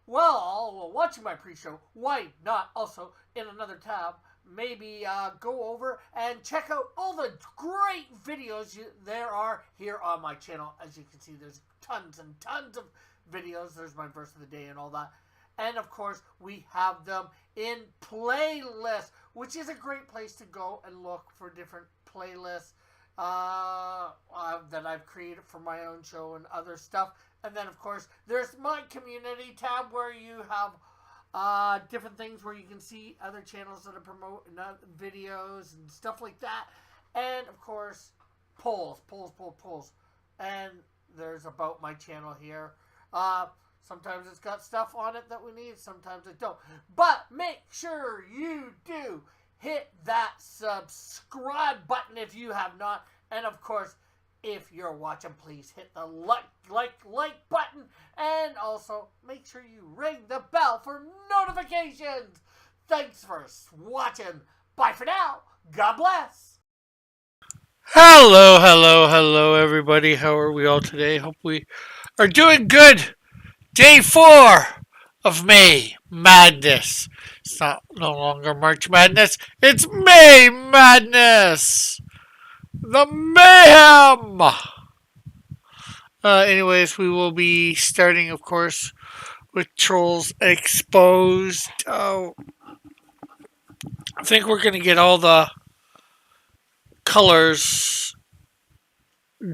while watching my pre-show, why not also in another tab maybe go over and check out all the great videos there are here on my channel. As you can see, there's tons and tons of videos. There's my verse of the day and all that. And of course, we have them in playlists, which is a great place to go and look for different playlists that I've created for my own show and other stuff. And then, of course, there's my community tab where you have different things where you can see other channels that are promoting videos and stuff like that. And, of course, polls. And there's about my channel here. Sometimes it's got stuff on it that we need, sometimes it don't. But make sure you do hit that subscribe button if you have not. And of course, if you're watching, please hit the like button. And also, make sure you ring the bell for notifications. Thanks for watching. Bye for now. God bless. Hello, everybody. How are we all today? Hope we are doing good. Day 4 of May Madness. It's not no longer March Madness. It's May Madness. The mayhem. Anyways, we will be starting, of course, with Trolls Exposed. I think we're gonna get all the colors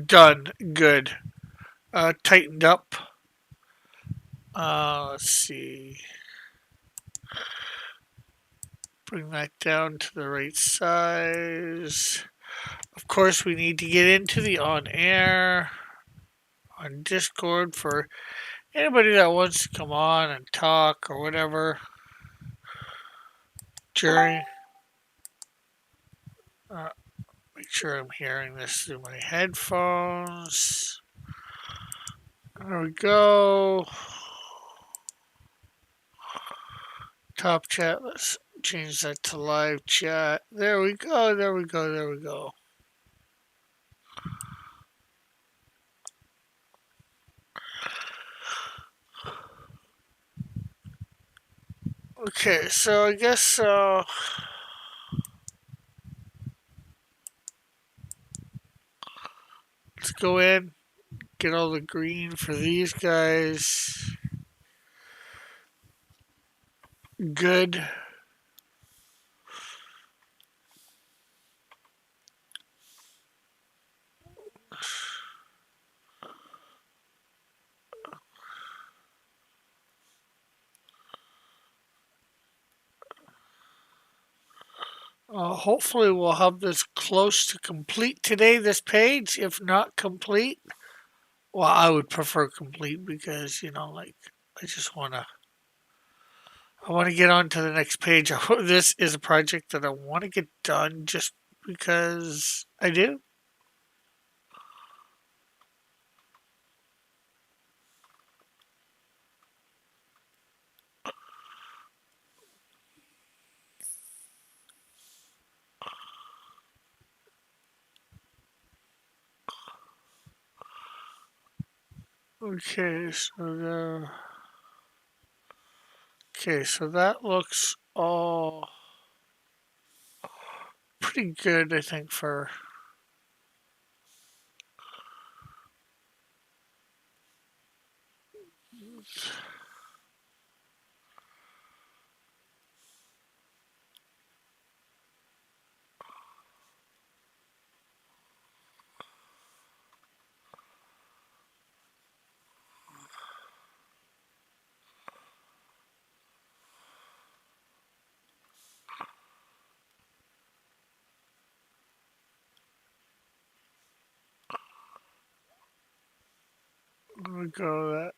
done good, tightened up. Let's see. Bring that down to the right size. Of course, we need to get into the on air on Discord for anybody that wants to come on and talk or whatever during. Uh, Make sure I'm hearing this through my headphones. There we go. Top chat. Let's change that to live chat. There we go. There we go. There we go. Okay, so I guess let's go in, get all the green for these guys. Good. Hopefully, we'll have this close to complete today, this page. If not complete, well, I would prefer complete because, like, I just want to. I want to get on to the next page. This is a project that I want to get done just because I do. Okay, so that looks all pretty good, I think, for. Let me go that.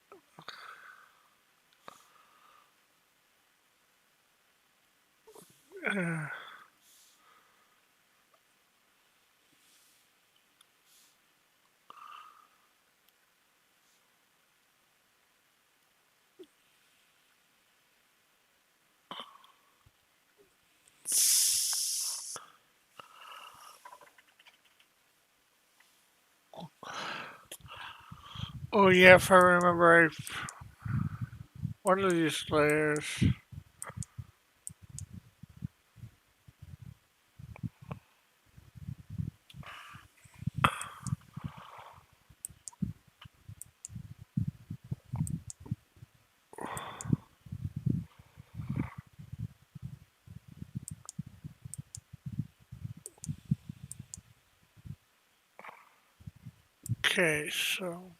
Oh yeah, if I remember right. one of these layers. Okay, so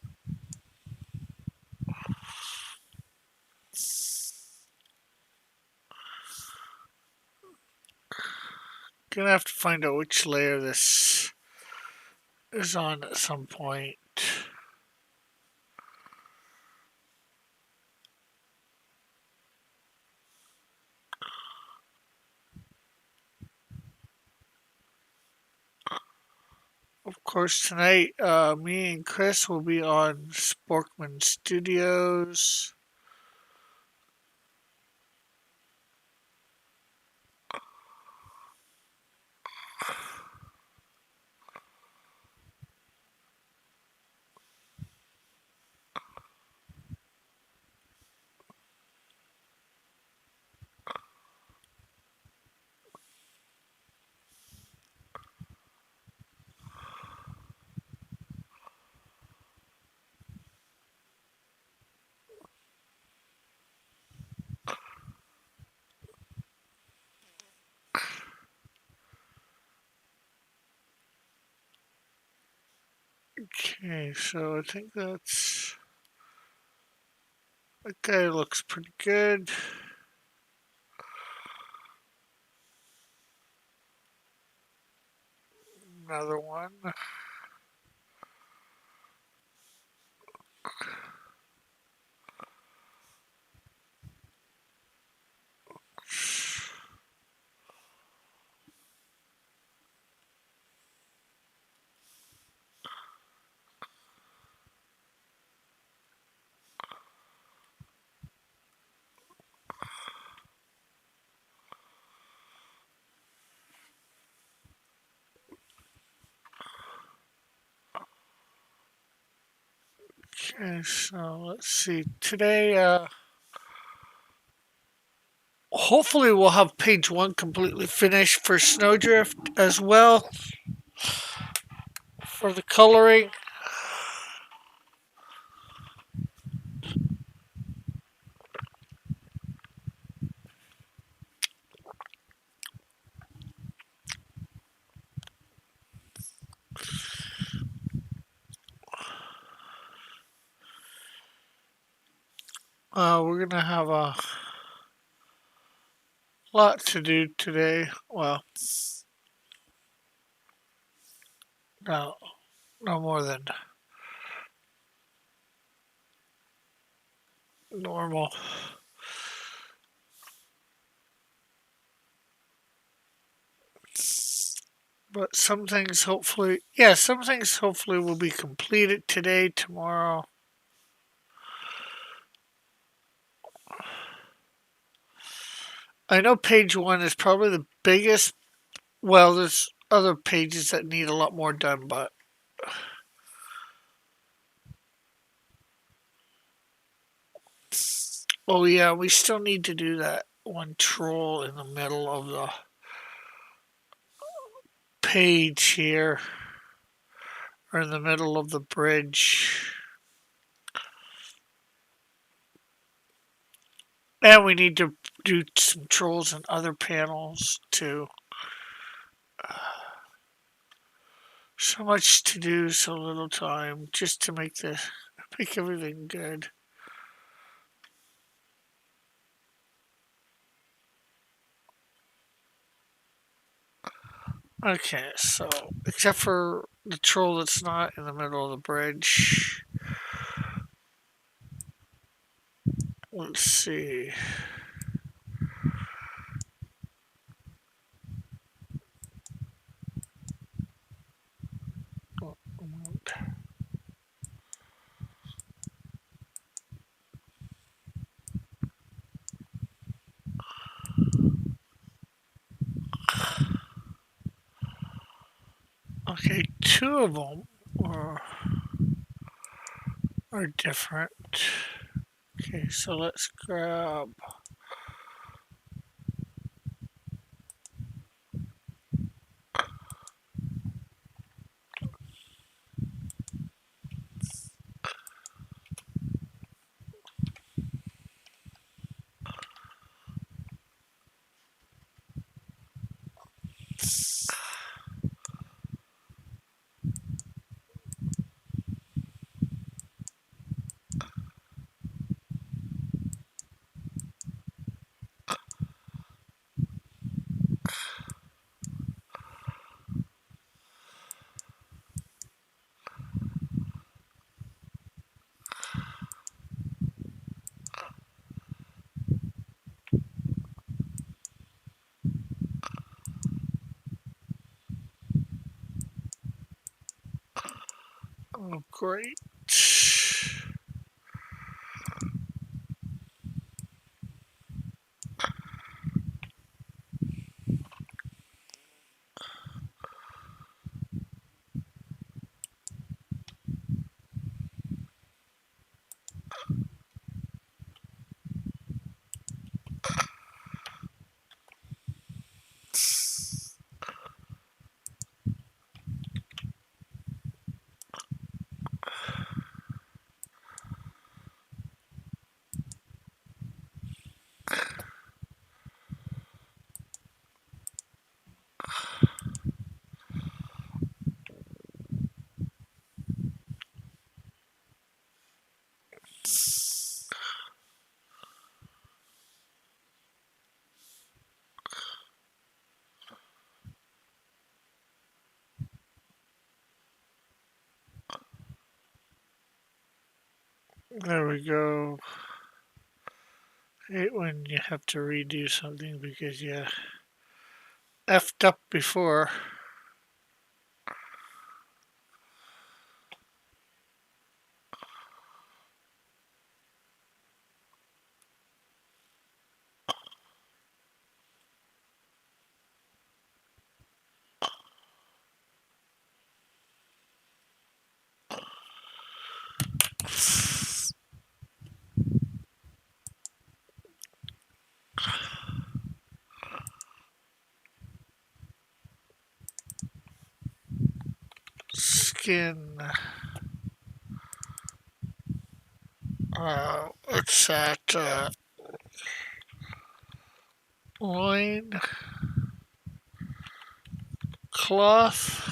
gonna have to find out which layer this is on at some point. Of course, tonight, me and Chris will be on Sporkman Studios. Okay, so I think that's. That guy looks pretty good. Another one. Okay, so let's see. Today, hopefully we'll have page one completely finished for Snowdrift as well for the coloring. We're gonna have a lot to do today. Well, no, no more than normal. But some things hopefully, yeah, some things hopefully will be completed today, tomorrow. I know page one is probably the biggest. Well, there's other pages that need a lot more done, but oh yeah, we still need to do that one troll in the middle of the page here, or in the middle of the bridge. And we need to do some trolls in other panels too. So much to do, so little time, just to make everything good. Okay, so except for the troll that's not in the middle of the bridge. Let's see. Okay, two of them are different. Okay, so let's grab. Oh, great. There we go. Hate when you have to redo something because you effed up before. Skin. It's at loin cloth.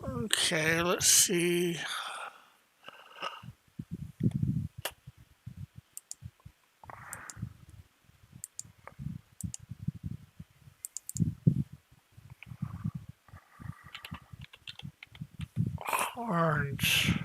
Okay, let's see. Orange.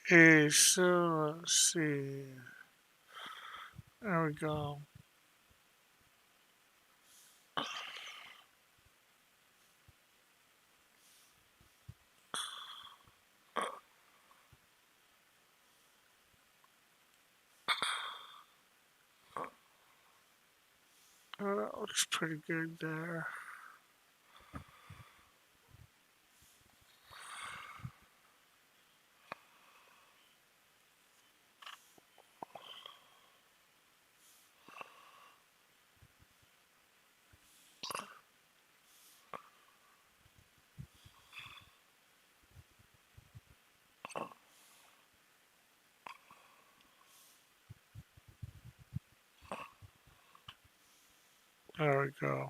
Okay, so let's see. There we go. Oh, that looks pretty good there. There we go.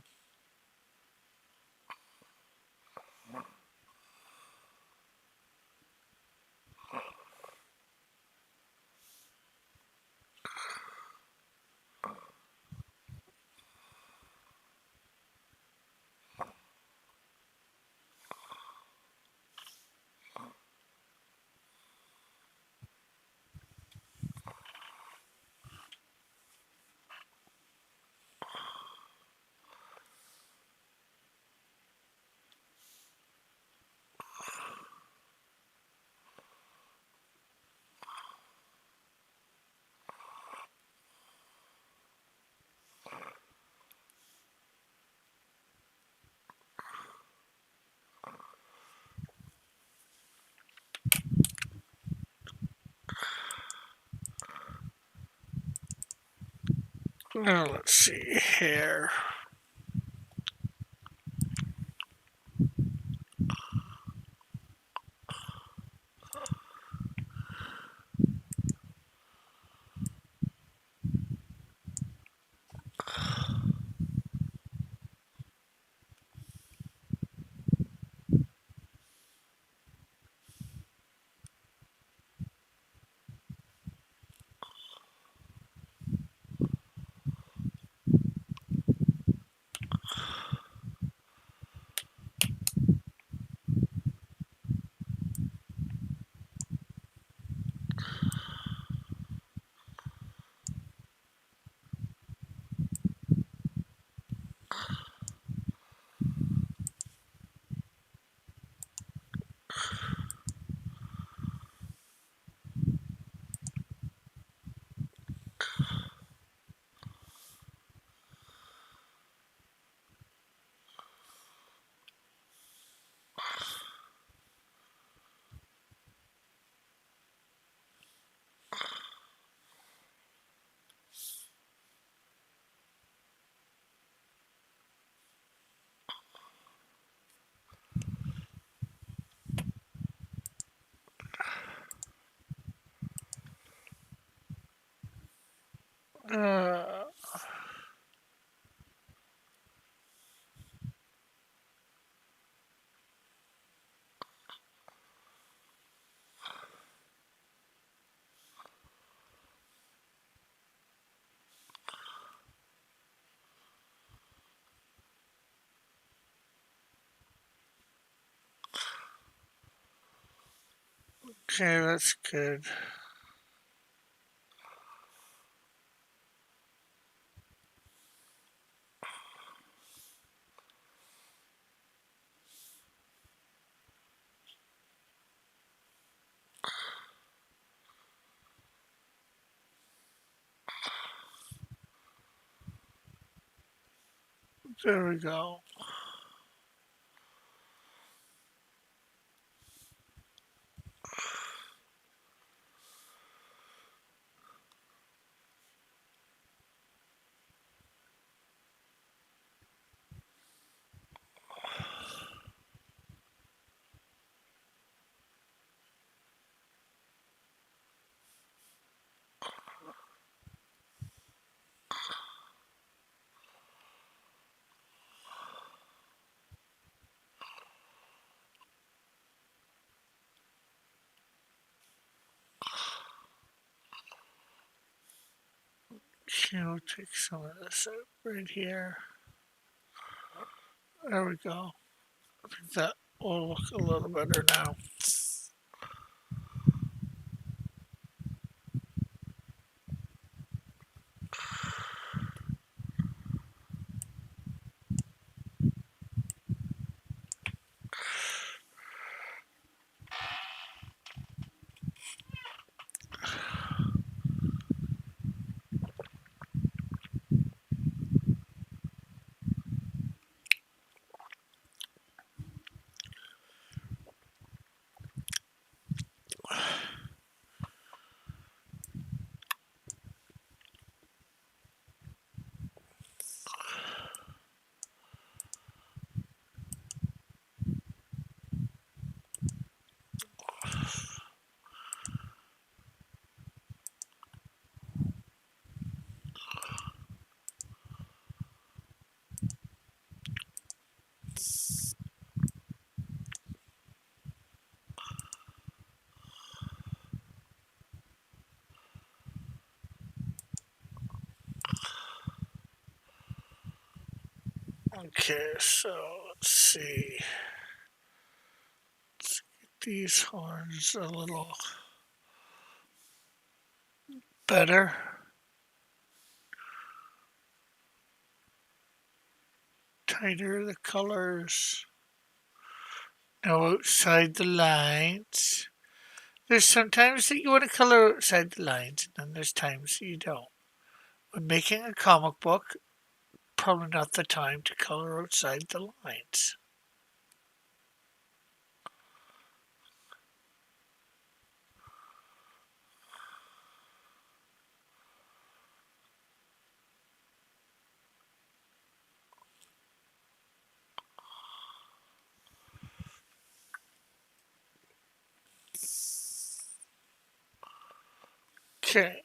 Now let's see here. Uh, okay, that's good. There we go. Okay, we'll take some of this out right here. There we go. I think that will look a little better now. Okay, so let's see. Let's get these horns a little better. Tighter the colors. Now outside the lines. There's sometimes that you want to color outside the lines, and then there's times that you don't. When making a comic book, probably not the time to color outside the lines. Okay,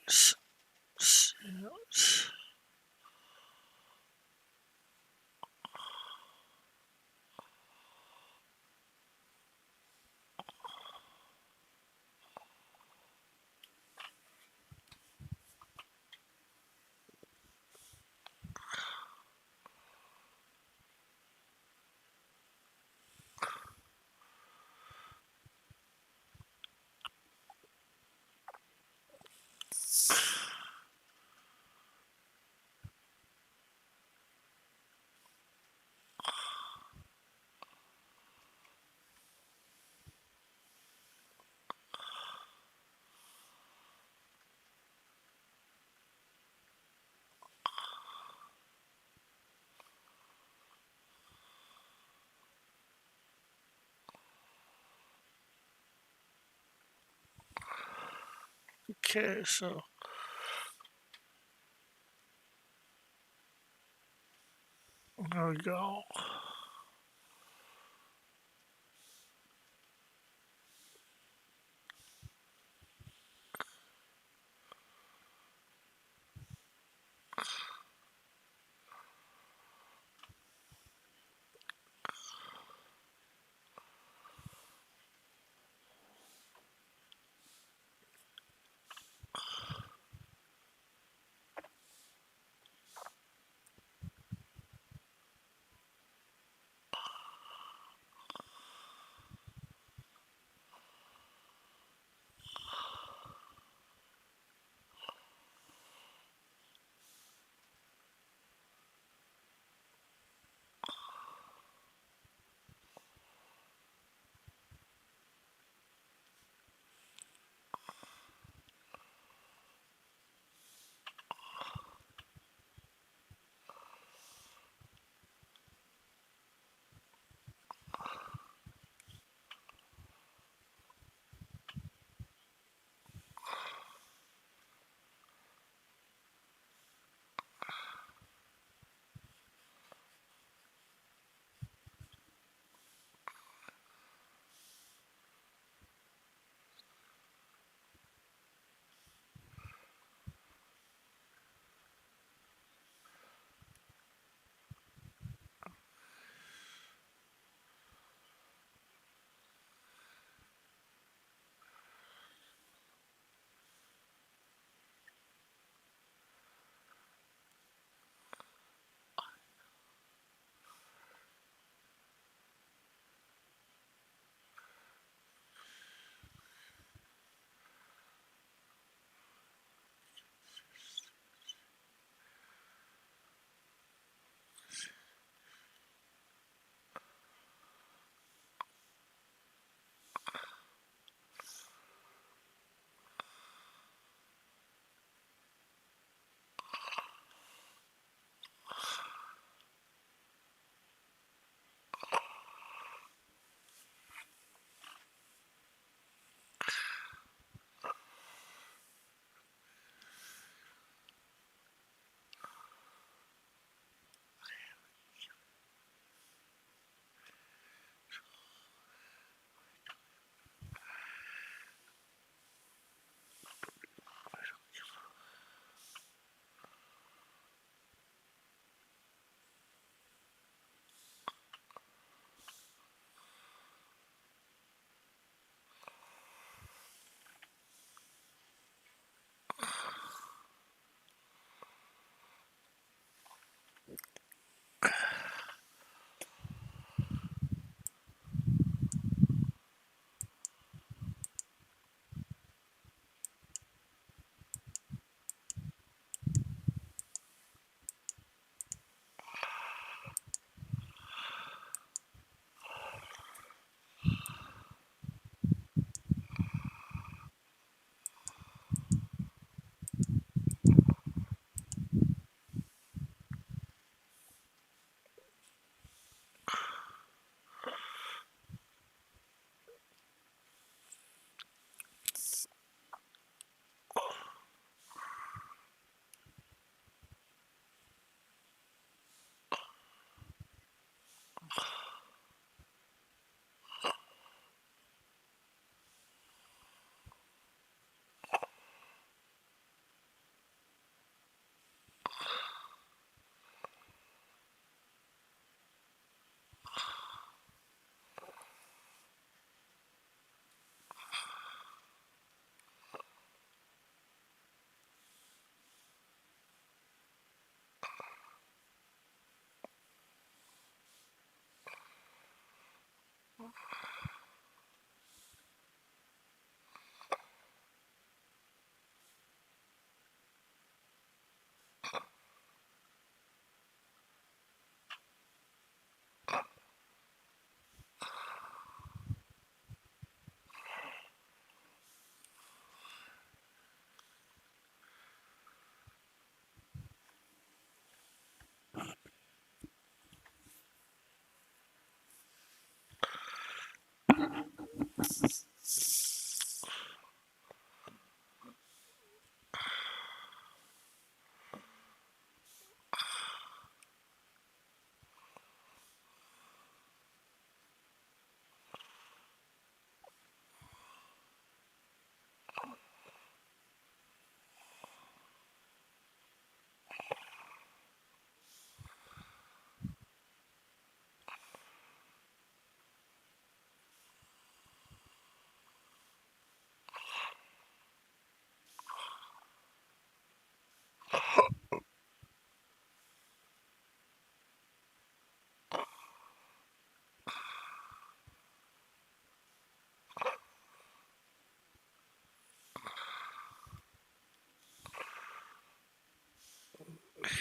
okay, so there we go.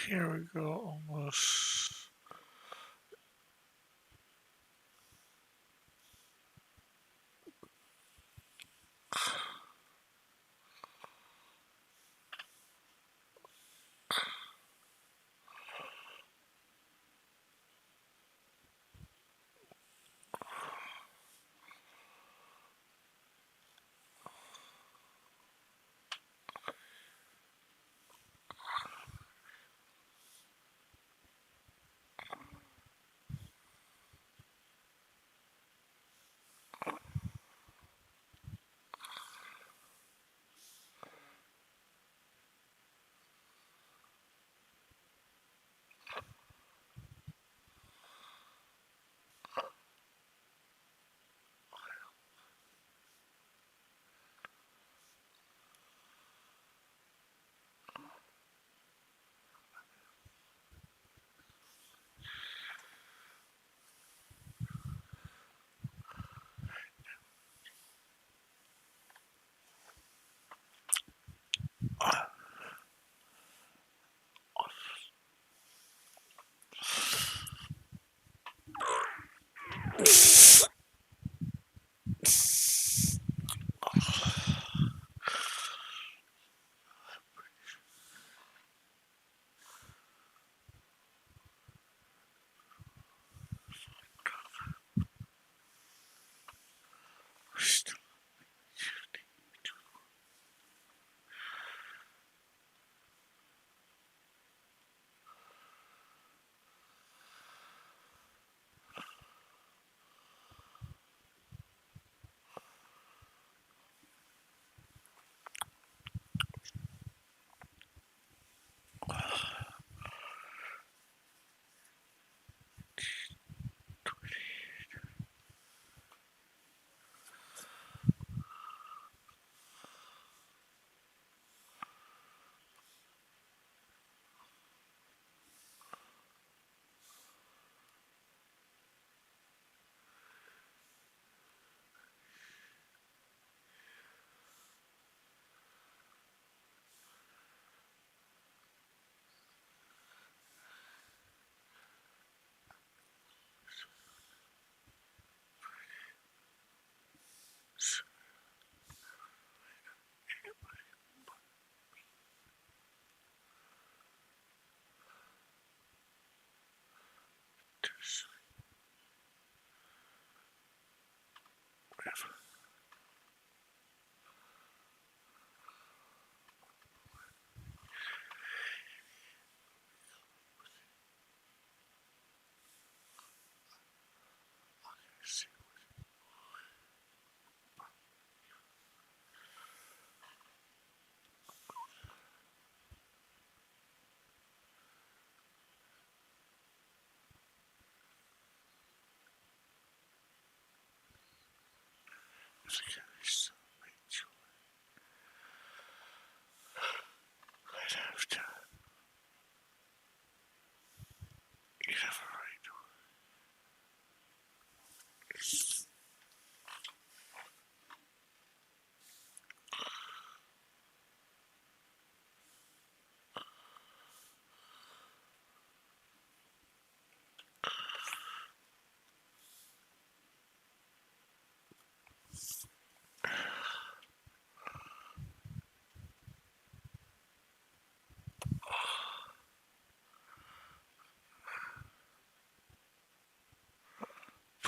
Here we go, almost.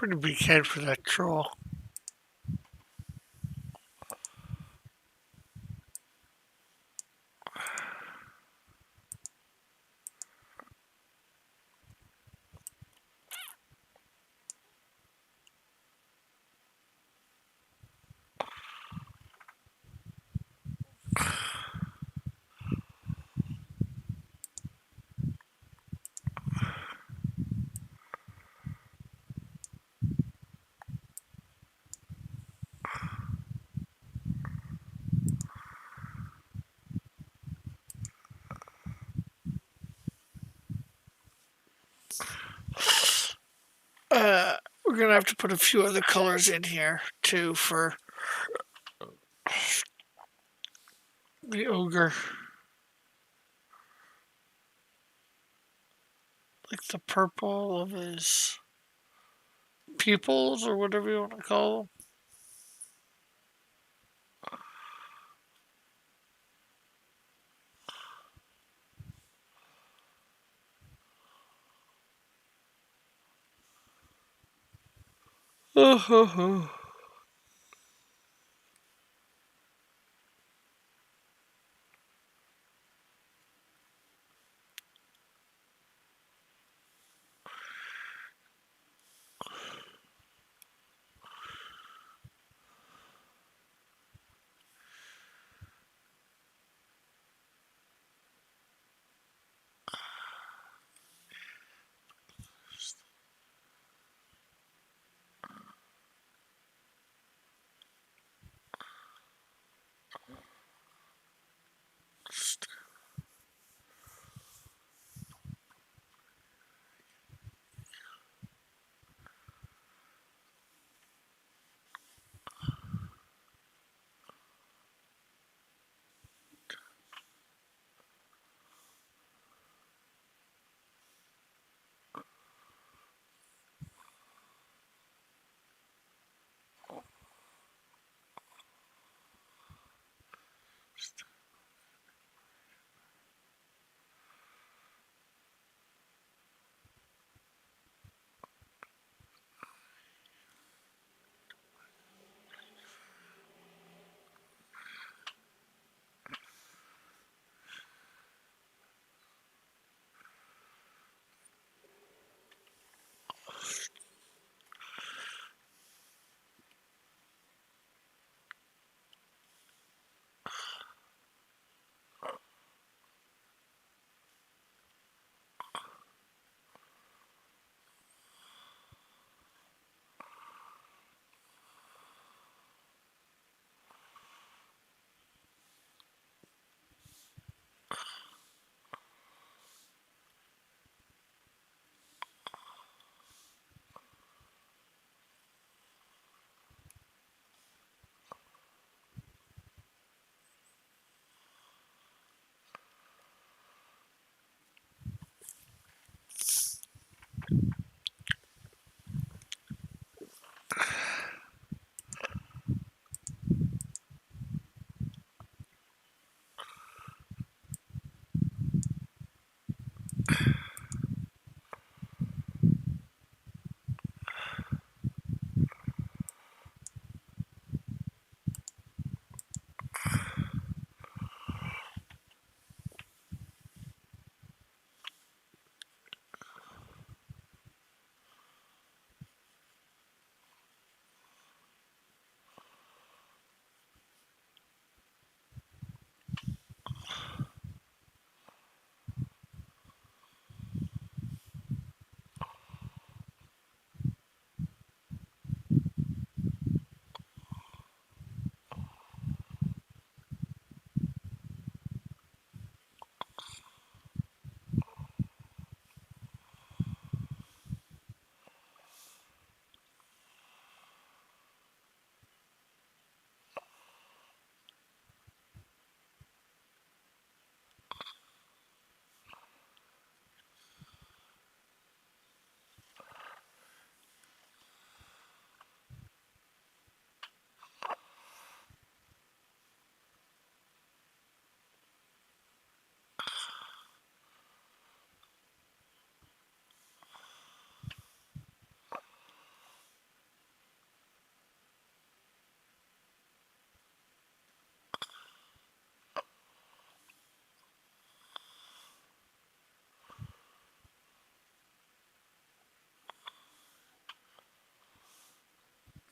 Pretty big head for that troll. We're gonna have to put a few other colors in here too for the ogre. like the purple of his pupils or whatever you want to call them.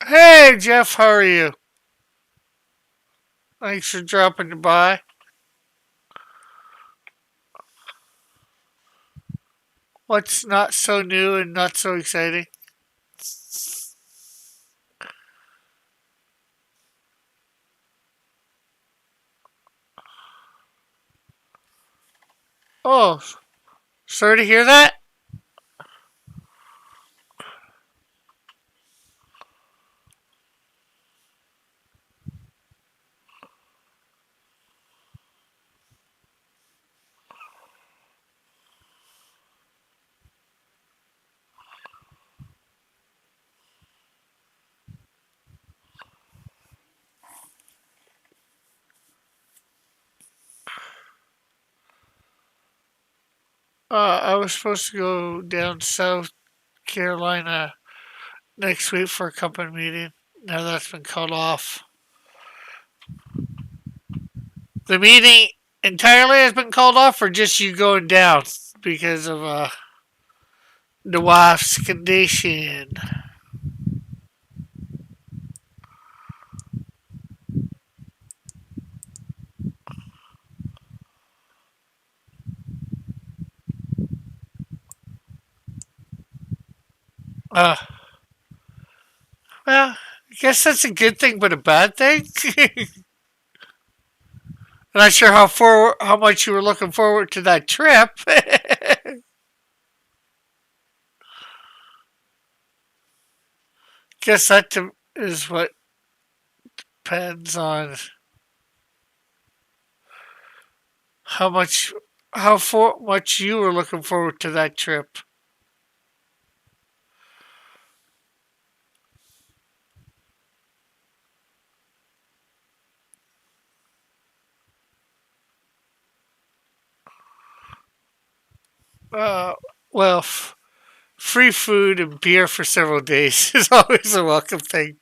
Hey, Jeff, how are you? Thanks for dropping by. What's not so new and not so exciting? Oh, sorry to hear that. I was supposed to go down South Carolina next week for a company meeting. Now that's been cut off. The meeting entirely has been called off, or just you going down because of the wife's condition? Uh, well, I guess that's a good thing, but a bad thing. Not sure how much you were looking forward to that trip. Guess that is what depends on how much much you were looking forward to that trip. Uh, well, free food and beer for several days is always a welcome thing.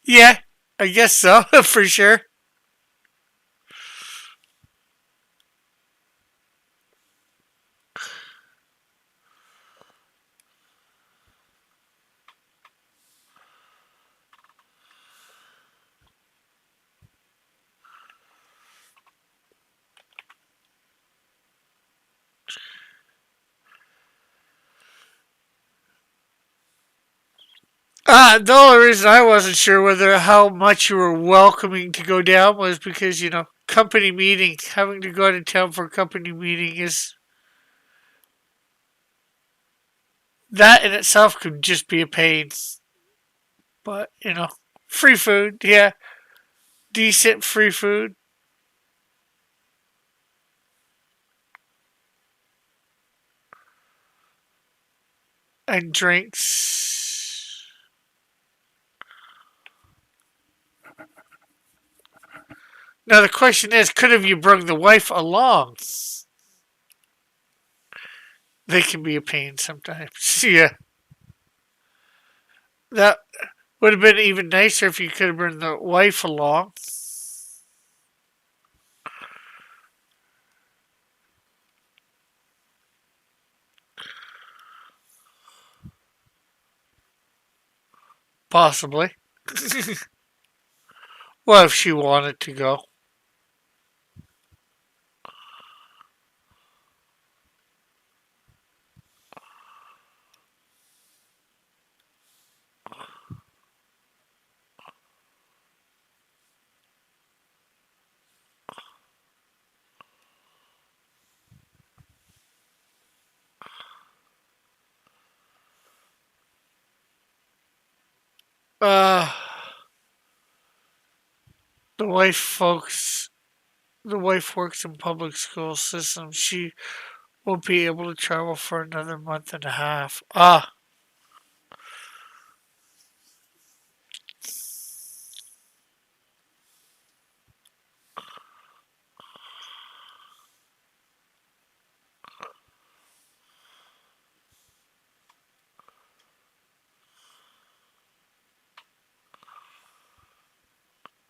Yeah, I guess so for sure. The only reason I wasn't sure whether how much you were welcoming to go down was because company meeting, having to go out of town for a company meeting is that in itself could just be a pain. But free food, yeah, decent free food and drinks. Now the question is, could have you brought the wife along? They can be a pain sometimes. Yeah, that would have been even nicer if you could have brought the wife along. Possibly. Well, if she wanted to go. Uh, the wife folks, the wife works in public school system. She won't be able to travel for another month and a half.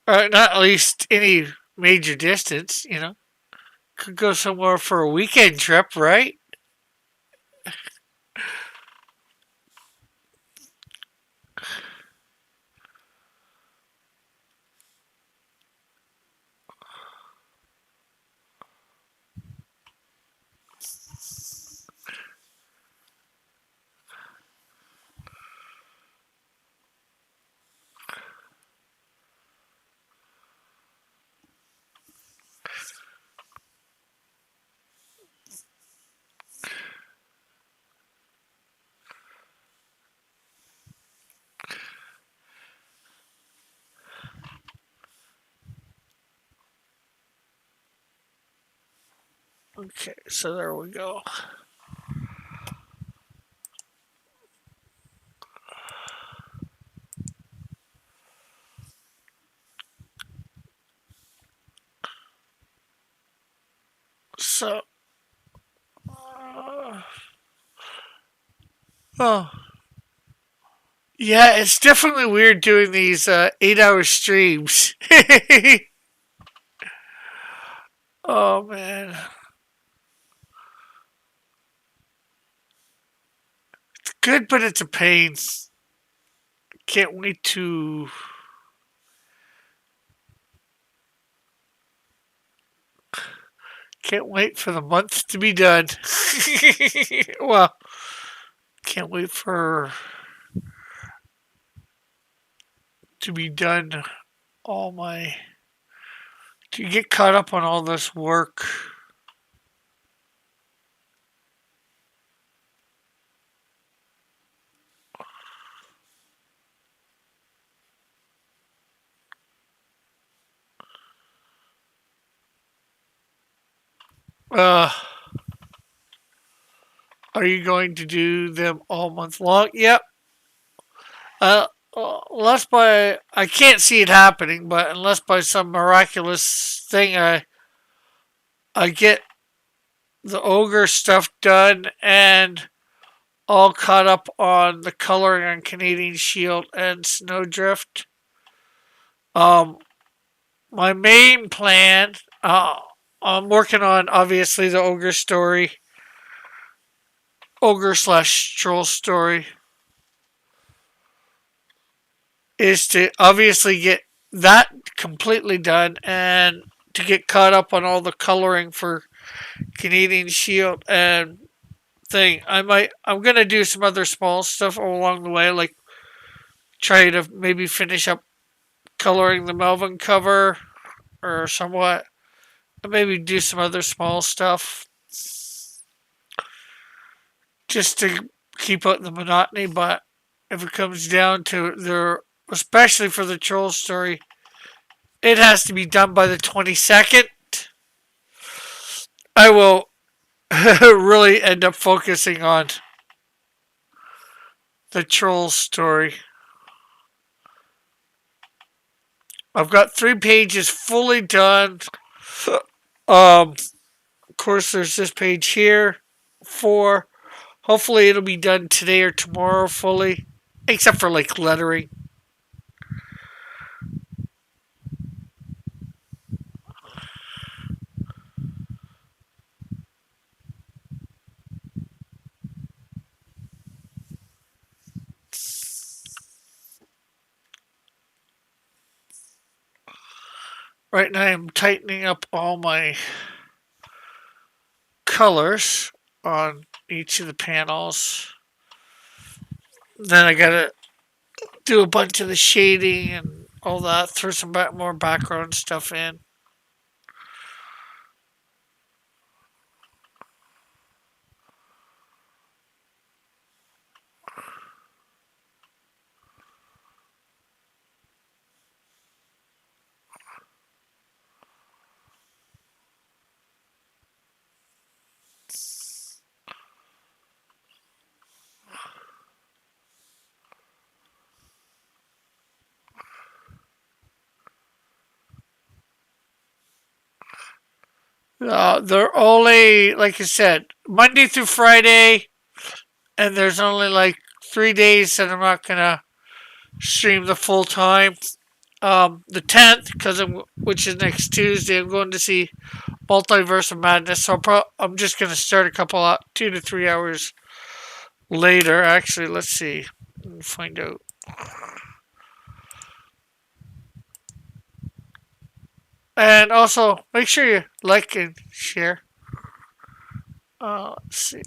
Not at least any major distance. Could go somewhere for a weekend trip, right? Okay, so there we go. So, Oh. Yeah, it's definitely weird doing these 8-hour streams. Oh man, good, but it's a pain. Can't wait to can't wait for the month to be done. Well, can't wait for to be done all my to get caught up on all this work. Uh, are you going to do them all month long? Yep. Uh, unless by I can't see it happening, but unless by some miraculous thing I get the ogre stuff done and all caught up on the coloring on Canadian Shield and Snowdrift. Um, my main plan, I'm working on obviously the ogre story, ogre slash troll story, is to obviously get that completely done and to get caught up on all the coloring for Canadian Shield and thing. I'm gonna do some other small stuff along the way, like try to maybe finish up coloring the Melvin cover or somewhat. Maybe do some other small stuff just to keep out the monotony. But if it comes down to there, especially for the troll story, it has to be done by the 22nd. I will really end up focusing on the troll story. I've got 3 pages fully done. Of course, there's this page here. 4. Hopefully, it'll be done today or tomorrow fully, except for like lettering. Right now, I'm tightening up all my colors on each of the panels. Then I gotta do a bunch of the shading and all that, throw some more background stuff in. They're only, like I said, Monday through Friday, and there's only like 3 days that I'm not gonna stream the full time. The 10th, which is next Tuesday, I'm going to see Multiverse of Madness. So I'm just gonna start a couple 2 to 3 hours later. Actually, let's see, find out. And also, make sure you like and share. Let's see.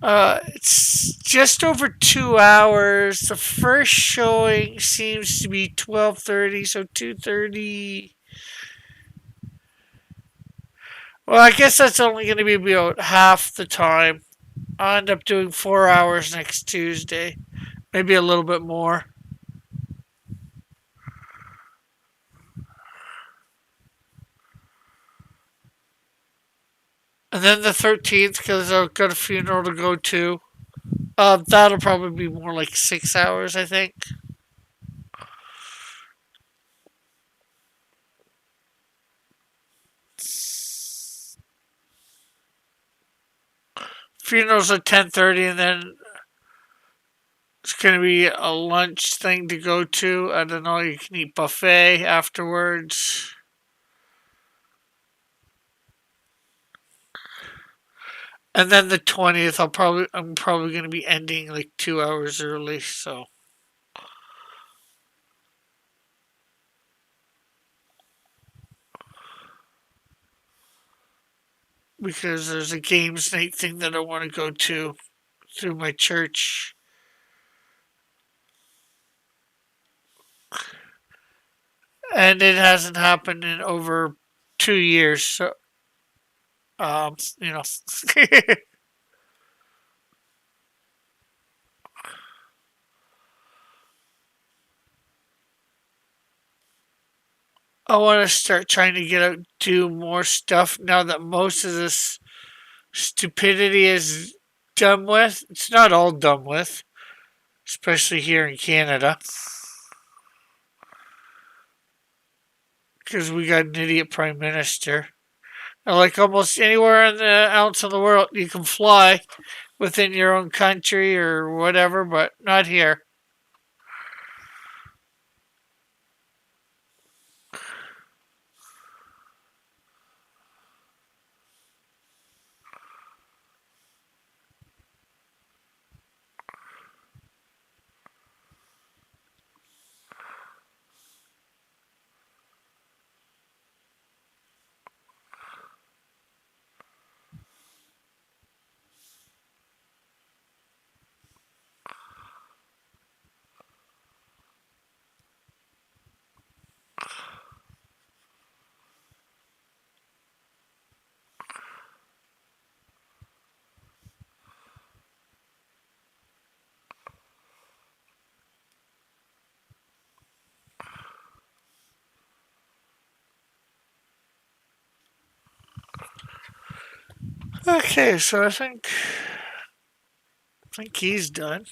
It's just over 2 hours. The first showing seems to be 12:30, so 2:30. Well, I guess that's only going to be about half the time. I'll end up doing 4 hours next Tuesday, maybe a little bit more. And then the 13th, because I've got a funeral to go to. That'll probably be more like 6 hours, I think. Funerals at 10:30, and then it's gonna be a lunch thing to go to. I don't know. You can eat buffet afterwards. And then the 20th, I'm probably gonna be ending like 2 hours early. So because there's a games night thing that I want to go to through my church, and it hasn't happened in over 2 years. So you know, I want to start trying to get out, do more stuff now that most of this stupidity is done with. It's not all done with, especially here in Canada, because we got an idiot prime minister. And like almost anywhere else in the world, you can fly within your own country or whatever, but not here. Okay, so I think he's done.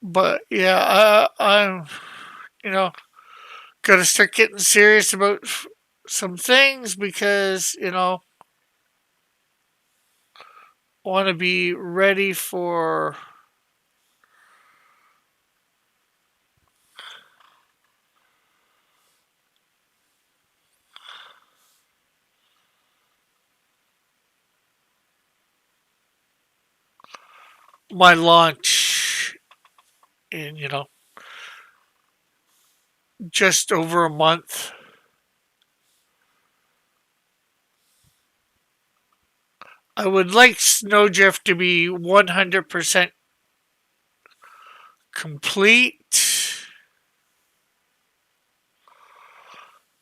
But yeah, I'm you know gotta start getting serious about some things because want to be ready for my launch in just over a month. I would like Snowdrift to be 100% complete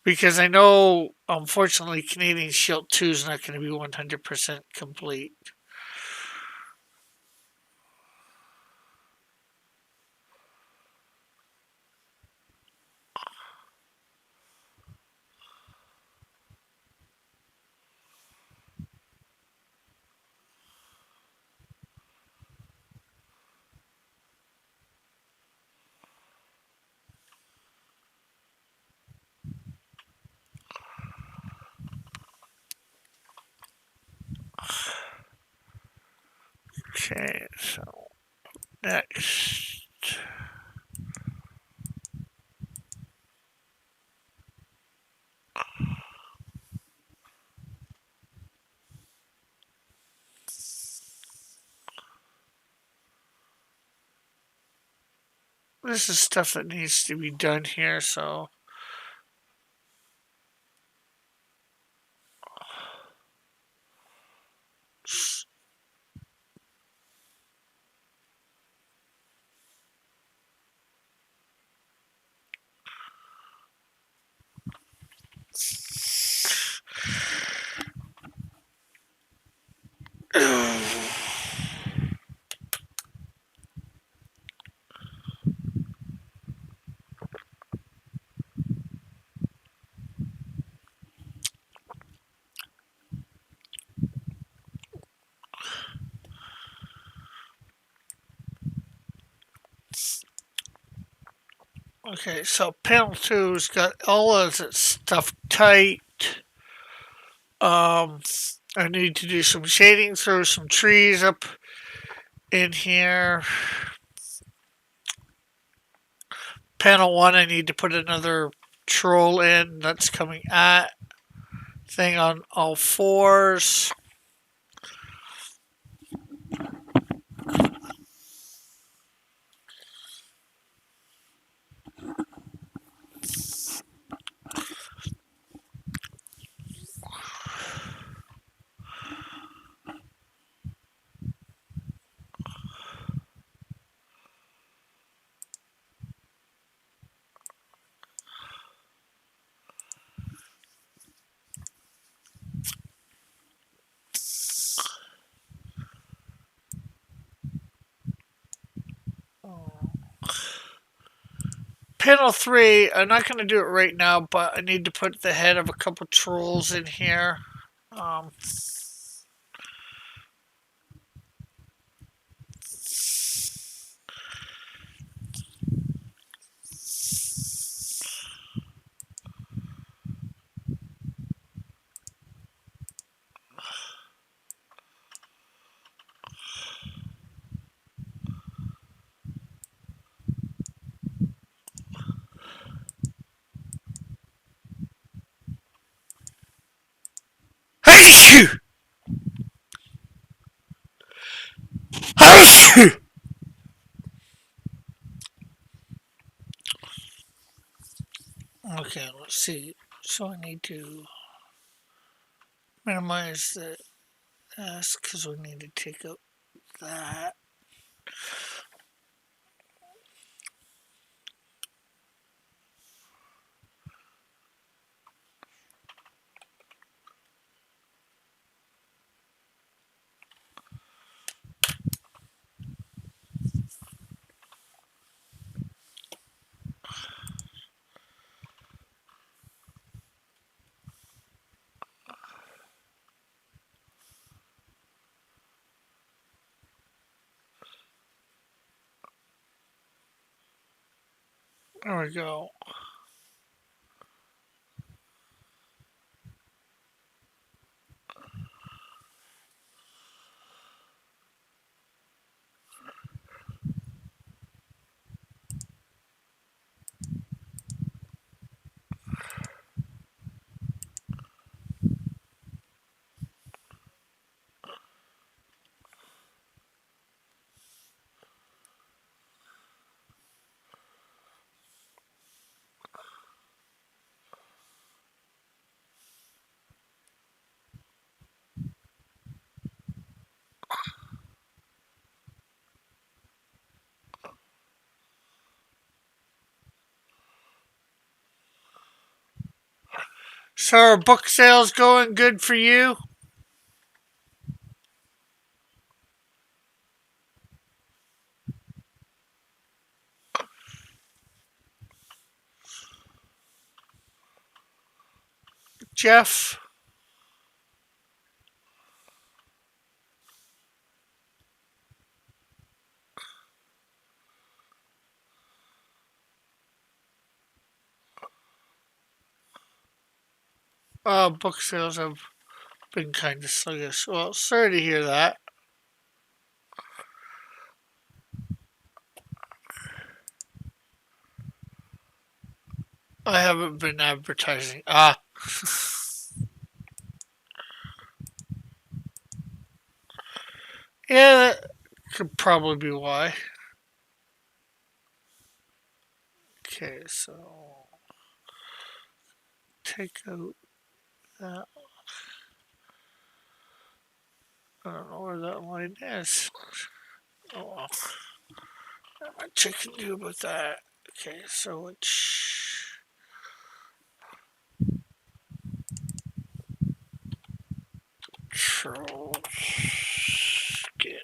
because I know, unfortunately, Canadian Shield 2 is not going to be 100% complete. Okay, so next. This is stuff that needs to be done here, so okay, so panel two's got all of its stuff tight. Um, I need to do some shading, throw some trees up in here. Panel one, I need to put another troll in that's coming at thing on all fours. Panel 3, I'm not going to do it right now, but I need to put the head of a couple trolls in here. Um, okay, let's see. So I need to minimize the S because we need to take out that. There we go. So are book sales going good for you? Jeff? Book sales have been kind of sluggish. Well, sorry to hear that. I haven't been advertising. Ah. Yeah, that could probably be why. Okay, so take out that. I don't know where that line is. Oh well. Not much I can do about that. Okay, so it's troll skin.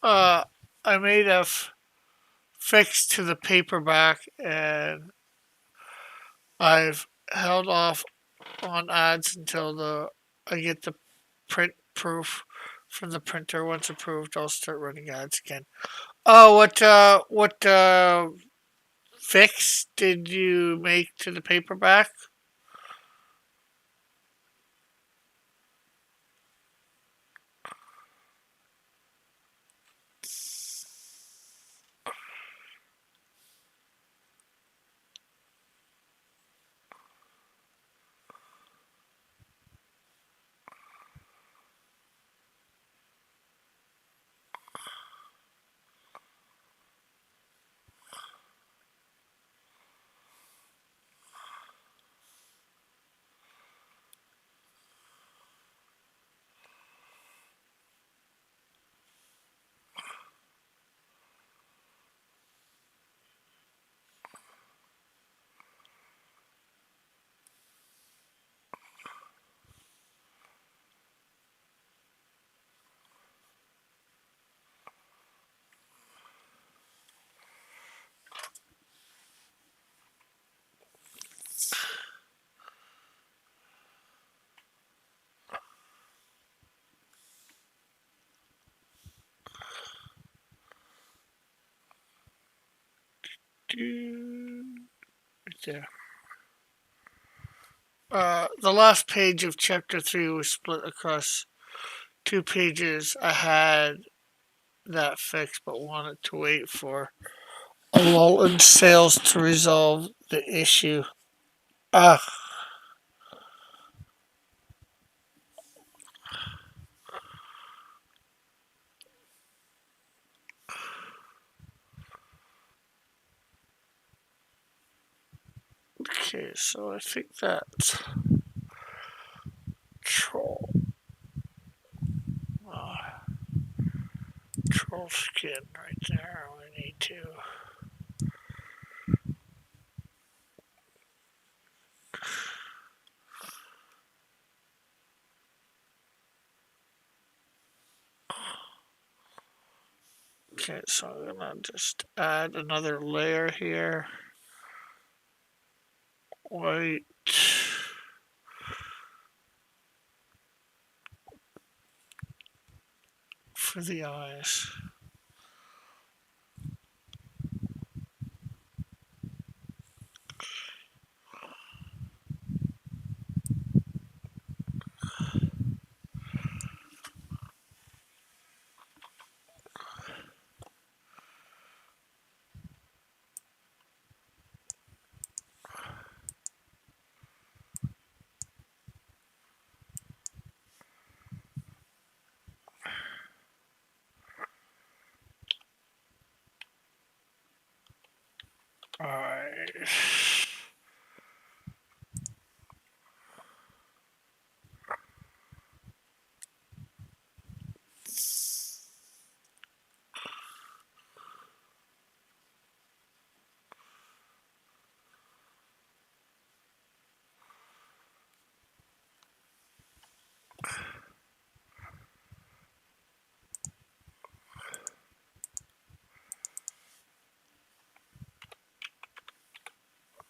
Uh, I made a fix to the paperback, and I've held off on ads until I get the print proof from the printer. Once approved, I'll start running ads again. Oh, what fix did you make to the paperback? Right there. The last page of chapter 3 was split across 2 pages. I had that fixed, but wanted to wait for a lull in sales to resolve the issue. Ah, okay, so I think that's troll. Uh, troll skin right there. We need to. Okay, so I'm gonna just add another layer here. White. For the eyes.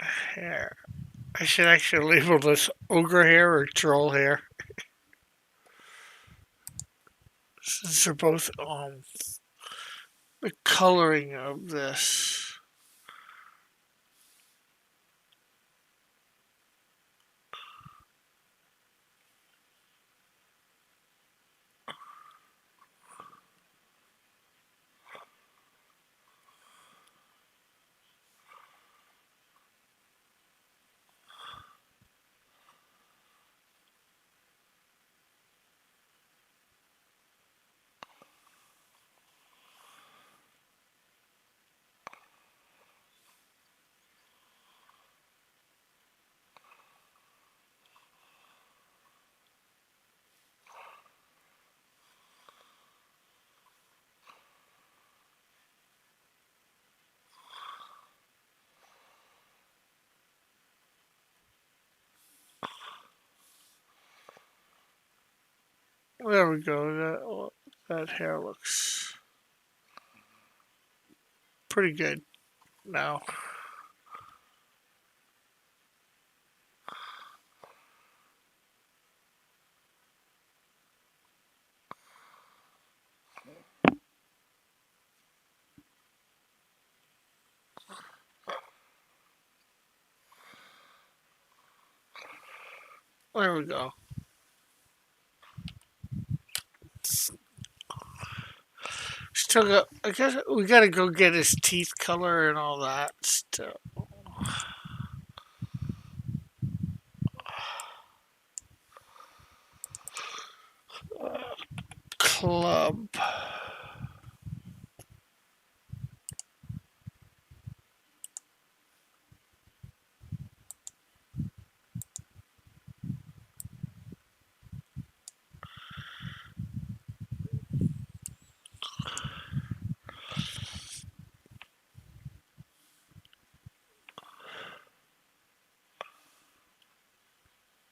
hair. I should actually label this ogre hair or troll hair since they're both the coloring of this. There we go. That hair looks pretty good now. There we go. Still got. I guess we gotta go get his teeth color and all that stuff. Club.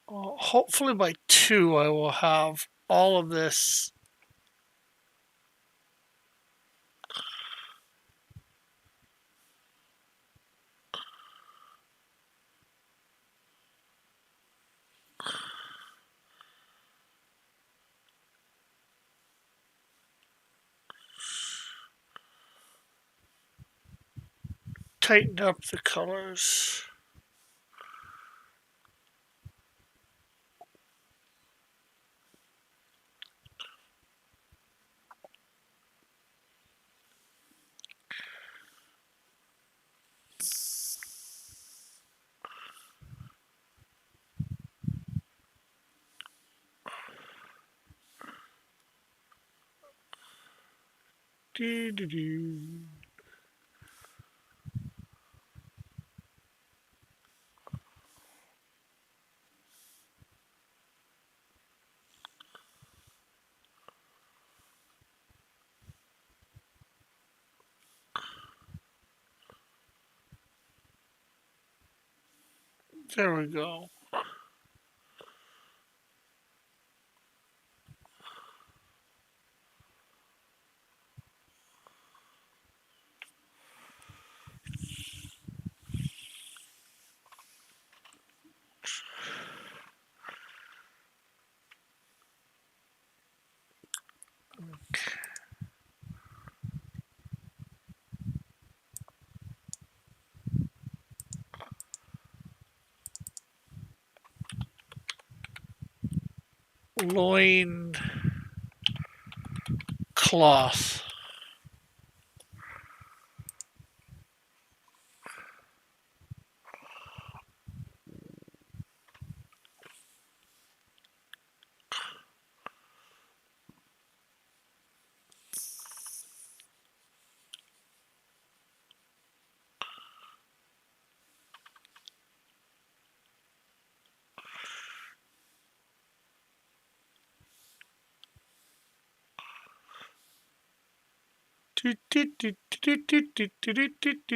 Well, hopefully by 2 I will have all of this tightened up the colors. Doo, doo, doo. There we go. Loin cloth.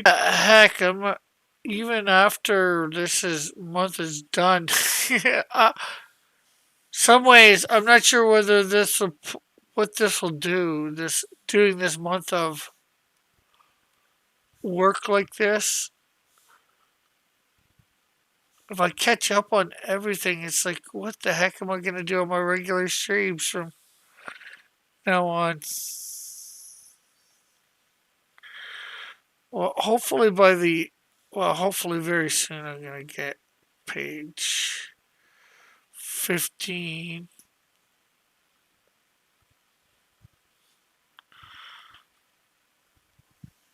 Heck, even after month is done. Some ways, I'm not sure whether what this will do. Doing this month of work like this. if I catch up on everything, it's like, what the heck am I going to do on my regular streams from now on? Well, hopefully very soon I'm going to get page 15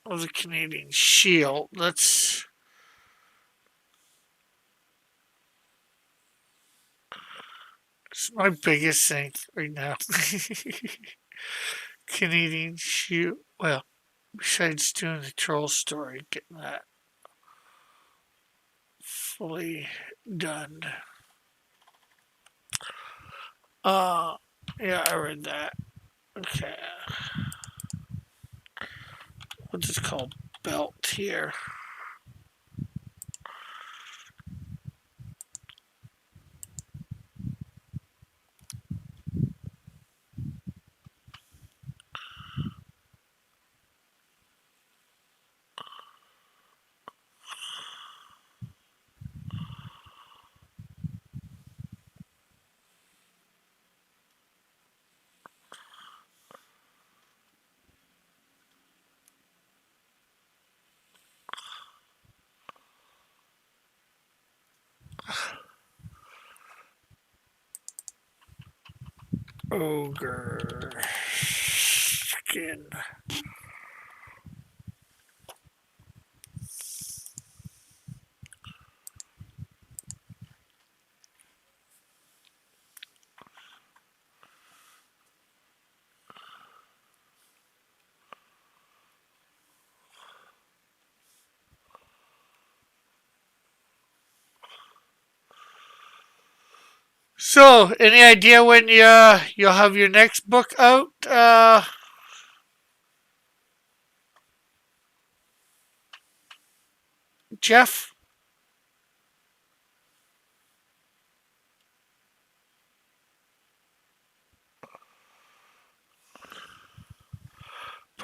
of the Canadian Shield. That's my biggest thing right now. Canadian Shield. Well, besides doing the troll story, getting that fully done. Uh, yeah, I read that. Okay. What's it called? Belt here. Ogre skin. So, any idea when you'll have your next book out, Jeff?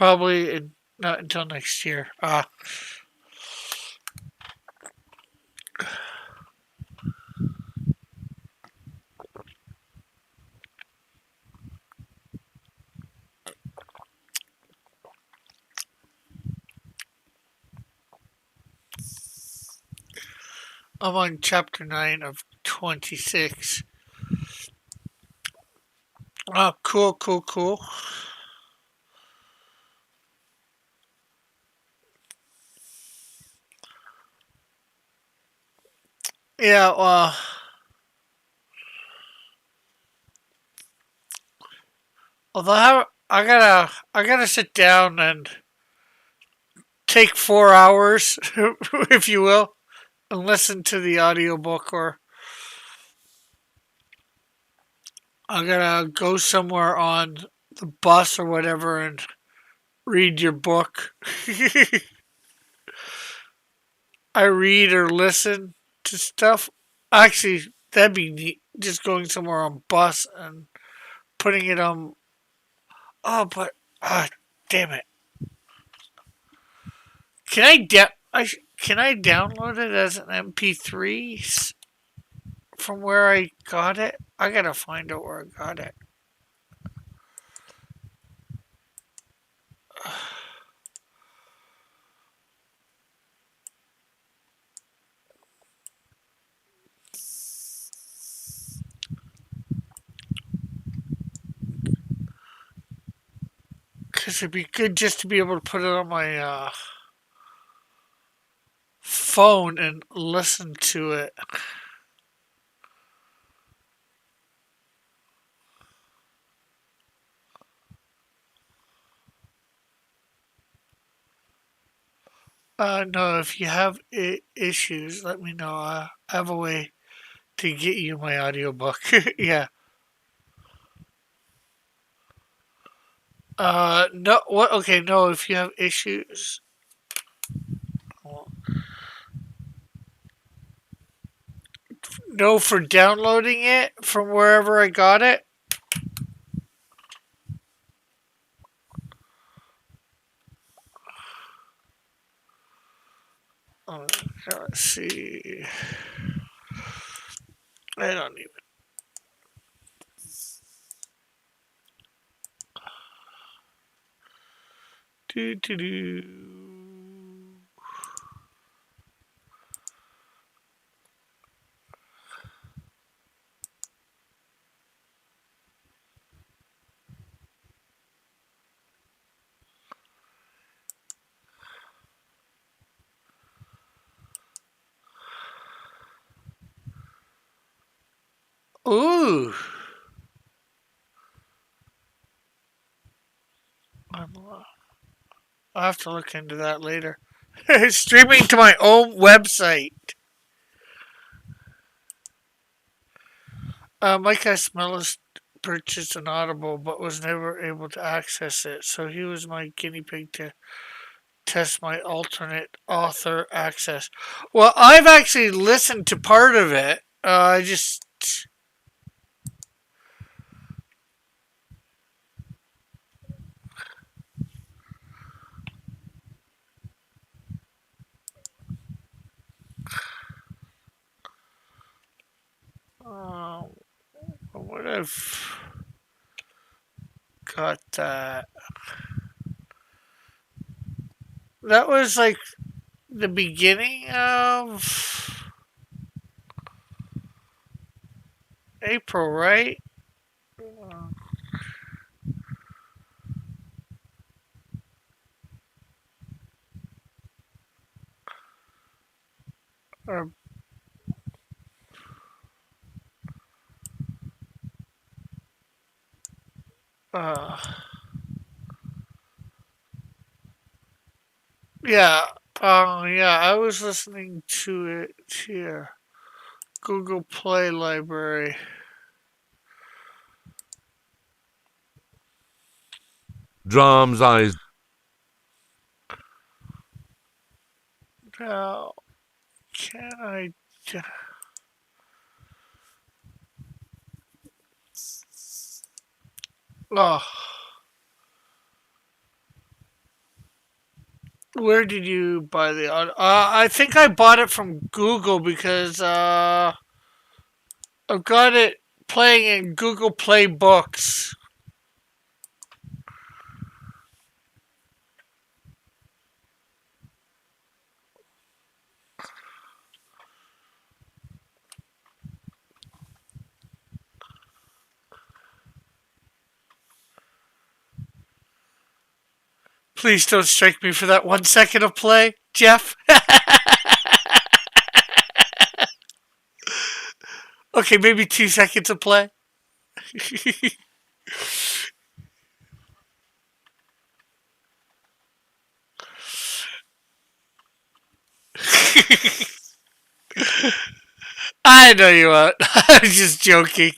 Not until next year. I'm on chapter 9 of 26. Oh, cool, cool, cool. Yeah, well, although I gotta sit down and take 4 hours, if you will, and listen to the audiobook, or I gotta go somewhere on the bus or whatever and read your book. I read or listen to stuff. Actually, that'd be neat. Just going somewhere on bus and putting it on. Oh, but damn it! Can can I download it as an MP3 from where I got it? I gotta find out where I got it. Because it'd be good just to be able to put it on my phone and listen to it. No, if you have issues, let me know. I have a way to get you my audiobook. Yeah. No, what? Okay, no, if you have issues. No, for downloading it from wherever I got it. Let's see. I don't even. Do do do. Ooh. I'll have to look into that later. Streaming to my own website. Mike Asmelis purchased an Audible but was never able to access it, so he was my guinea pig to test my alternate author access. Well, I've actually listened to part of it. I just. Um, what I've got that. That was like the beginning of April, right? Or uh, yeah, yeah. I was listening to it here. Google Play Library. Drum's eyes. Now, can I? Oh, where did you buy the? I think I bought it from Google because I've got it playing in Google Play Books. Please don't strike me for that 1 second of play, Jeff. Okay, maybe 2 seconds of play. I know you won't. I was just joking.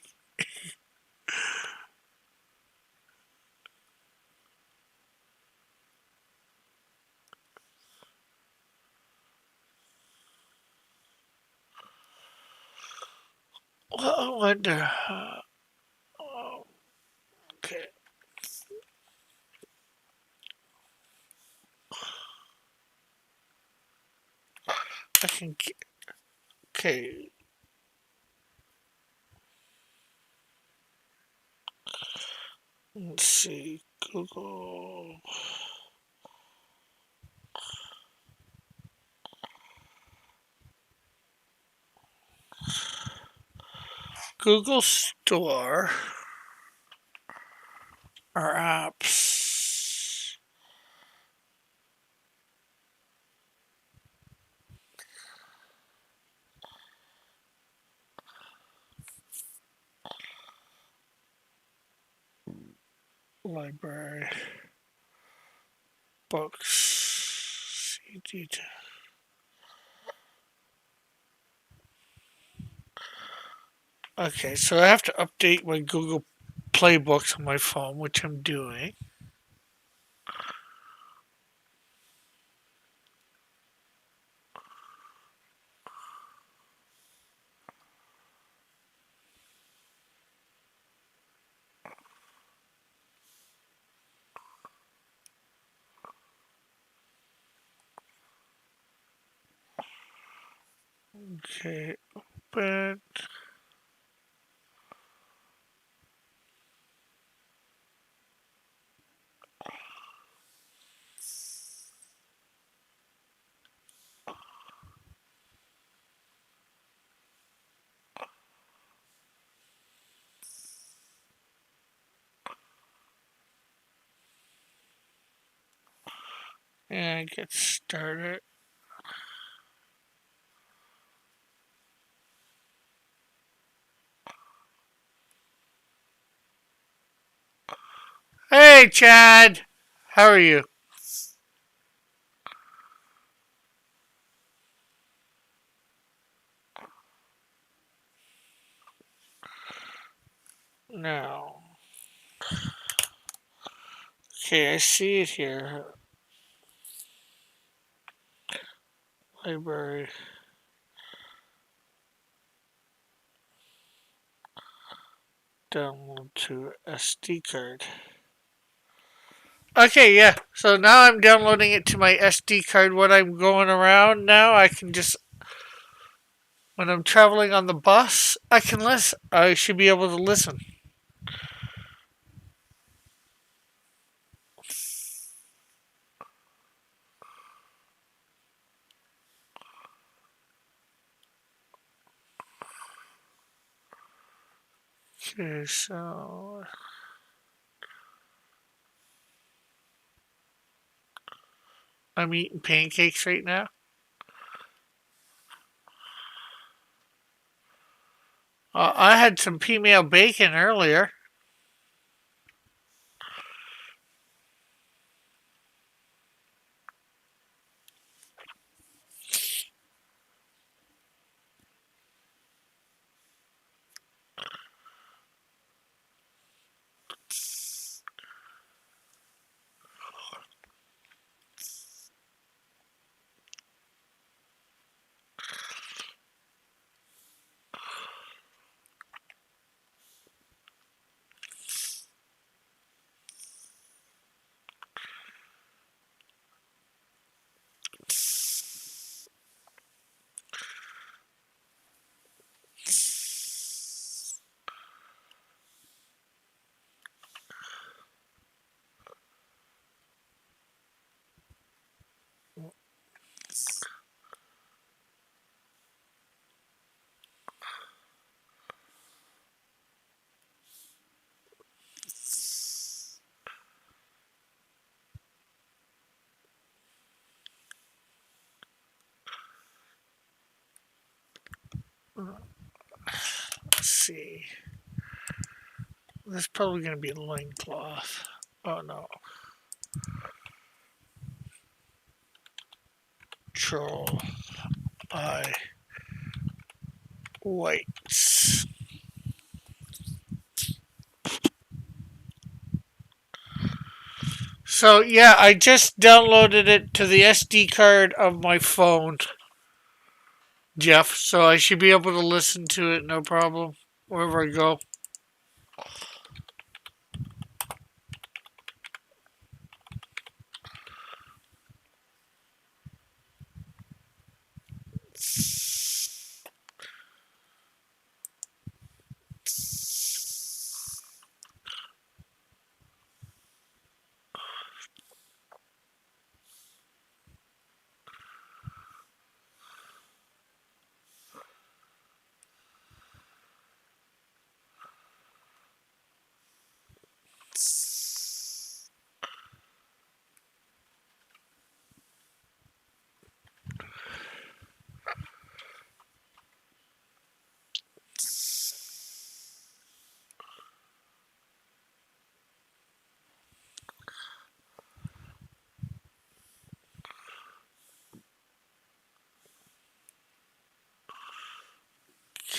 Well, I wonder. Okay, I can. Okay, let's see. Google. Google Store or apps. Library. Books. CD. Okay, so I have to update my Google Play Books on my phone, which I'm doing. Okay, open. And get started. Hey, Chad. How are you? No. Okay, I see it here. Library. Download to SD card. Okay, yeah. So now I'm downloading it to my SD card. When I'm going around now, I can just, when I'm traveling on the bus, I can listen. I should be able to listen. Okay, so I'm eating pancakes right now. I had some female bacon earlier. Let's see. This is probably going to be a loincloth. Oh no. Troll eye whites. So yeah, I just downloaded it to the SD card of my phone, Jeff. So I should be able to listen to it no problem wherever I go.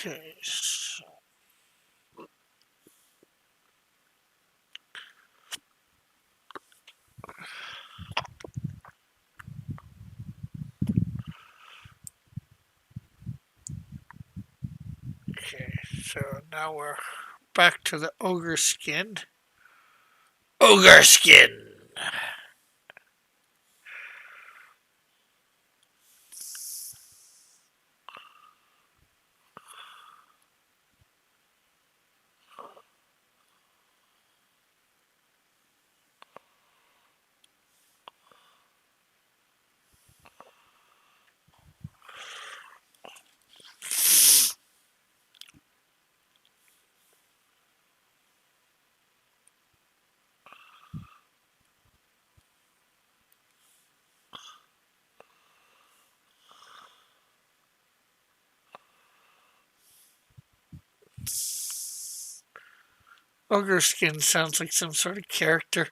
Okay. Okay. So now we're back to the ogre skin. Ogre skin. Ogre skin sounds like some sort of character.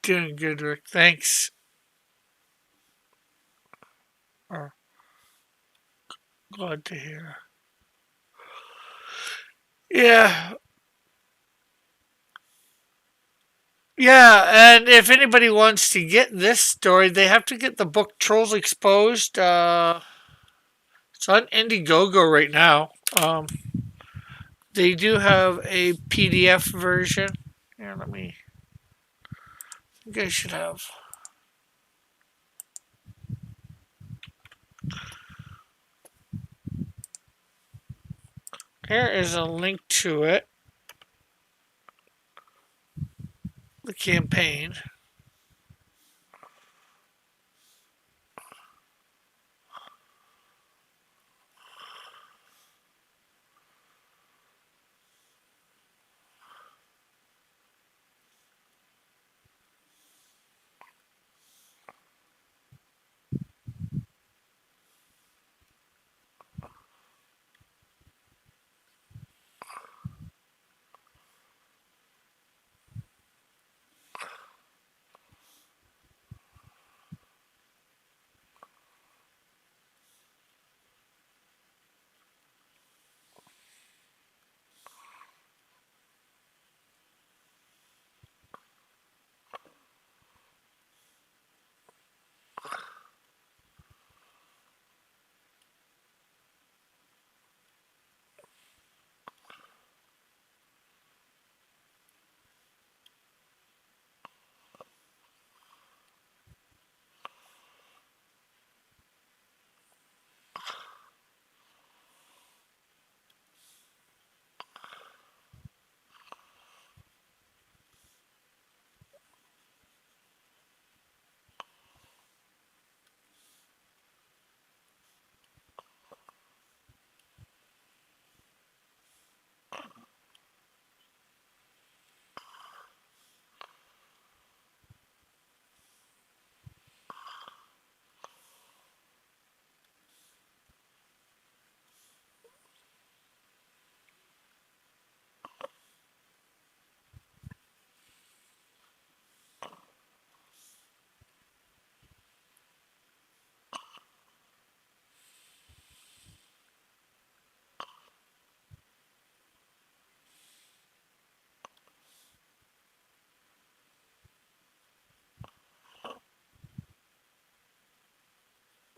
Doing good, Rick. Thanks. Oh, glad to hear. Yeah, yeah, and if anybody wants to get this story, they have to get the book Trolls Exposed. It's on Indiegogo right now. They do have a PDF version. Here, let me. You guys should have. Here is a link to it. The campaign.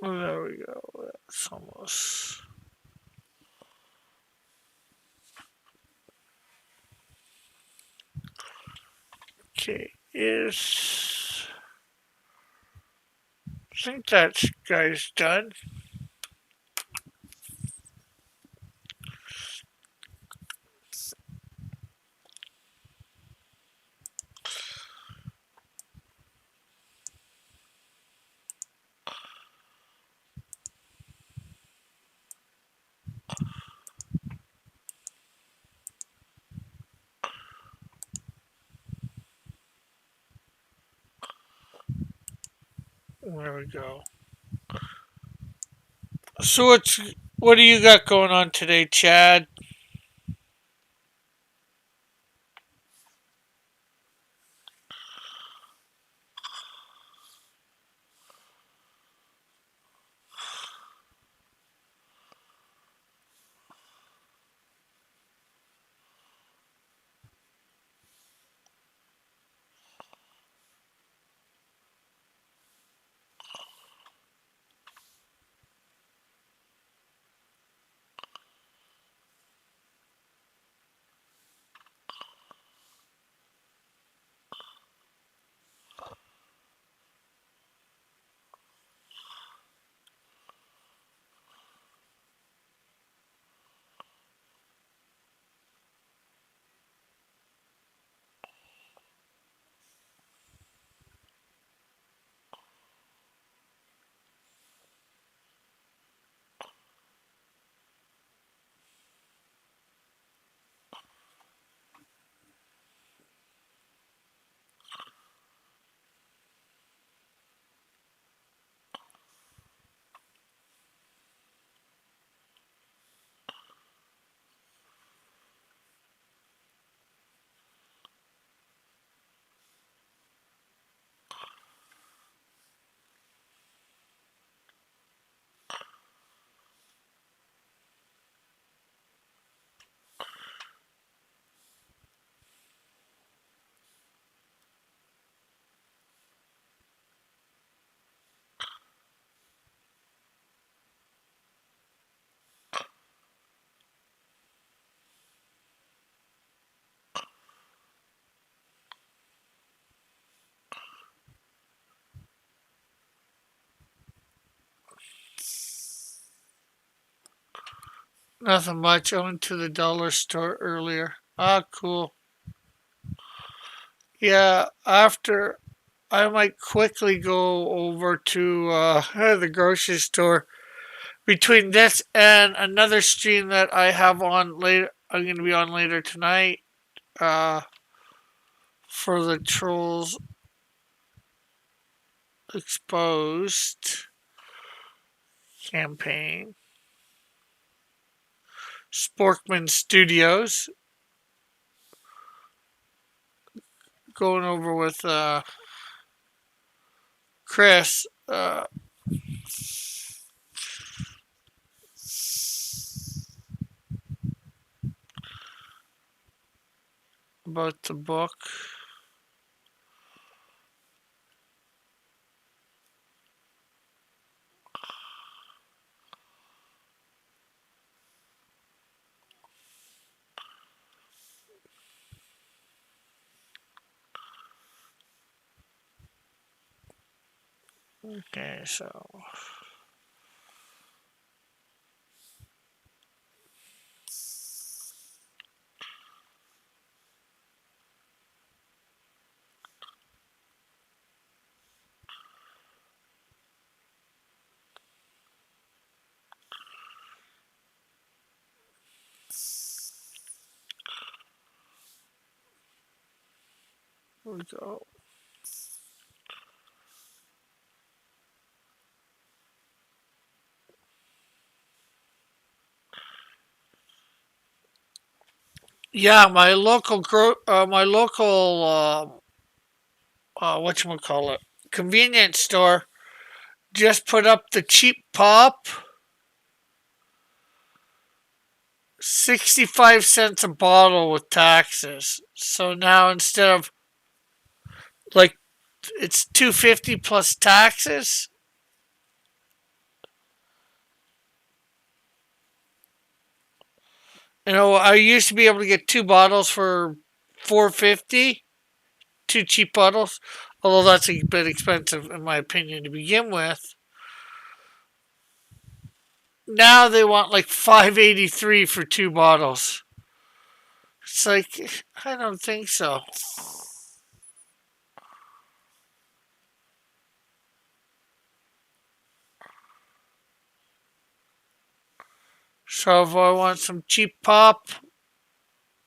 Oh, there we go. That's almost. Okay, is. I think that guy's done. There we go. So what do you got going on today, Chad? Nothing much. I went to the dollar store earlier. Ah, cool. Yeah, after I might quickly go over to the grocery store. Between this and another stream that I have on later, I'm going to be on later tonight uh, for the Trolls Exposed campaign. Sporkman Studios. Going over with Chris. About the book. Okay, so here we go. Yeah, my local whatchamacallit, convenience store just put up the cheap pop, 65 cents a bottle with taxes. So now instead of like it's 250 plus taxes. You know, I used to be able to get 2 bottles for 450, 2 cheap bottles. Although that's a bit expensive in my opinion to begin with. Now they want like 583 for 2 bottles. It's like I don't think so. So if I want some cheap pop,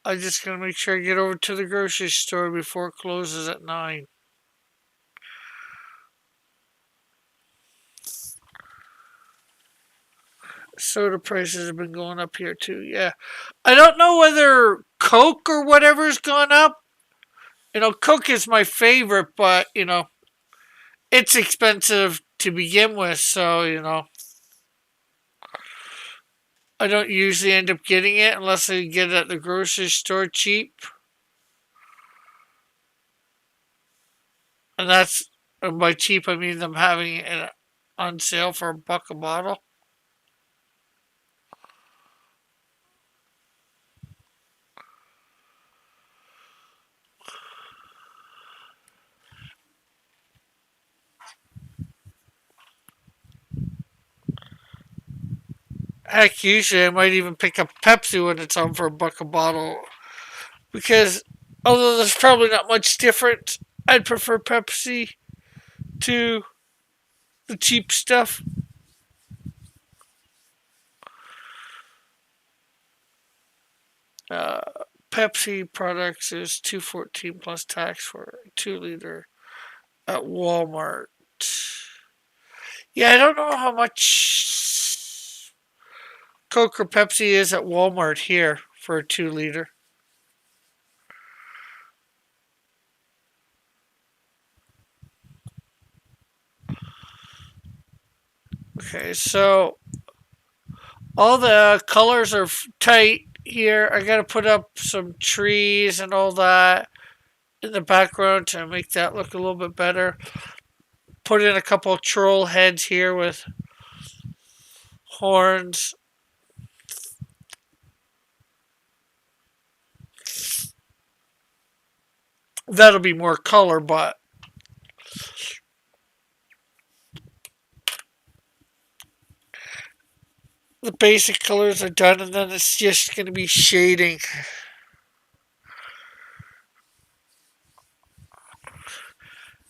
I just gotta make sure I get over to the grocery store before it closes at 9. Soda prices have been going up here too. Yeah, I don't know whether Coke or whatever's gone up. You know, Coke is my favorite, but you know, it's expensive to begin with. So you know, I don't usually end up getting it unless I get it at the grocery store cheap. And that's by cheap I mean them having it on sale for $1 a bottle. Heck, usually I might even pick up Pepsi when it's on for $1 a bottle. Because although there's probably not much difference, I'd prefer Pepsi to the cheap stuff. Pepsi products is $2.14 plus tax for a 2 liter at Walmart. Yeah, I don't know how much Coke or Pepsi is at Walmart here for a 2 liter. Okay, so all the colors are tight here. I gotta put up some trees and all that in the background to make that look a little bit better. Put in a couple of troll heads here with horns. That'll be more color, but the basic colors are done, and then it's just going to be shading.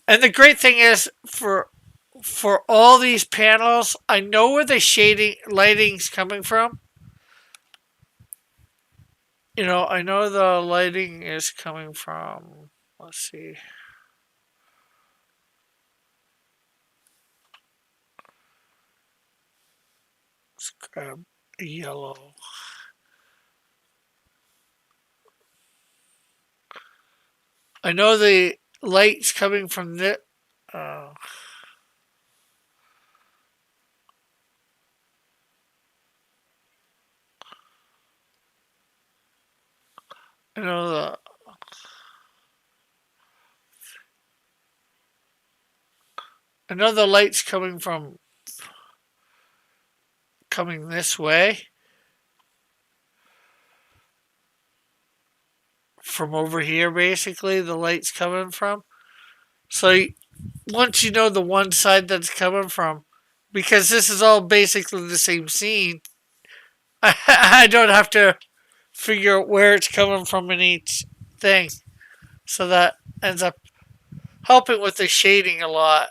And the great thing is for all these panels, I know where the shading lighting's coming from. You know, I know the lighting is coming from, let's see. Let's grab a yellow. I know the light's coming from the. Uh, I know the. I know the light's coming this way from over here. Basically, the light's coming from. So once you know the one side that's coming from, because this is all basically the same scene, I don't have to figure out where it's coming from in each thing. So that ends up helping with the shading a lot.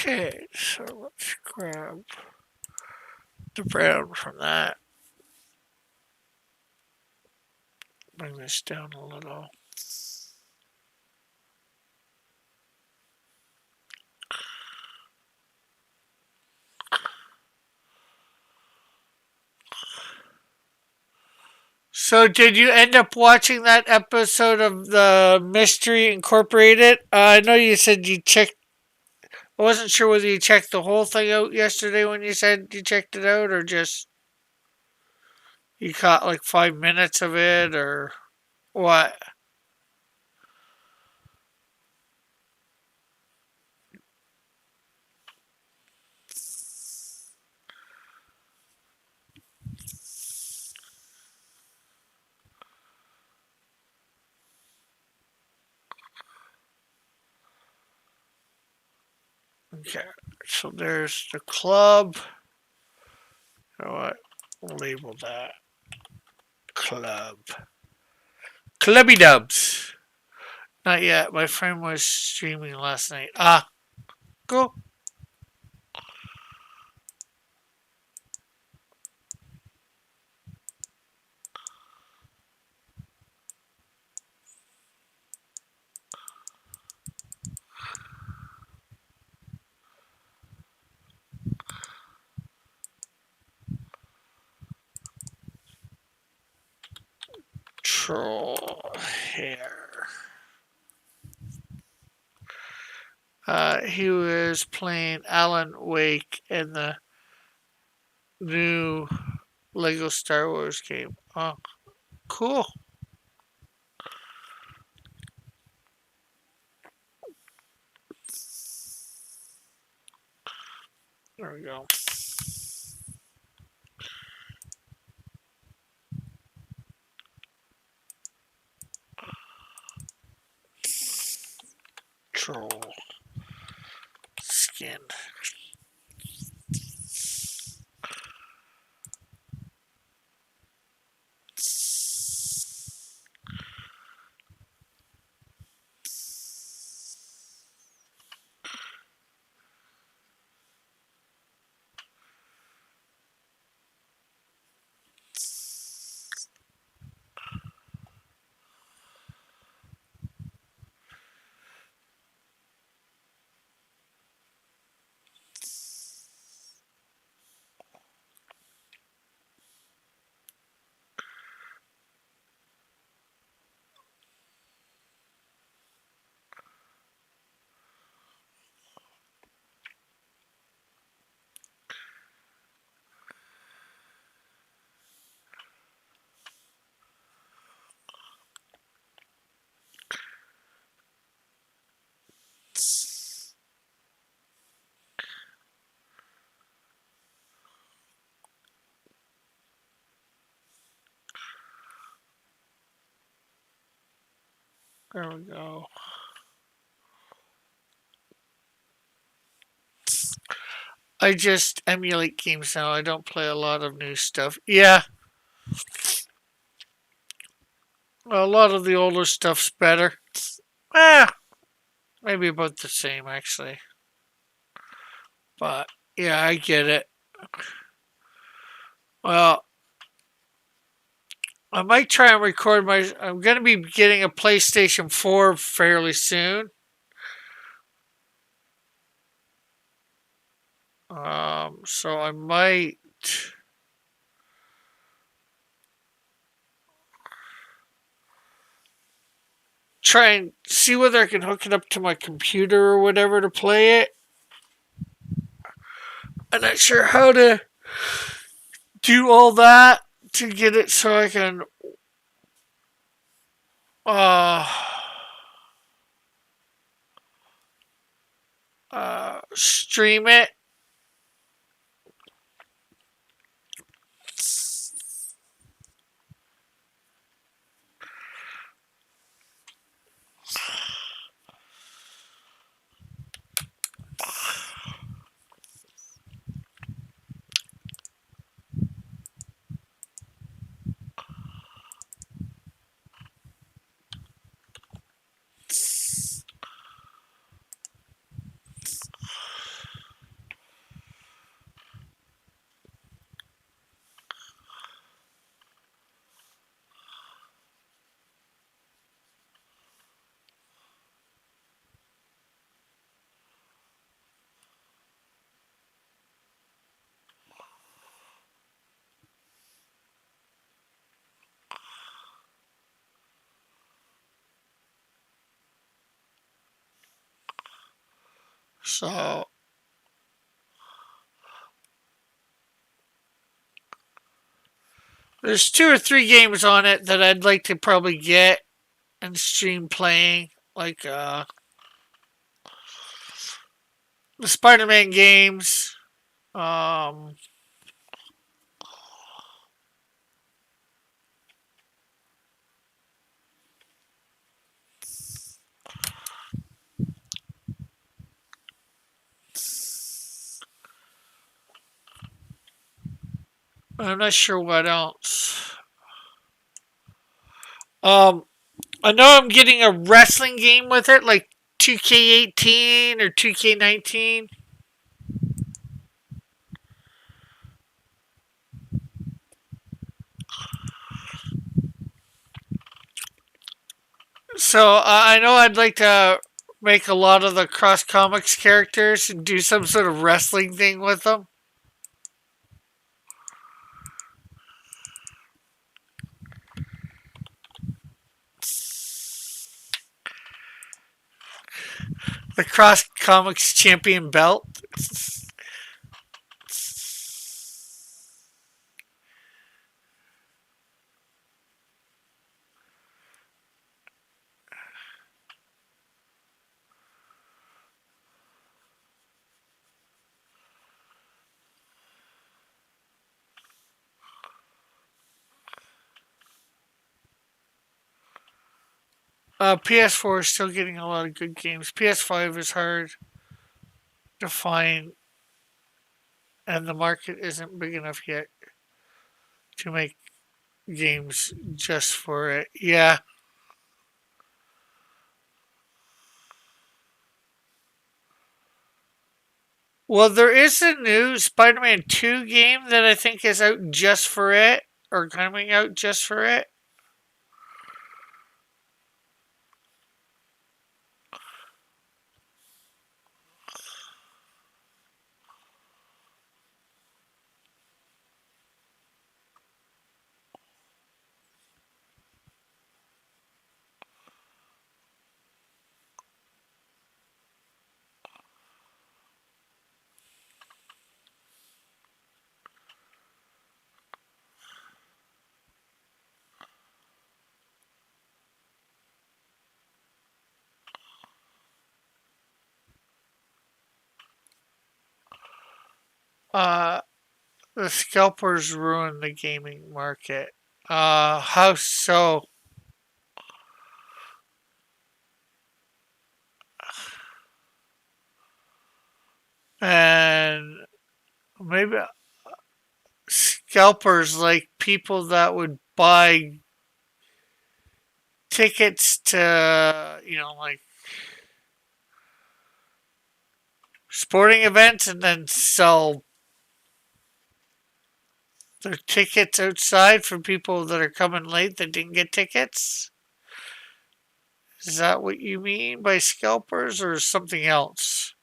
Okay, so let's grab the brown from that. Bring this down a little. So, did you end up watching that episode of the Mystery Incorporated? I know you said you checked. I wasn't sure whether you checked the whole thing out yesterday when you said you checked it out, or just you caught like 5 minutes of it, or what? Okay, so there's the club. You know what? We'll label that club. Clubby Dubs. Not yet. My friend was streaming last night. Ah, go. Troll hair. He was playing Alan Wake in the new Lego Star Wars game. Oh, cool. There we go. Troll skin. There we go. I just emulate games now. I don't play a lot of new stuff. Yeah, a lot of the older stuff's better. Eh, maybe about the same actually. But yeah, I get it. Well, I might try and record my. I'm going to be getting a PlayStation 4 fairly soon. So I might try and see whether I can hook it up to my computer or whatever to play it. I'm not sure how to do all that to get it so I can stream it. So there's 2 or 3 games on it that I'd like to probably get and stream playing, like the Spider-Man games. Um, I'm not sure what else. I know I'm getting a wrestling game with it, like 2K18 or 2K19. So I know I'd like to make a lot of the Cross Comics characters and do some sort of wrestling thing with them. The Cross Comics Champion belt. PS4 is still getting a lot of good games. PS5 is hard to find, and the market isn't big enough yet to make games just for it. Yeah. Well, there is a new Spider Man 2 game that I think is out just for it, or coming out just for it. Uh, the scalpers ruin the gaming market. How so? And maybe scalpers like people that would buy tickets to, like sporting events and then sell their tickets outside for people that are coming late that didn't get tickets. Is that what you mean by scalpers or something else?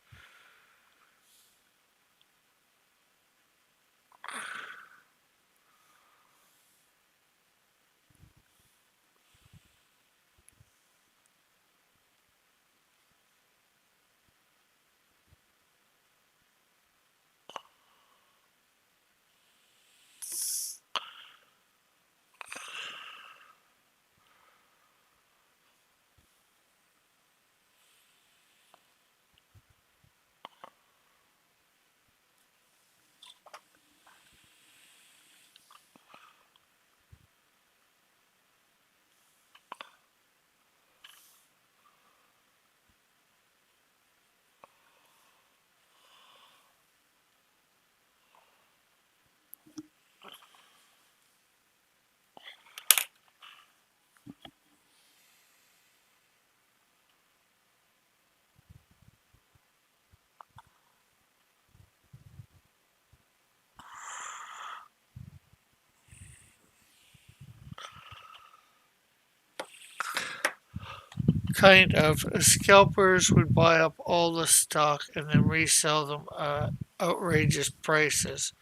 Kind of. Scalpers would buy up all the stock and then resell them at outrageous prices.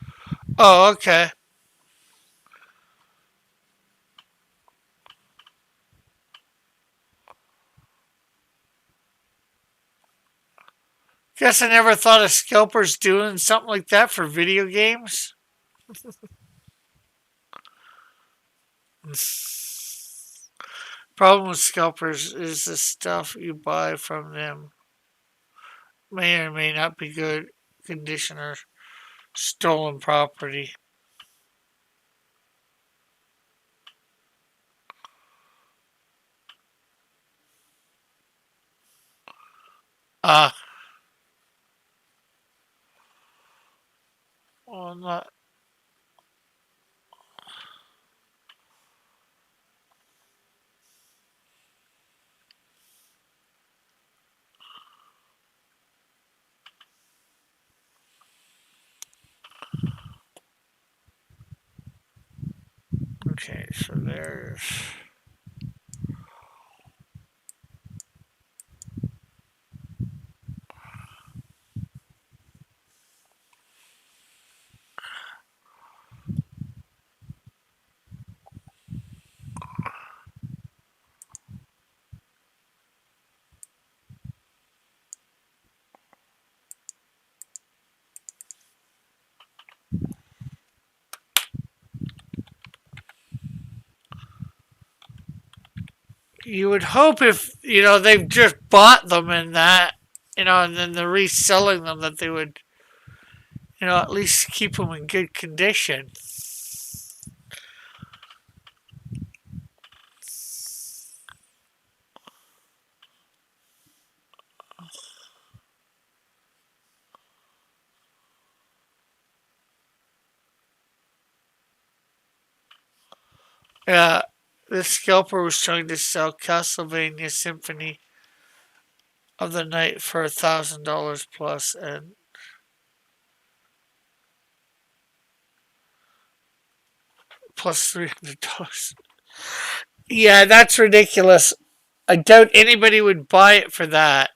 Oh, okay. Guess I never thought of scalpers doing something like that for video games. Problem with scalpers is the stuff you buy from them may or may not be good condition or stolen property. Ah, well, not. Okay, so there's. You would hope if, they've just bought them and that, and then they're reselling them that they would, at least keep them in good condition. This scalper was trying to sell Castlevania Symphony of the Night for $1,000 plus, and plus $300. Yeah, that's ridiculous. I doubt anybody would buy it for that.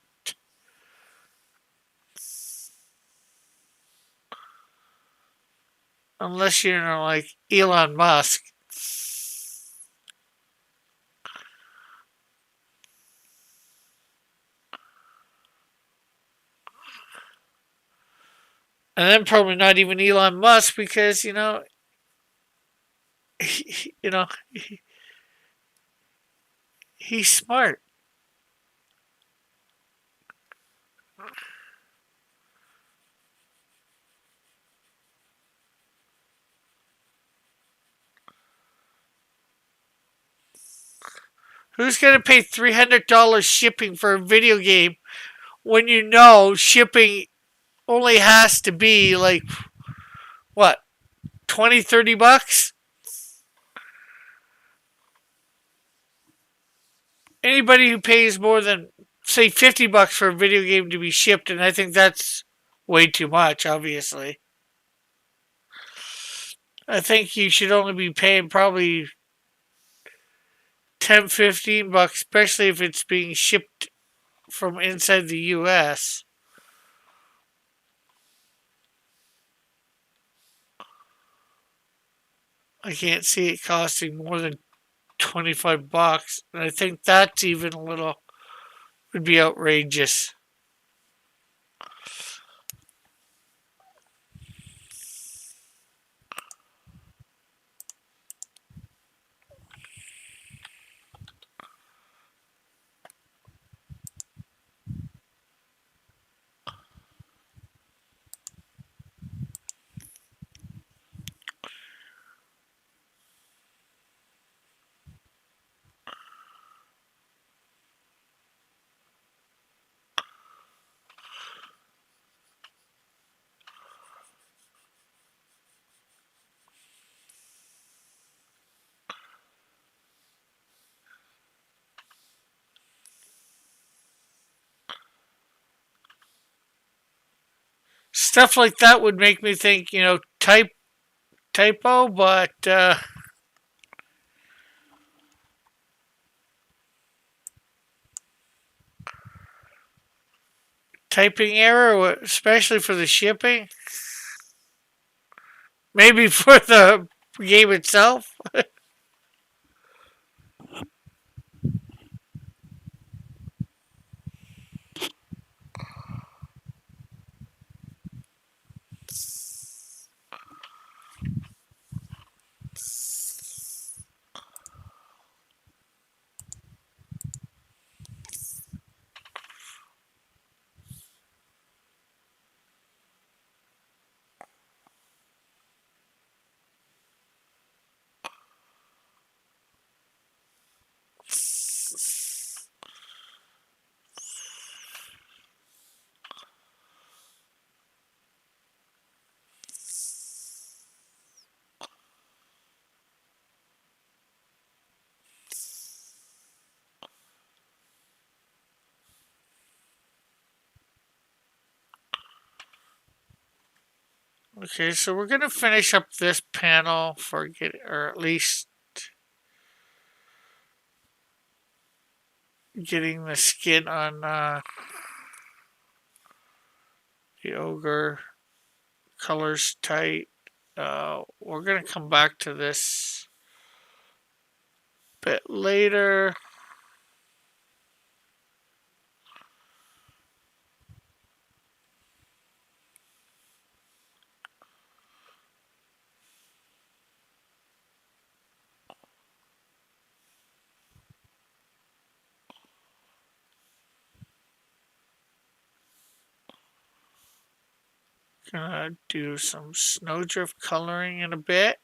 Unless you're, like Elon Musk. And then probably not even Elon Musk because, you know, he's smart. Who's going to pay $300 shipping for a video game when you know shipping only has to be like, what, 20, 30 bucks? Anybody who pays more than, say, 50 bucks for a video game to be shipped, and I think that's way too much, obviously. I think you should only be paying probably 10, 15 bucks, especially if it's being shipped from inside the US. I can't see it costing more than 25 bucks. And I think that's even a little, would be outrageous. Stuff like that would make me think, typo, but typing error, especially for the shipping. Maybe for the game itself. Okay, so we're gonna finish up this panel or at least getting the skin on the ogre. Colors tight. We're gonna come back to this bit later. Gonna do some snowdrift coloring in a bit.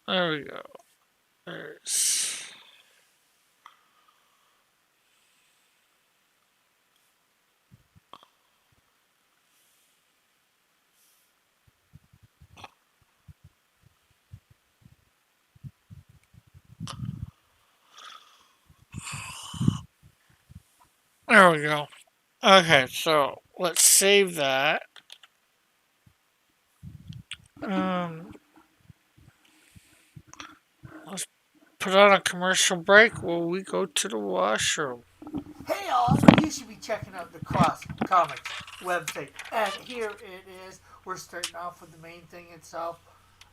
There we go. There's. There we go. Okay, so let's save that. Um, let's put on a commercial break while we go to the washroom. Hey all, you should be checking out the Cross Comics website. And here it is. We're starting off with the main thing itself,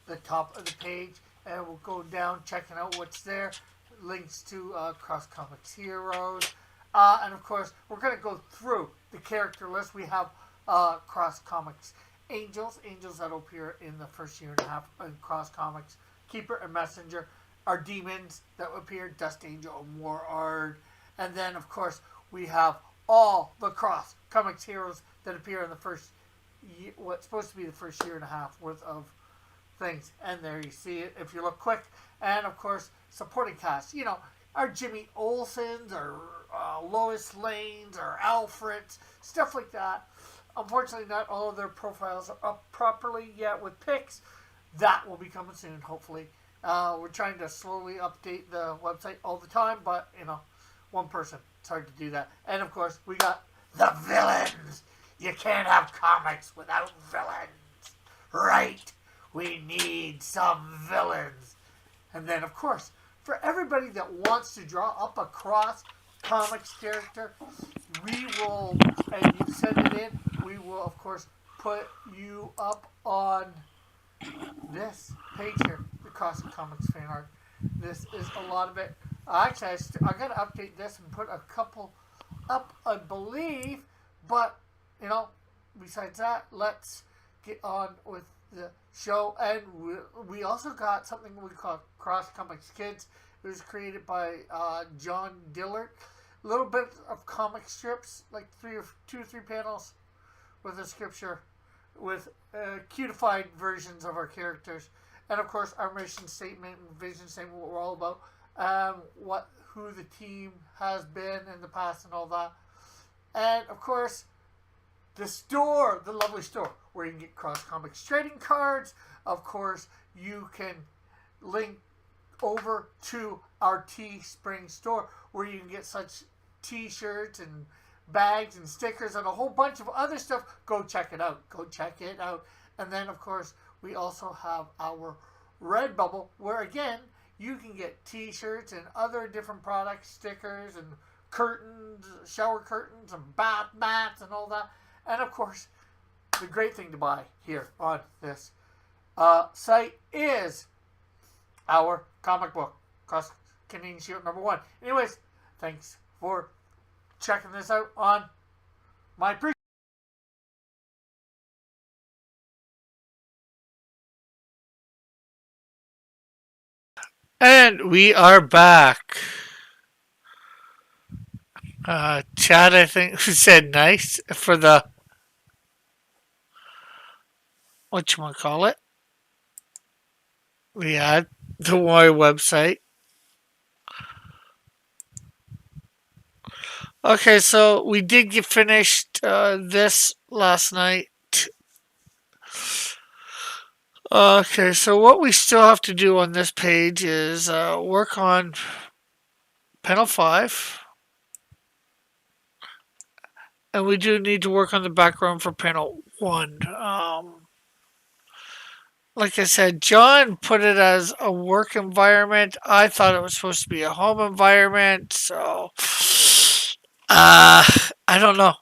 the top of the page, and we'll go down checking out what's there. Links to Cross Comics Heroes. And of course, we're going to go through the character list. We have Cross Comics Angels that appear in the first year and a half in Cross Comics. Keeper and Messenger are demons that appear, Dust Angel and War Ard. And then, of course, we have all the Cross Comics heroes that appear in the first year, what's supposed to be the first year and a half worth of things. And there you see it if you look quick. And, of course, supporting cast. You know, our Jimmy Olsens, our Lois Lanes, our Alfreds, stuff like that. Unfortunately, not all of their profiles are up properly yet with pics. That will be coming soon, hopefully. We're trying to slowly update the website all the time, but, you know, one person. It's hard to do that. And, of course, we got the villains. You can't have comics without villains. Right? We need some villains. And then, of course, for everybody that wants to draw up a Cross Comics character, we will, and you send it in, we will, of course, put you up on this page here, the Cross Comics fan art. This is a lot of it. Actually, I got to update this and put a couple up, I believe. But, you know, besides that, let's get on with the show. And we also got something we call Cross Comics Kids. It was created by John Dillard. A little bit of comic strips, like 2 or 3 panels with a scripture with cutified versions of our characters. And, of course, our mission statement and vision statement, what we're all about. Who the team has been in the past and all that. And, of course, the store, the lovely store, where you can get Cross Comics trading cards. Of course, you can link over to our Teespring store, where you can get such t-shirts and bags and stickers and a whole bunch of other stuff. Go check it out. And then, of course, we also have our Redbubble, where, again, you can get t-shirts and other different products, stickers and curtains, shower curtains and bath mats and all that. And, of course, the great thing to buy here on this site is our comic book, Cross Canadian Shield #1. Anyways, thanks for checking this out on my pre. And we are back. Chad, I think, said nice for the whatchamacallit. We had the Y website. Okay, so we did get finished this last night. Okay, so what we still have to do on this page is work on panel 5. And we do need to work on the background for panel 1. Like I said, John put it as a work environment. I thought it was supposed to be a home environment, so I don't know.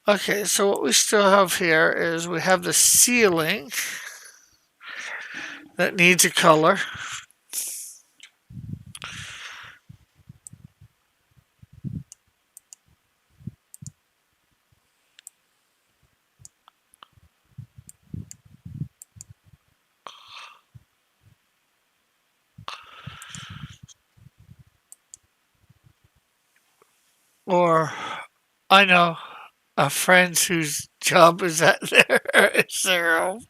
Okay, so what we still have here is we have the ceiling that needs a color. Or I know a friend whose job is at their home.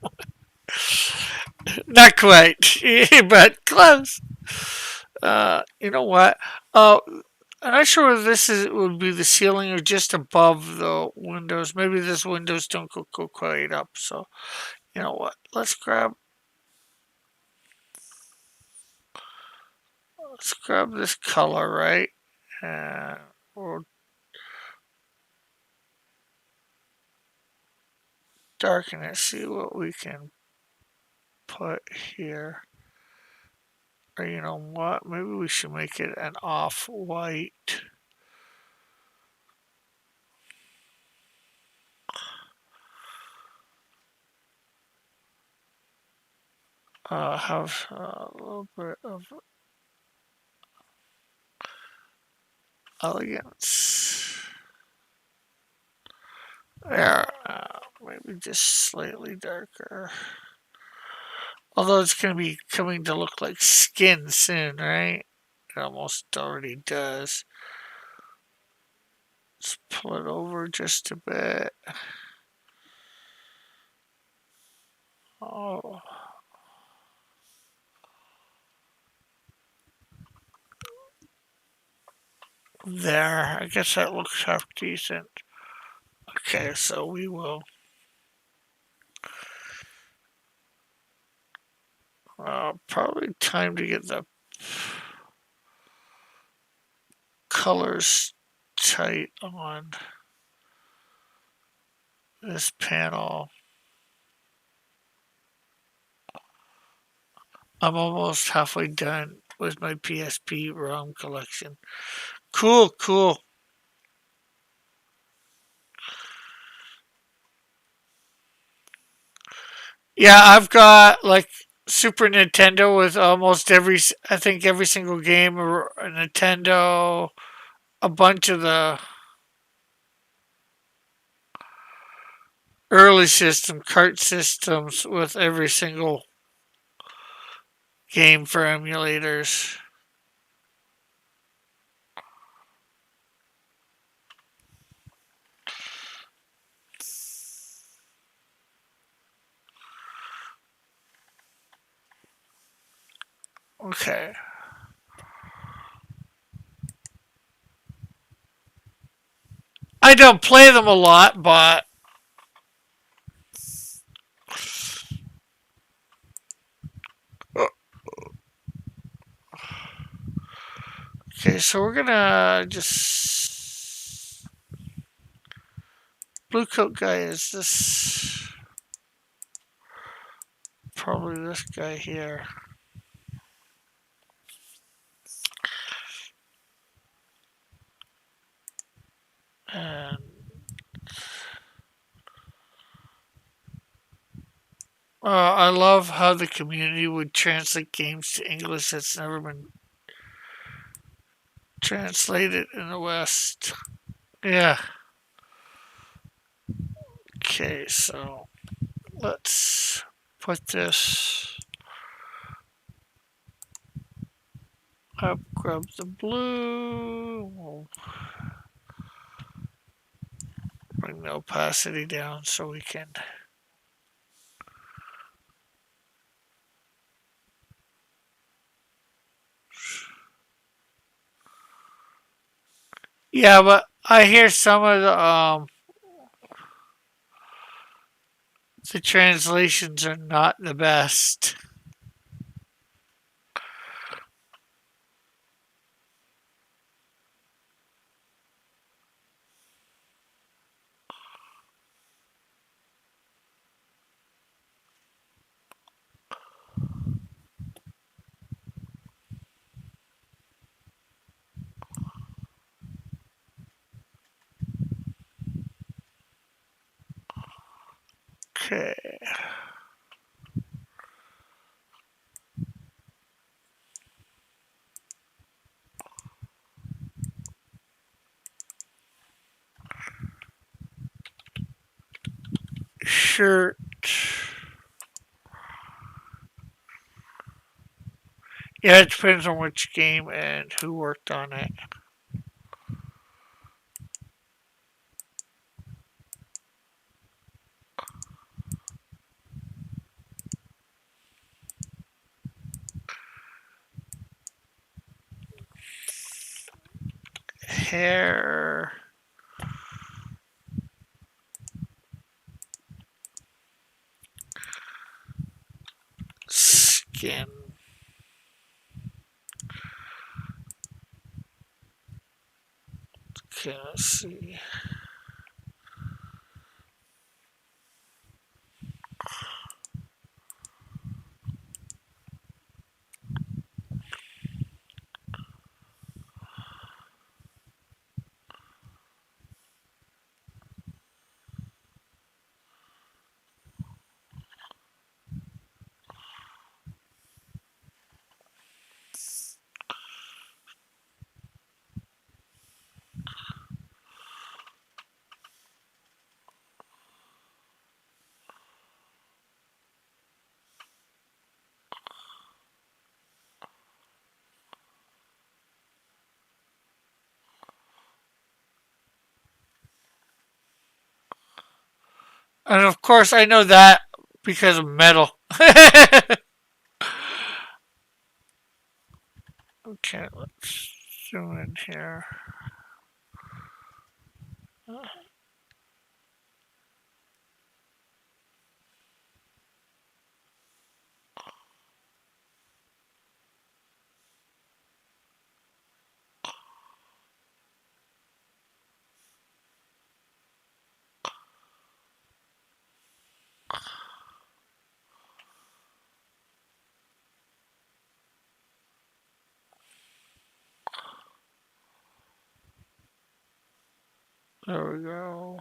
Not quite, but close. You know what? I'm not sure whether this would be the ceiling or just above the windows. Maybe these windows don't go quite up. So you know what? Let's grab this color, right? And we'll darken it. See what we can put here. Or you know what? Maybe we should make it an off-white. Have a little bit of elegance. There, maybe just slightly darker. Although it's going to be coming to look like skin soon, right? It almost already does. Let's pull it over just a bit. Oh. There, I guess that looks half decent. Okay, so we will probably time to get the colors tight on this panel. I'm almost halfway done with my PSP ROM collection. Cool, cool. Yeah, I've got like Super Nintendo with almost I think every single game, or a Nintendo, a bunch of the early kart systems with every single game for emulators. Okay. I don't play them a lot, but okay, so we're gonna just blue coat guy is this, probably this guy here. And I love how the community would translate games to English that's never been translated in the West. Yeah. Okay, so let's put this up, grab the blue. We'll bring the opacity down so we can. Yeah, but I hear some of the translations are not the best. Okay. Shirt. Yeah, it depends on which game and who worked on it. hair. Skin. Okay, let's see. And of course, I know that because of metal. Okay, let's zoom in here. There we go.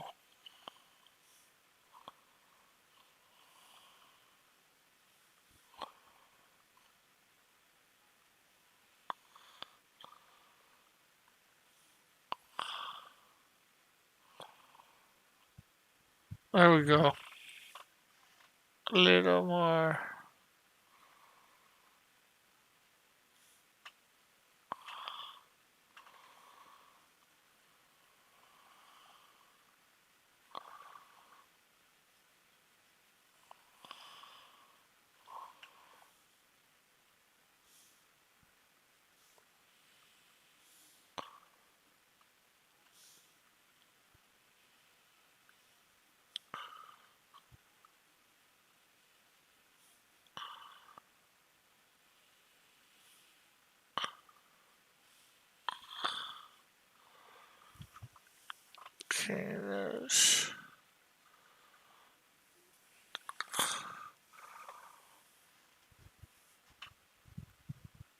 There we go. A little more. Okay, there's.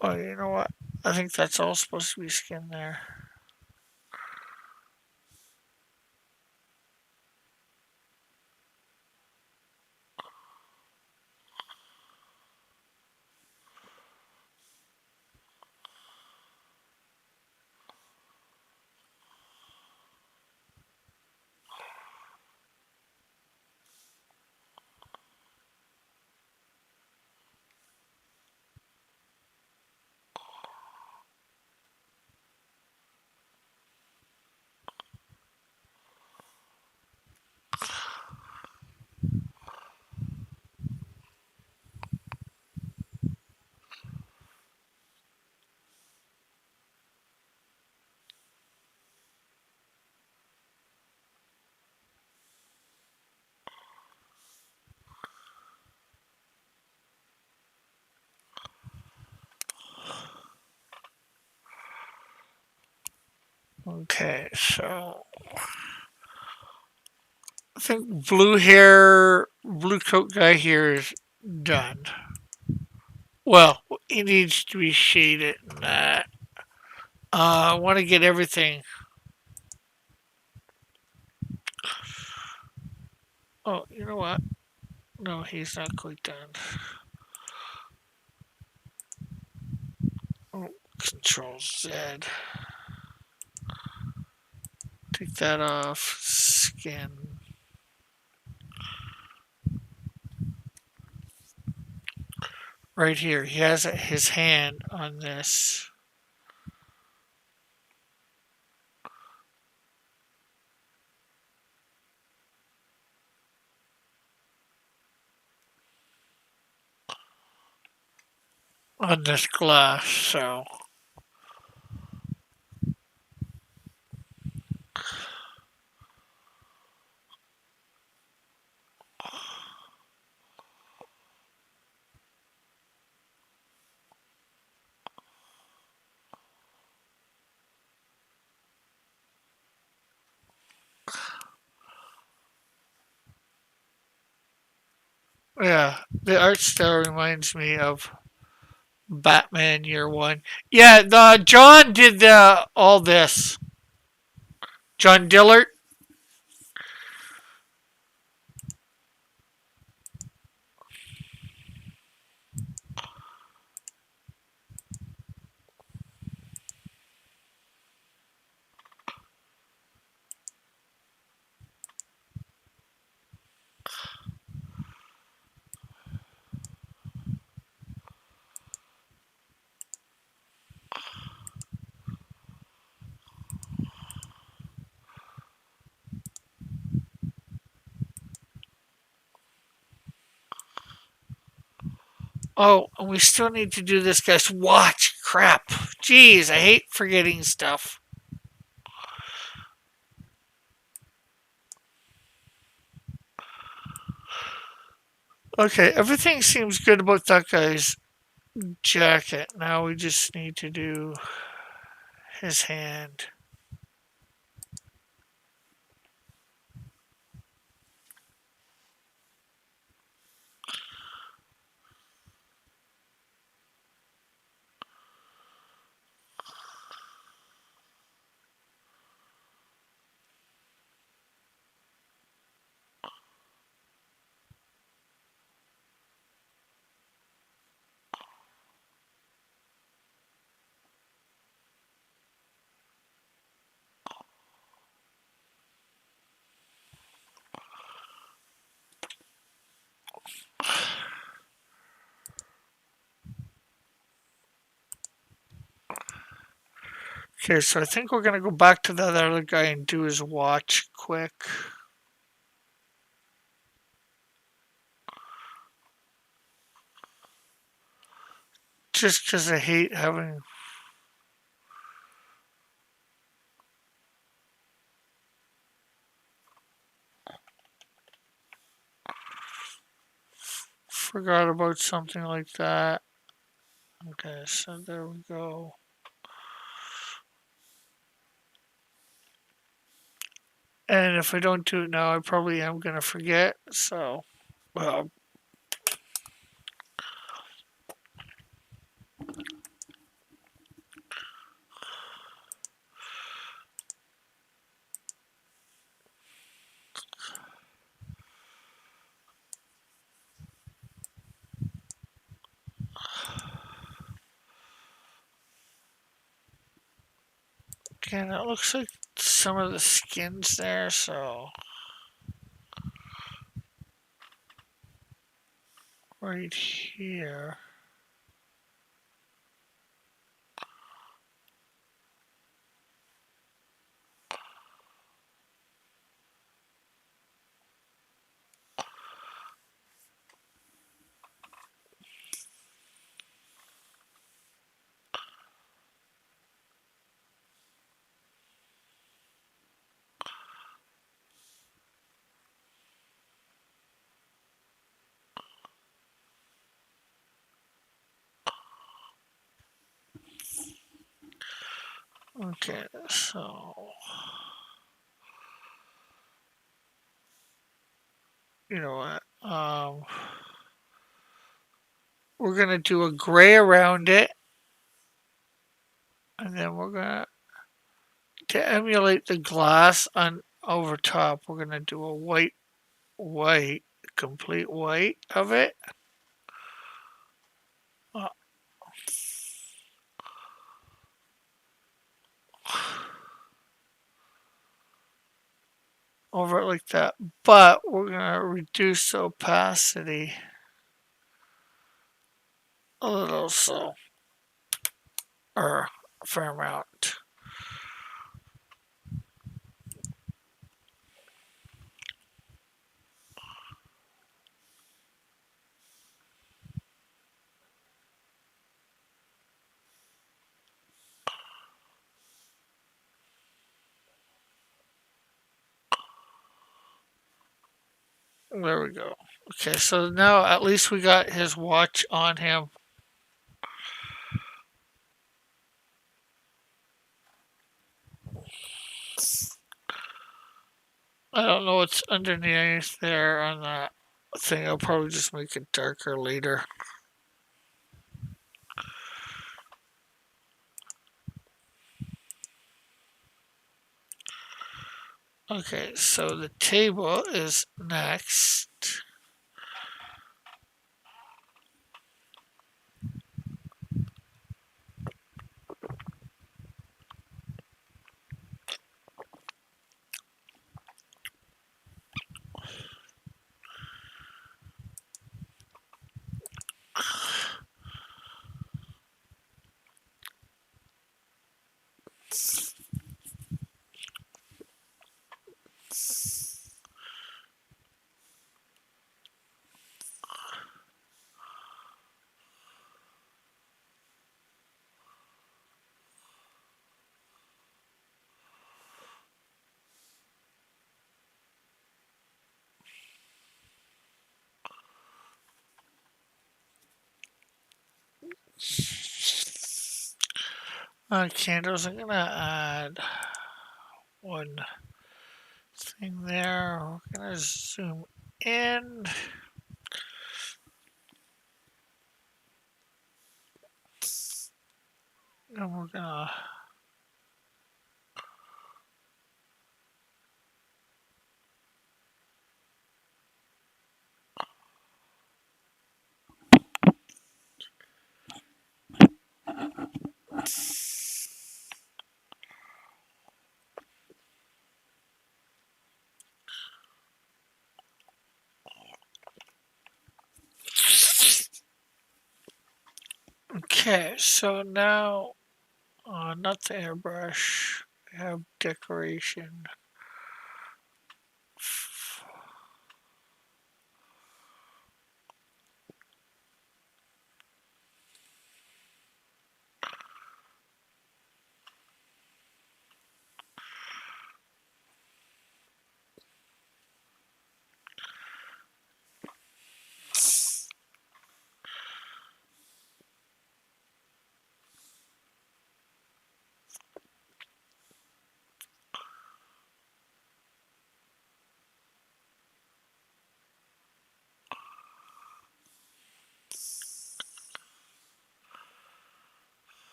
Oh, you know what? I think that's all supposed to be skin there. Okay, so I think blue coat guy here is done. Well, he needs to be shaded and that. I want to get everything. Oh, you know what? No, he's not quite done. Oh, Control Z. Take that off. Skin. Right here, he has his hand on this. On this glass, so Yeah, the art style reminds me of Batman Year One. Yeah, the John did all this. John Dillard. Oh, and we still need to do this guy's watch. Crap. Jeez, I hate forgetting stuff. Okay, everything seems good about that guy's jacket. Now we just need to do his hand. Okay, so I think we're gonna go back to that other guy and do his watch quick. Just because I hate having. Forgot about something like that. Okay, so there we go. And if I don't do it now, I probably am gonna forget. So, well, again, it looks like some of the skin's there. So, right here. Okay, so you know what? We're gonna do a gray around it, and then we're gonna to emulate the glass on over top. We're gonna do a white, complete white of it. Uh, over it like that, but we're gonna reduce the opacity a little, so or a fair amount. There we go. Okay, so now at least we got his watch on him. I don't know what's underneath there on that. thing. I'll probably just make it darker later. Okay, so the table is next. Candles, I'm gonna add one thing there. We're gonna zoom in. And we're gonna okay, so now not the airbrush. We have decoration.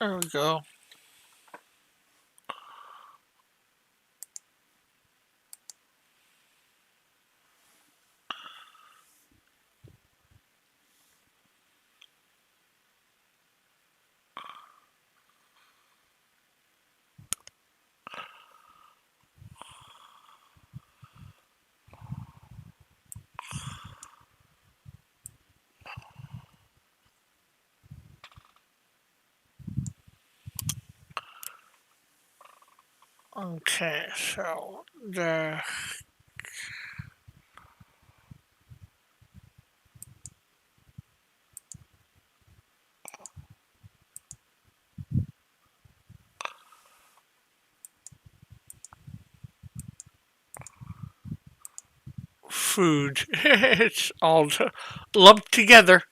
There we go. Okay, so the food, it's all lumped together.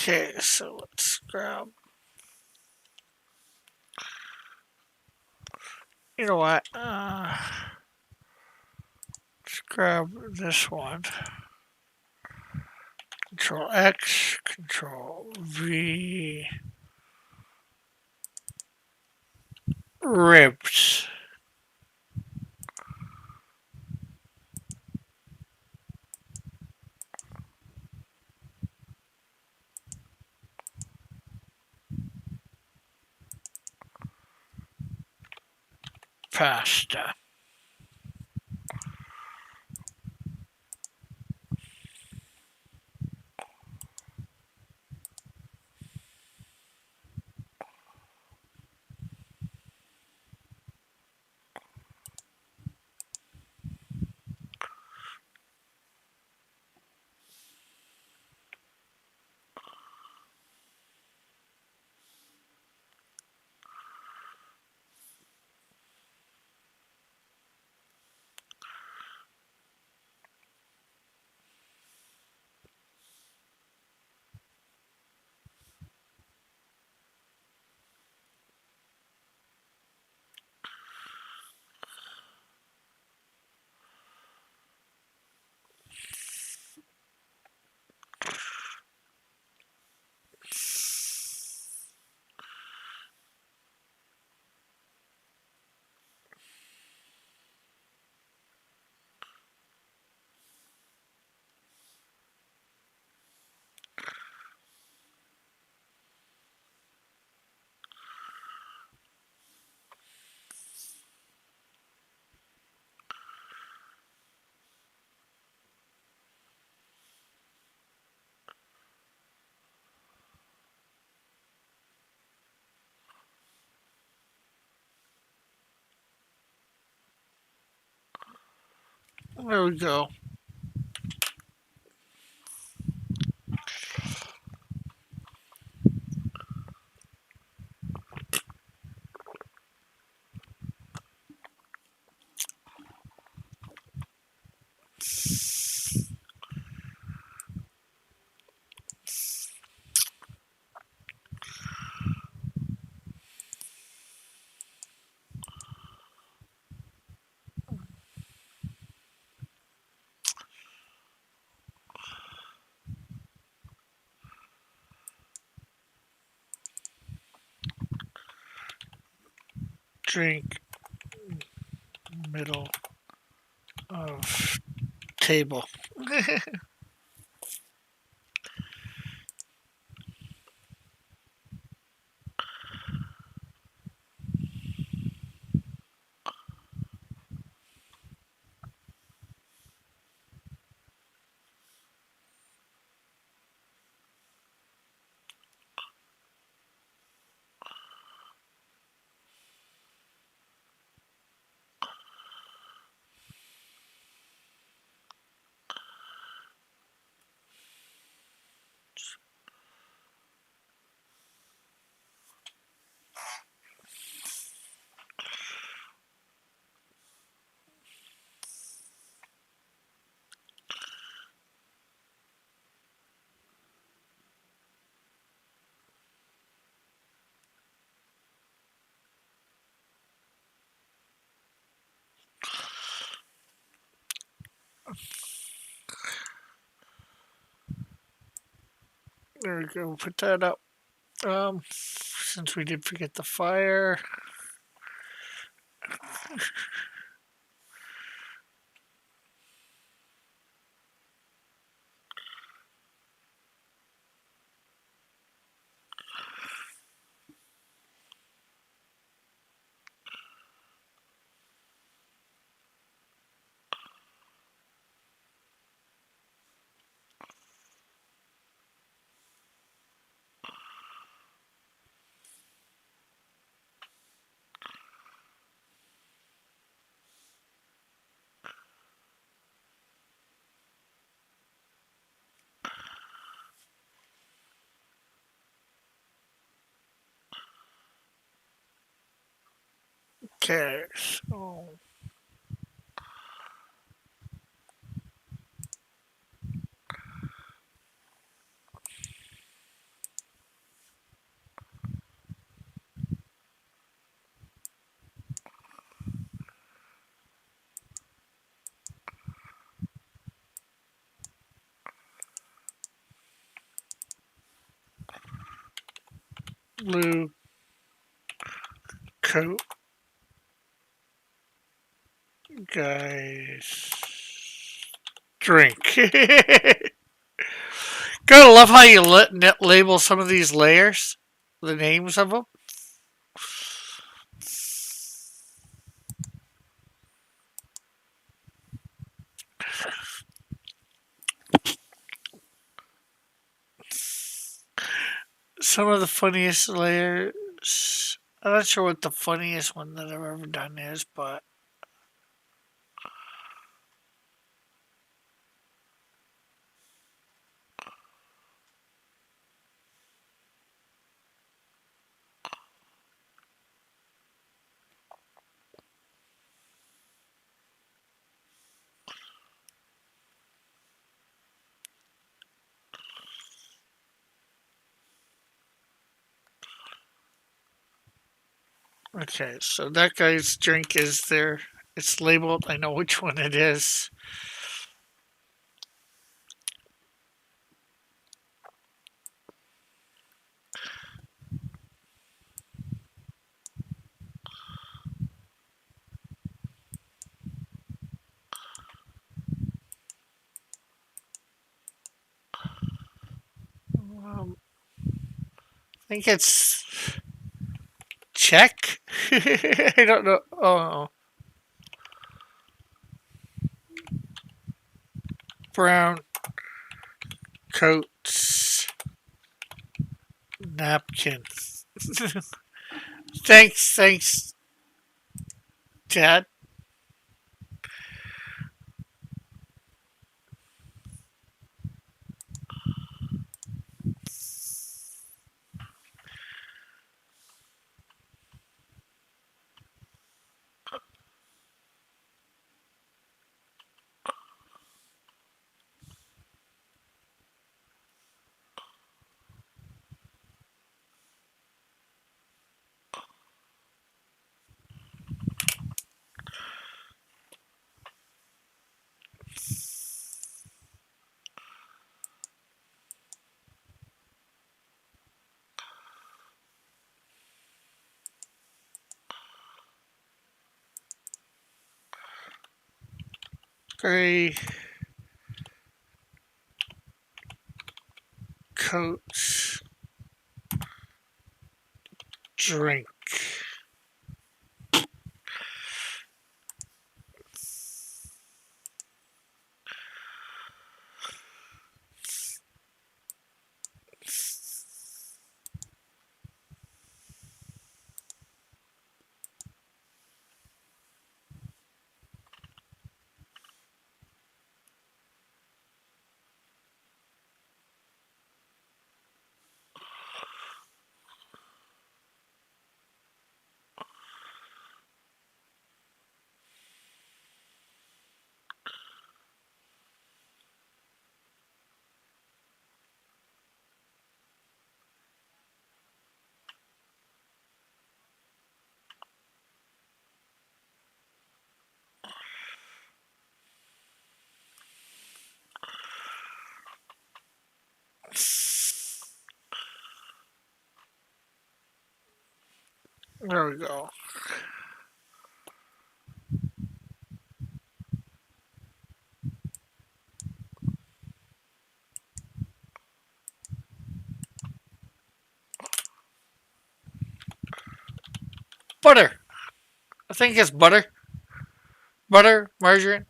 Okay, so let's grab. You know what? Let's grab this one. Control X, Control V. Ribs. Pasta. There we go. Drink middle of table. There we go. Put that up. Since we did forget the fire. Okay, so blue coat guys drink. Gotta love how you label some of these layers, the names of them. Some of the funniest layers. I'm not sure what the funniest one that I've ever done is, but okay. So that guy's drink is there. It's labeled. I know which one it is. I think it's check. I don't know. Oh, brown coats napkin. Thanks, Dad. gray coats drink. There we go. Butter. I think it's butter. Butter, margarine.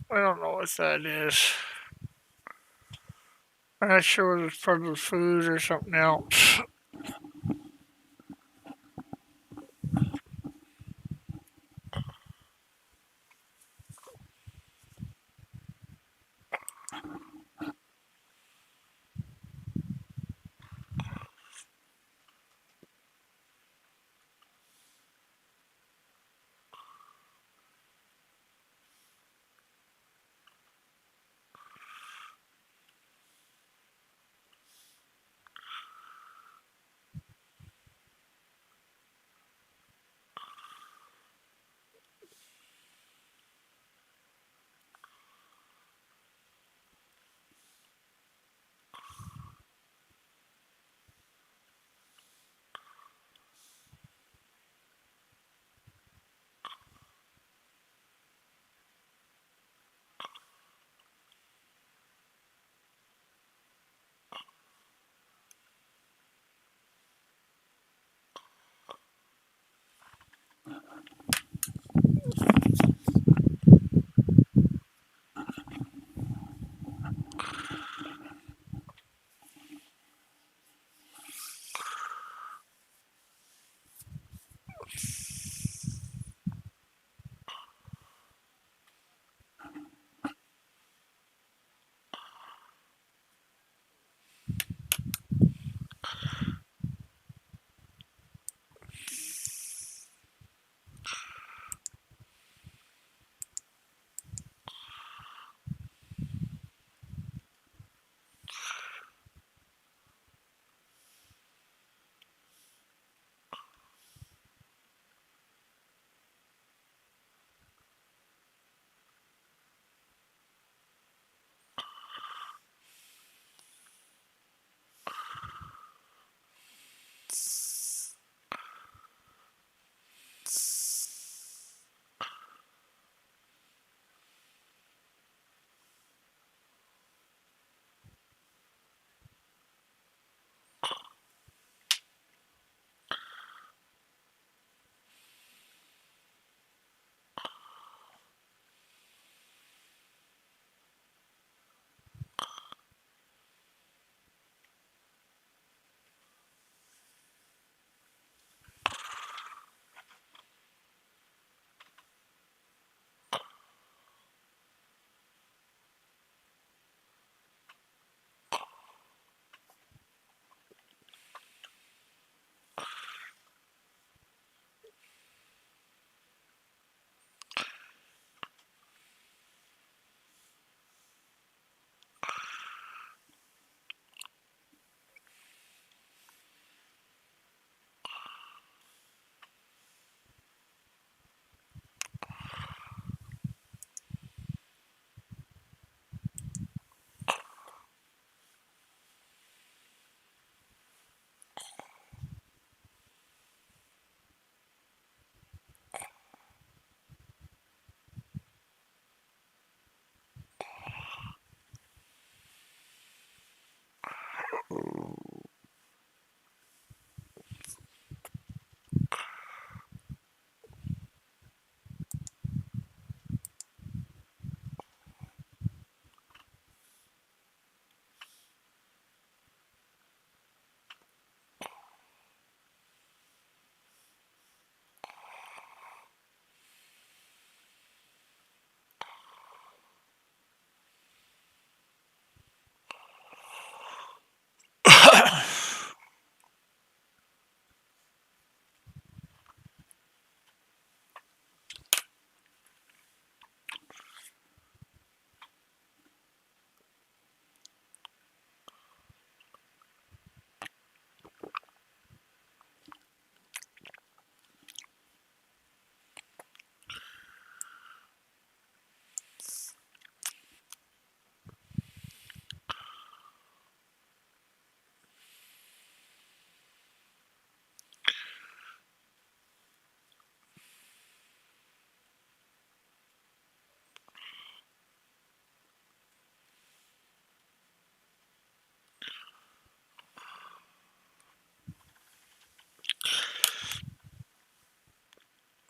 I don't know what that is. I'm not sure whether it's part of the food or something else.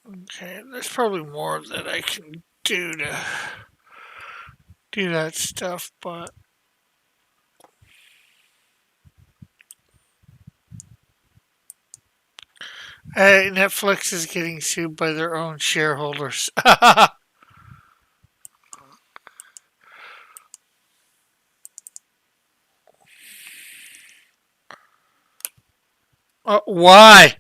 Okay, there's probably more that I can do to do that stuff, but hey, Netflix is getting sued by their own shareholders. Why?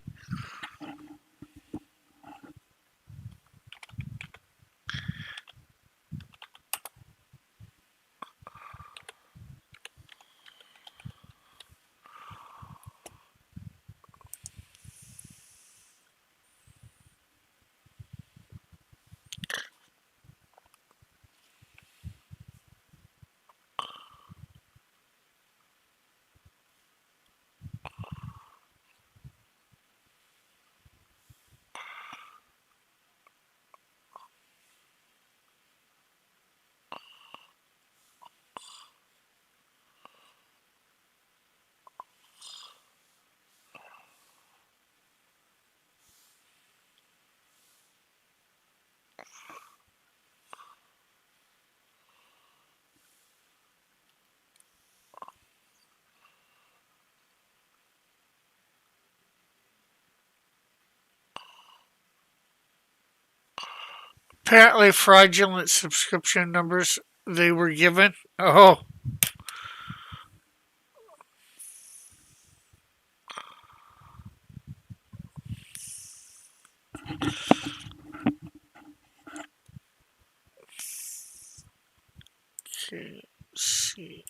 Apparently, fraudulent subscription numbers they were given. Oh, okay. Let's see.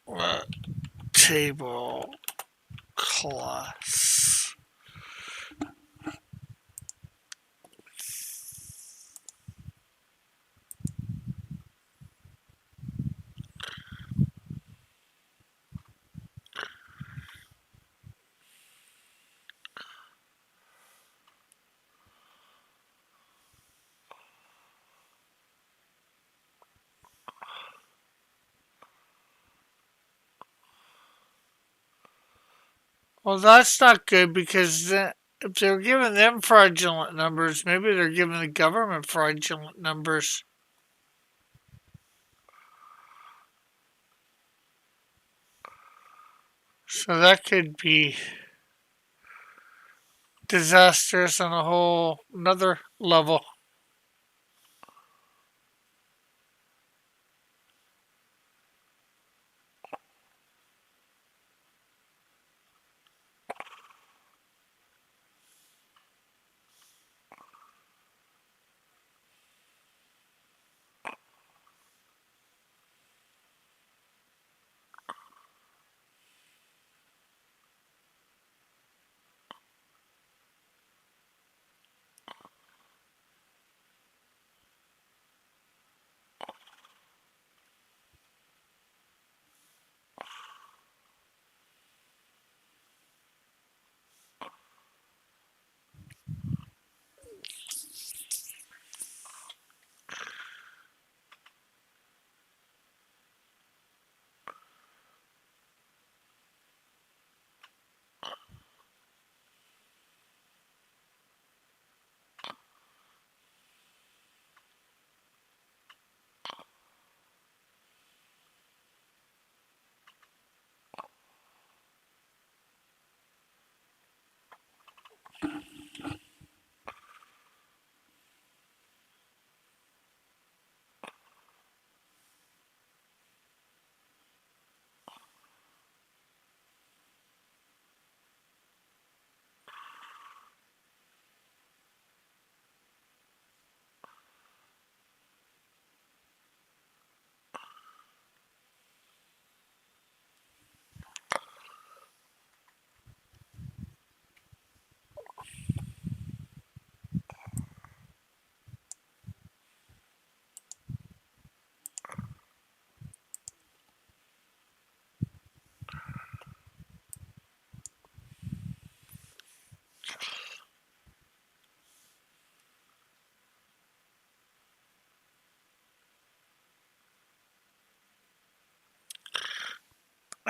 What table class? Well, that's not good because if they're giving them fraudulent numbers, maybe they're giving the government fraudulent numbers. So that could be disastrous on a whole another level.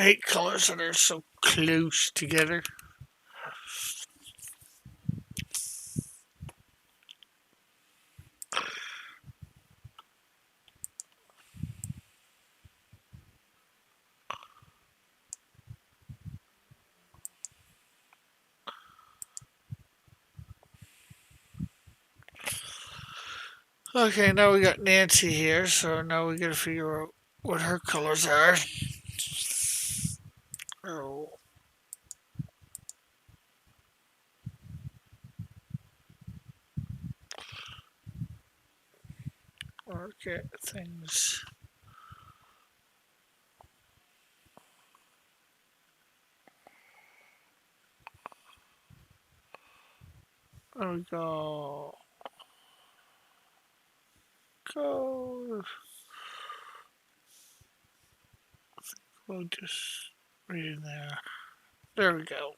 I hate colors that are so close together. Okay, now we got Nancy here, so now we gotta figure out what her colors are. Oh, okay, things. There we go. Go. We'll just read in there. There we go.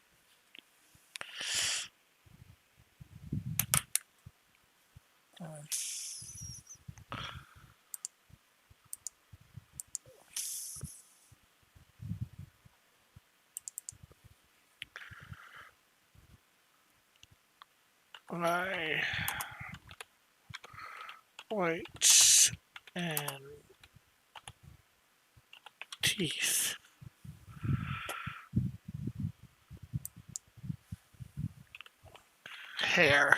My whites and teeth. Hair.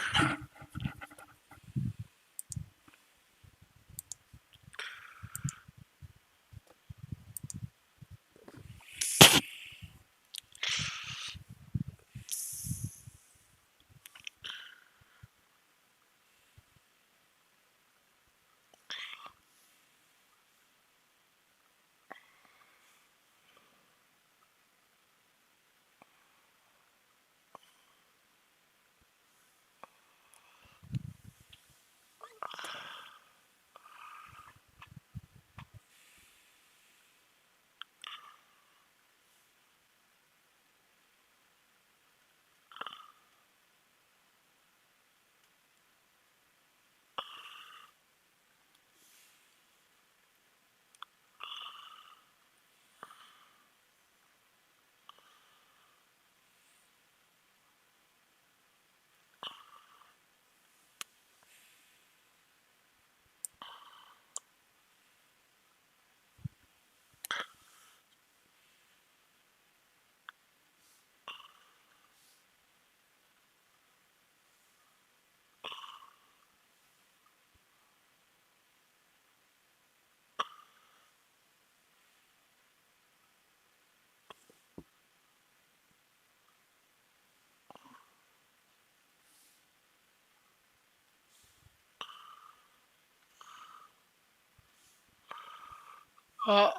Uh,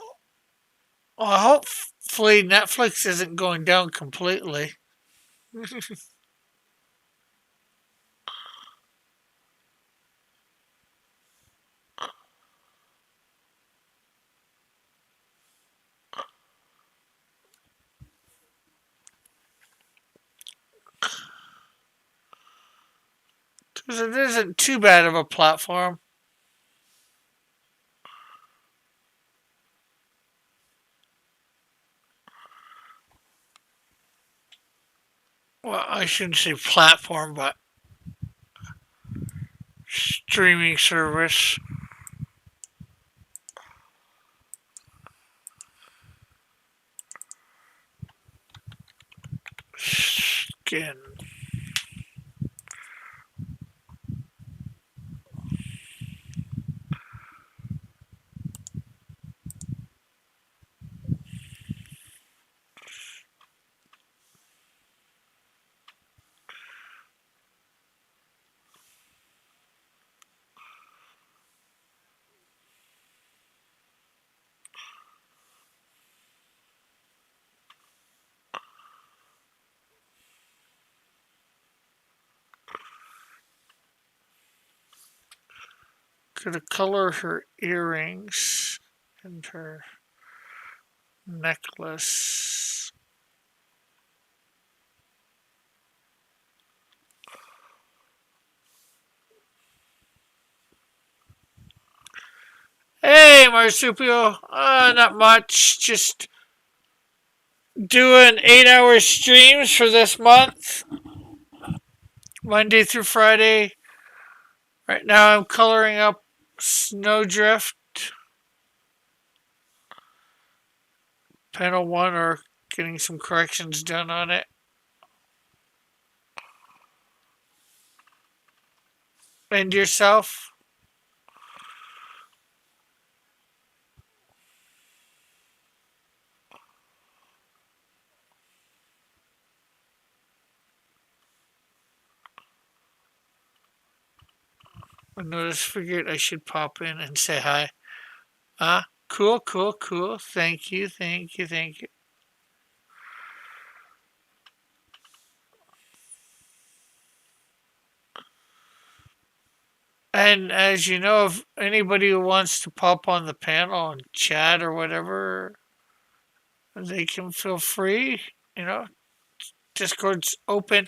well, hopefully Netflix isn't going down completely. Because it isn't too bad of a platform. Well, I shouldn't say platform, but streaming service. Skin. Gonna color her earrings and her necklace. Hey, Marsupio. Not much. Just doing 8-hour streams for this month, Monday through Friday. Right now, I'm coloring up Snowdrift, panel 1, or getting some corrections done on it. And yourself? I noticed, figured I should pop in and say hi. Cool, cool, cool. Thank you, thank you, thank you. And as you know, if anybody who wants to pop on the panel and chat or whatever, they can feel free. You know, Discord's open.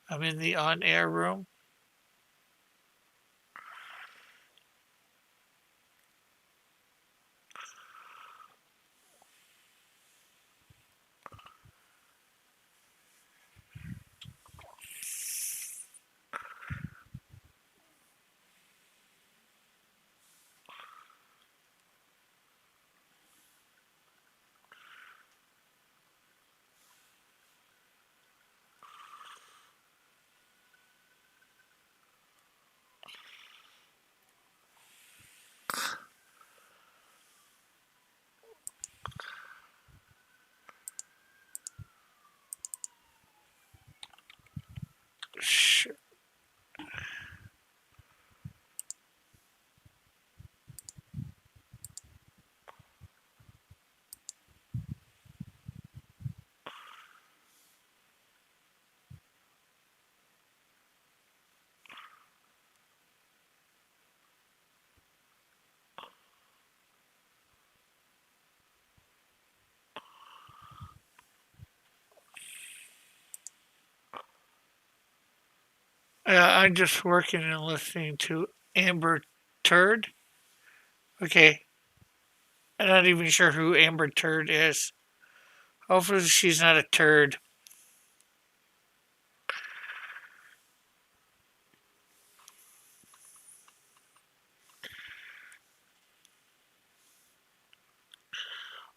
I'm in the on air room. Sure. Yeah, I'm just working and listening to Amber Turd. Okay, I'm not even sure who Amber Turd is. Hopefully, she's not a turd.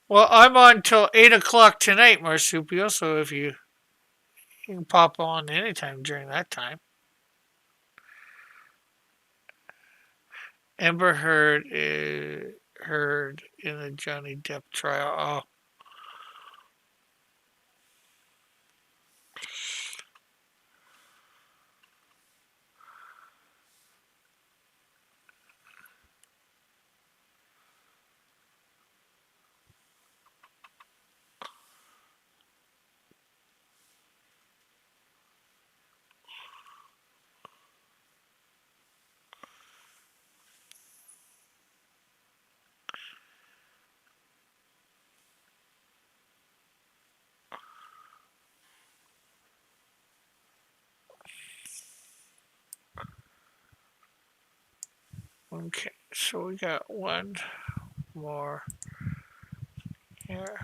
Well, I'm on till 8 o'clock tonight, Marsupio, so if you can pop on anytime during that time. Amber Heard is heard in the Johnny Depp trial. Oh, okay. So we got one more here.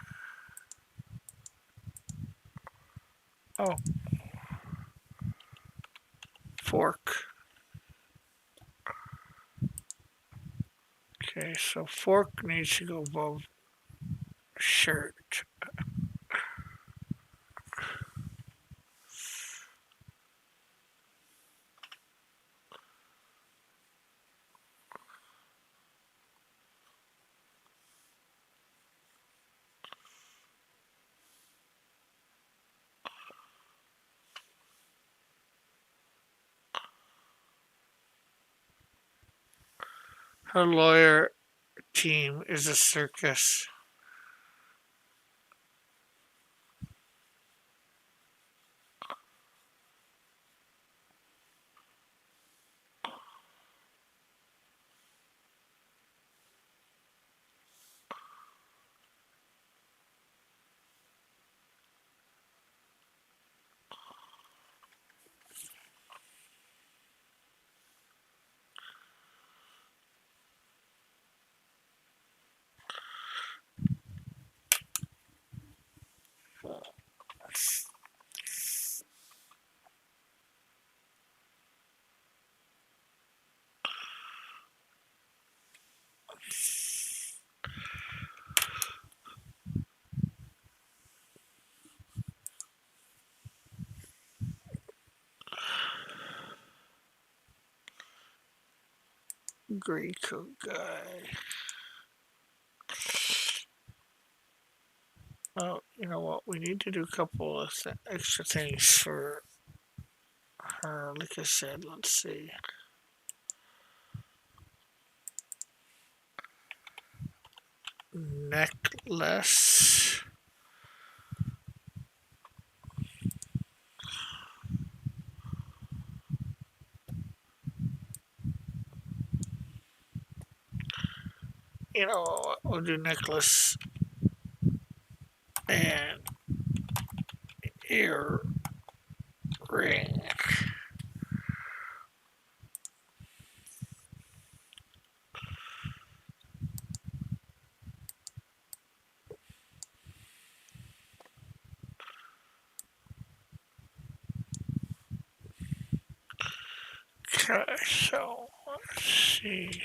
Oh, fork. Okay, so fork needs to go above shirt. Her lawyer team is a circus. Gray coat guy. Oh, you know what? We need to do a couple of extra things for her. Like I said, let's see. Necklace. You know what? We'll do necklace and ear ring. Okay, so let's see.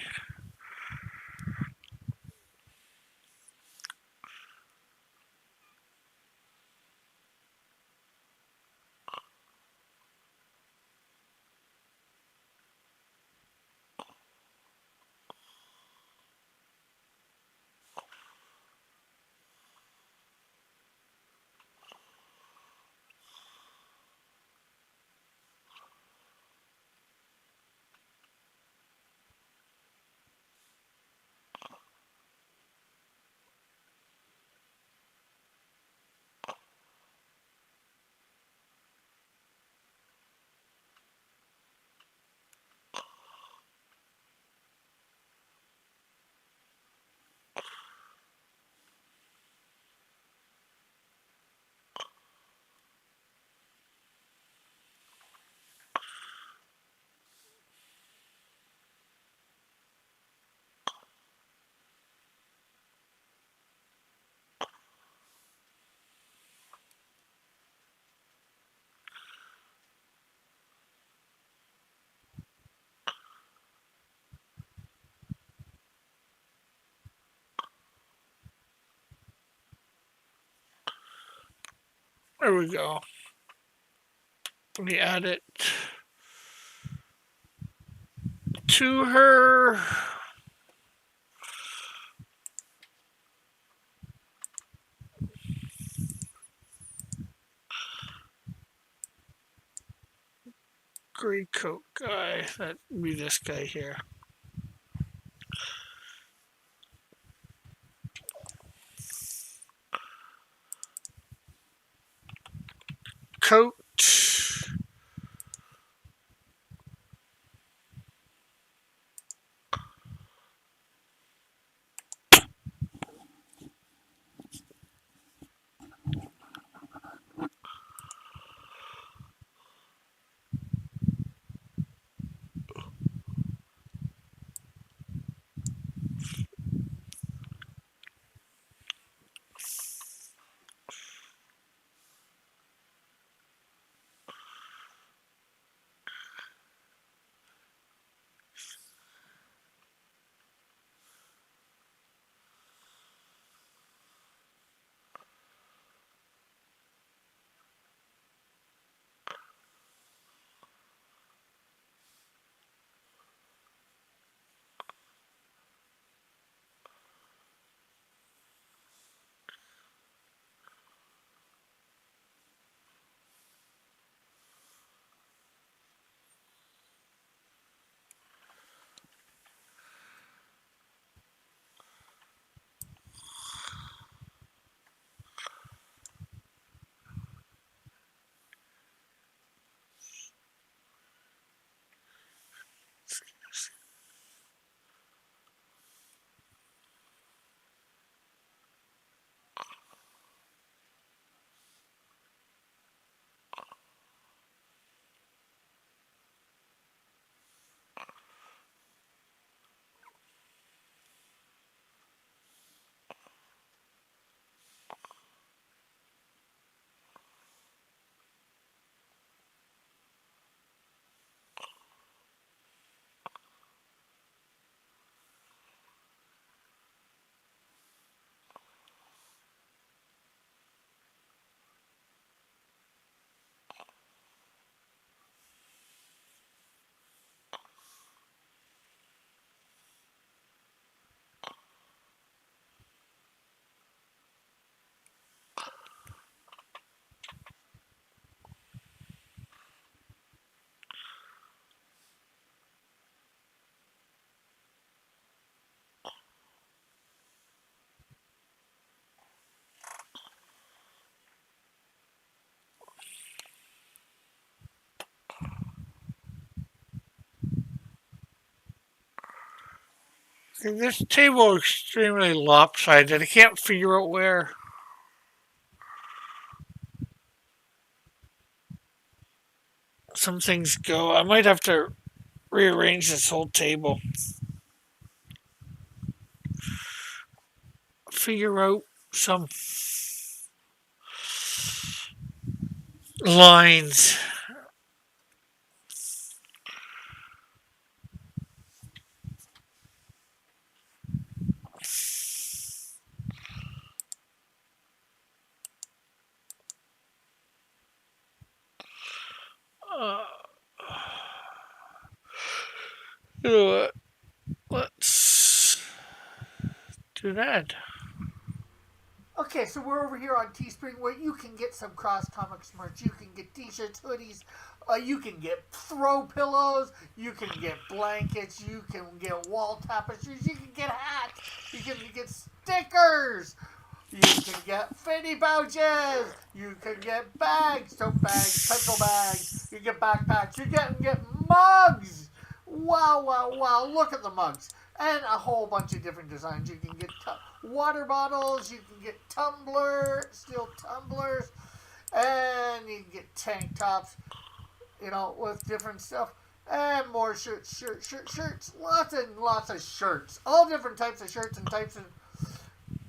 There we go. Let me add it to her. Gray coat guy. That'd be this guy here. Coat. This table is extremely lopsided. I can't figure out where some things go. I might have to rearrange this whole table. Figure out some lines. Uh, you know what? Let's do that. Okay, so we're over here on Teespring where you can get some Cross Comics merch. You can get t-shirts, hoodies, you can get throw pillows, you can get blankets, you can get wall tapestries, you can get hats, you can get stickers, you can get fanny pouches, you can get bags, tote bags, pencil bags, you get backpacks, you can get mugs. Wow, wow, wow, look at the mugs. And a whole bunch of different designs. You can get water bottles, you can get steel tumblers, and you can get tank tops, with different stuff. And more shirts. Lots and lots of shirts. All different types of shirts and types of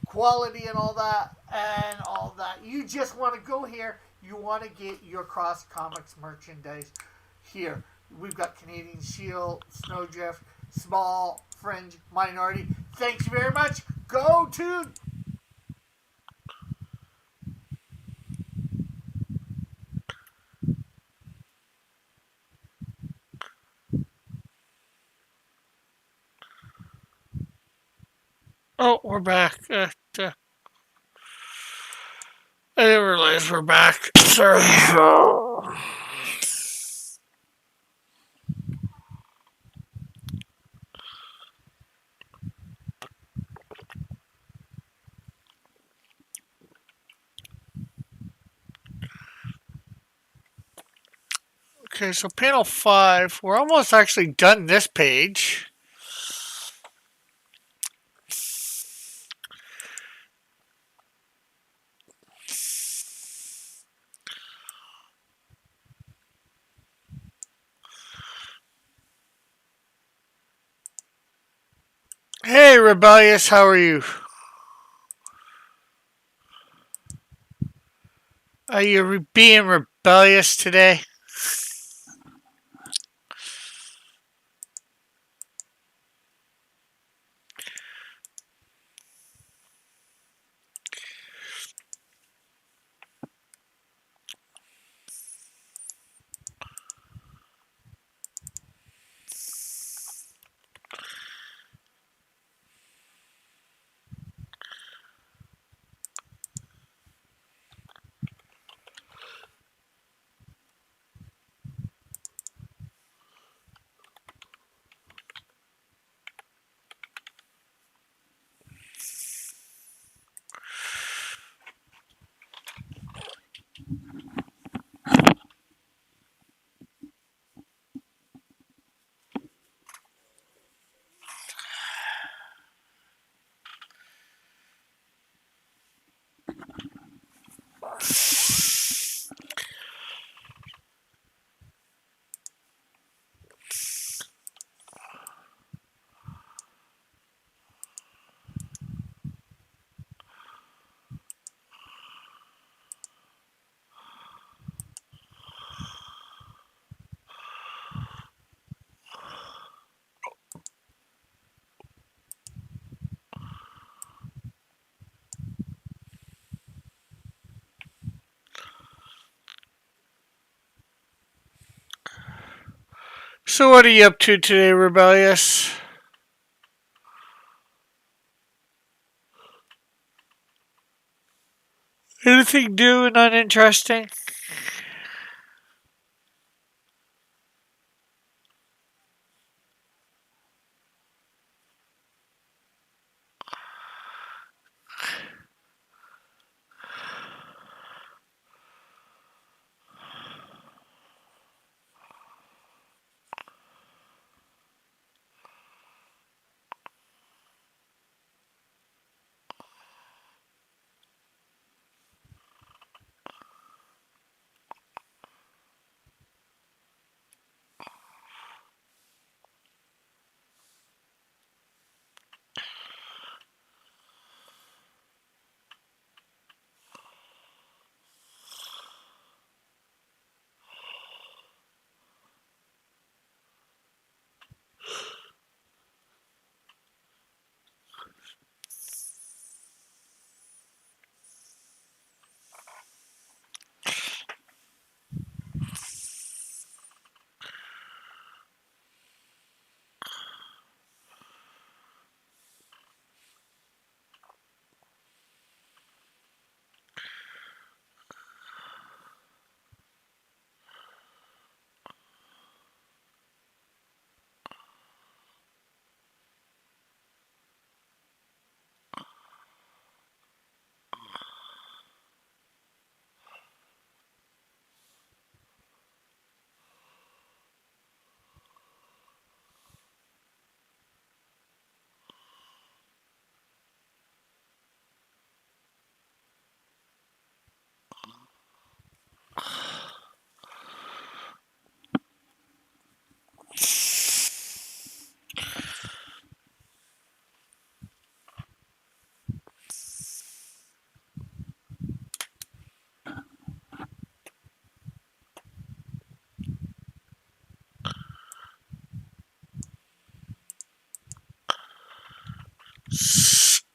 quality and all that. And all that. You just want to go here. You want to get your Cross Comics merchandise here. We've got Canadian Shield, Snowdrift, Small, Fringe, Minority. Thanks very much. Go to... Oh, we're back. I didn't realize we're back. Sorry. Okay, so panel 5. We're almost actually done this page. Hey, Rebellious, how are you? Are you being rebellious today? So what are you up to today, Rebellious? Anything new and uninteresting?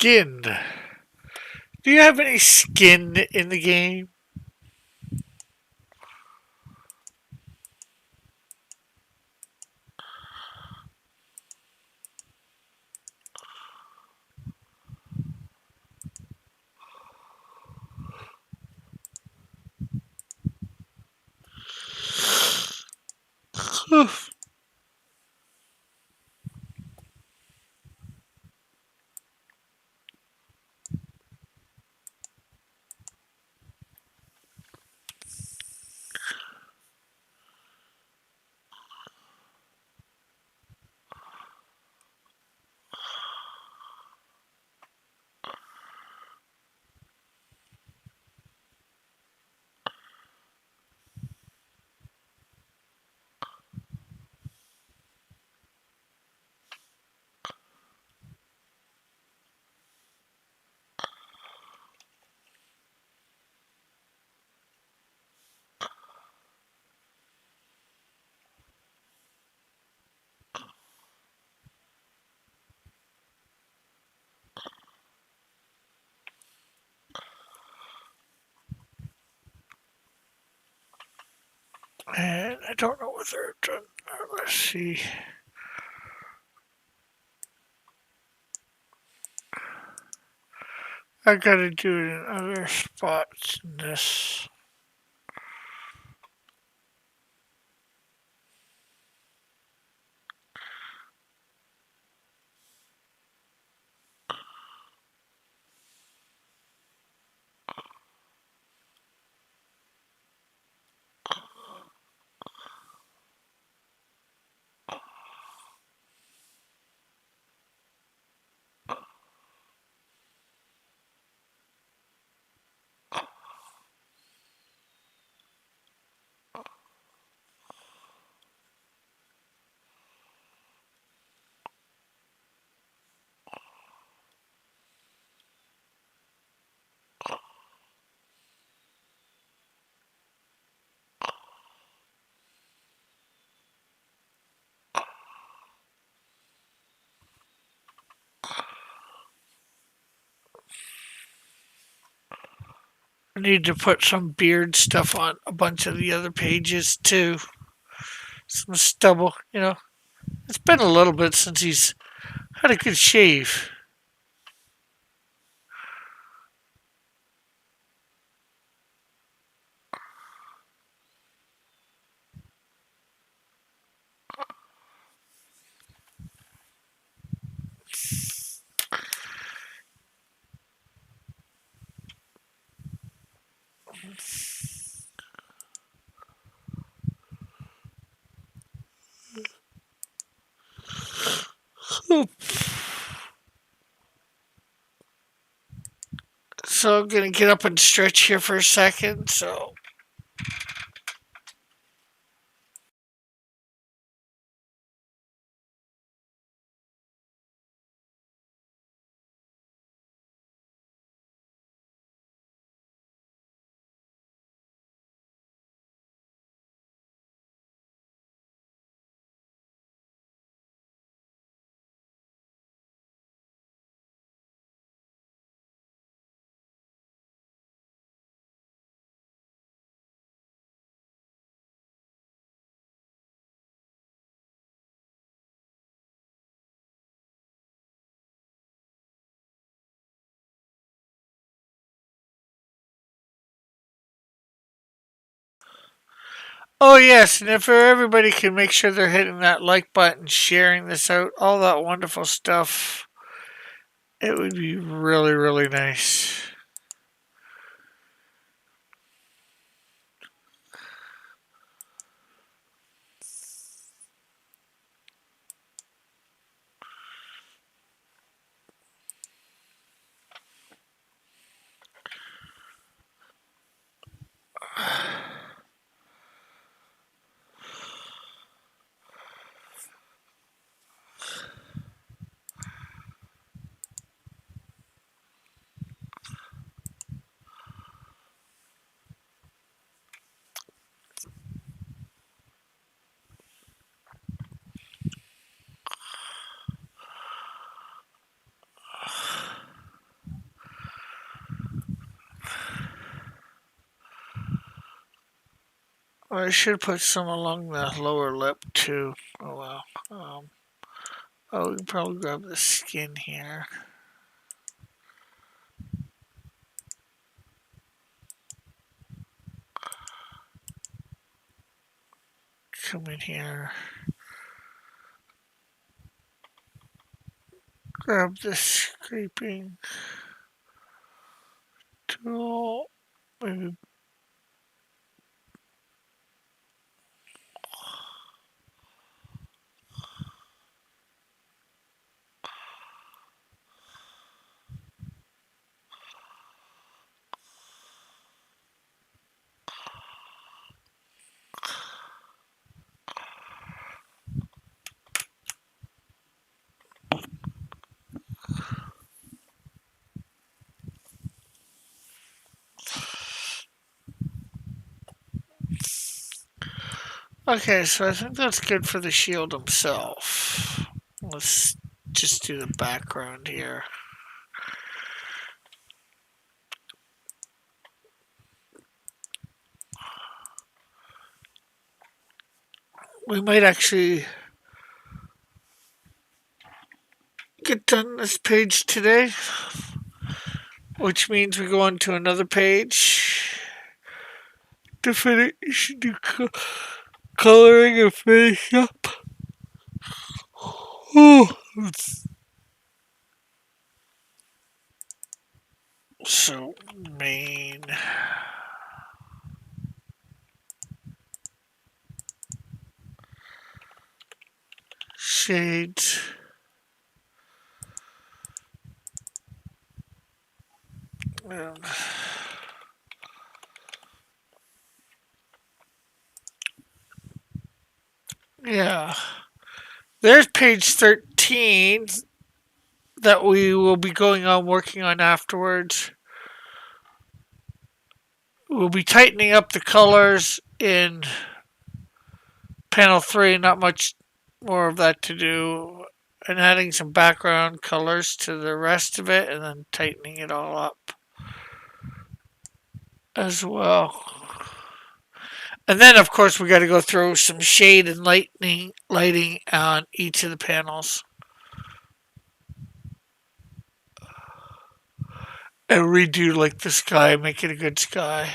skinned. Do you have any skin in the game? And I don't know whether I've done. Let's see. I gotta do it in other spots in this. I need to put some beard stuff on a bunch of the other pages too. Some stubble, you know. It's been a little bit since he's had a good shave. So I'm gonna get up and stretch here for a second. So oh yes, and if everybody can make sure they're hitting that like button, sharing this out, all that wonderful stuff, it would be really, really nice. I should put some along the lower lip too. Oh well. We can probably grab the skin here. Come in here. Grab this scraping tool. Maybe. Okay, so I think that's good for the shield himself. Let's just do the background here. We might actually get done this page today, which means we go on to another page to finish, do coloring and finish up. So, main. Shades. And yeah. There's page 13 that we will be going on working on afterwards. We'll be tightening up the colors in panel 3, not much more of that to do, and adding some background colors to the rest of it, and then tightening it all up as well. And then, of course, we got to go through some shade and lighting on each of the panels. And redo like the sky, make it a good sky.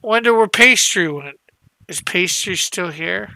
Wonder where pastry went. Is pastry still here?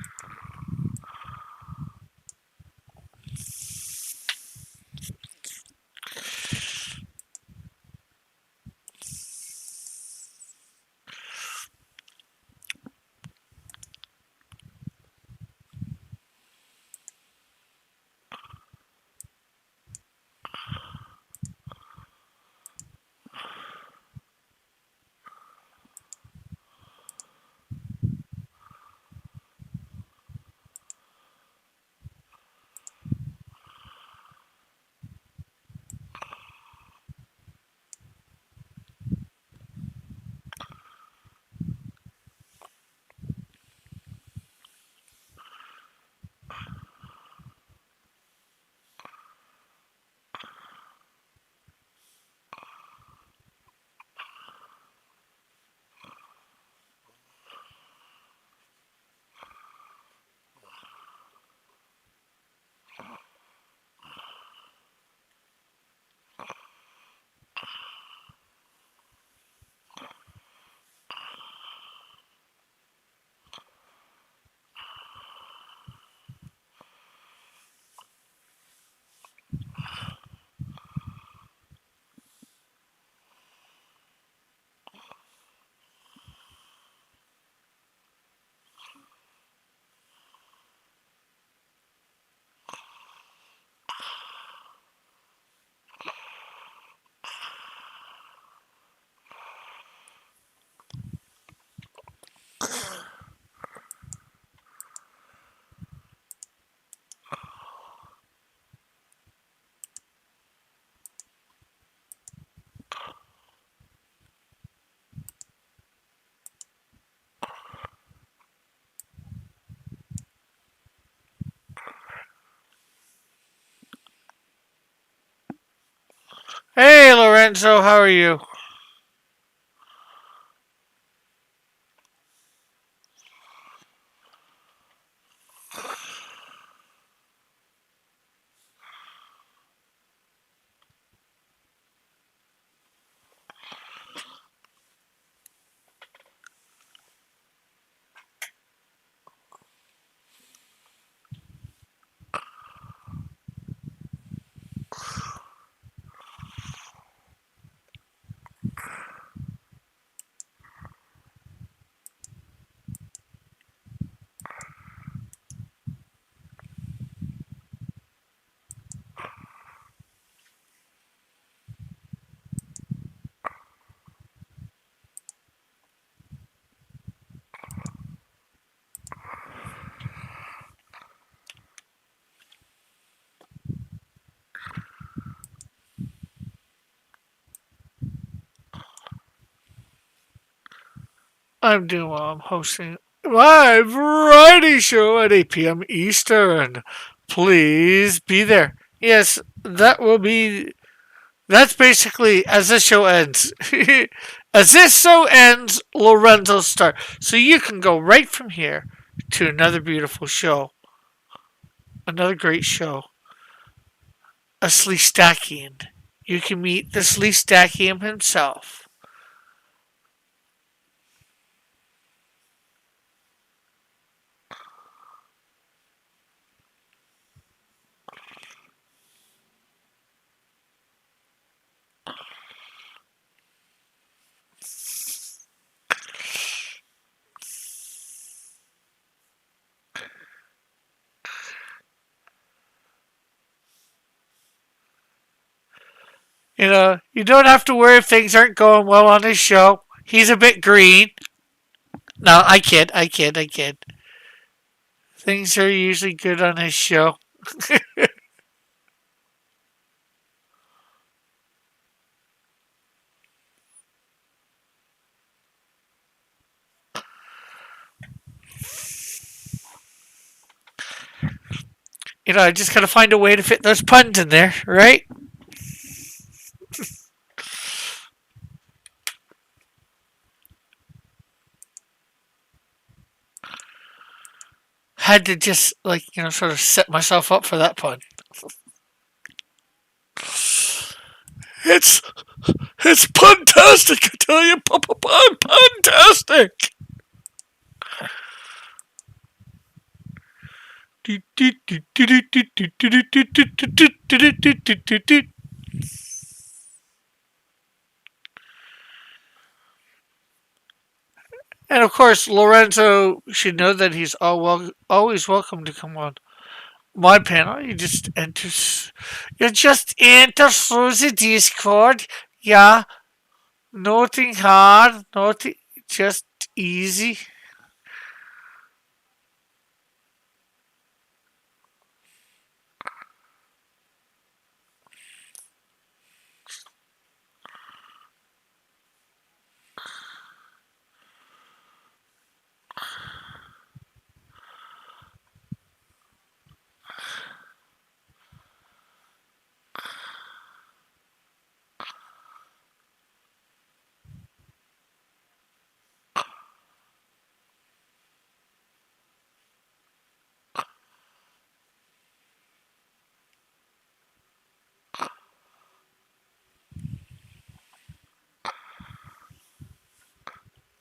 Hey, Lorenzo, how are you? I'm doing well. I'm hosting a live variety show at 8 p.m. Eastern. Please be there. Yes, that will be. That's basically as this show ends. As this show ends, Lorenzo's start. So you can go right from here to another beautiful show. Another great show. A Sleestakian. You can meet the Sleestakian himself. You know, you don't have to worry if things aren't going well on his show. He's a bit green. No, I kid, I kid, I kid. Things are usually good on his show. You know, I just gotta find a way to fit those puns in there, right? Had to just, like, you know, sort of set myself up for that pun. It's it's puntastic, I tell you, puntastic. And of course, Lorenzo should know that he's always welcome to come on my panel. You just enter through the Discord. Yeah, nothing hard, nothing, just easy.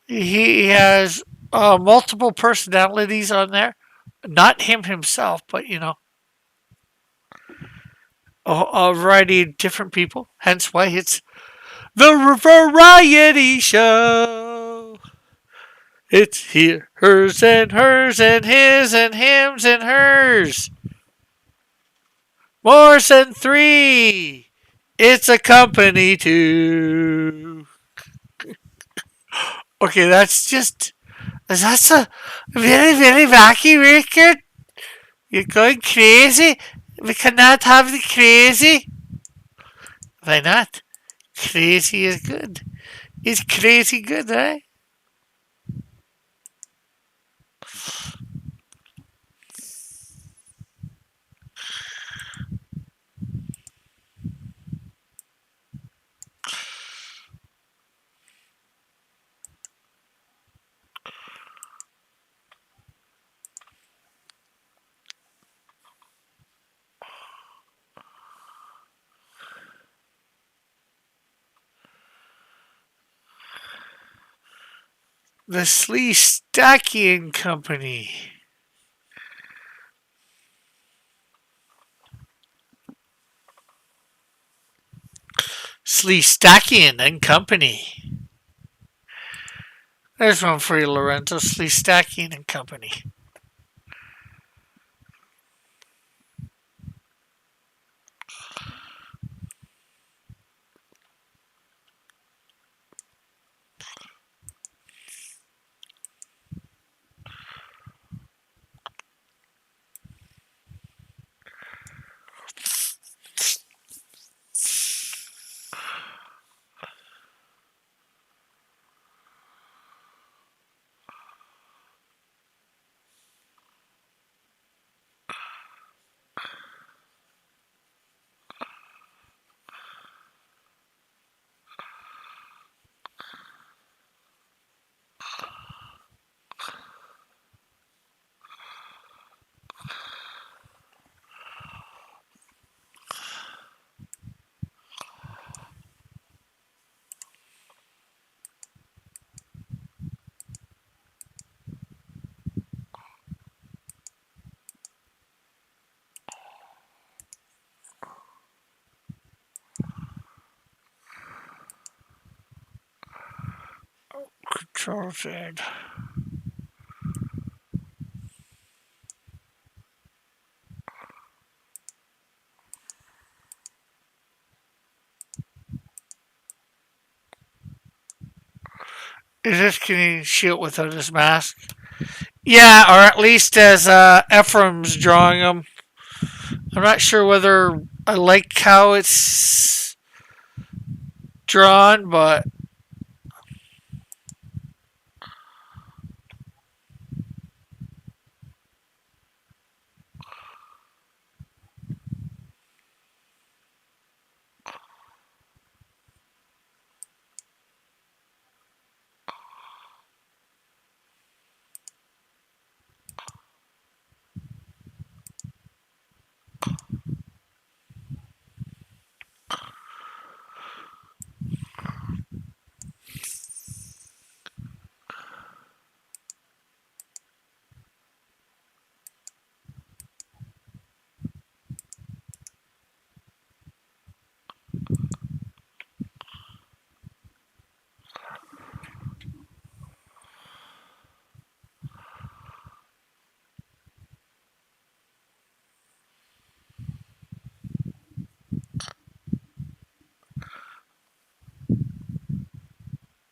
He has multiple personalities on there. Not him himself, but you know, a variety of different people. Hence why it's the variety show. It's here, hers and his and hims and hers. More than three. It's a company too. Okay, that's a very, very wacky record. You're going crazy. We cannot have the crazy. Why not? Crazy is good. Is crazy good, right? The Sleestakian Company. Sleestakian and Company. There's one for you, Lorenzo. Sleestakian and Company. Control Z. Is this Canadian Shield without his mask? Yeah, or at least as Ephraim's drawing him. I'm not sure whether I like how it's drawn, but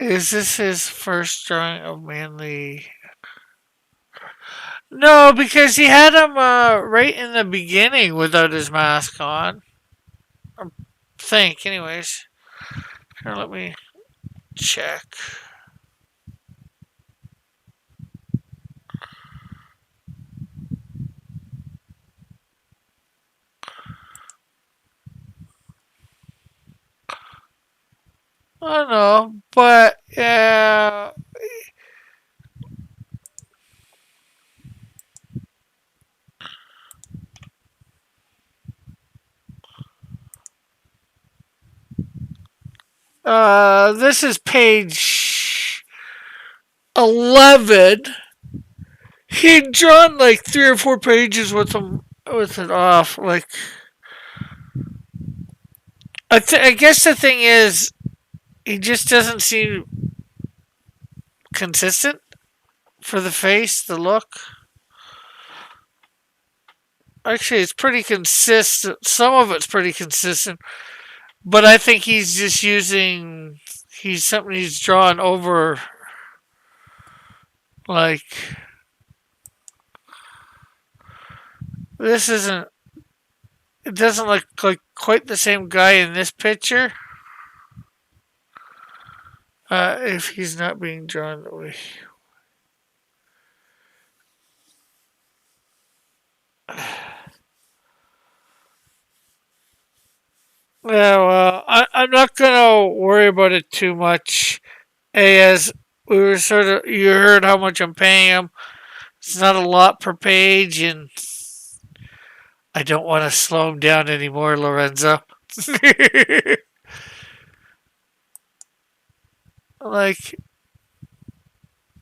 is this his first drawing of Manly? No, because he had him right in the beginning without his mask on. I think, anyways. Here, let me check. I don't know, but yeah. This is page 11. He'd drawn like 3 or 4 pages with it off. Like, I guess the thing is, he just doesn't seem consistent for the face, the look. Actually, it's pretty consistent. Some of it's pretty consistent, but I think he's just using something he's drawn over, like this isn't. It doesn't look like quite the same guy in this picture. If he's not being drawn that way. Yeah, well, I'm not gonna worry about it too much. As we were you heard how much I'm paying him. It's not a lot per page, and I don't want to slow him down anymore, Lorenzo. Like,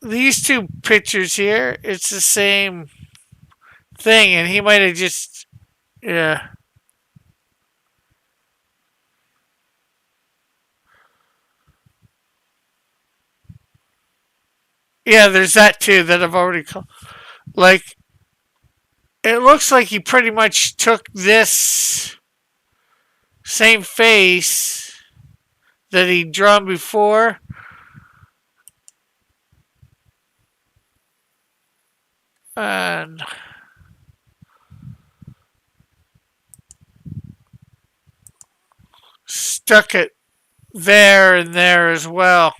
these two pictures here, it's the same thing, and he might have just, yeah. Yeah, there's that too that I've already like. It looks like he pretty much took this same face that he'd drawn before and stuck it there and there as well.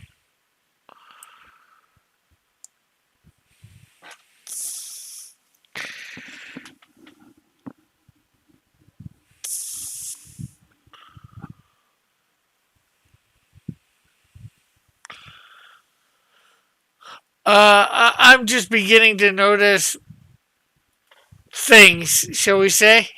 I'm just beginning to notice things, shall we say?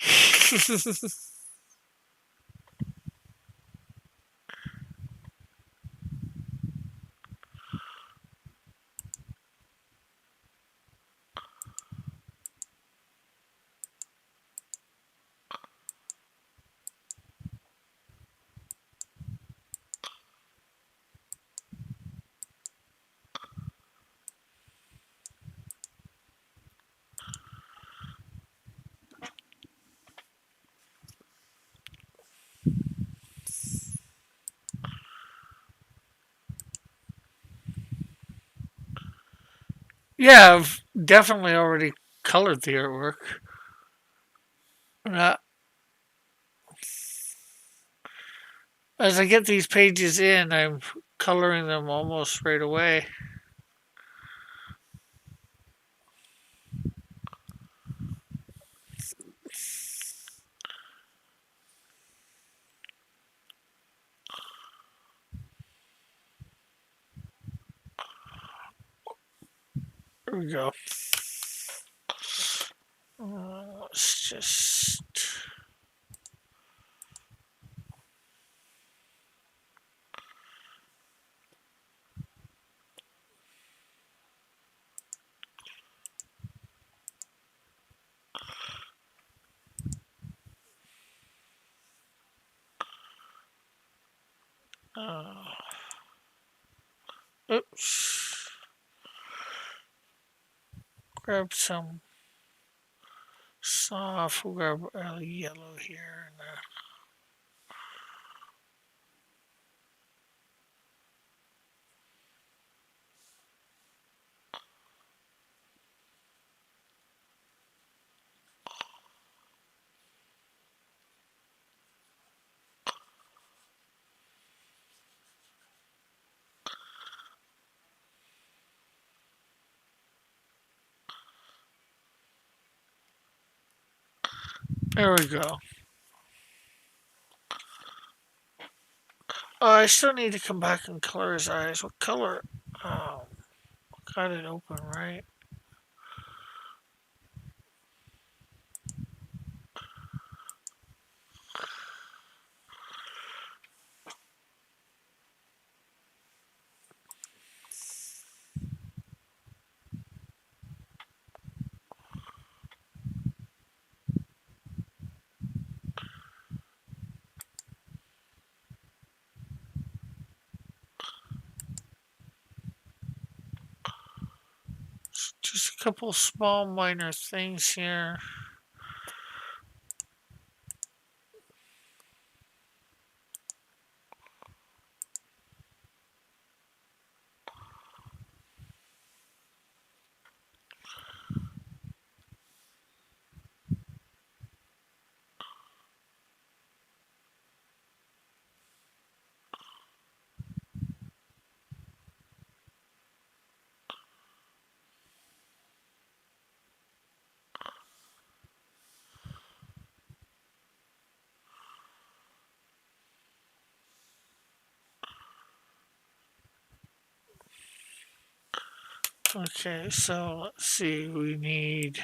Yeah, I've definitely already colored the artwork. Uh, as I get these pages in, I'm coloring them almost right away. Here we go. Let's just. Oops. Grab some soft. We'll grab a yellow here. And, there we go. I still need to come back and color his eyes. What color? Oh, got it open, right? Just a couple small minor things here. Okay, so let's see. We need.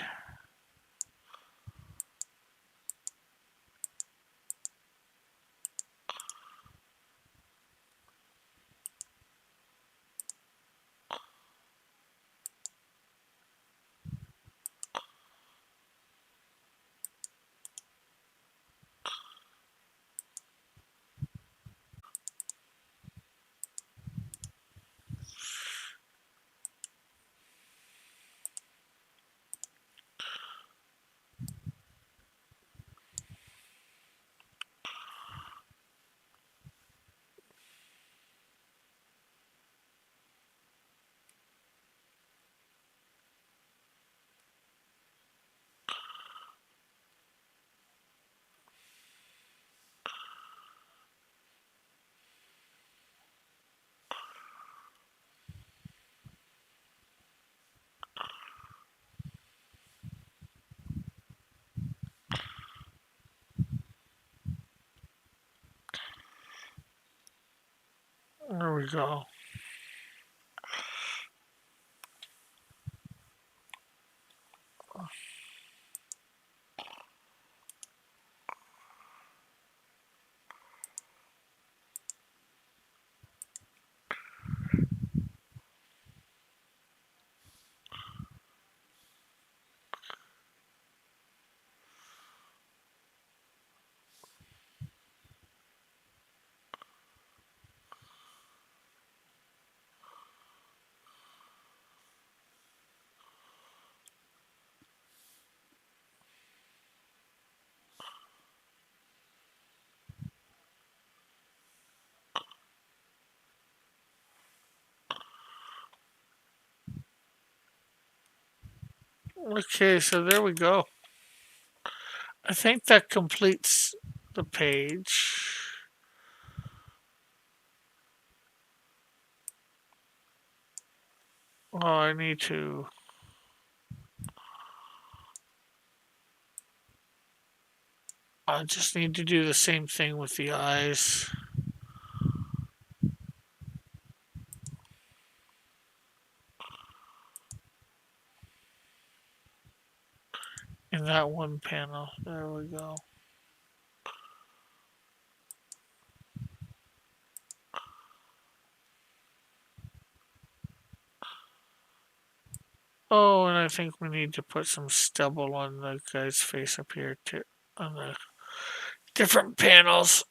we go. Okay, so there we go. I think that completes the page. Oh, I need to. I just need to do the same thing with the eyes. In that one panel. There we go. Oh, and I think we need to put some stubble on the guy's face up here too. On the different panels.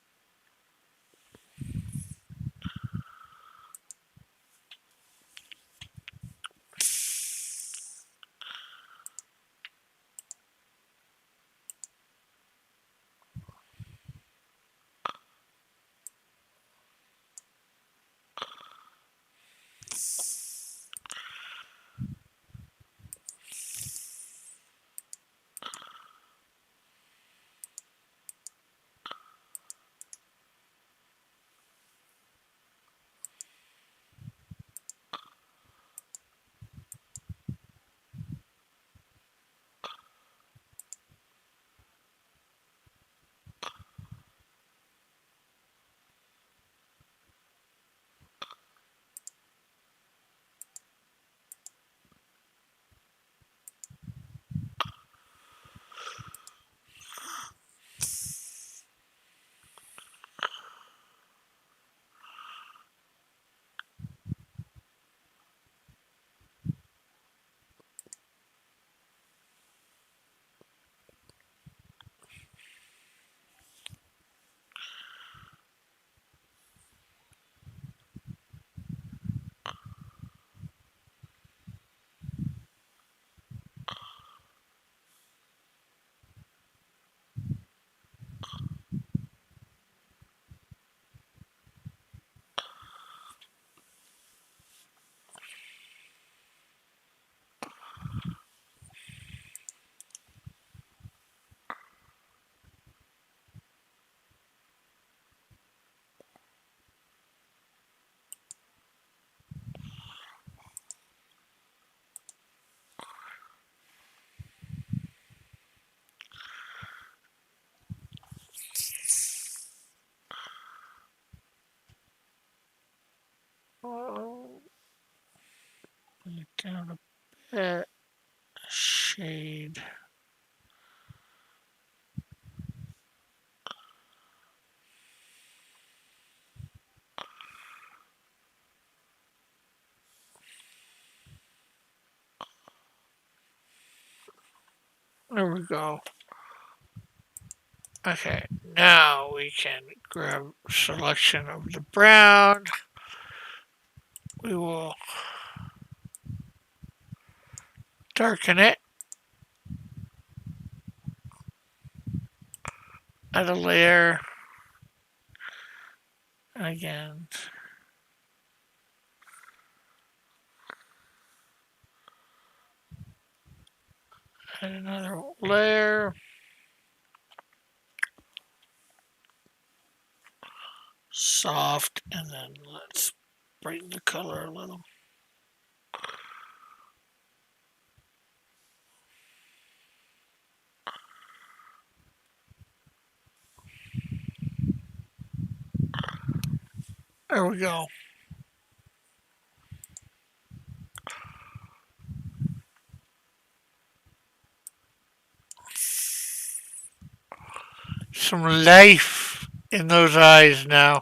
Oh, bring it down a bit. Shade. There we go. Okay, now we can grab selection of the brown. We will darken it. Add a layer. Again. Add another layer. Soft, and then let's brighten the color a little. There we go. some life in those eyes now.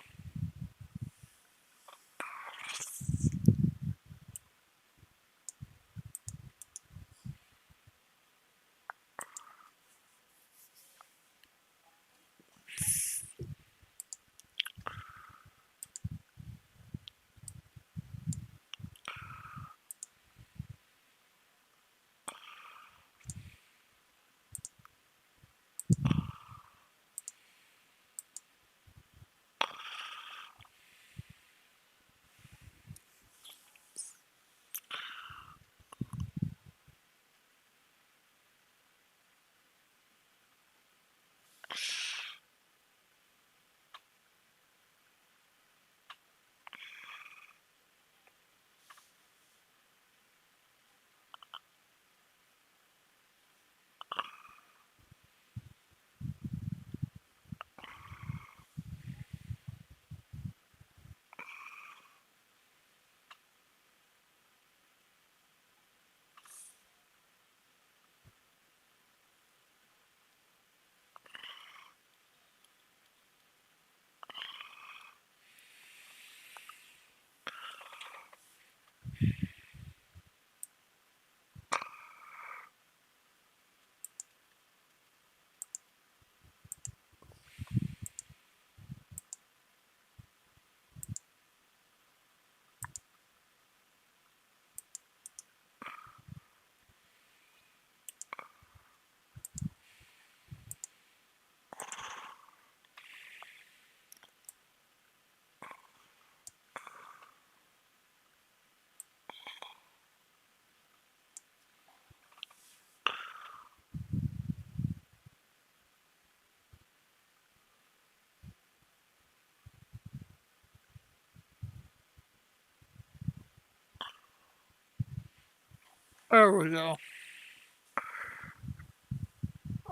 There we go.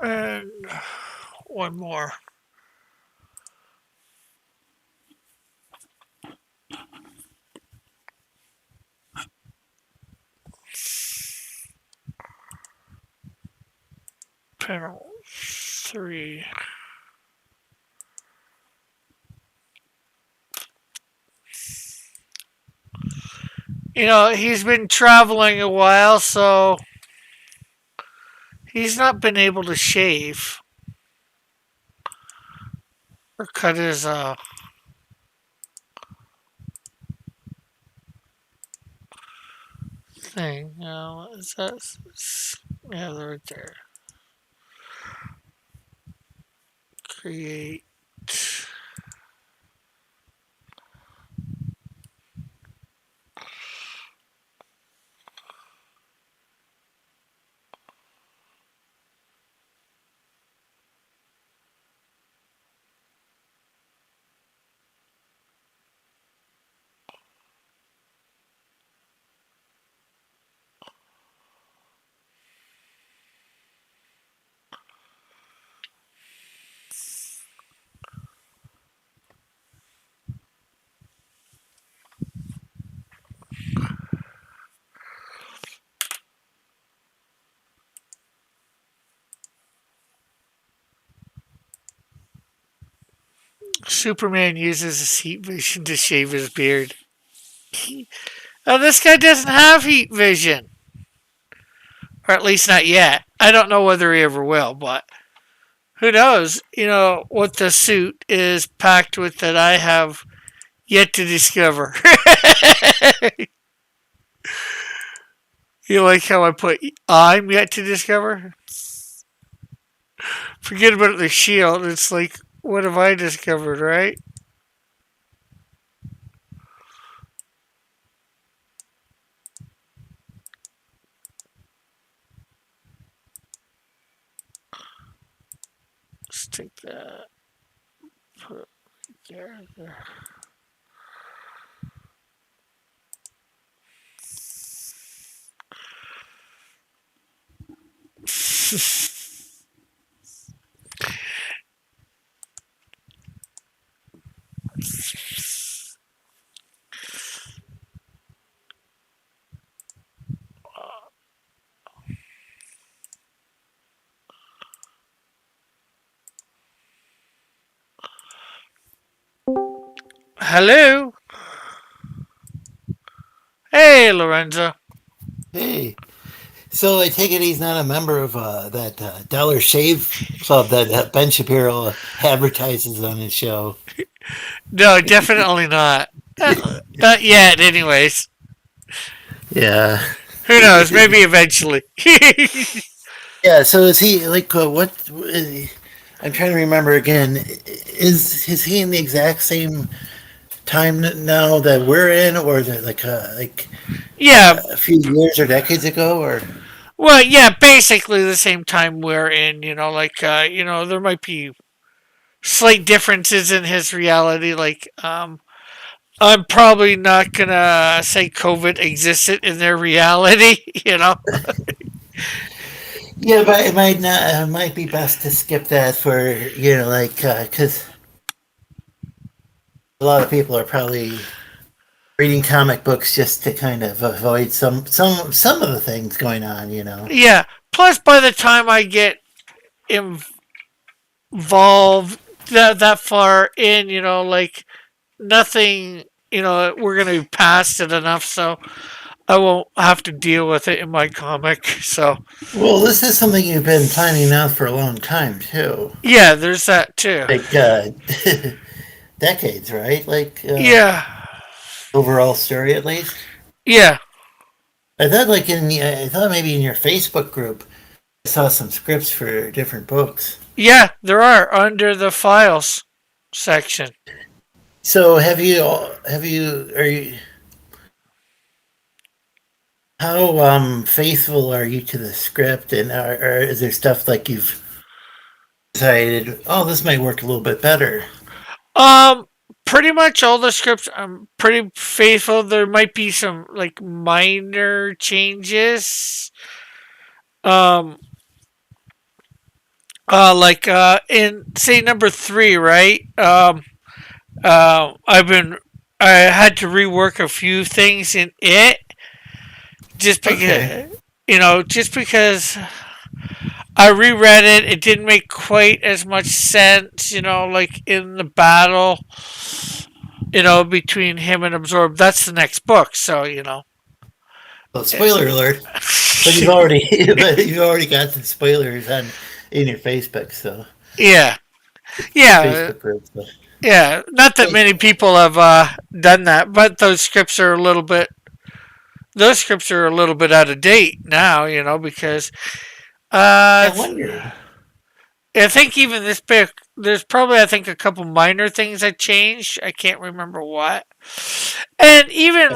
And one more. Panel 3. You know, he's been traveling a while, so he's not been able to shave or cut his thing. Is that? Yeah, they're right there. Create. Superman uses his heat vision to shave his beard. Now, this guy doesn't have heat vision. Or at least not yet. I don't know whether he ever will, but who knows? You know, what the suit is packed with that I have yet to discover. You like how I put I'm yet to discover? Forget about the shield. It's like, what have I discovered, right? Let's take that. Put it there. Hello. Hey, Lorenzo. Hey, so I take it he's not a member of that Dollar Shave Club that Ben Shapiro advertises on his show. No, definitely not. Not yet, anyways. Yeah. Who knows? Maybe eventually. Yeah, so is he like what? I'm trying to remember again. Is he in the exact same time now that we're in, or is it like Yeah. a few years or decades ago, or? Well, yeah, basically the same time we're in, there might be slight differences in his reality. I'm probably not gonna say COVID existed in their reality, Yeah, but it might not. It might be best to skip that for because a lot of people are probably reading comic books just to kind of avoid some of the things going on. Yeah. Plus, by the time I get involved that far in, nothing, we're gonna be past it enough, so I won't have to deal with it in my comic. So, Well, this is something you've been planning out for a long time too, yeah, there's that too. like decades, right? Yeah. Overall story at least. Yeah. I thought I thought maybe in your Facebook group I saw some scripts for different books. Yeah, there are under the files section. So are you how faithful are you to the script, and or is there stuff like you've decided, oh, this might work a little bit better? Pretty much all the scripts I'm pretty faithful. There might be some like minor changes. Um in say number 3, right? I had to rework a few things in it just because Okay. just because I reread it. It didn't make quite as much sense, like in the battle, between him and Absorb. That's the next book, so Well, spoiler alert! But you've already got the spoilers in your Facebook, so yeah, yeah, Facebook group. So. yeah. Not that many people have done that, but those scripts are a little bit. Those scripts are a little bit out of date now, because I wonder. I think even this book, there's probably I think a couple minor things that changed. I can't remember what, and even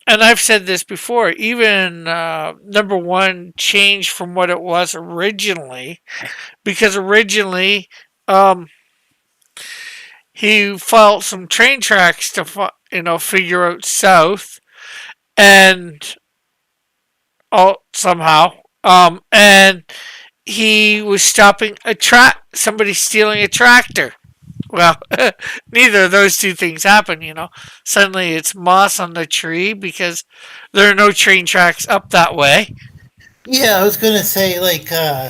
and I've said this before. Even number 1 changed from what it was originally, because originally he followed some train tracks to figure out south, and somehow and he was stopping somebody stealing a tractor. Well, neither of those two things happen, Suddenly it's moss on the tree because there are no train tracks up that way. Yeah, I was gonna say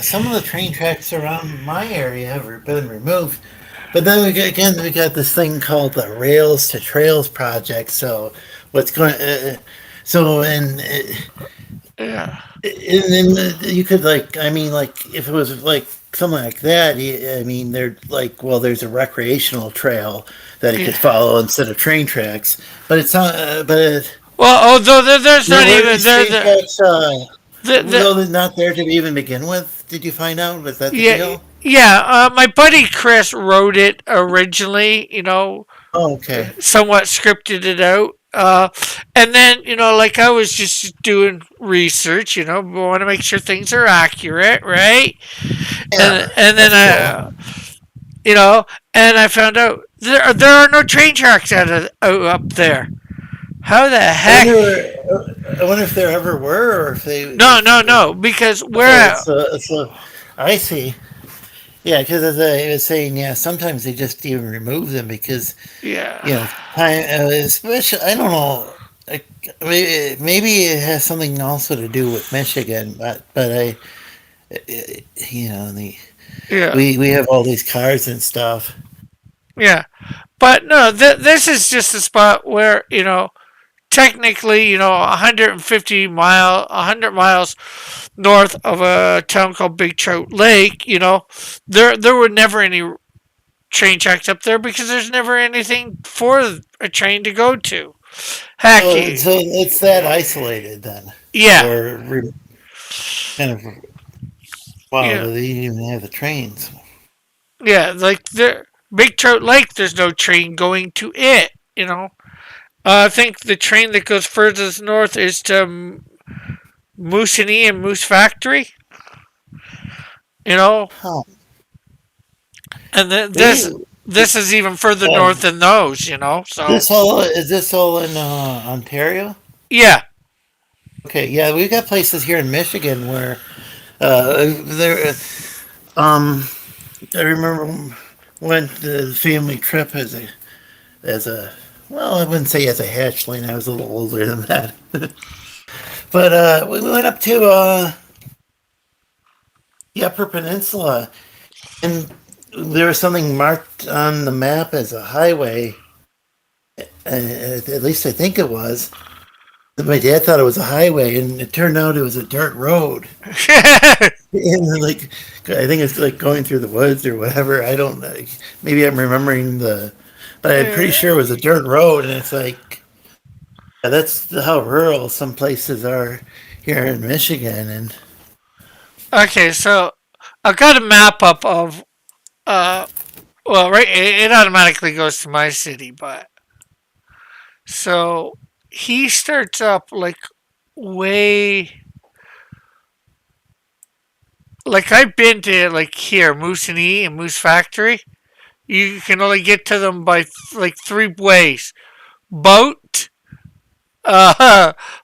some of the train tracks around my area have been removed, but then we got this thing called the Rails to Trails project. So what's going? So Yeah. and then you could if it was something like that. I mean, there's a recreational trail that he could follow instead of train tracks. But it's not. Well, although there's not even train tracks. the They're not there to even begin with. Did you find out? Was that the yeah deal? yeah. My buddy Chris wrote it originally. Oh, okay. Somewhat scripted it out. And then, I was just doing research, we want to make sure things are accurate, right? Yeah, And then and I found out there are no train tracks out up there. How the heck? I wonder if there ever were, or if they. No, because I see. Yeah, because as I was saying, yeah, sometimes they just even remove them because yeah. especially I don't know. Maybe it has something also to do with Michigan, but Yeah. we have all these cars and stuff, Yeah, but no, this is just a spot where technically, 100 miles north of a town called Big Trout Lake, there were never any train tracks up there because there's never anything for a train to go to. Heck, So it's that isolated then, yeah, or kind of. Wow, yeah, do they even have the trains? yeah. Like the Big Trout Lake, there's no train going to it. I think the train that goes furthest north is to Moosonee and Moose Factory. You know, Huh. and They, this is even further uh, north than those. So this all in Ontario? yeah, Okay, yeah, we've got places here in Michigan where there. I remember went the family trip as a well, I wouldn't say as a hatchling. I was a little older than that, but we went up to the Upper Peninsula, and there was something marked on the map as a highway. At least I think it was. My dad thought it was a highway, and it turned out it was a dirt road. And like, I think it's like going through the woods or whatever. I don't know. Maybe I'm remembering but I'm pretty sure it was a dirt road. And it's like, yeah, that's how rural some places are here in Michigan. And okay. So I've got a map up of well, right, it automatically goes to my city, but so he starts up like way like I've been to like here Moosonee and Moose Factory. You can only get to them by like three ways: boat,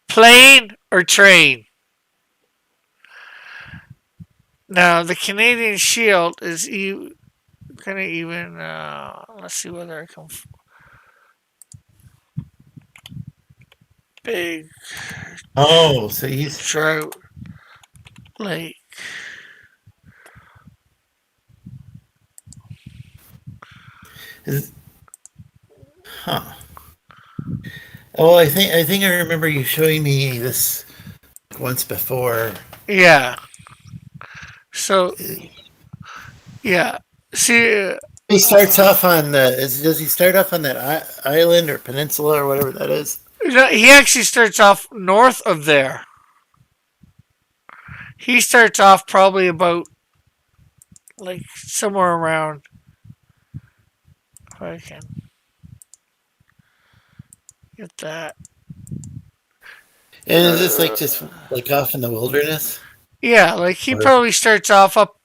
plane, or train. Now the Canadian Shield is gonna even. Let's see whether I can. Big oh, so he's Trout Lake. is, huh? Oh, I think I remember you showing me this once before. Yeah. So yeah. See, He starts off on does he start off on that island or peninsula or whatever that is? he actually starts off north of there. He starts off probably about like somewhere around. If I can get that. And is this like just like off in the wilderness? Yeah, like he Or probably starts off up.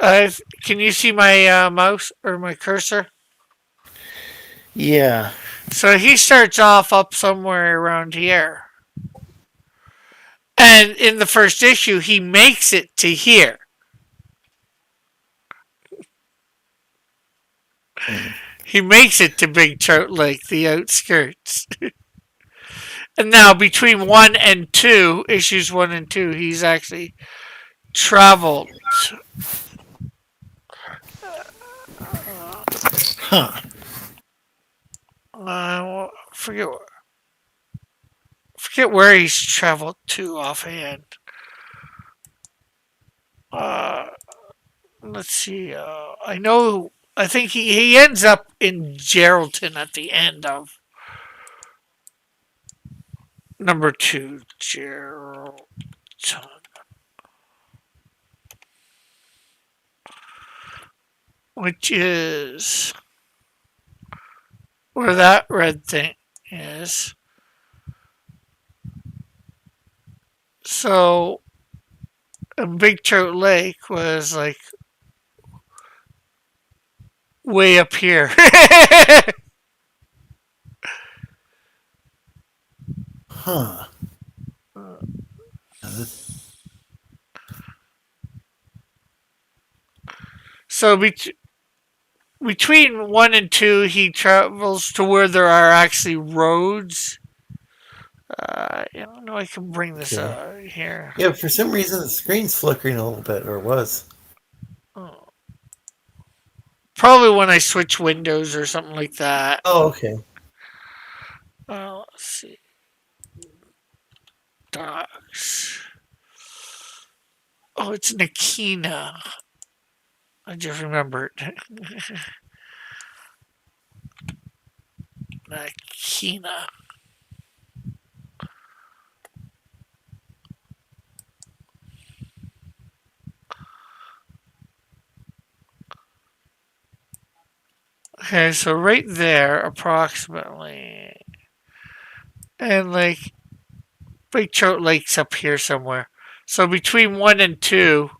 Can you see my mouse or my cursor? yeah. So he starts off up somewhere around here. And in the first issue, he makes it to here. He makes it to Big Trout Lake, the outskirts. And now between issues 1 and 2, he's actually traveled. Huh. Forget where he's traveled to offhand. Let's see. I think he ends up in Geraldton at the end of number 2, Geraldton. Which is where that red thing is. So, Big Trout Lake was like way up here. Huh. So between 1 and 2, he travels to where there are actually roads. I don't know. I can bring this here. Yeah, for some reason the screen's flickering a little bit, or was. Oh. Probably when I switch windows or something like that. Oh, okay. Let's see. Dogs. Oh, it's Nakina. I just remembered. Nakina. Okay, so right there, approximately. And like, Big Trout Lake's up here somewhere. So between 1 and 2,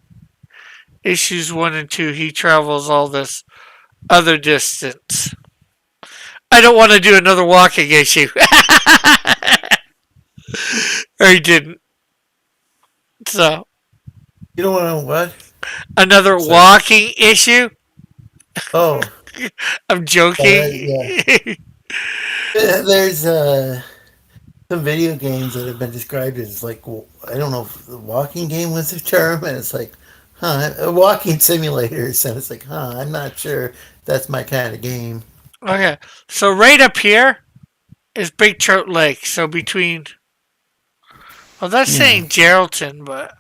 issues 1 and 2, he travels all this other distance. I don't want to do another walking issue. Or he didn't. So, You don't want to what? another Sorry. walking issue? Oh, I'm joking. yeah. There's some video games that have been described as like, I don't know if the walking game was the term, and it's like, walking simulators, and it's like, I'm not sure that's my kind of game. Okay, so right up here is Big Trout Lake. So between, well, that's saying Geraldton, but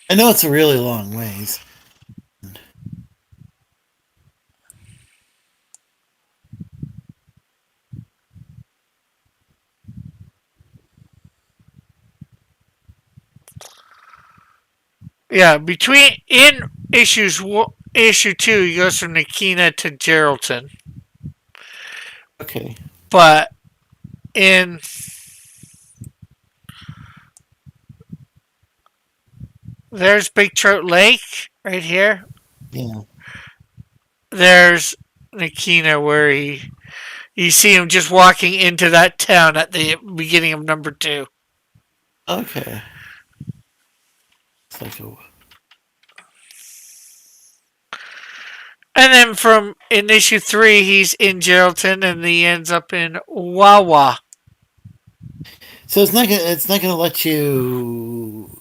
I know it's a really long ways. yeah, in issue 2, he goes from Nakina to Geraldton, Okay. but in there's Big Trout Lake right here. Yeah. There's Nakina where you see him just walking into that town at the beginning of number 2. Okay. It's like And then from in issue 3, he's in Geraldton, and he ends up in Wawa. so it's not gonna let you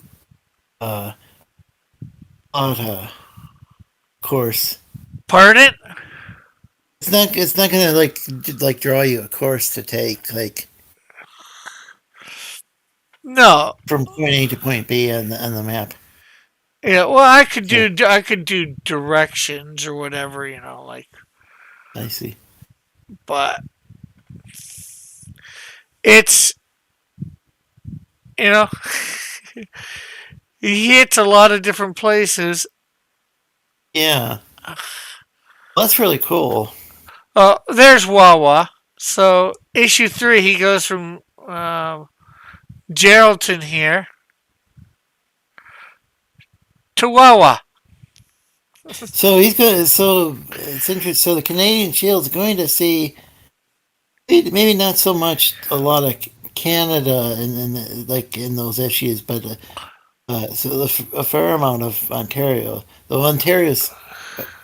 on a course. Pardon? It's not gonna like draw you a course to take like No. from point A to point B on the map. Yeah. Well, I could do directions or whatever, like. I see. But it's he hits a lot of different places. Yeah. That's really cool. There's Wawa. So issue 3, he goes from Geraldton here to Wawa. So he's going. So it's interesting. So the Canadian Shield's going to see maybe not so much a lot of Canada and like in those issues, but so a fair amount of Ontario. Though Ontario's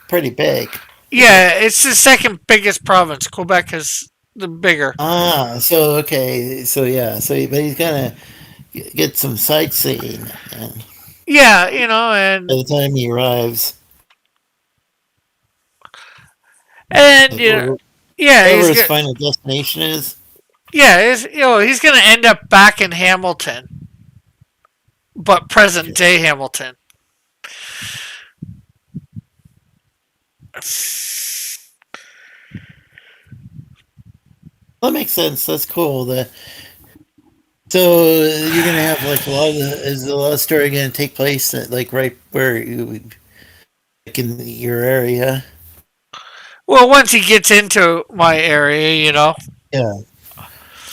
pretty big. Yeah, it's the second biggest province. Quebec is the bigger. So okay. So yeah. But he's gonna get some sightseeing, and Yeah, and by the time he arrives, and wherever yeah, his final destination is. Yeah, he's gonna end up back in Hamilton, but present day Hamilton. That makes sense. That's cool. So you're gonna have like is a lot of story gonna take place at, like right where you like in your area? Well, once he gets into my area, Yeah.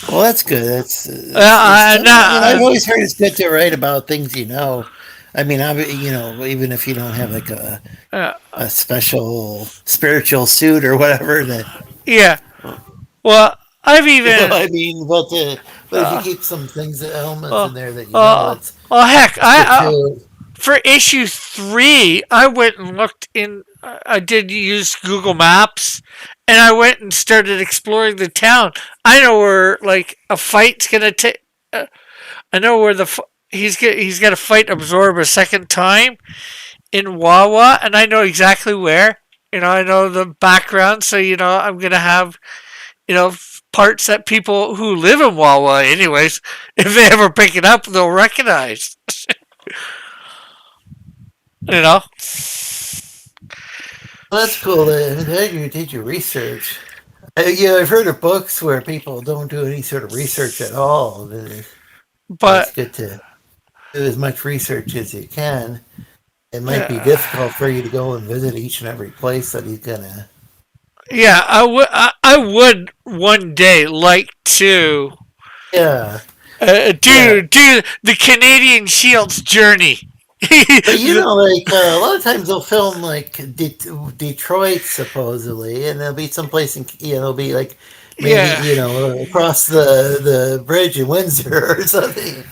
Well, that's good. I've always heard it's good to write about things you know. I mean, even if you don't have like a special spiritual suit or whatever. That yeah. Well, I've even. I mean, but if you keep some elements in there that you know, it's. Oh heck! For issue 3, I went and looked in. I did use Google Maps, and I went and started exploring the town. I know where like a fight's gonna take. I know where he's got to fight Absorb a second time in Wawa, and I know exactly where. I know the background, so I'm gonna have parts that people who live in Wawa, anyways, if they ever pick it up, they'll recognize. you know. Well, that's cool that you did your research. I've heard of books where people don't do any sort of research at all. It's But good to do as much research as you can. It might be yeah, difficult for you to go and visit each and every place that he's gonna. yeah, I would one day like to Yeah, yeah. do the Canadian Shield's journey. But like a lot of times they'll film like Detroit supposedly, and there'll be someplace in it'll be like maybe yeah. across the bridge in Windsor or something.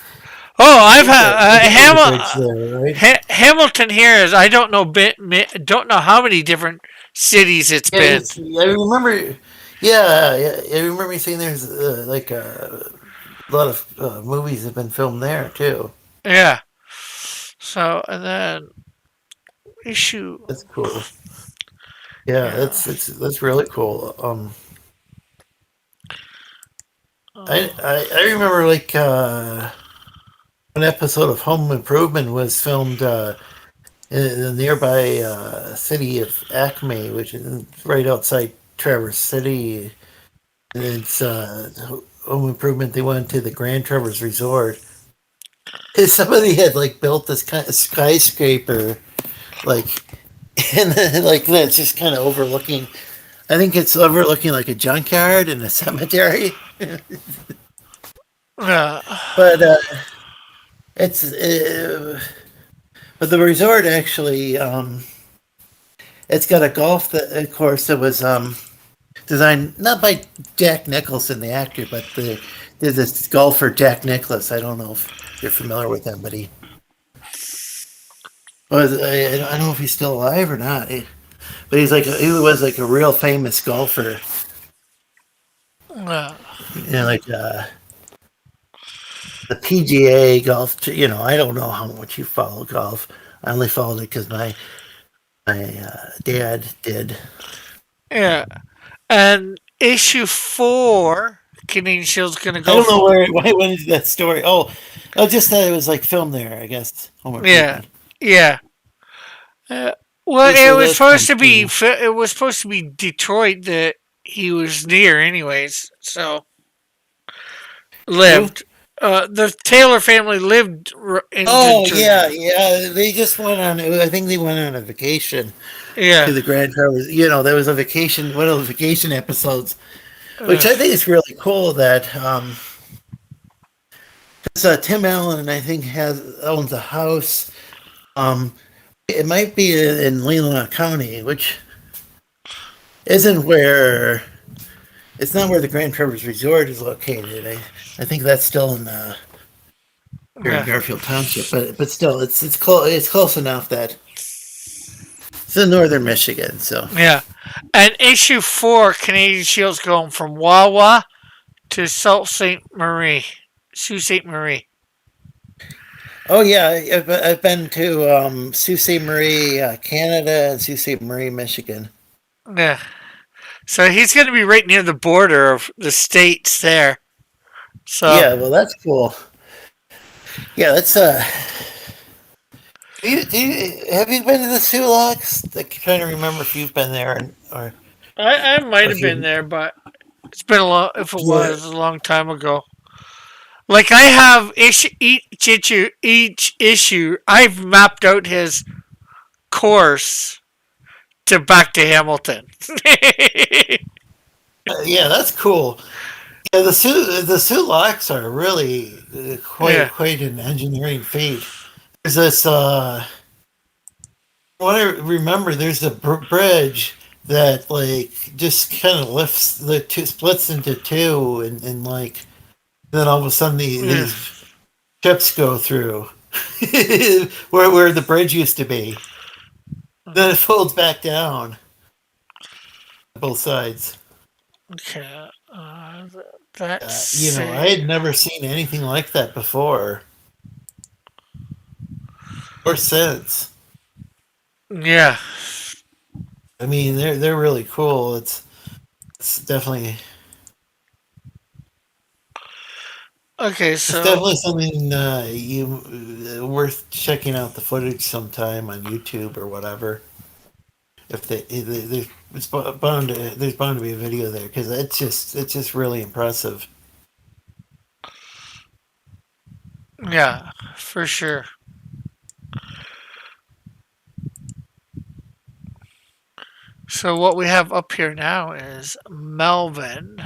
Oh, I I've think that had there's a bridge there, right? Hamilton here is I don't know don't know how many different cities it's Yeah, been. I remember. Yeah, I remember you saying there's like a lot of movies have been filmed there too. Yeah. So and then issue. That's cool. Yeah, Yeah. that's really cool. Uh, I remember like an episode of Home Improvement was filmed in the nearby city of Acme, which is right outside Traverse City. And it's Home Improvement. They went to the Grand Traverse Resort. And somebody had like built this kind of skyscraper, like, and then, like that's just kind of overlooking. I think it's overlooking like a junkyard and a cemetery. uh, But it's but the resort actually it's got a golf course that was designed not by Jack Nicholson the actor, but there's this golfer Jack Nicklaus. I don't know if you're familiar with him, but he was I don't know if he's still alive or not. But he was like a real famous golfer. uh, Like the PGA golf. I don't know how much you follow golf. I only followed it because my dad did. yeah. And issue 4, Canadian Shield's gonna I go don't know from. why went into that story. I just thought it was like filmed there. I guess Home Yeah. Improvement. Yeah. Uh, well, So that's kind of cool. it was supposed to be Detroit that he was near, anyways. So Who? lived. The Taylor family lived in Oh Detroit. yeah. They just went on. I think they went on a vacation to Yeah. the Grand Traverse. There was a vacation, one of the vacation episodes, which Uh, I think is really cool. That 'cause, Tim Allen, I think, owns a house. Um, it might be in Leelanau County, which isn't where. It's not where the Grand Traverse Resort is located. I think that's still here in yeah. Garfield Township, but still, it's close. It's close enough that it's in northern Michigan. So. Yeah. And issue 4, Canadian Shield's going from Wawa to Sault Ste. Marie. Sault Ste. Marie. Oh yeah, I've been to Sault Ste. Marie, Canada, and Sault Ste. Marie, Michigan. Yeah. So he's going to be right near the border of the states there. So Yeah, well, that's cool. Yeah, that's have you been to the Sioux Locks? I'm trying to remember if you've been there or I might have if been you. there, but it's been a long. If it Yeah. was a long time ago. Like I have each issue. I've mapped out his course to back to Hamilton. Yeah, that's cool. Yeah, the Sioux Locks are really yeah. quite an engineering feat. There's this. What I remember, there's a bridge that like just kind of lifts the two splits into two, and like then all of a sudden Yeah. these ships go through where the bridge used to be. Then it folds back down both sides. Okay. That's I had never seen anything like that before. Or sense. Yeah. I mean, they're really cool. It's definitely Okay, it's so definitely something you worth checking out the footage sometime on YouTube or whatever. If there's bound to be a video there because it's just really impressive. yeah, for sure. So what we have up here now is Melvin,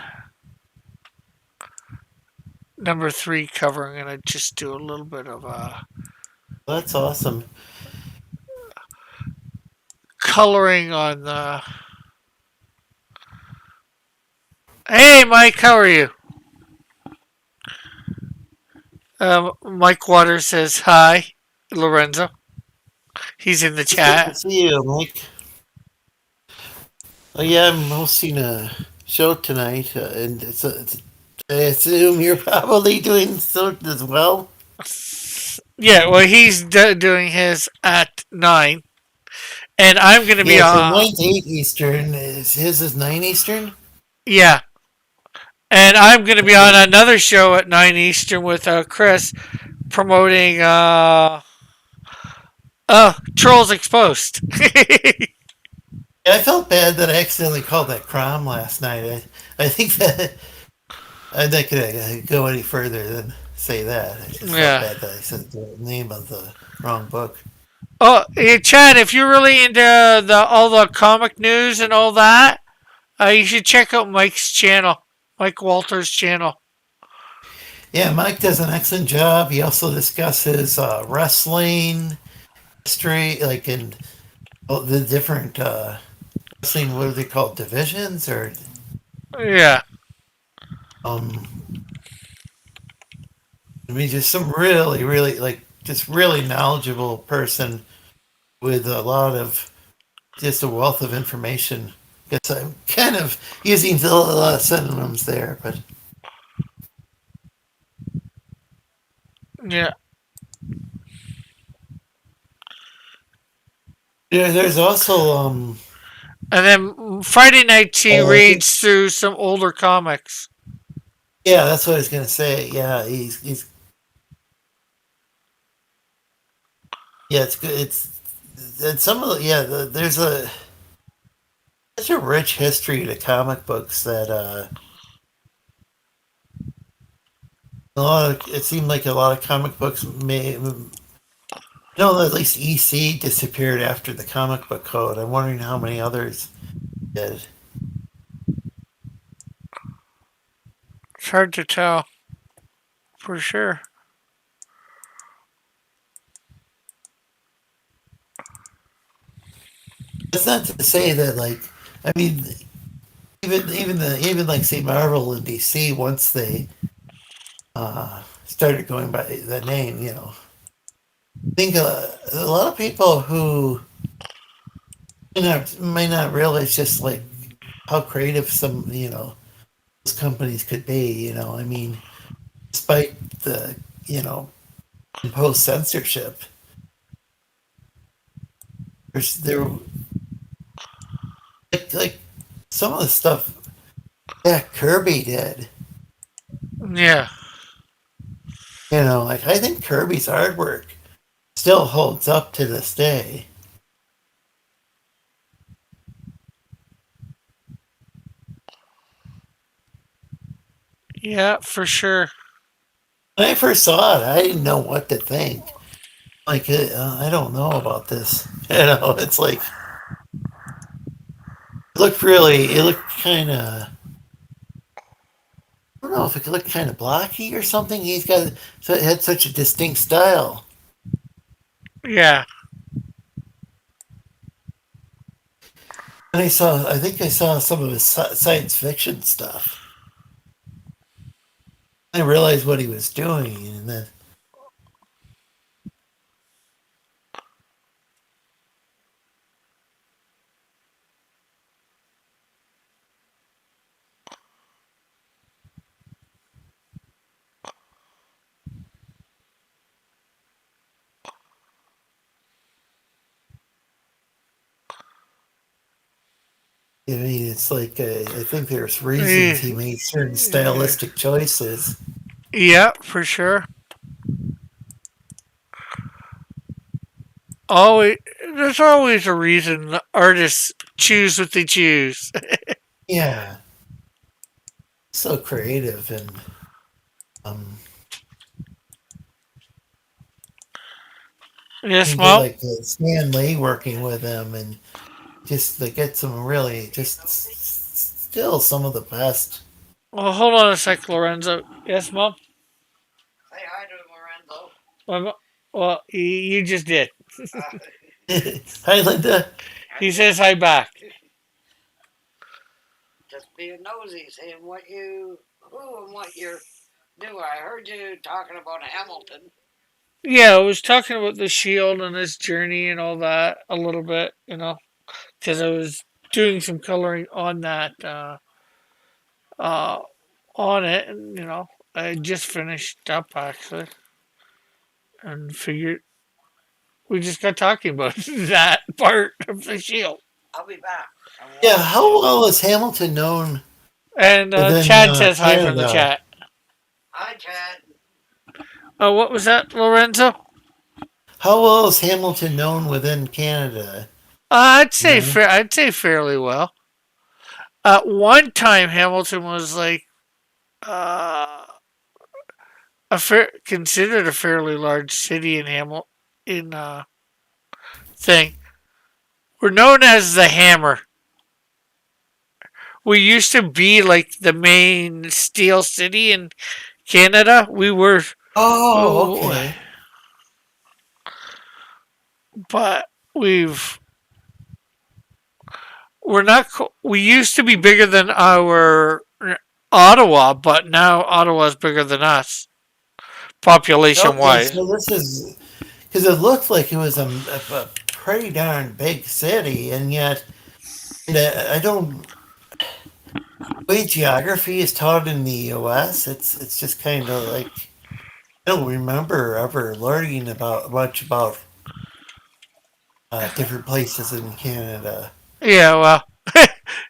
number 3 cover. I'm gonna just do a little bit of That's awesome. coloring on the. Hey, Mike, how are you? Mike Waters says hi, Lorenzo. He's in the It's good to chat. see you, Mike. Oh yeah, I'm hosting a show tonight, and I assume you're probably doing so as well. Yeah, well, he's doing his at 9, and I'm gonna be Yeah, so mine's 8 Eastern. His is 9 Eastern? yeah, and I'm gonna be on Okay. another show at 9 Eastern with Chris promoting Trolls Exposed. Yeah, I felt bad that I accidentally called that Crom last night. I think that I'm not going to go any further than say that. I just felt Yeah. bad that I said the name of the wrong book. Oh, hey, Chad, if you're really into all the comic news and all that, you should check out Mike's channel, Mike Walters' channel. Yeah, Mike does an excellent job. He also discusses wrestling history, like in all the different wrestling, what are they called, divisions? Or Yeah, um, I mean, just some really, really, like, just really knowledgeable person with a lot of just a wealth of information. Guess I'm kind of using a lot of synonyms there, but yeah. yeah, there's also And then Friday nights he I think reads through some older comics. yeah, that's what I was gonna say. Yeah, he's yeah, it's good. It's some of the yeah. There's such a rich history to comic books that it seemed like a lot of comic books may. No, at least EC disappeared after the comic book code. I'm wondering how many others did. It's hard to tell for sure. That's not to say that like I mean even like say Marvel and DC once they started going by that name, I think a lot of people who may not realize just like how creative some those companies could be. I mean, despite the imposed censorship, there like some of the stuff Jack Kirby did. Yeah, Like I think Kirby's artwork still holds up to this day. yeah, for sure. When I first saw it, I didn't know what to think. Like, I don't know about this. It's like it looked kind of. I don't know if it looked kind of blocky or something. It had such a distinct style. Yeah, And I think I saw some of his science fiction stuff. I realized what he was doing, and then I mean, it's like I think there's reasons Eh, he made certain stylistic choices. Yeah, for sure. Always, there's always a reason the artists choose what they choose. Yeah, so creative and um, Yes, and get Mom? like Stan Lee working with him and just to get some really just still some of the best. Well, hold on a sec, Lorenzo. Yes, Mom? Say hi to Lorenzo. Well, you just did. Hi, Linda. He says hi back. Just being nosy, seeing who and what you're doing. I heard you talking about Hamilton. Yeah, I was talking about the Shield and his journey and all that a little bit, because I was doing some coloring on that, uh, on it, and I just finished up actually, and figured we just got talking about that part of the Shield. I'll be back. Yeah, how well is Hamilton known And within Chad says hi from the Canada? chat. Hi, Chad. What was that, Lorenzo? How well is Hamilton known within Canada? No. I'd say fairly well. At one time, Hamilton was like uh, considered a fairly large city in thing. We're known as the Hammer. We used to be like the main steel city in Canada. We were, Oh, oh, okay. but we're not. We used to be bigger than our Ottawa, but now Ottawa's bigger than us, population Okay, wise. so this is because it looked like it was a pretty darn big city, and yet I don't. The way geography is taught in the U.S., it's just kind of like I don't remember ever learning about much about different places in Canada. Yeah, well,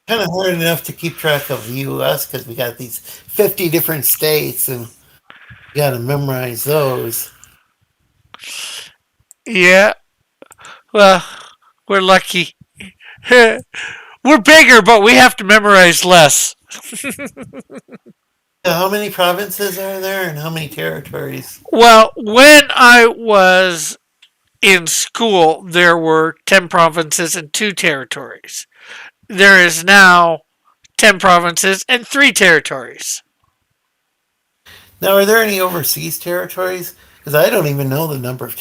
Kind of hard enough to keep track of the U.S. because we got these 50 different states, and you got to memorize those. yeah, well, we're lucky. We're bigger, but we have to memorize less. Yeah, how many provinces are there, and how many territories? Well, when I was in school, there were 10 provinces and 2 territories. There is now 10 provinces and 3 territories. Now, are there any overseas territories? Because I don't even know the number of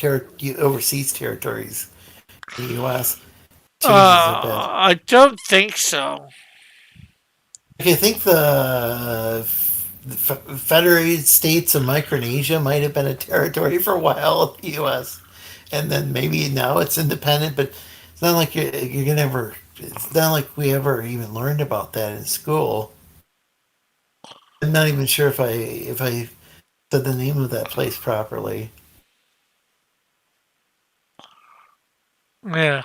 overseas territories in the U.S. Changes a bit. I don't think so. I think the Federated States of Micronesia might have been a territory for a while in the U.S. And then maybe now it's independent, but it's not like you're gonna ever. It's not like we ever even learned about that in school. I'm not even sure if I said the name of that place properly. Yeah.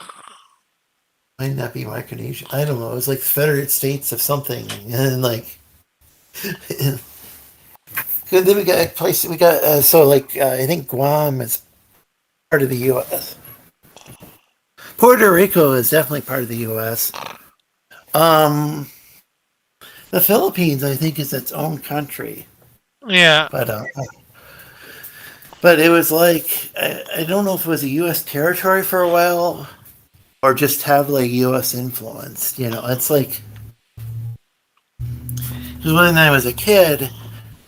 Might not be Micronesia. I don't know. It was like the Federated States of something, and like. Then we got a place. We got so like I think Guam is part of the U.S. Puerto Rico is definitely part of the U.S. Um, the Philippines, I think, is its own country, Yeah. but it was like I don't know if it was a U.S. territory for a while or just have like U.S. influence. It's like because when I was a kid,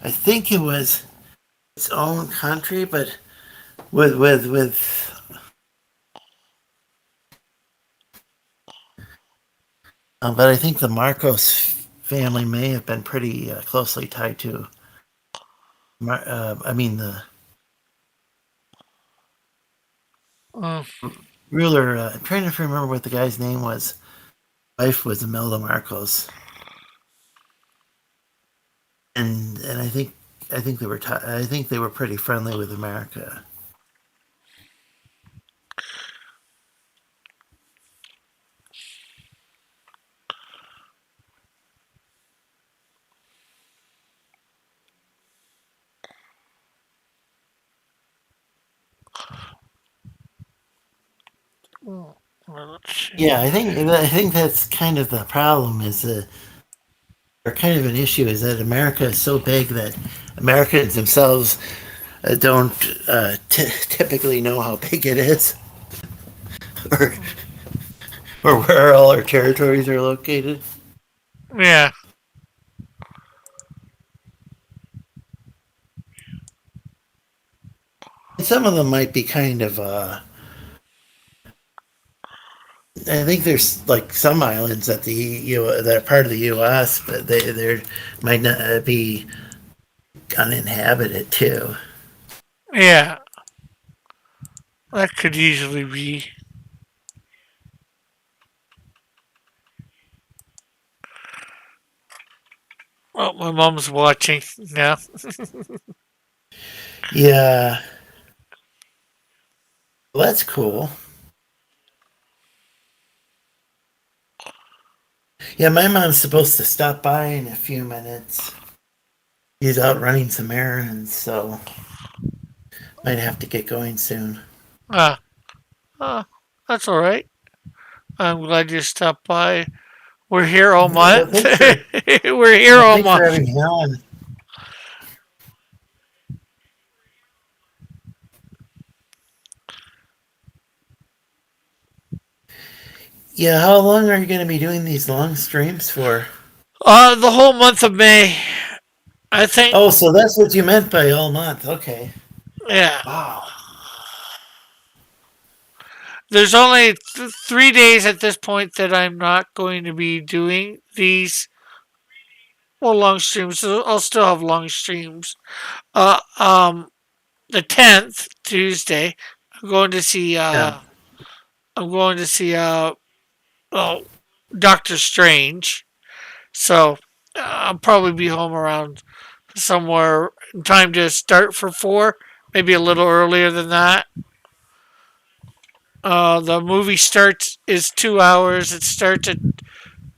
I think it was its own country, but with but I think the Marcos family may have been pretty closely tied to. I mean, the Mm. ruler. I'm trying to remember what the guy's name was. Wife was Imelda Marcos, and I think they were I think they were pretty friendly with America. Well, let's see. Yeah, I think that's kind of the problem. Or kind of an issue is that America is so big that Americans themselves don't typically know how big it is, or or where all our territories are located. Yeah. Some of them might be kind of. I think there's like some islands that that are part of the U.S., but they might not be uninhabited too. Yeah. That could easily be. Oh, my mom's watching now. Yeah, well, that's cool. Yeah, my mom's supposed to stop by in a few minutes. He's out running some errands, so might have to get going soon. Ah, that's all right. I'm glad you stopped by. We're here all Well, month. We're here all thanks for month. having me on. Yeah, how long are you going to be doing these long streams for? The whole month of May. I think. Oh, so that's what you meant by all month. Okay. Yeah. Wow. There's only 3 days at this point that I'm not going to be doing these long streams. So I'll still have long streams. Uh, um, the 10th Tuesday, I'm going to see. Yeah. I'm going to see. Oh, Doctor Strange. So I'll probably be home around somewhere in time to start for 4, maybe a little earlier than that. The movie is 2 hours. It starts at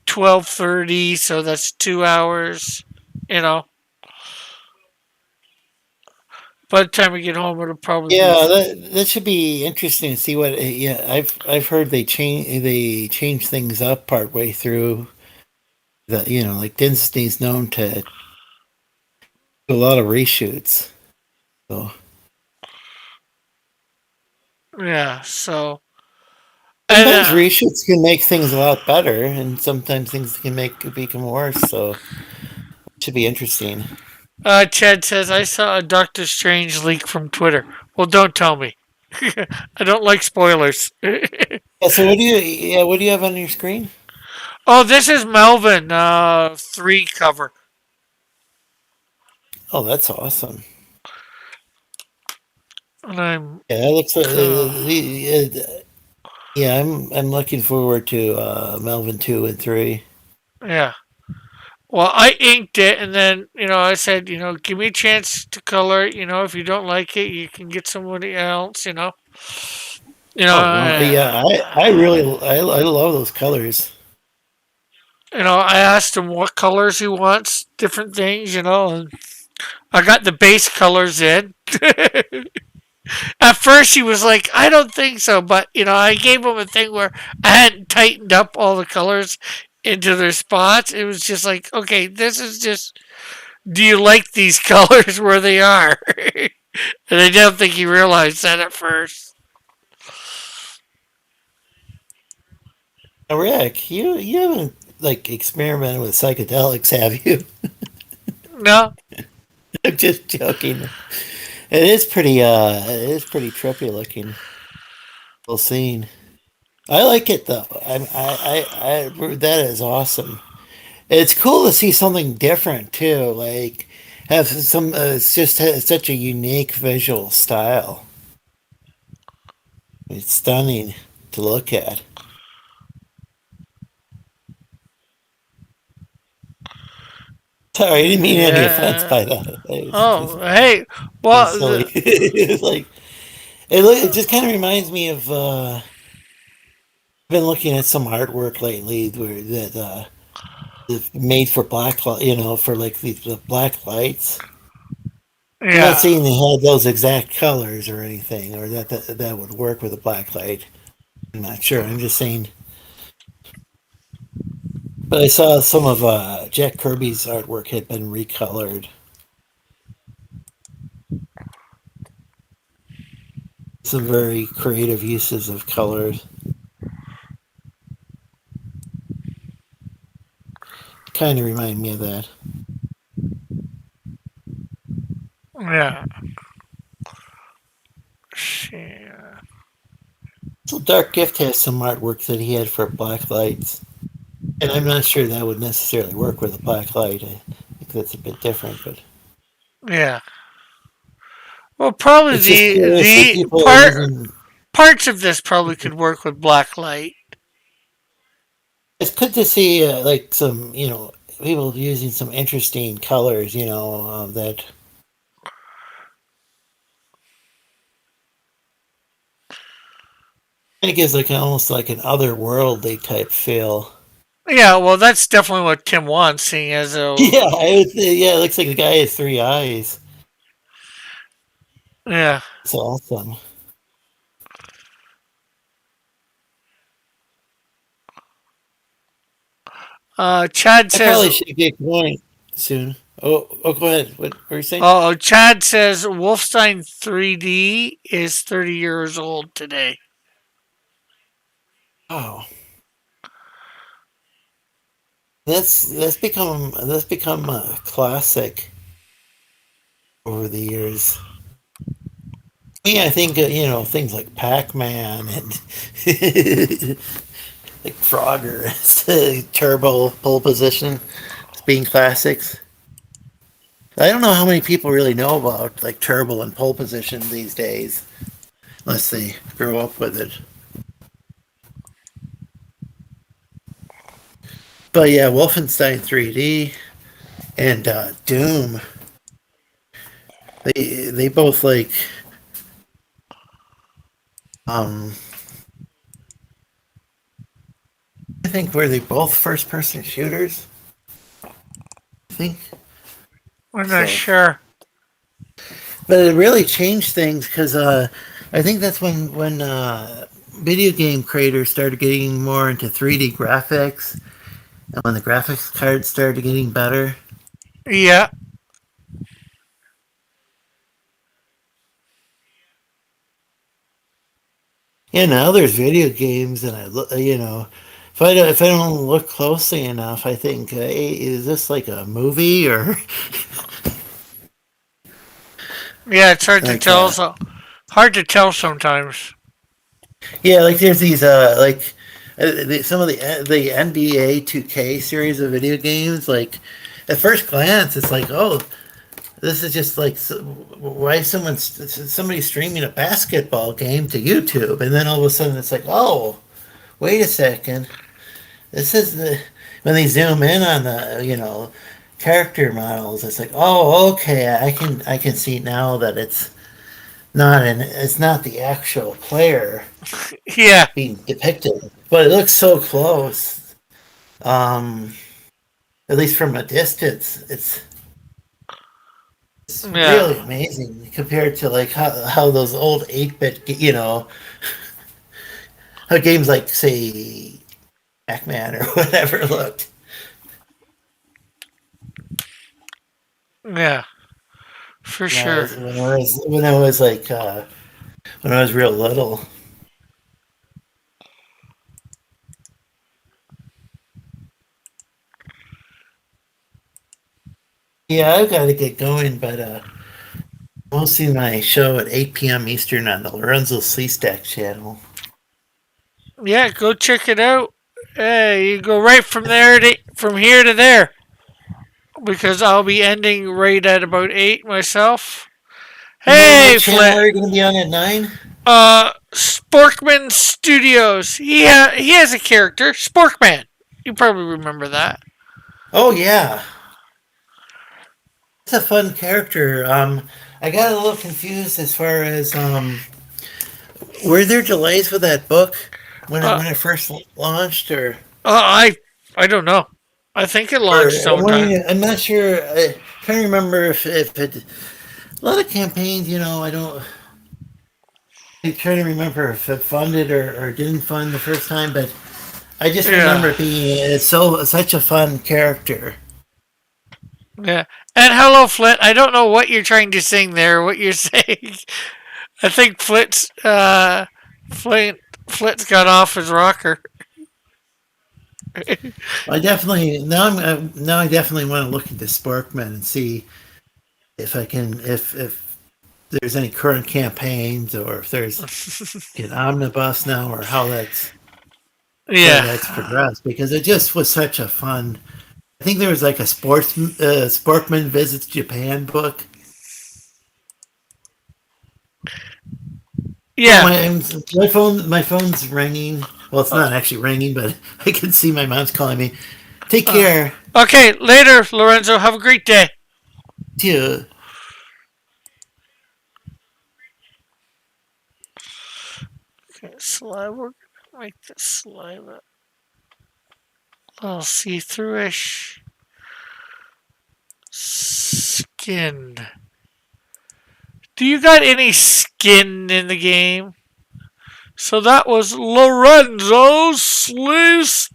12:30, so that's 2 hours. You know, by the time we get home, it'll probably Yeah, be. that should be interesting to see what. Yeah, I've heard they change things up part way through. Like Disney's known to do a lot of reshoots. So Yeah. So and sometimes reshoots can make things a lot better, and sometimes things can become worse. So it should be interesting. Chad says I saw a Doctor Strange leak from Twitter. Well, don't tell me. I don't like spoilers. Yeah. So what do you have on your screen? Oh, this is Melvin 3 cover. Oh, that's awesome. And I'm Yeah, that looks like. Yeah, I'm looking forward to Melvin 2 and 3. yeah. Well, I inked it, and then I said, give me a chance to color it. If you don't like it, you can get somebody else. Oh well, yeah, I love those colors. I asked him what colors he wants, different things. And I got the base colors in. At first, he was like, "I don't think so," but I gave him a thing where I hadn't tightened up all the colors into their spots. It was just like, okay, this is just. Do you like these colors where they are? And I don't think he realized that at first. Now, Rick, you haven't like experimented with psychedelics, have you? No, I'm just joking. It is pretty trippy looking. Little scene. I like it though. That is awesome. It's cool to see something different too. Like have some. It's just such a unique visual style. It's stunning to look at. Sorry, I didn't mean any offense yeah. by that. Oh, hey. It's Well, silly. It's like it just kind of reminds me of. I've been looking at some artwork lately that is made for for like the black lights. I'm not yeah. saying they had those exact colors or anything, or that would work with a black light. I'm not sure. I'm just saying. But I saw some of Jack Kirby's artwork had been recolored. Some very creative uses of colors. Kind of remind me of that. Yeah. Yeah. So Dark Gift has some artwork that he had for black lights. And I'm not sure that would necessarily work with a black light. I think that's a bit different, but Yeah. Well, probably it's just curious that the people are using. parts of this probably could work with black light. It's good to see like some, people using some interesting colors, that. It gives like almost like an otherworldly type feel. Yeah, well, that's definitely what Tim wants, seeing as though. Yeah, it looks like the guy has 3 eyes. Yeah. It's awesome. Chad I probably says. should get going soon. Oh, go ahead. What were you saying? Oh, Chad says Wolfenstein 3D is 30 years old today. Oh, that's become a classic over the years. Yeah, I think things like Pac-Man and like Frogger, Turbo, Pole Position, as being classics. I don't know how many people really know about like Turbo and Pole Position these days, unless they grow up with it. But yeah, Wolfenstein 3D and Doom. They both like I think were they both first person shooters? I think. I'm not sure. But it really changed things because I think that's when video game creators started getting more into 3D graphics, and when the graphics cards started getting better. Yeah. Yeah, now there's video games, and if I don't look closely enough, I think, hey, is this like a movie or? Yeah, it's hard to Like, tell. Hard to tell sometimes. Yeah, like there's these some of the NBA 2K series of video games. Like at first glance, it's like, oh, this is just like why is somebody streaming a basketball game to YouTube, and then all of a sudden it's like, oh, wait a second, this is when they zoom in on the character models. It's like, oh, okay, I can see now that it's not the actual player Yeah. being depicted, but it looks so close. At least from a distance, it's really amazing compared to like how those old 8-bit, how games like say Pac-Man or whatever looked. Yeah. For sure. When I was like when I was real little. Yeah, I've got to get going, but we'll see my show at 8 p.m. Eastern on the Lorenzo Sleestack channel. Yeah, go check it out. Hey, you go right from here to there. Because I'll be ending right at about 8 myself. Hey, what channel are you going to be on at 9? Sporkman Studios. He has a character, Sporkman. You probably remember that. Oh yeah, it's a fun character. I got a little confused as far as were there delays with that book when it first launched, or? I don't know. I think it launched sometime. I'm not sure. I can't remember if it. A lot of campaigns, I don't. I try to remember if it funded or didn't fund the first time, but I just remember Yeah. it being such a fun character. Yeah. And hello, Flit. I don't know what you're trying to sing there, what you're saying. I think Flit's got off his rocker. I definitely now I definitely want to look into Sparkman and see if I can if there's any current campaigns or if there's an omnibus now or how Yeah. that's progressed because it just was such a fun. I think there was like a Sporkman visits Japan book. Oh, Yeah. my phone's ringing. Well, it's not actually ringing, but I can see my mom's calling me. Take Uh, care. okay, later, Lorenzo. Have a great day. Too. Okay, slime. We're gonna make this slime a little see-through-ish. Skinned. Do you got any skin in the game? So that was Lorenzo Sleestock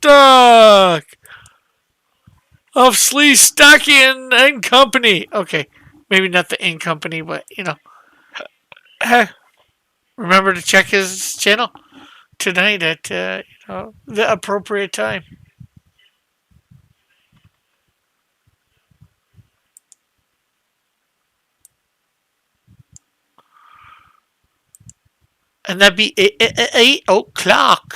of Sleestockian and Company. Okay, maybe not the in company, but you know. Remember to check his channel tonight at the appropriate time. And that'd be 8 o'clock.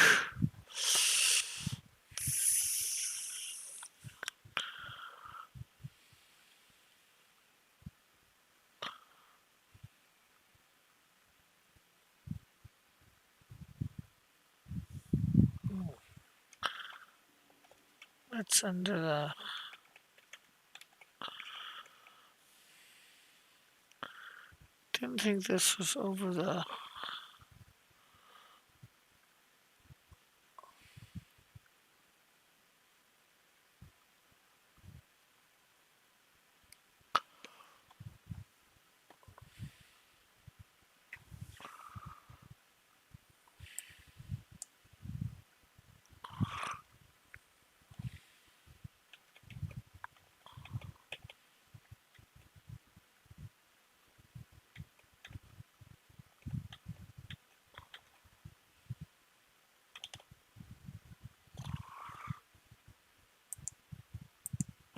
That's under the. Didn't think this was over the.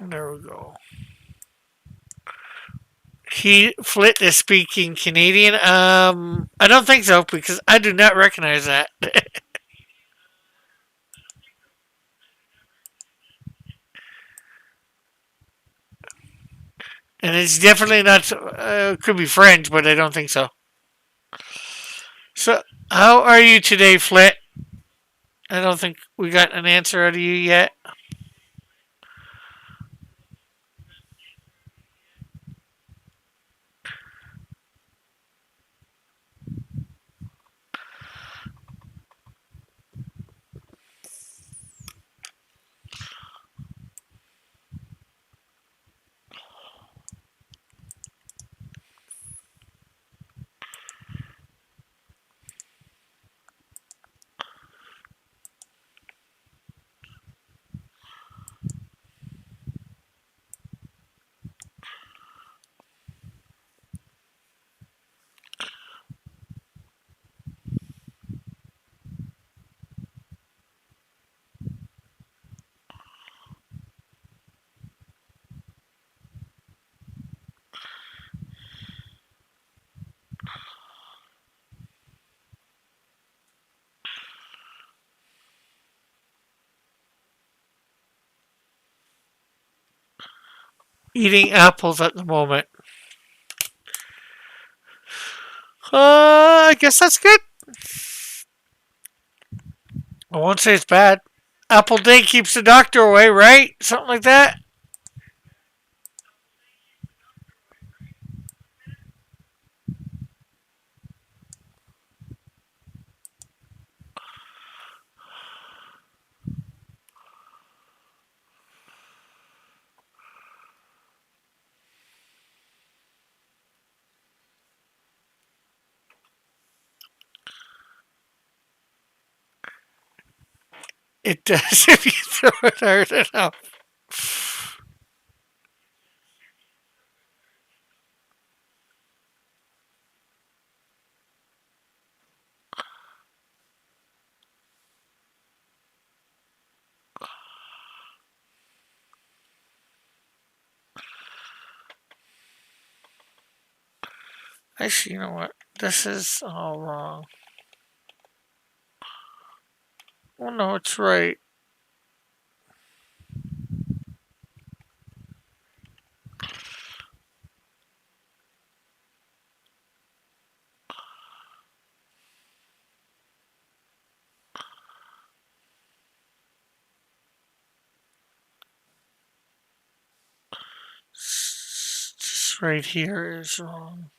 There we go. He Flit is speaking Canadian. I don't think so because I do not recognize that. And it's definitely not. Could be French, but I don't think so. So, how are you today, Flit? I don't think we got an answer out of you yet. Eating apples at the moment. I guess that's good. I won't say it's bad. Apple day keeps the doctor away, right? Something like that. It does if you throw it hard enough. Actually, you know what? This is all wrong. Oh no, it's right. Just right here is wrong.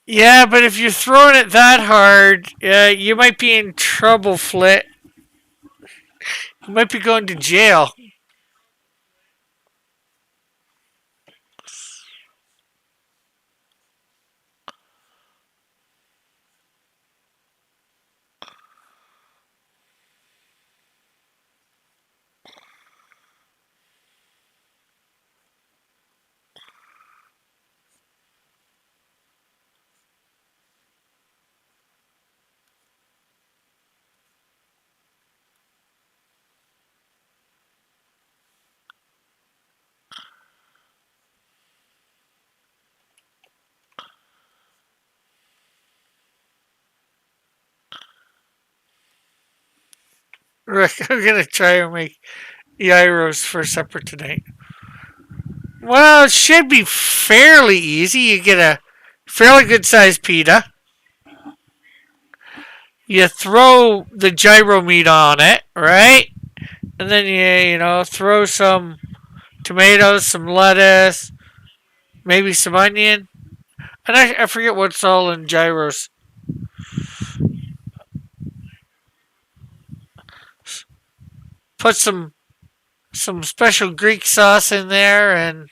Yeah, but if you're throwing it that hard, you might be in trouble, Flit. You might be going to jail. Rick, I'm gonna try and make gyros for supper tonight. Well, it should be fairly easy. You get a fairly good sized pita. You throw the gyro meat on it, right? And then you throw some tomatoes, some lettuce, maybe some onion. And I forget what's all in gyros. Put some special Greek sauce in there and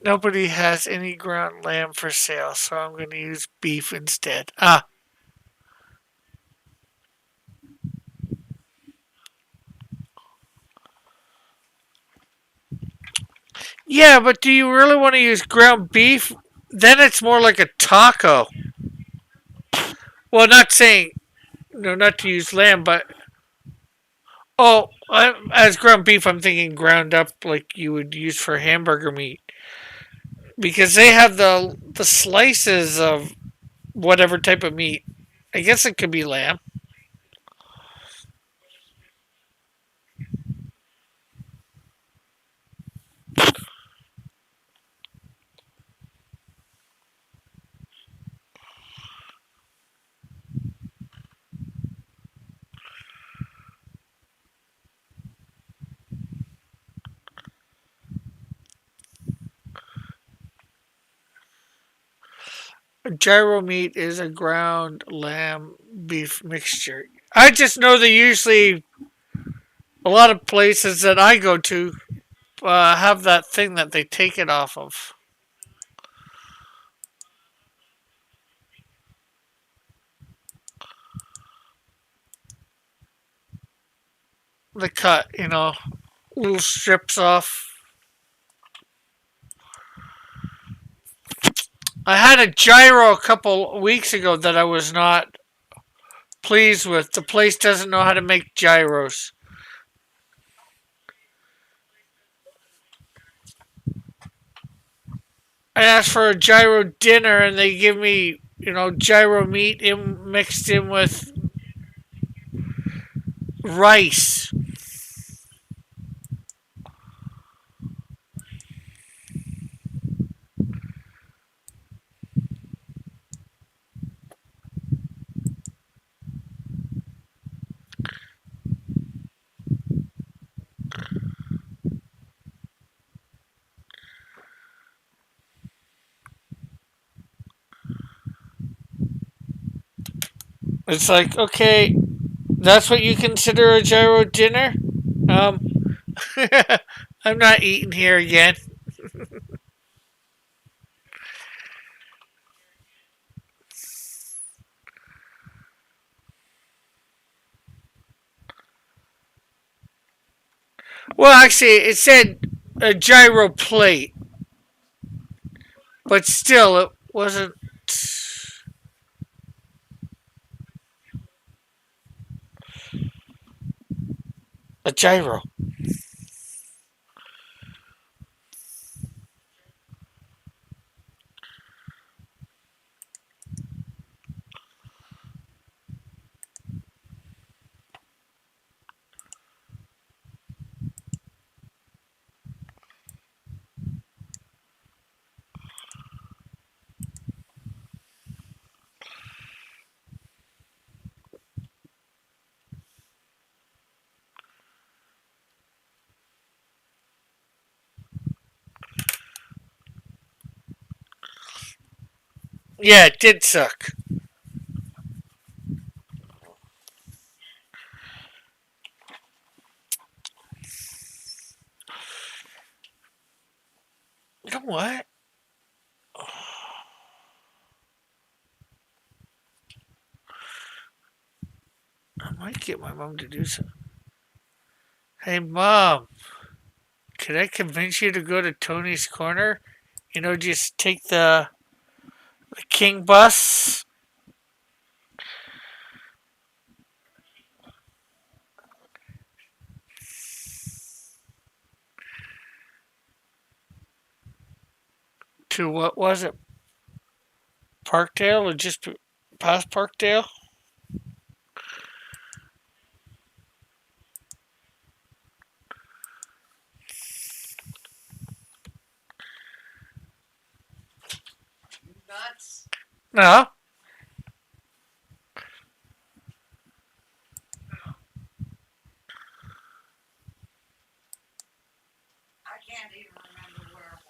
nobody has any ground lamb for sale, so I'm going to use beef instead. Yeah, but do you really want to use ground beef? Then it's more like a taco. Well, not saying not to use lamb, but as ground beef, I'm thinking ground up like you would use for hamburger meat because they have the slices of whatever type of meat. I guess it could be lamb. A gyro meat is a ground lamb beef mixture. I just know that usually a lot of places that I go to have that thing that they take it off of. They cut, little strips off. I had a gyro a couple weeks ago that I was not pleased with. The place doesn't know how to make gyros. I asked for a gyro dinner and they give me, gyro meat mixed in with rice. It's like, okay, that's what you consider a gyro dinner? I'm not eating here again. Well, actually, it said a gyro plate, but still, it wasn't a gyro. Yeah, it did suck. You know what? I might get my mom to do something. Hey, Mom, can I convince you to go to Tony's Corner? Just take the King bus. To what was it? Parkdale or just past Parkdale? Nuts. No. I can't even remember where it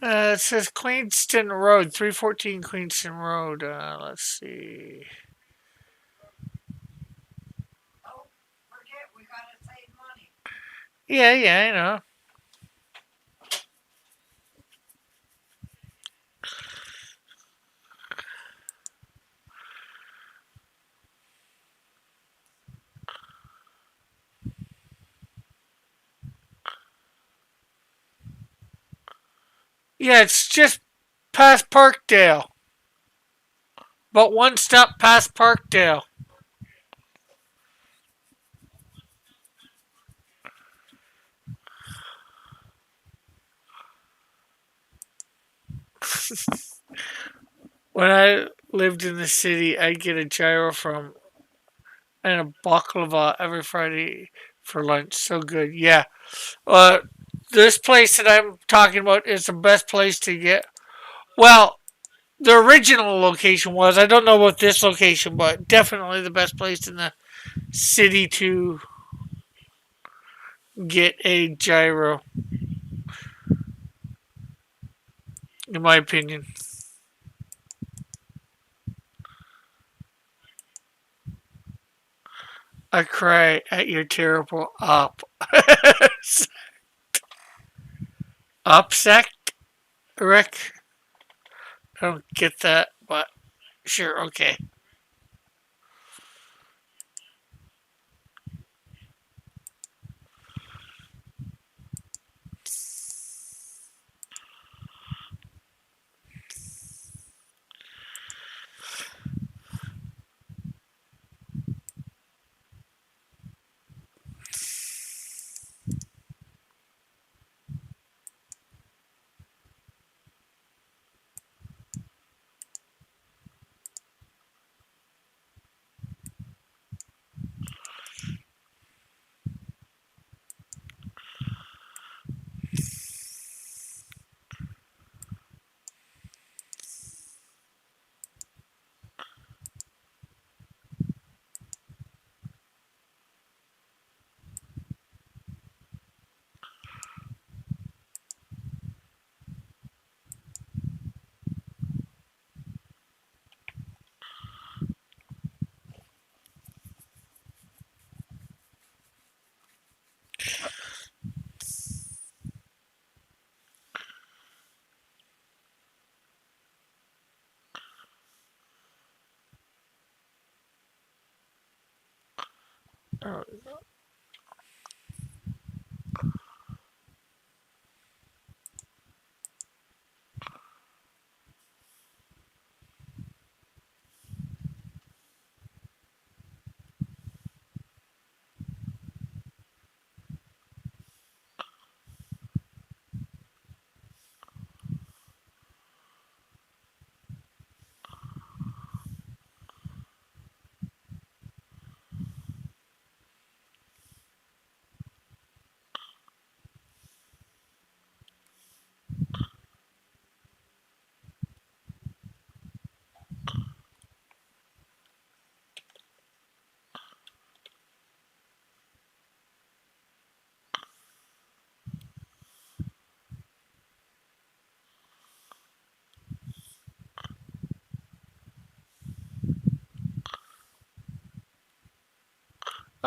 was. It says Queenston Road, 314 Queenston Road. Let's see. Oh, forget, we gotta save money. Yeah, I know. Yeah, it's just past Parkdale. But one stop past Parkdale. When I lived in the city, I'd get a gyro from and a baklava every Friday for lunch. So good. Yeah. Uh, this place that I'm talking about is the best place to get. Well, the original location was. I don't know about this location, but definitely the best place in the city to get a gyro, in my opinion. I cry at your terrible upsect, Rick. I don't get that, but sure, okay.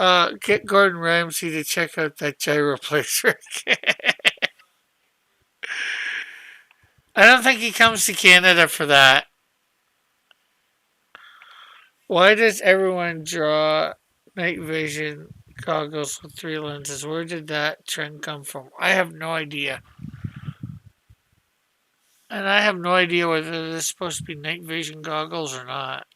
Oh, get Gordon Ramsay to check out that gyro place, Rick. I don't think he comes to Canada for that. Why does everyone draw night vision goggles with 3 lenses? Where did that trend come from? I have no idea. And I have no idea whether this is supposed to be night vision goggles or not.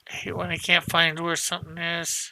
I hate when I can't find where something is.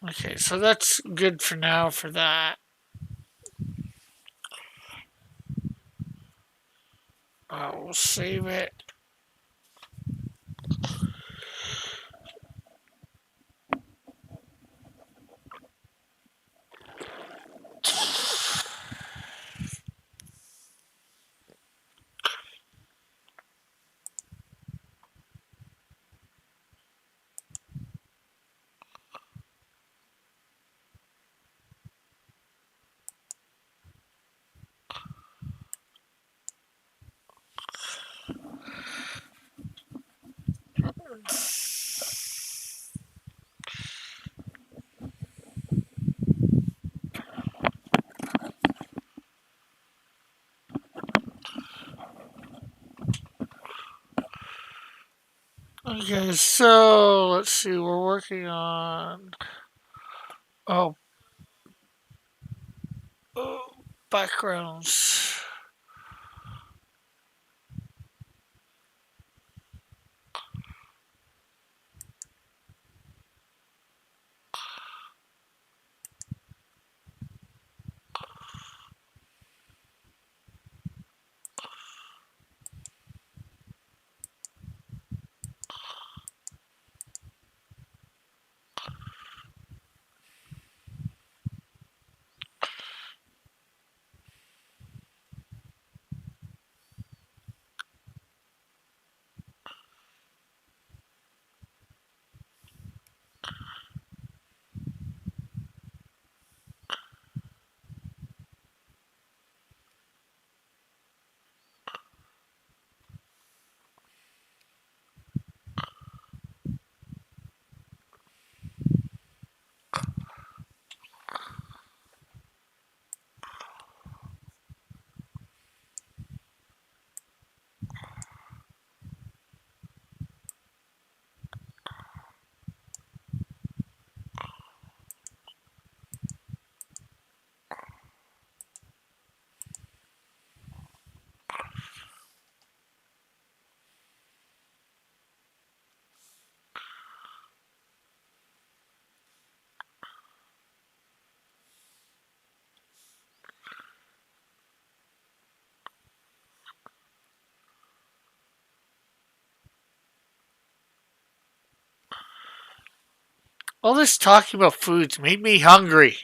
Okay, so that's good for now for that. We'll save it. Okay, so let's see. We're working on oh, oh backgrounds. All this talking about foods made me hungry.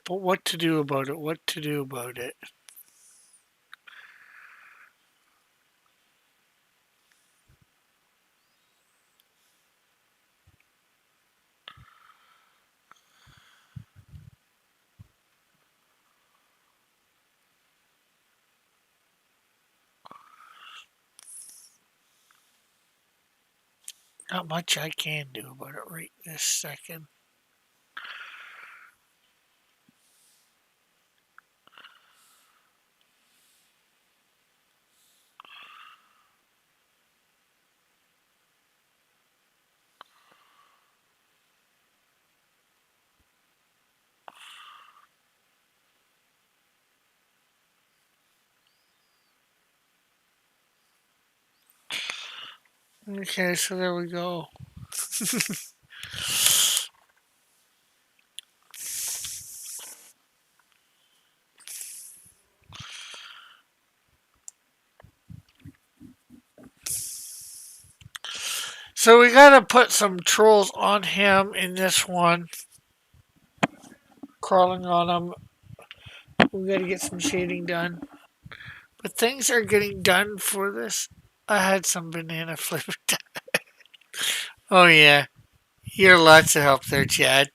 But what to do about it? What to do about it? Not much I can do about it right this second. Okay, so there we go. So we gotta put some trolls on him in this one. Crawling on him. We gotta get some shading done. But things are getting done for this. I had some banana flavored. Oh yeah. You're lots of help there, Chad.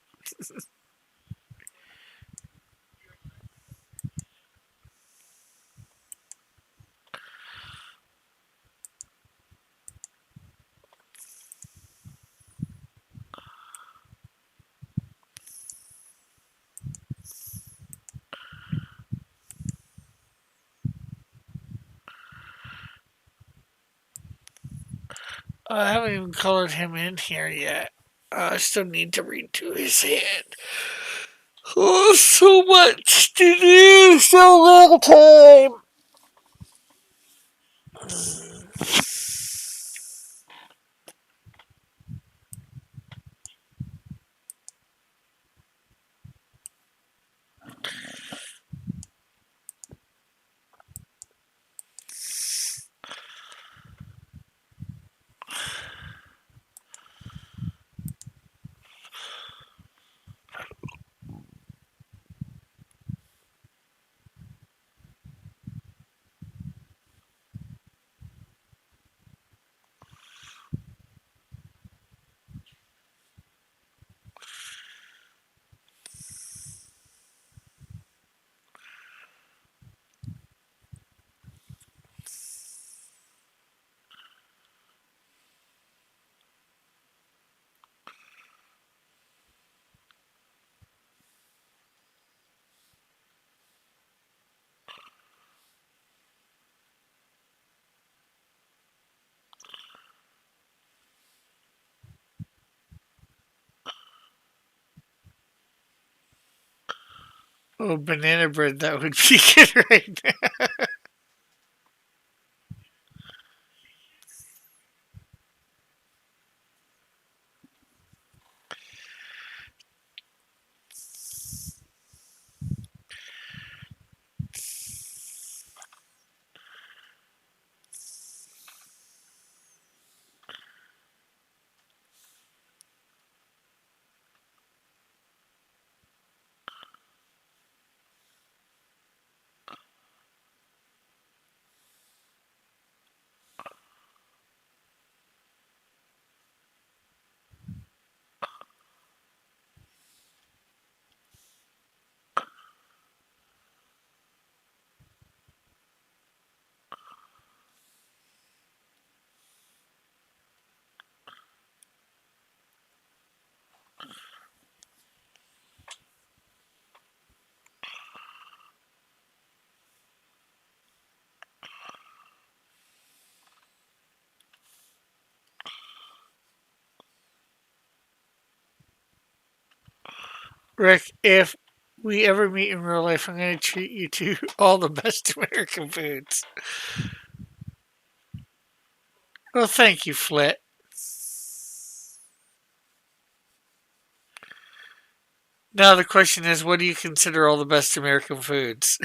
I haven't even colored him in here yet. I still need to redo his head. Oh, so much to do, so little time. Oh, banana bread, that would be good right now. Rick, if we ever meet in real life, I'm going to treat you to all the best American foods. Well, thank you, Flit. Now the question is, what do you consider all the best American foods?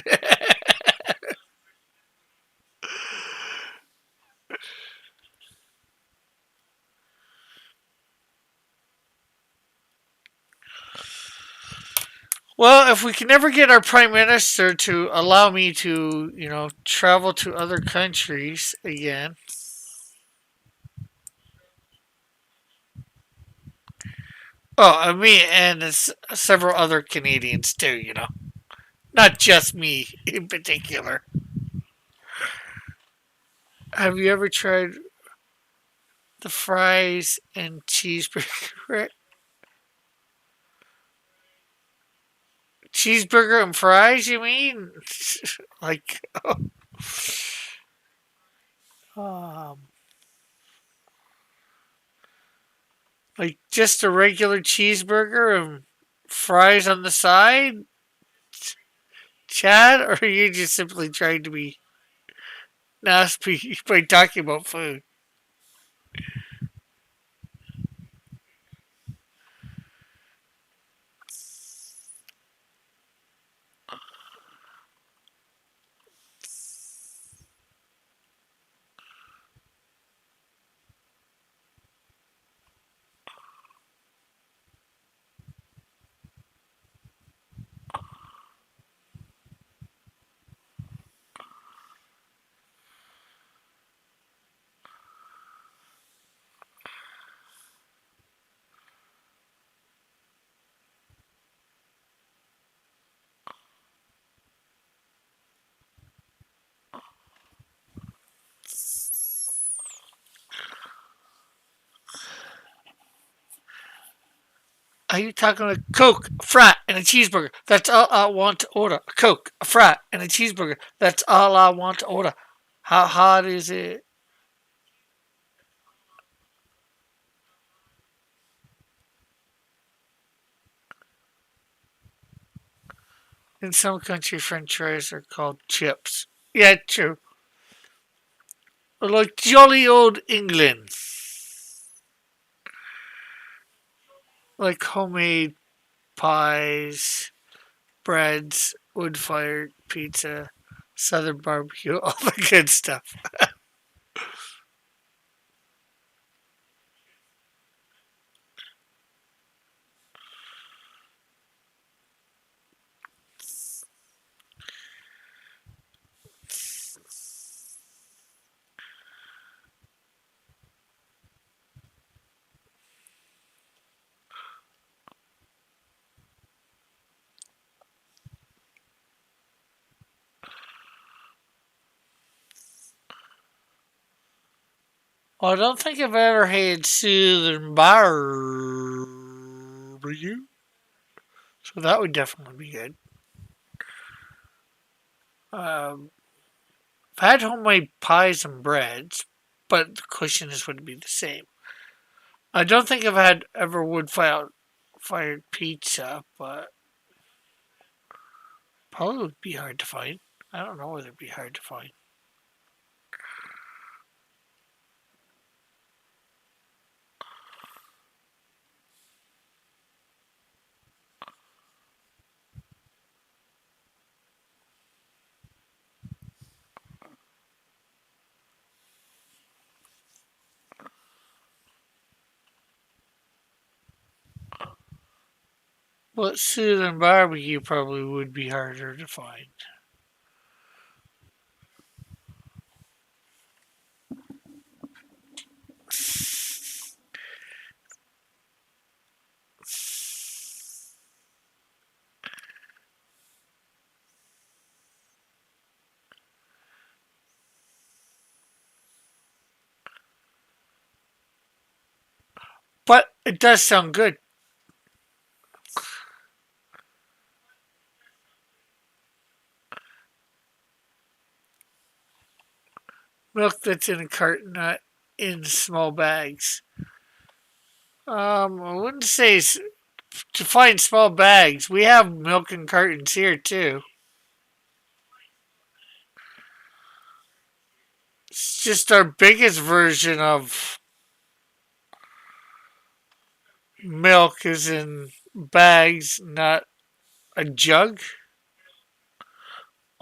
Well, if we can never get our prime minister to allow me to, travel to other countries again. Oh, me and several other Canadians too, not just me in particular. Have you ever tried the fries and cheeseburger? Cheeseburger and fries, you mean? Like, um, like just a regular cheeseburger and fries on the side, Chad? Or are you just simply trying to be nasty by talking about food? Are you talking a Coke, a frat, and a cheeseburger? That's all I want to order. A Coke, a frat, and a cheeseburger. That's all I want to order. How hard is it? In some countries, French fries are called chips. Yeah, true. Or like jolly old England. Like homemade pies, breads, wood-fired pizza, southern barbecue, all the good stuff. I don't think I've ever had southern barbecue, so that would definitely be good. Um, I've had homemade pies and breads, but the question is, would it be the same? I don't think I've had ever wood fired pizza, but probably would be hard to find. I don't know whether it'd be hard to find. But southern barbecue probably would be harder to find. But it does sound good. Milk that's in a carton, not in small bags. I wouldn't say to find small bags. We have milk in cartons here too. It's just our biggest version of milk is in bags, not a jug.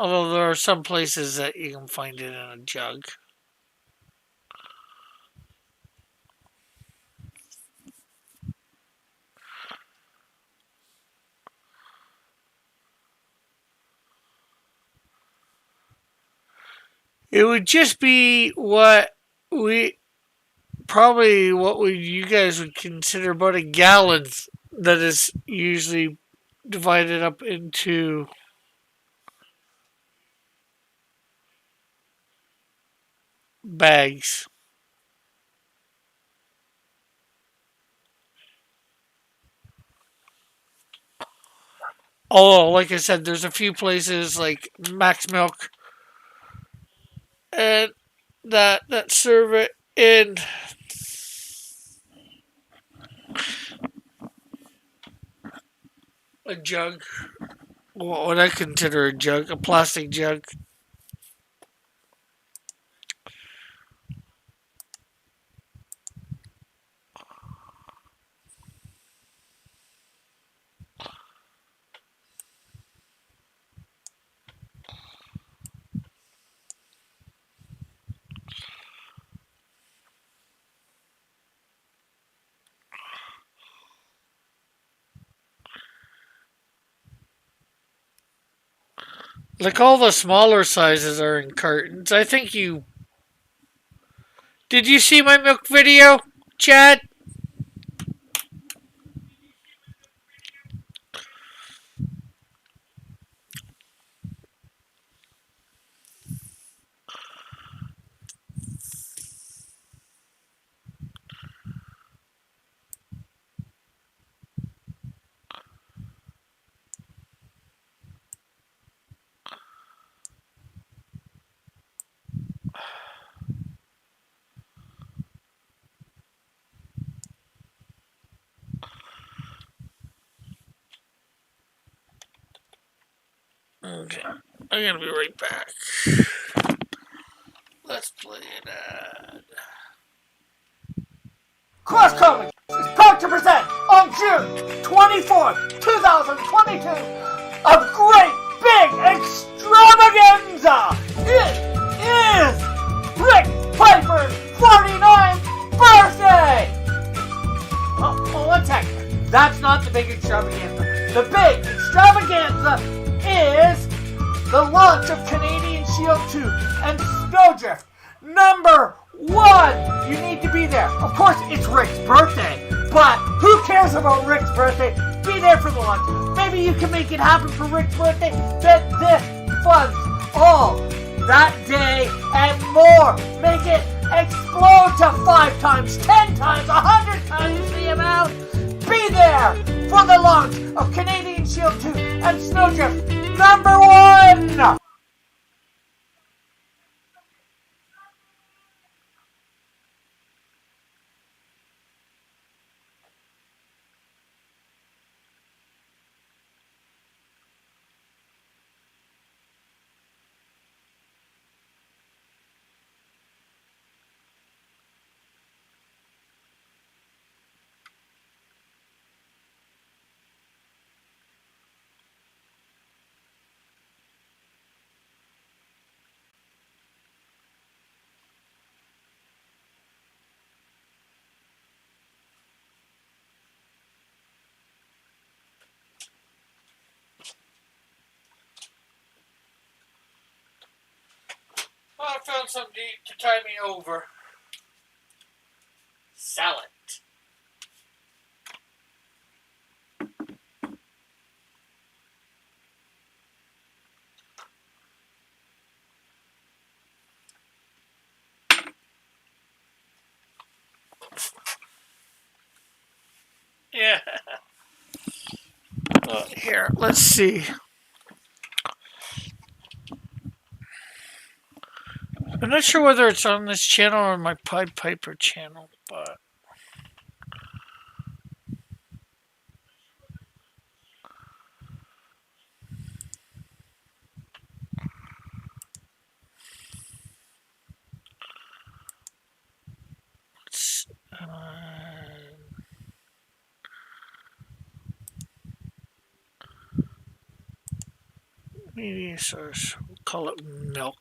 Although there are some places that you can find it in a jug. It would just be we what you guys would consider about a gallon that is usually divided up into bags. Although, like I said, there's a few places like Max Milk and that serve it in a jug. What I consider a jug, a plastic jug. Like all the smaller sizes are in cartons. I think you did. You see my milk video, Chad? Okay, I'm gonna be right back. Let's play an ad. Cross Comics is proud to present on June 24th, 2022, a great big extravaganza! It is Rick Piper's 49th birthday! Oh, 1 second. That's not the big extravaganza. The big extravaganza is the launch of Canadian Shield 2 and Snowdrift #1. You need to be there. Of course, it's Rick's birthday, but who cares about Rick's birthday? Be there for the launch. Maybe you can make it happen for Rick's birthday. That this funds all that day and more. Make it explode to 5 times, 10 times, 100 times the amount. Be there for the launch of Canadian Shield 2 and Snowdrift #1. Well, I found something to tie me over. Sell it. Yeah. Here, let's see. I'm not sure whether it's on this channel or my Pied Piper channel, but it's, maybe source. We'll call it milk.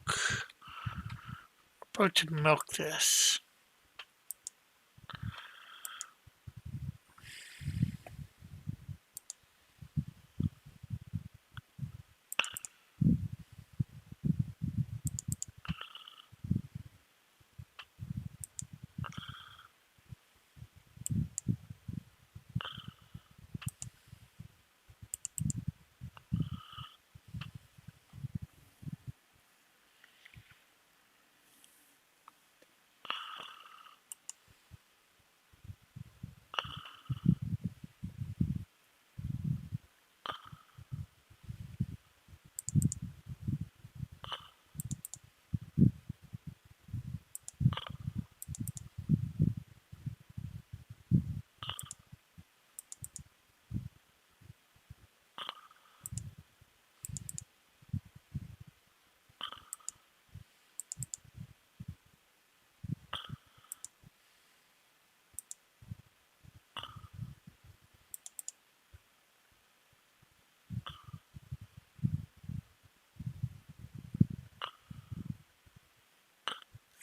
We're about to milk this.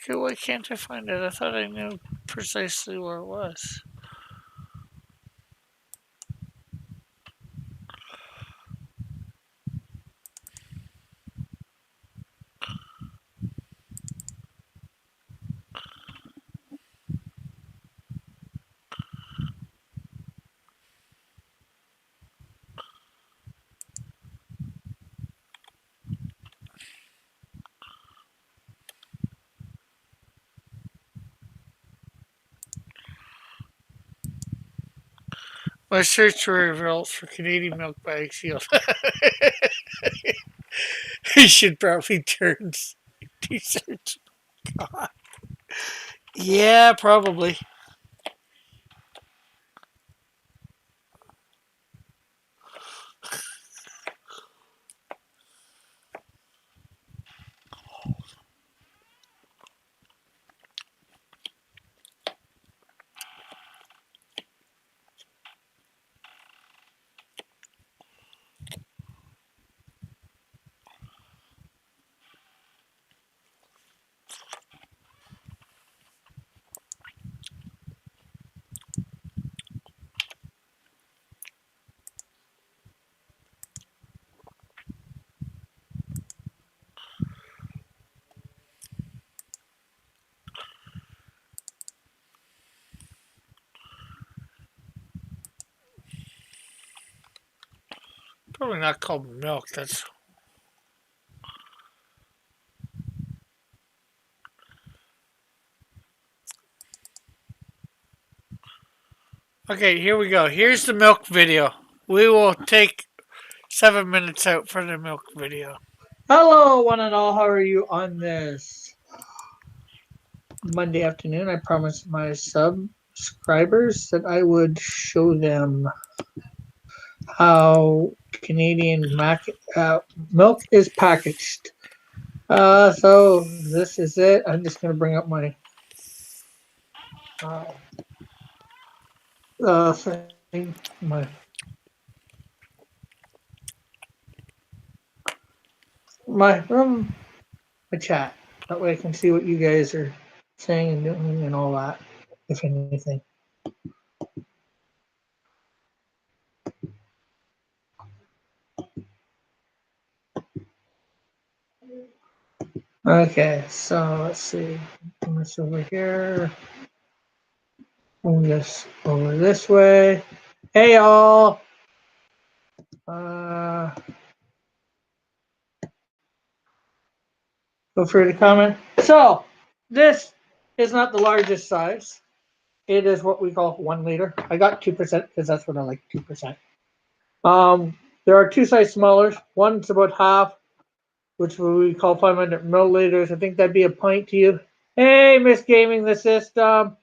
Okay, why can't I find it? I thought I knew precisely where it was. My search results for Canadian milk bag shield. You should probably turn search. God. Yeah, probably. Probably not called milk. That's okay. Here we go. Here's the milk video. We will take 7 minutes out for the milk video. Hello, one and all. How are you on this Monday afternoon? I promised my subscribers that I would show them how Canadian milk is packaged. So this is it. I'm just going to bring up my thing, my chat. That way I can see what you guys are saying and doing and all that, if anything. Okay, so let's see. Bring this over here. Move this over this way. Hey, all. Feel free to comment. So, this is not the largest size. It is what we call 1 liter. I got 2% because that's what I like, 2%. There are two size smallers. One's about half, which we call 500 milliliters. I think that'd be a pint to you. Hey, Miss Gaming the System.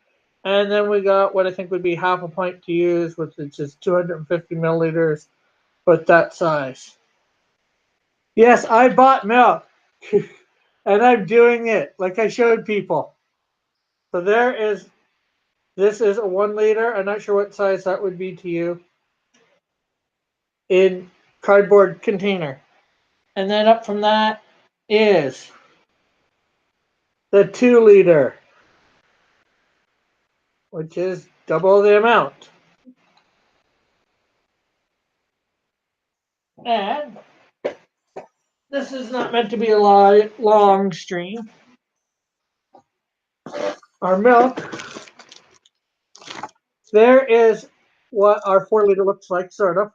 And then we got what I think would be half a pint to use, which is just 250 milliliters, but that size. Yes, I bought milk. And I'm doing it like I showed people. So this is a 1 liter. I'm not sure what size that would be to you. In cardboard container. And then up from that is the 2 liter, which is double the amount. And this is not meant to be a long stream. Our milk, there is what our 4 liter looks like, sort of.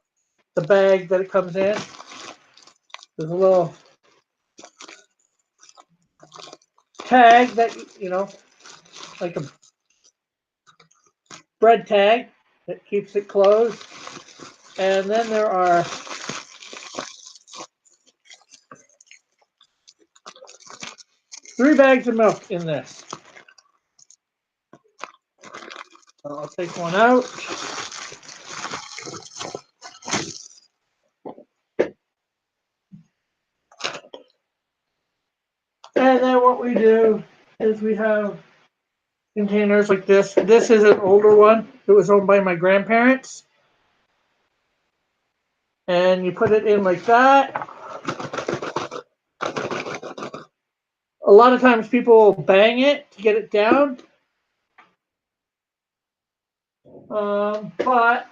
The bag that it comes in. There's a little tag that, like a bread tag that keeps it closed. And then there are 3 bags of milk in this. So I'll take one out. And then what we do is we have containers like this. This is an older one. It was owned by my grandparents. And you put it in like that. A lot of times people will bang it to get it down. But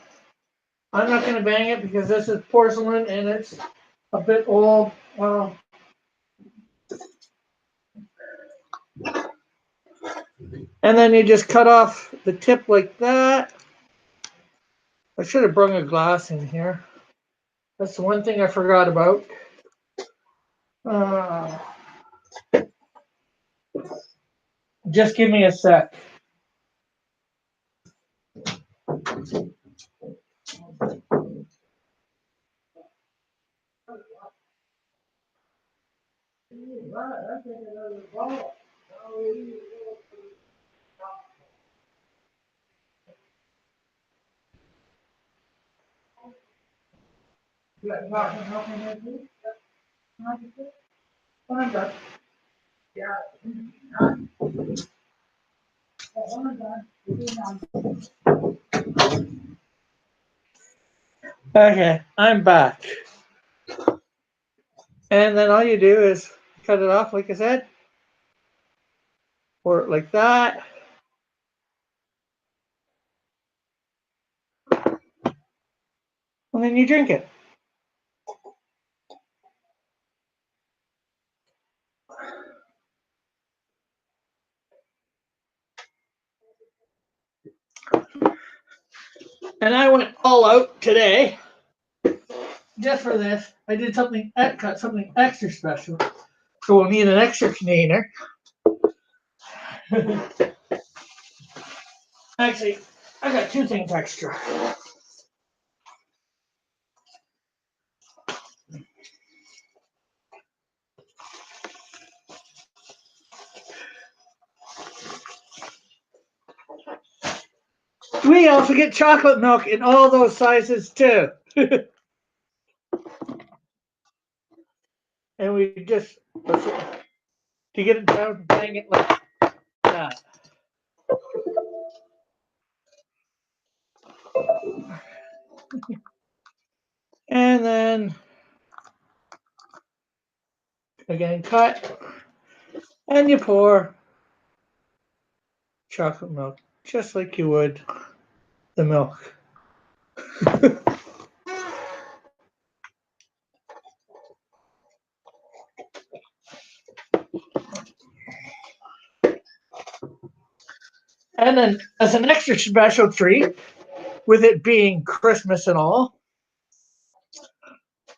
I'm not going to bang it because this is porcelain and it's a bit old. Well, and then you just cut off the tip like that. I should have brought a glass in here. That's the one thing I forgot about. Just give me a sec. Okay, I'm back. And then all you do is cut it off, like I said, or like that. And then you drink it. And I went all out today just for this, I did cut something extra special. So we'll need an extra container. Actually, I got two things extra. We also get chocolate milk in all those sizes too. And we just, to get it down, bang it like that. And then, again, cut. And you pour chocolate milk, just like you would the milk. And then, as an extra special treat, with it being Christmas and all,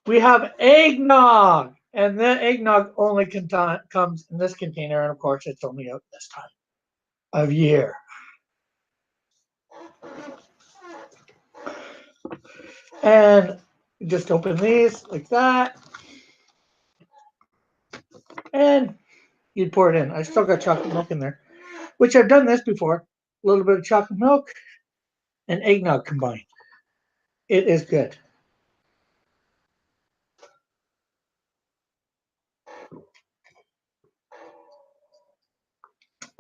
we have eggnog. And the eggnog only comes in this container, and of course, it's only out this time of year. And just open these like that. And you'd pour it in. I still got chocolate milk in there, which I've done this before. A little bit of chocolate milk and eggnog combined. It is good.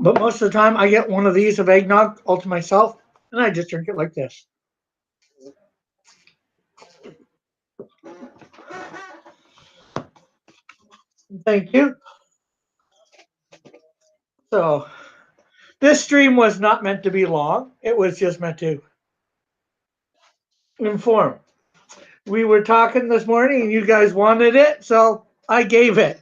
But most of the time, I get one of these of eggnog all to myself, and I just drink it like this. Thank you. So, this stream was not meant to be long. It was just meant to inform. We were talking this morning, and you guys wanted it, so I gave it.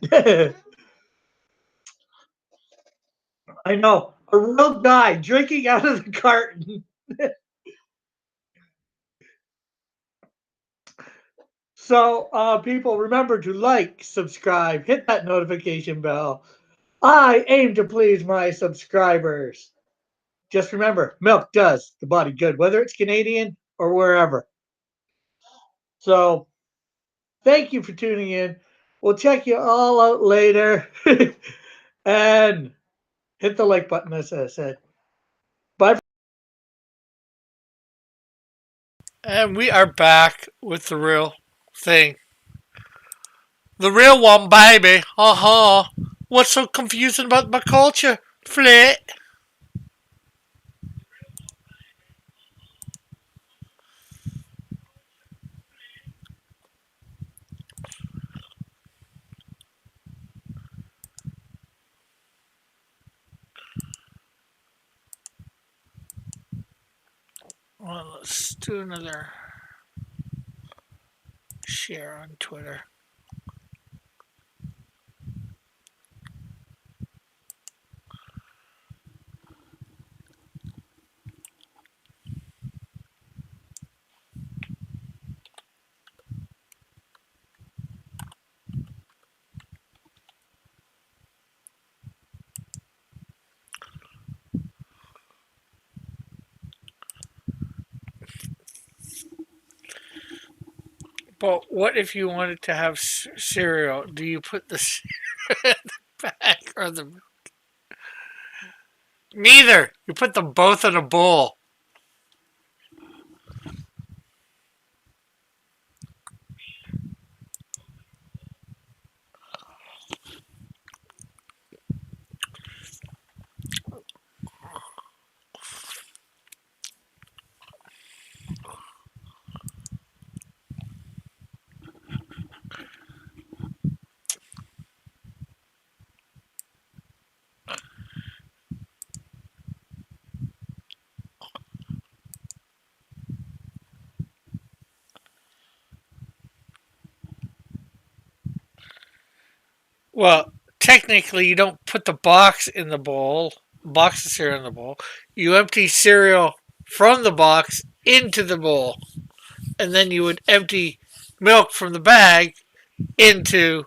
I know, a real guy drinking out of the carton. So, people, remember to like, subscribe, hit that notification bell. I aim to please my subscribers. Just remember, milk does the body good, whether it's Canadian or wherever. So, thank you for tuning in. We'll check you all out later. And hit the like button, as I said. Bye. And we are back with the real thing. The real one, baby. What's so confusing about my culture? Flit. Well, let's do another share on Twitter. But what if you wanted to have cereal? Do you put the cereal in the bag or the milk? Neither. You put them both in a bowl. Well, technically, you don't put the box in the bowl, box of cereal in the bowl. You empty cereal from the box into the bowl, and then you would empty milk from the bag into.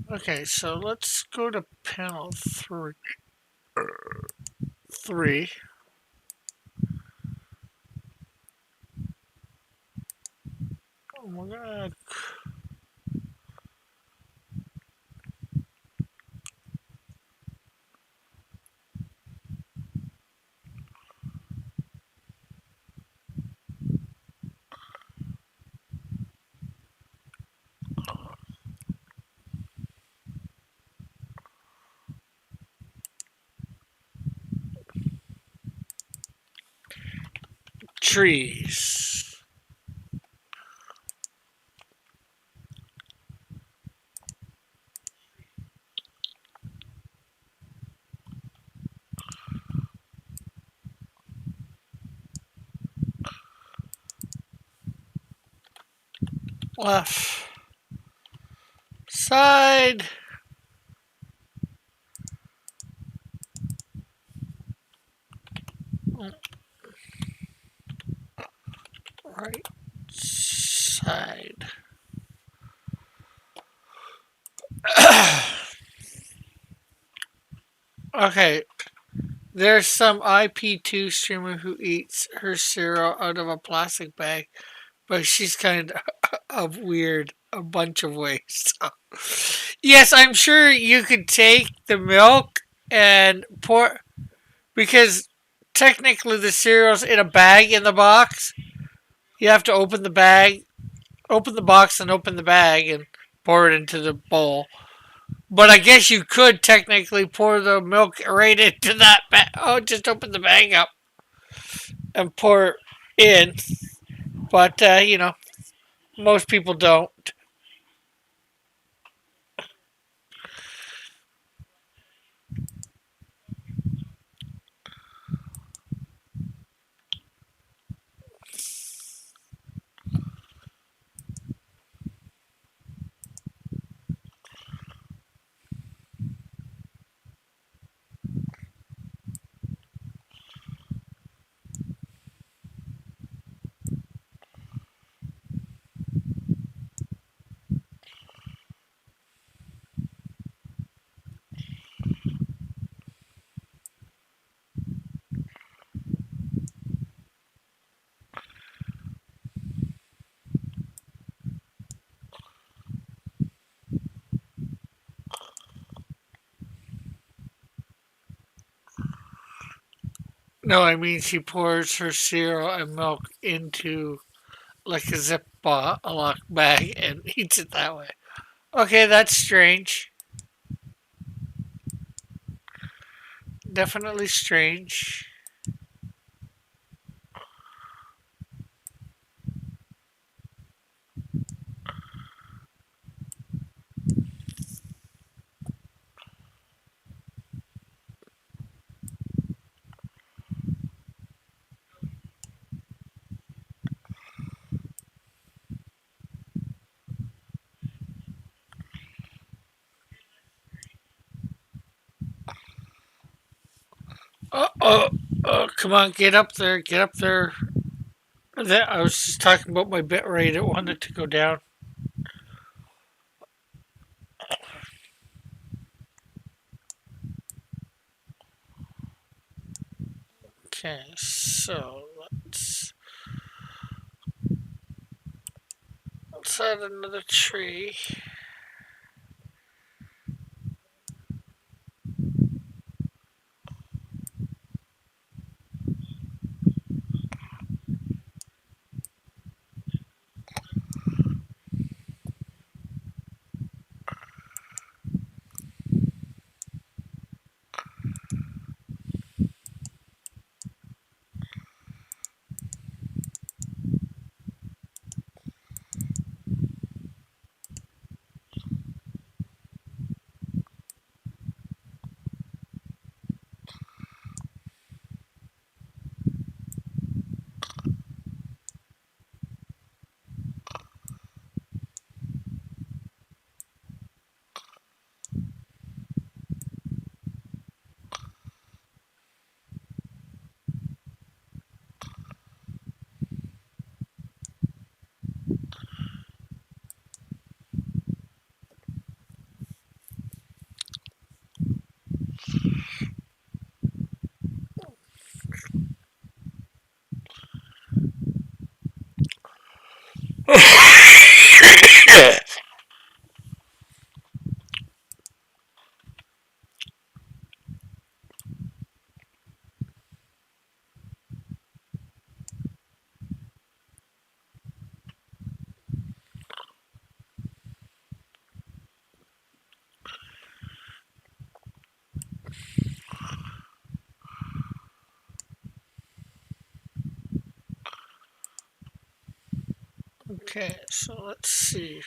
Okay, so let's go to panel three. We're gonna trees. Left side. Right side. Okay, there's some IP2 streamer who eats her cereal out of a plastic bag, but she's kind of weird a bunch of ways. Yes, I'm sure you could take the milk and pour, because technically the cereal's in a bag in the box. You have to open the bag, open the box, and open the bag and pour it into the bowl. But I guess you could technically pour the milk right into that bag. Oh, just open the bag up and pour in. But, most people don't. No, I mean she pours her cereal and milk into like a Ziploc bag and eats it that way. Okay, that's strange. Definitely strange. Come on, get up there, get up there. I was just talking about my bit rate. It wanted to go down. Okay, so let's add another tree. Okay, so let's see.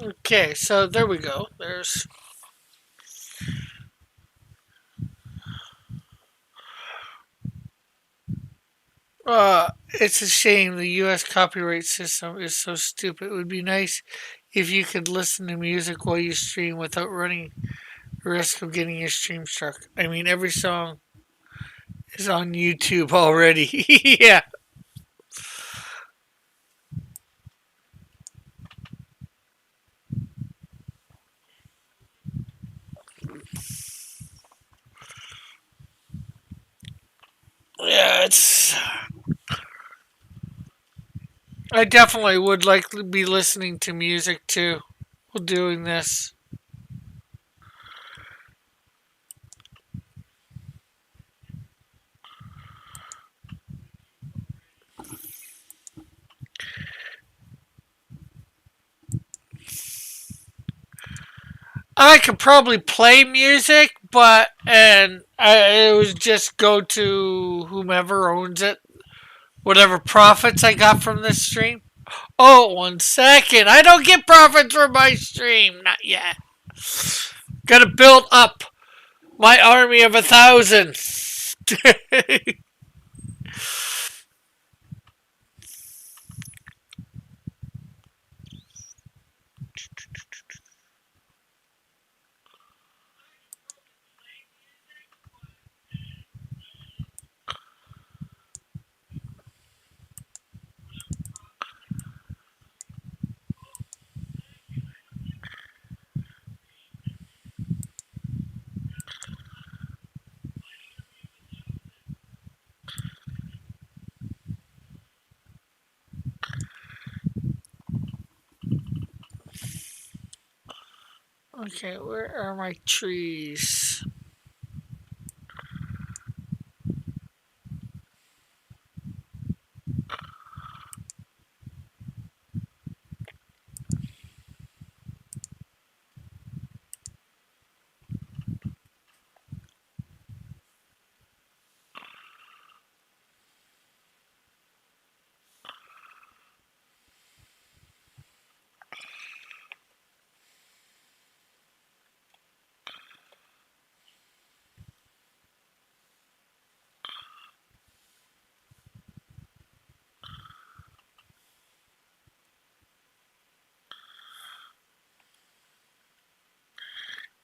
Okay, so there we go. There's it's a shame the US copyright system is so stupid. It would be nice if you could listen to music while you stream without running the risk of getting your stream struck. I mean, every song is on YouTube already. Yeah. Yeah, it's. I definitely would like to be listening to music too while doing this. I could probably play music, but it would just go to whomever owns it, whatever profits I got from this stream. Oh, 1 second. I don't get profits from my stream. Not yet. Gotta build up my army of 1,000. Okay, where are my trees?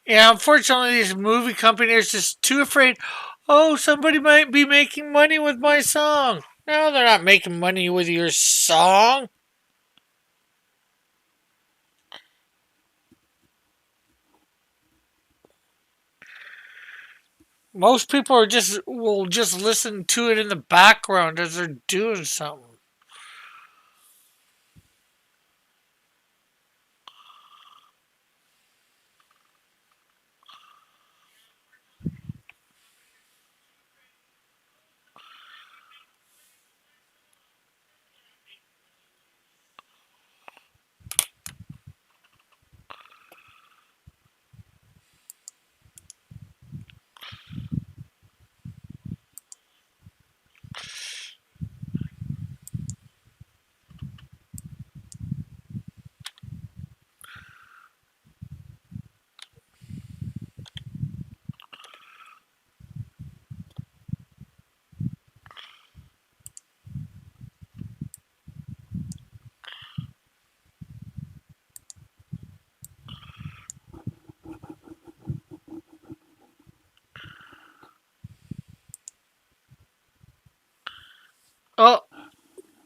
Yeah, unfortunately, these movie companies are just too afraid. Oh, somebody might be making money with my song. No, they're not making money with your song. Most people are just will just listen to it in the background as they're doing something.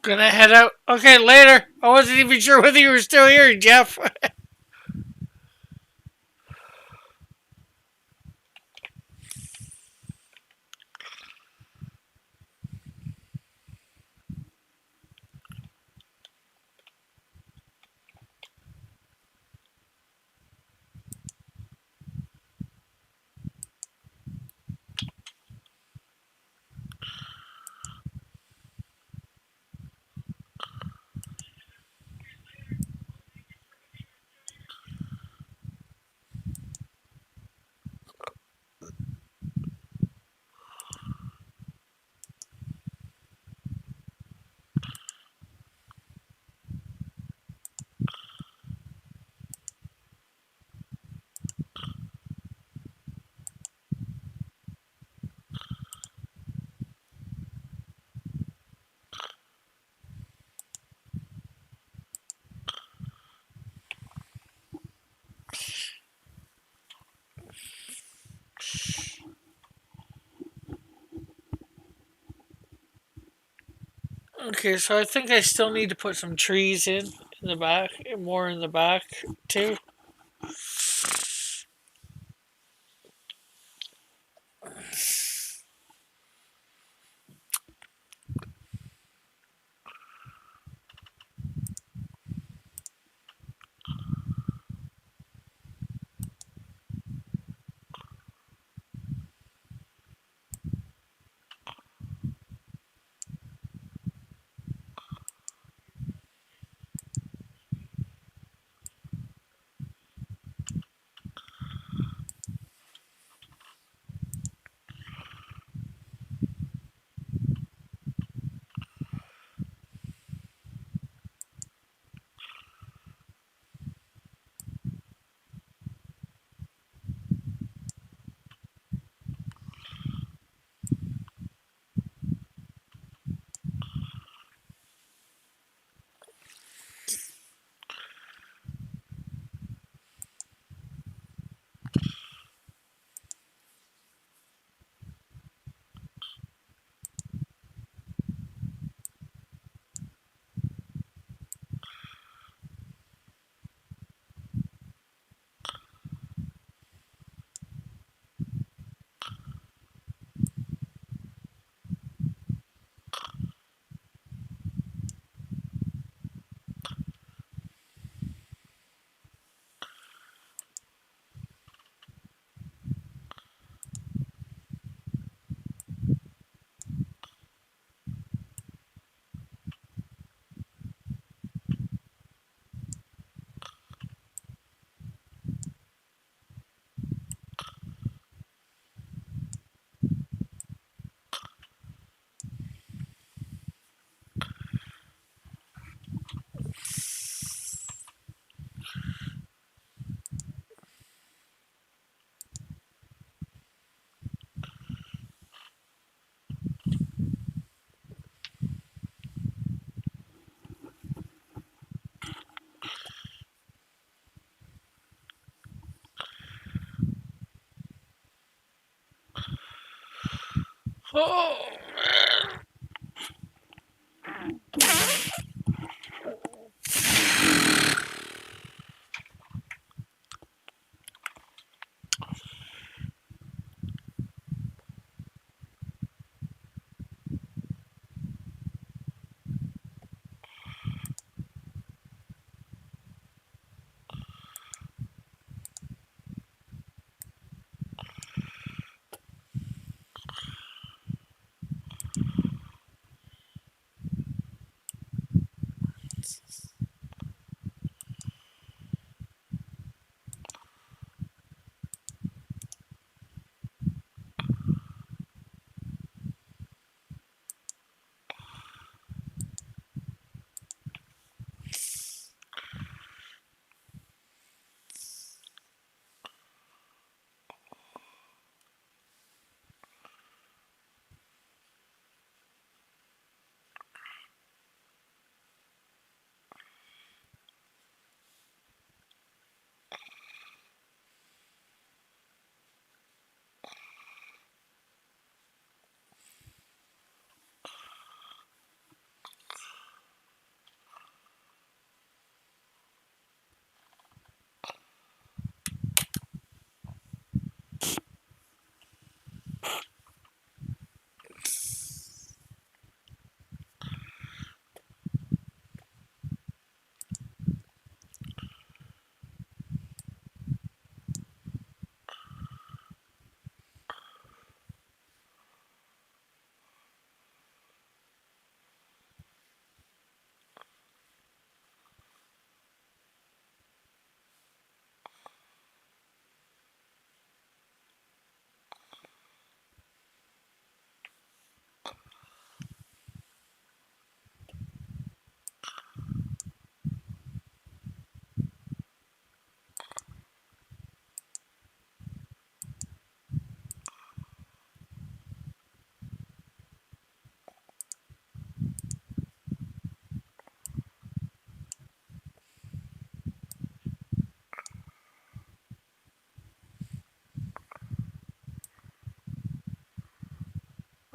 gonna head out. Okay, later. I wasn't even sure whether you were still here, Jeff. Okay, so I think I still need to put some trees in the back, and more in the back too. Oh man.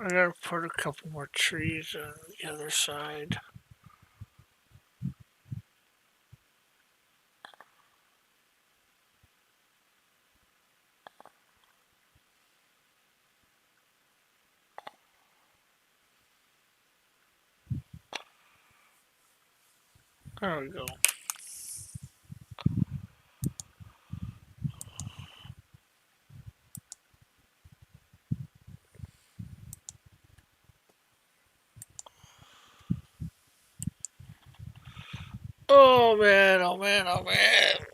I gotta put a couple more trees on the other side. There we go. Oh man, oh man, oh man.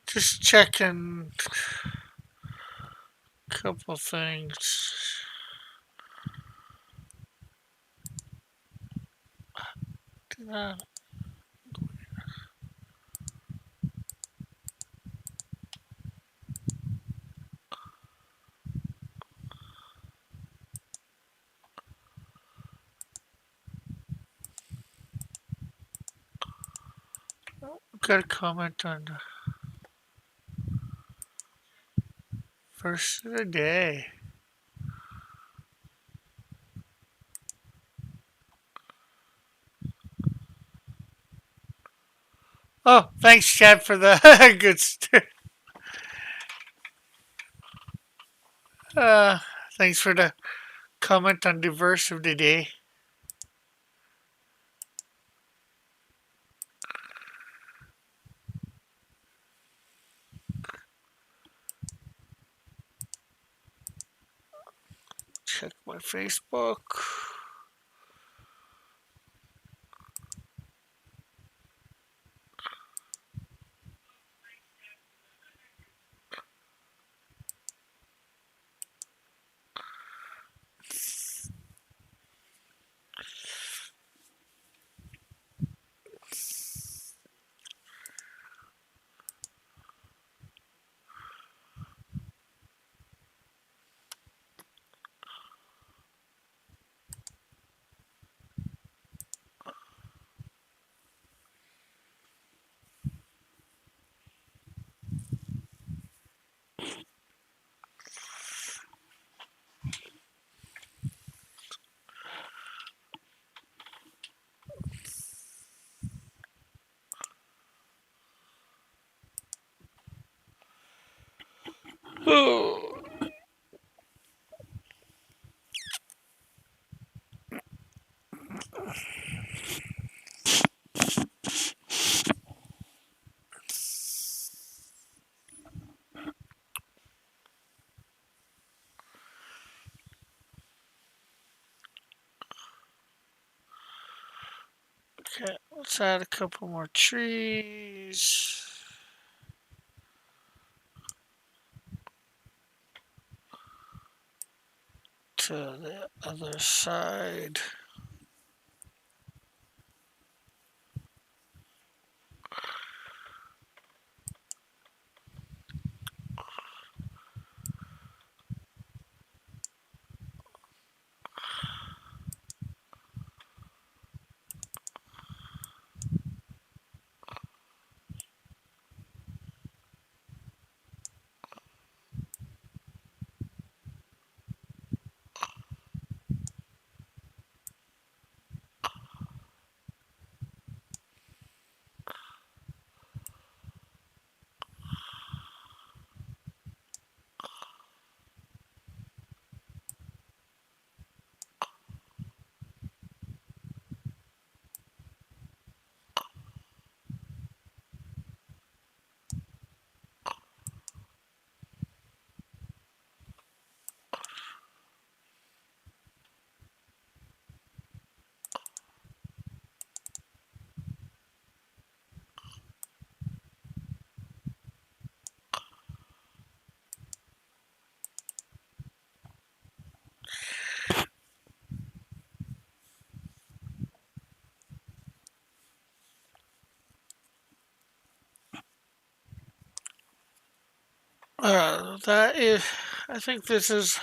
Just checking a couple things. Did I- Got a comment on the first of the day. Oh, thanks, Chad, for the good. Uh, thanks for the comment on the verse of the day. Check my Facebook. Oh. Okay, let's add a couple more trees to the other side. that is. I think this is.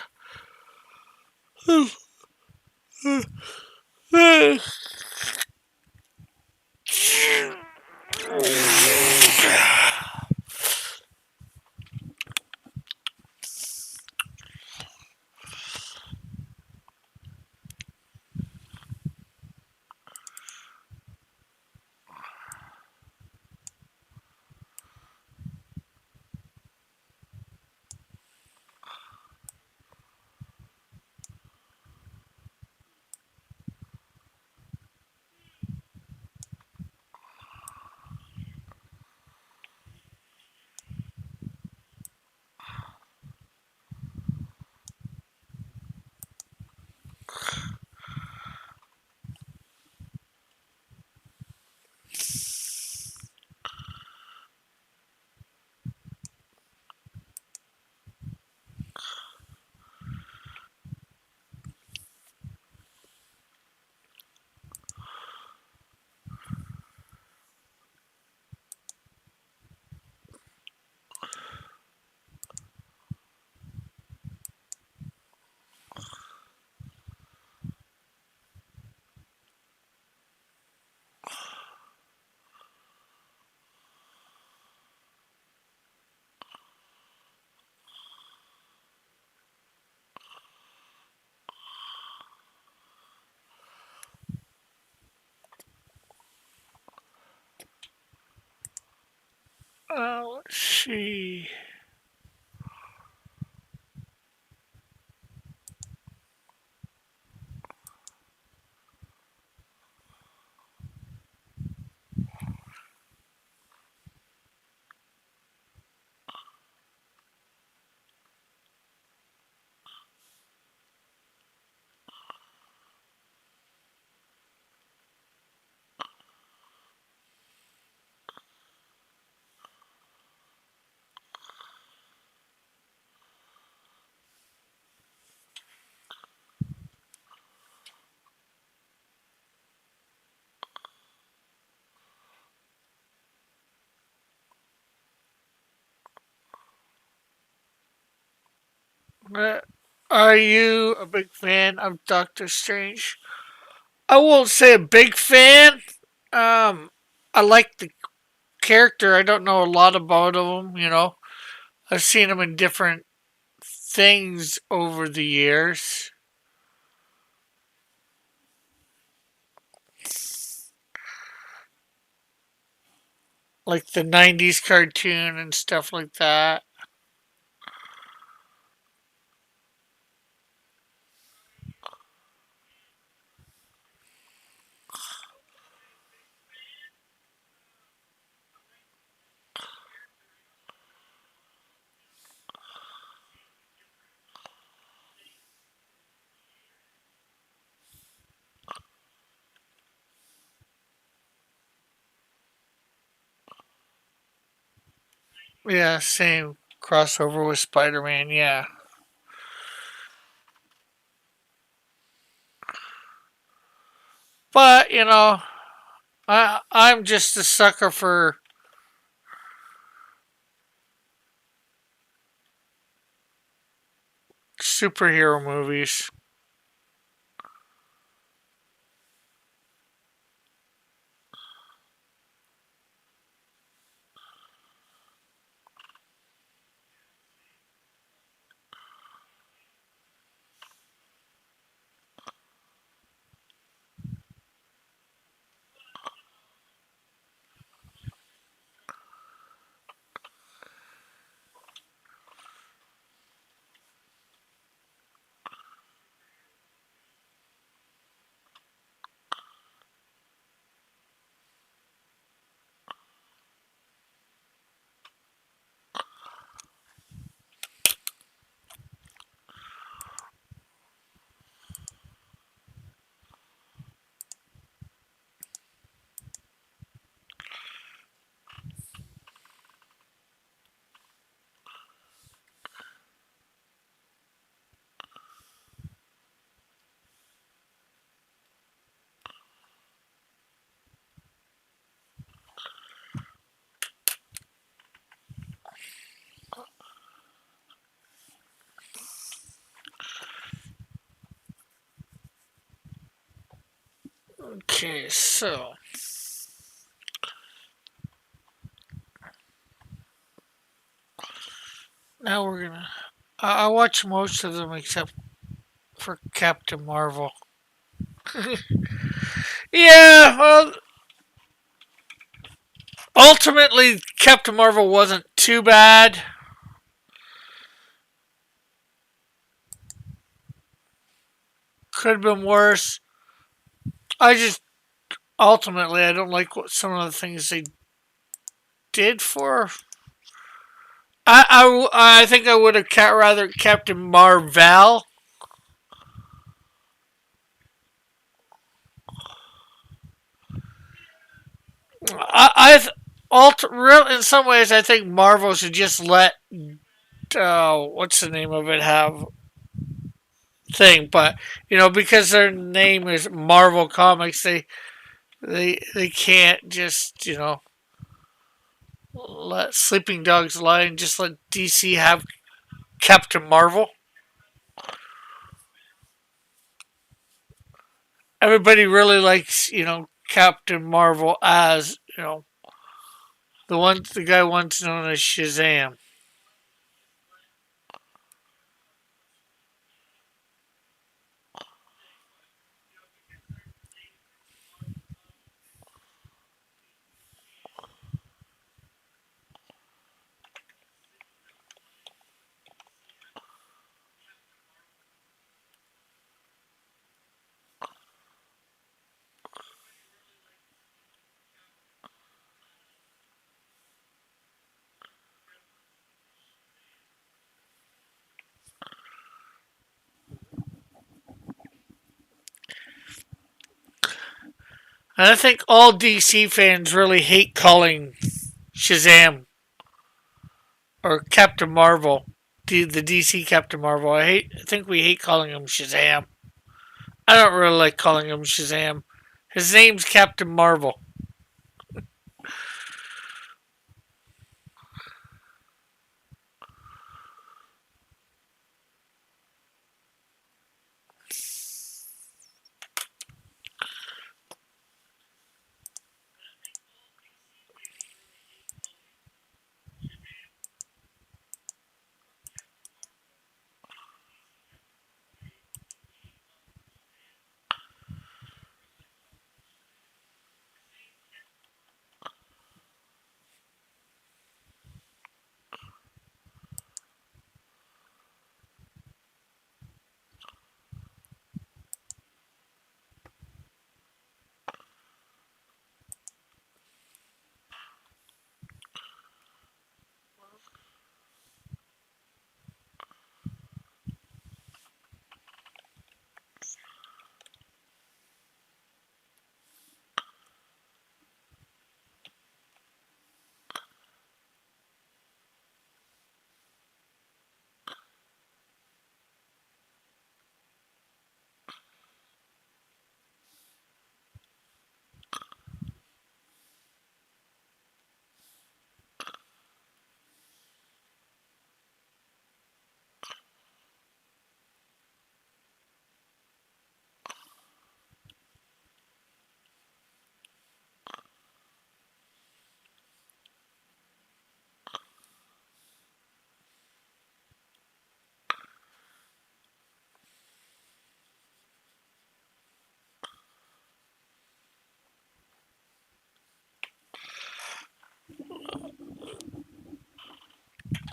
Let's see. Uh, are you a big fan of Doctor Strange? I won't say a big fan. I like the character. I don't know a lot about him. I've seen him in different things over the years. Like the 90s cartoon and stuff like that. Yeah, same crossover with Spider Man, yeah. But, I'm just a sucker for superhero movies. Okay, so now we're gonna. I watch most of them except for Captain Marvel. Yeah, well, ultimately, Captain Marvel wasn't too bad. Could have been worse. I just ultimately I don't like what some of the things they did for. I think I would have rather Captain Marvel. Real in some ways I think Marvel should just let what's the name of it have thing, but because their name is Marvel Comics, they can't just let sleeping dogs lie and just let DC have Captain Marvel. Everybody really likes Captain Marvel as the guy once known as Shazam. And I think all DC fans really hate calling Shazam or Captain Marvel the DC Captain Marvel. I think we hate calling him Shazam. I don't really like calling him Shazam. His name's Captain Marvel.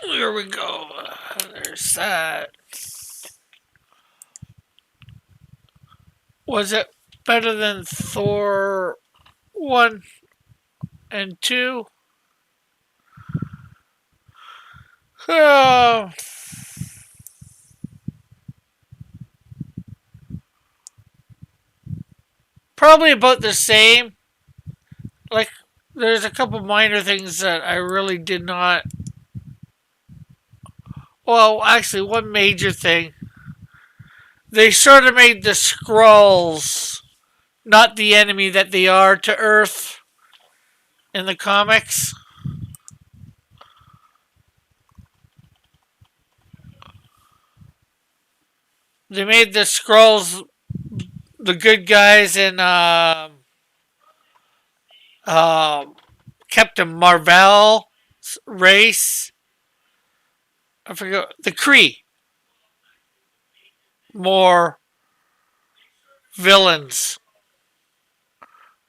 Here we go. There's that. Was it better than Thor 1 and 2? Oh, probably about the same. Like, there's a couple minor things that I really did not. Well, actually, one major thing. They sort of made the Skrulls not the enemy that they are to Earth in the comics. They made the Skrulls the good guys in Captain Marvel race. I forget the Kree. More villains.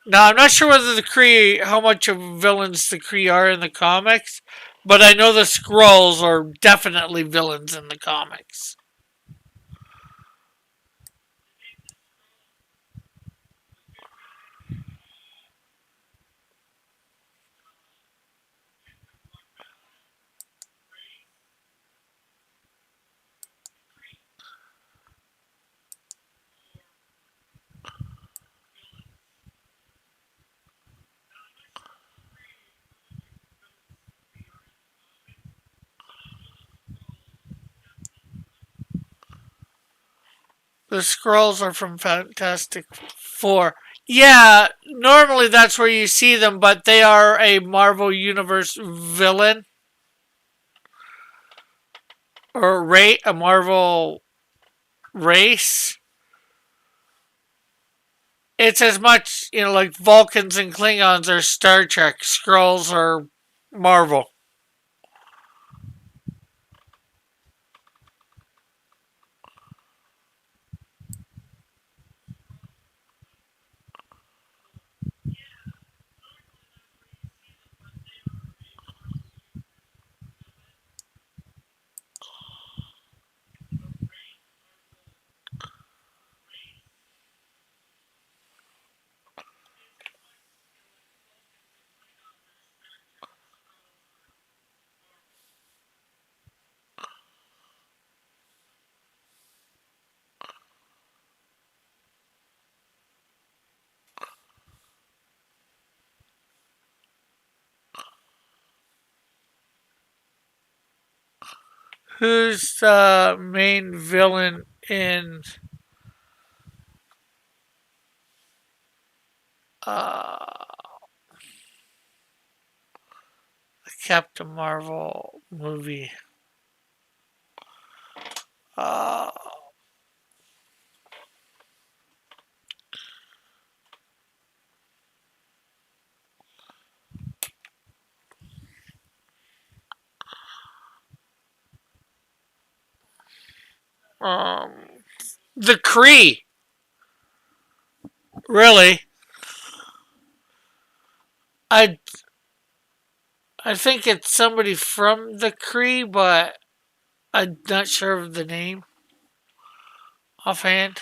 Now I'm not sure whether the Kree, how much of villains the Kree are in the comics, but I know the Skrulls are definitely villains in the comics. The Skrulls are from Fantastic Four. Yeah, normally that's where you see them, but they are a Marvel Universe villain or a Marvel race. It's as much, like Vulcans and Klingons are Star Trek, Skrulls are Marvel. Who's the main villain in the Captain Marvel movie? Uh, um, the Kree, really. I I think it's somebody from the Kree, but I'm not sure of the name offhand.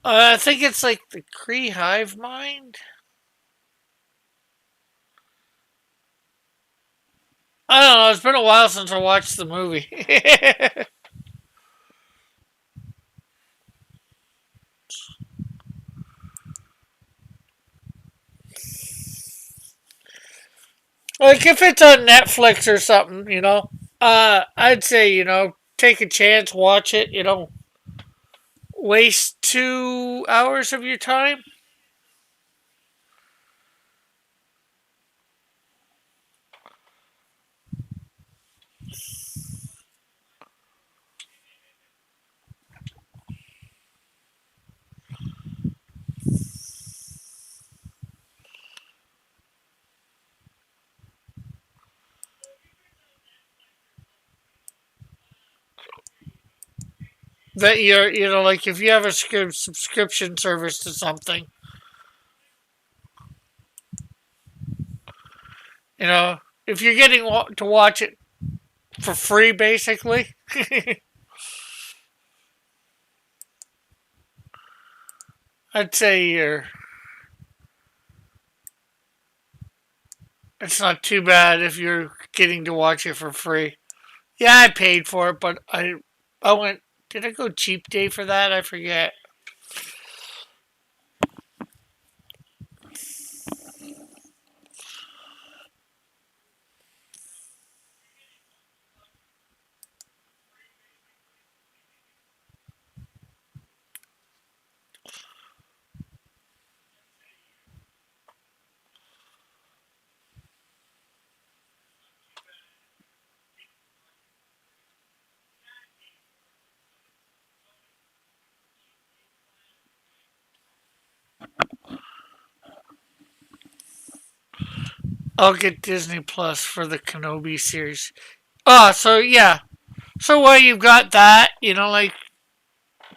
I think it's like the Kree hive mind. I don't know. It's been a while since I watched the movie. Like if it's on Netflix or something, I'd say take a chance, watch it. Waste 2 hours of your time. that you're, like if you have a subscription service to something, you know, if you're getting to watch it for free, basically, I'd say it's not too bad if you're getting to watch it for free. Yeah, I paid for it, but I went. Did I go cheap day for that? I forget. I'll get Disney Plus for the Kenobi series. Oh, so yeah. So while you've got that, like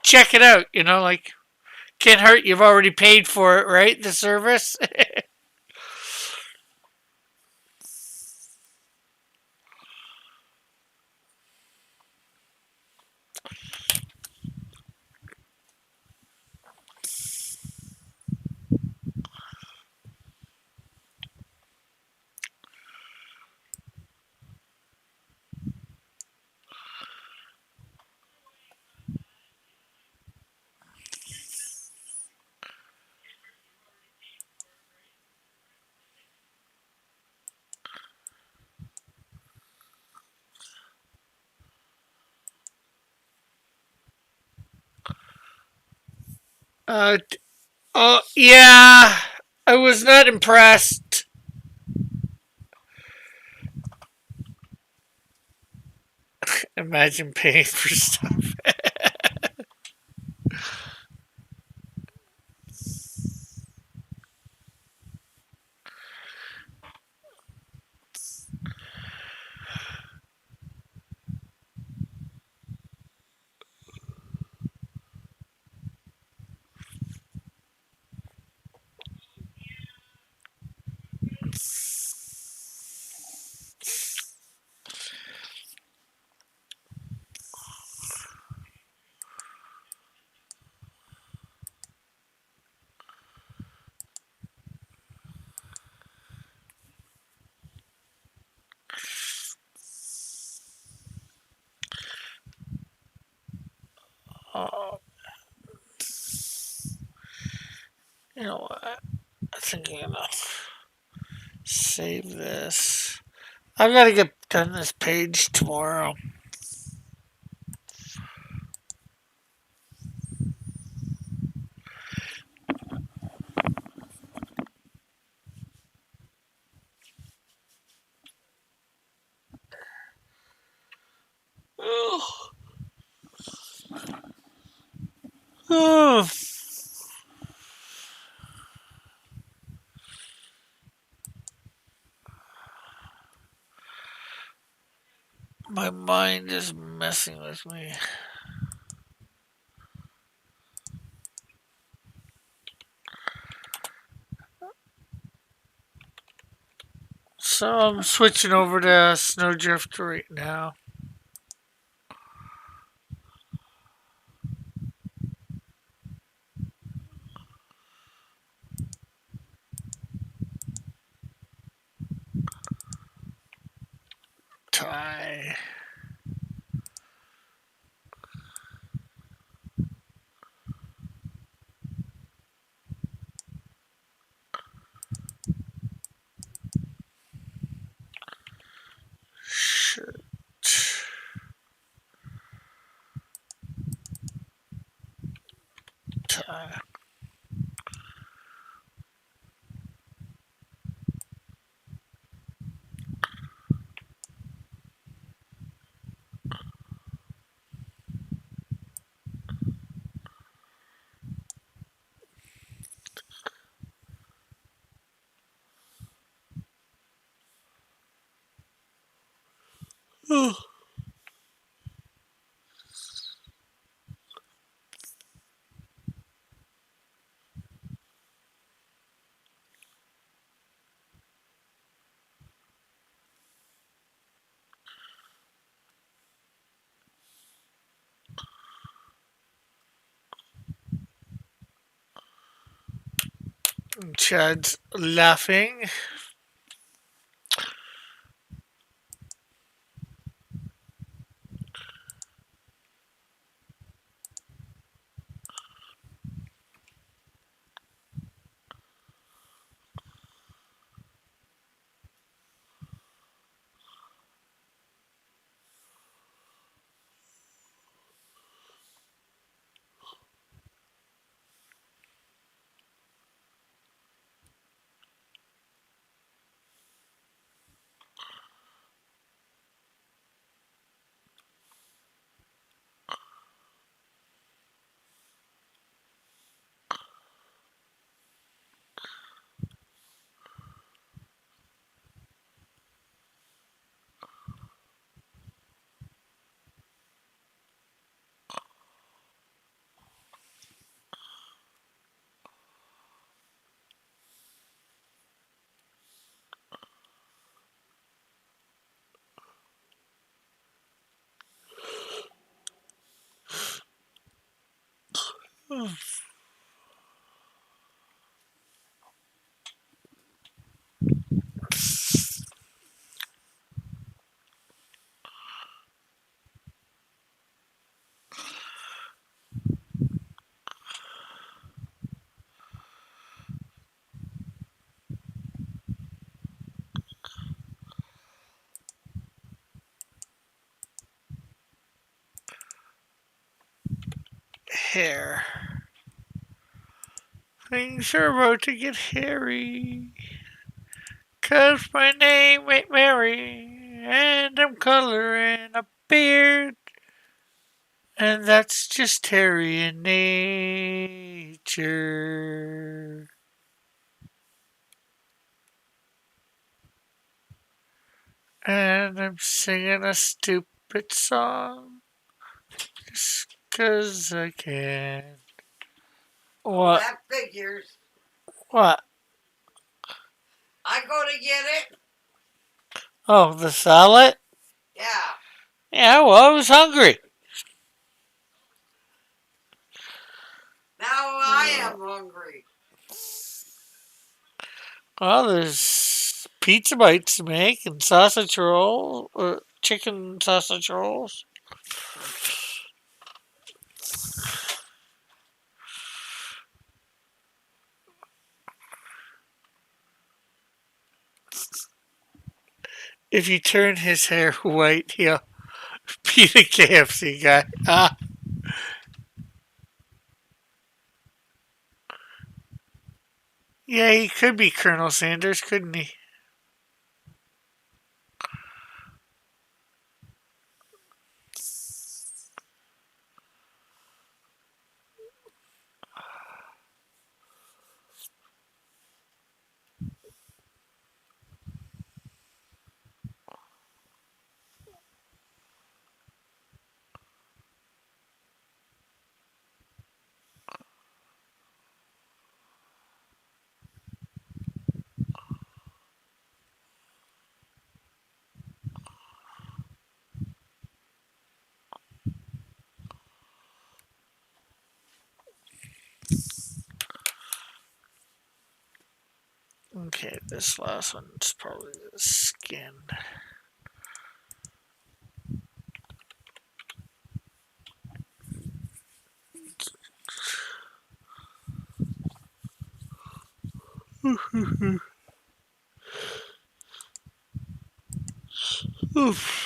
check it out. Like can't hurt. You've already paid for it, right? The service. uh, oh yeah, I was not impressed. Imagine paying for stuff. Oh, what? I think I'm gonna save this. I've got to get done this page tomorrow. Oh, my mind is messing with me. So I'm switching over to Snowdrift right now. Tie. Shirt. Tie. Chad's laughing. Hair. Things are about to get hairy. 'Cause my name ain't Mary. And I'm coloring a beard. And that's just Terry in nature. And I'm singing a stupid song. Just 'cause I can. What? That figures. What? I go to get it. Oh, the salad? Yeah. Yeah, well, I was hungry. Now I am hungry. Well, there's pizza bites to make and sausage roll or chicken sausage rolls. If you turn his hair white, he'll be the KFC guy. Ah, yeah, he could be Colonel Sanders, couldn't he? Okay, this last one's probably the skin. Oof.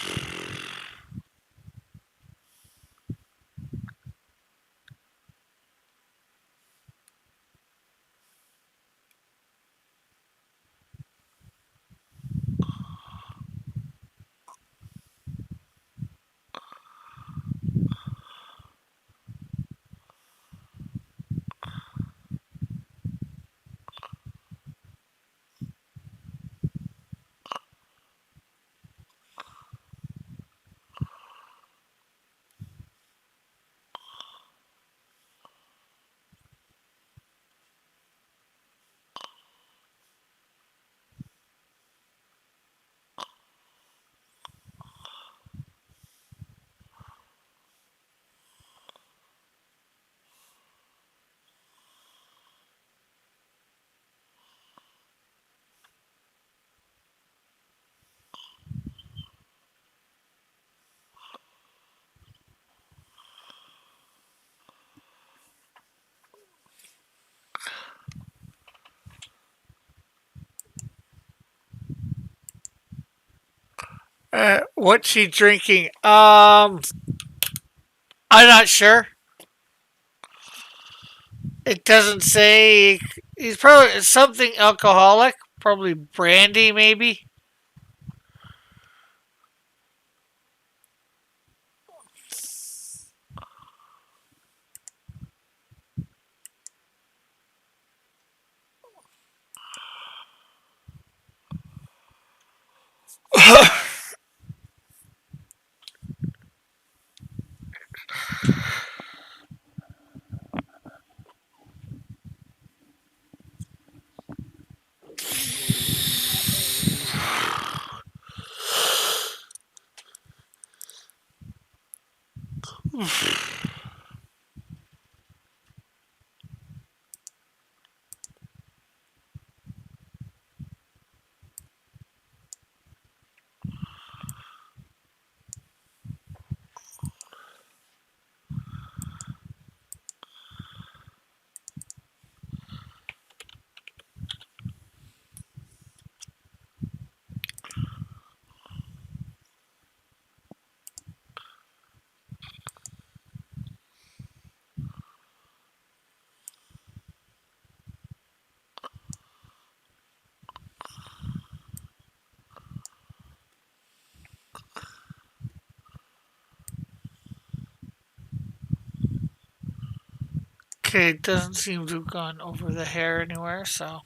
What's she drinking? I'm not sure. It doesn't say. He's probably something alcoholic. Probably brandy, maybe. Okay, it doesn't seem to have gone over the hair anywhere, so.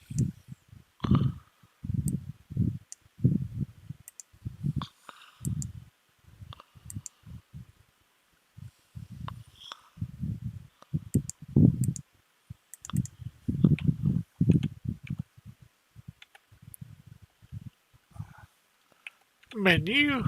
Menu.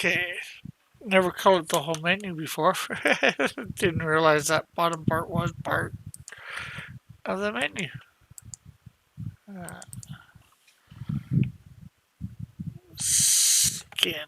Okay. Never colored the whole menu before. Didn't realize that bottom part was part of the menu. Uh, Skin.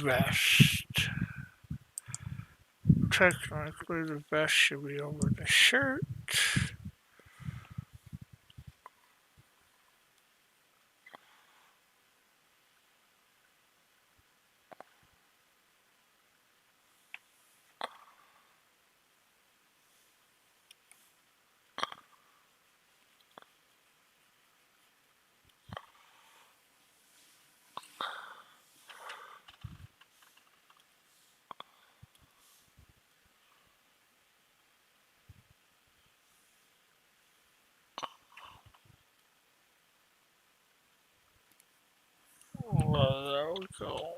vest. Technically, the vest should be over the shirt. Well, there we go.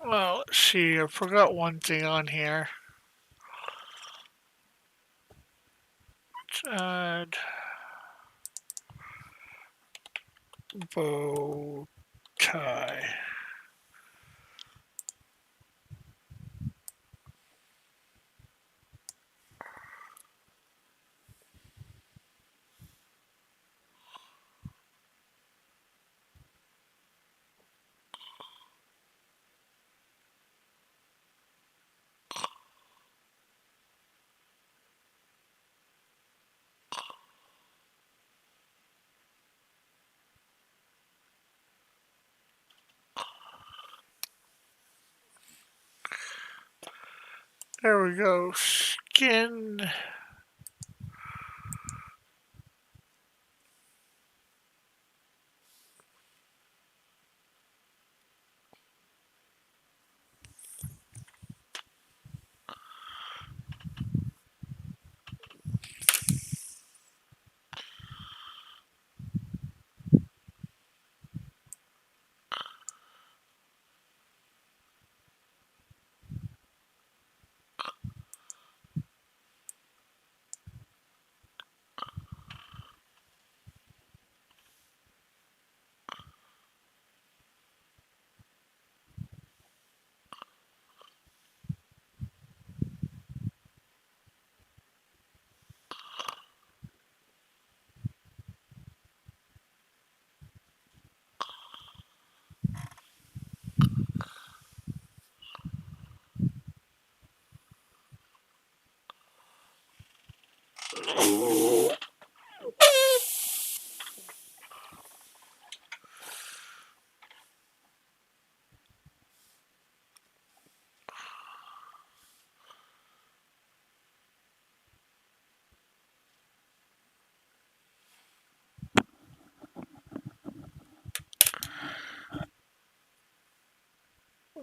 Well, let's see. I forgot one thing on here. Let's add bow tie. There we go. Skin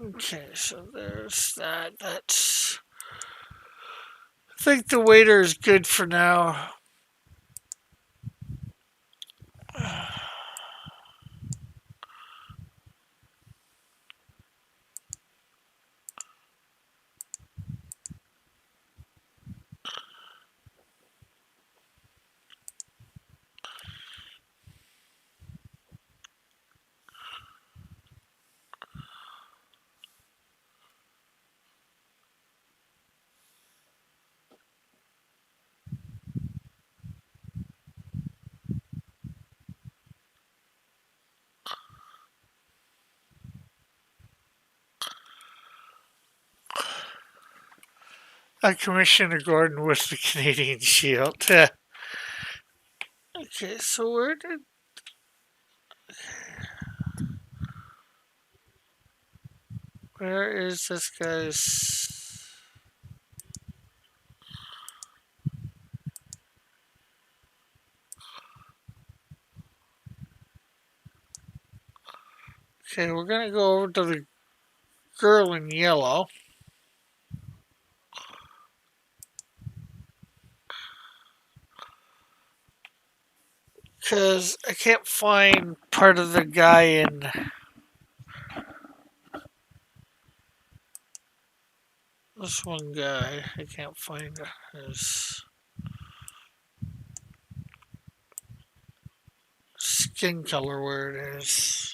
Okay, so there's that. That's. I think the waiter is good for now. Commissioner Gordon with the Canadian Shield. Okay, so where is this guy's? Okay, we're gonna go over to the girl in yellow. Because I can't find part of the guy in this one guy. I can't find his skin color where it is.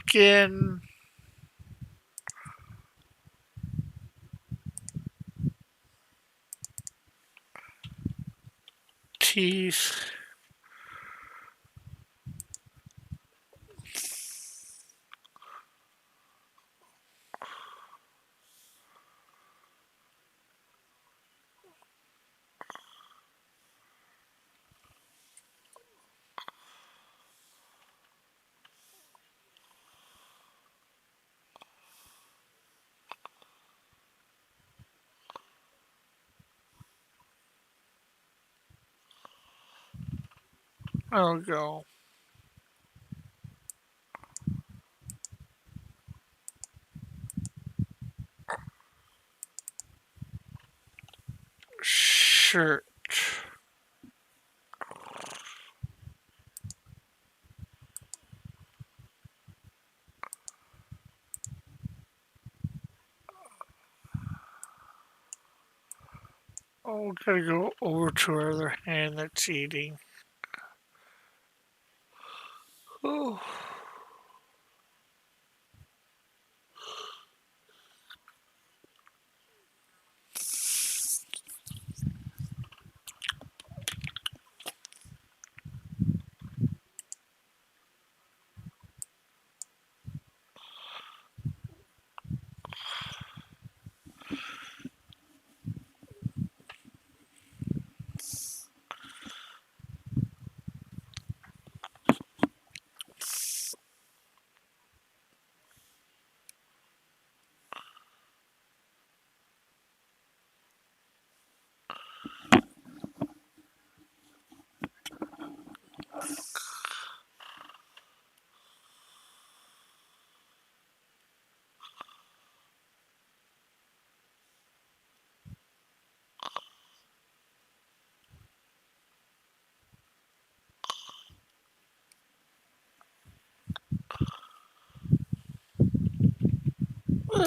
Skin. Teeth. I'll go. Shirt. Oh, gotta go over to our other hand that's eating. Oh.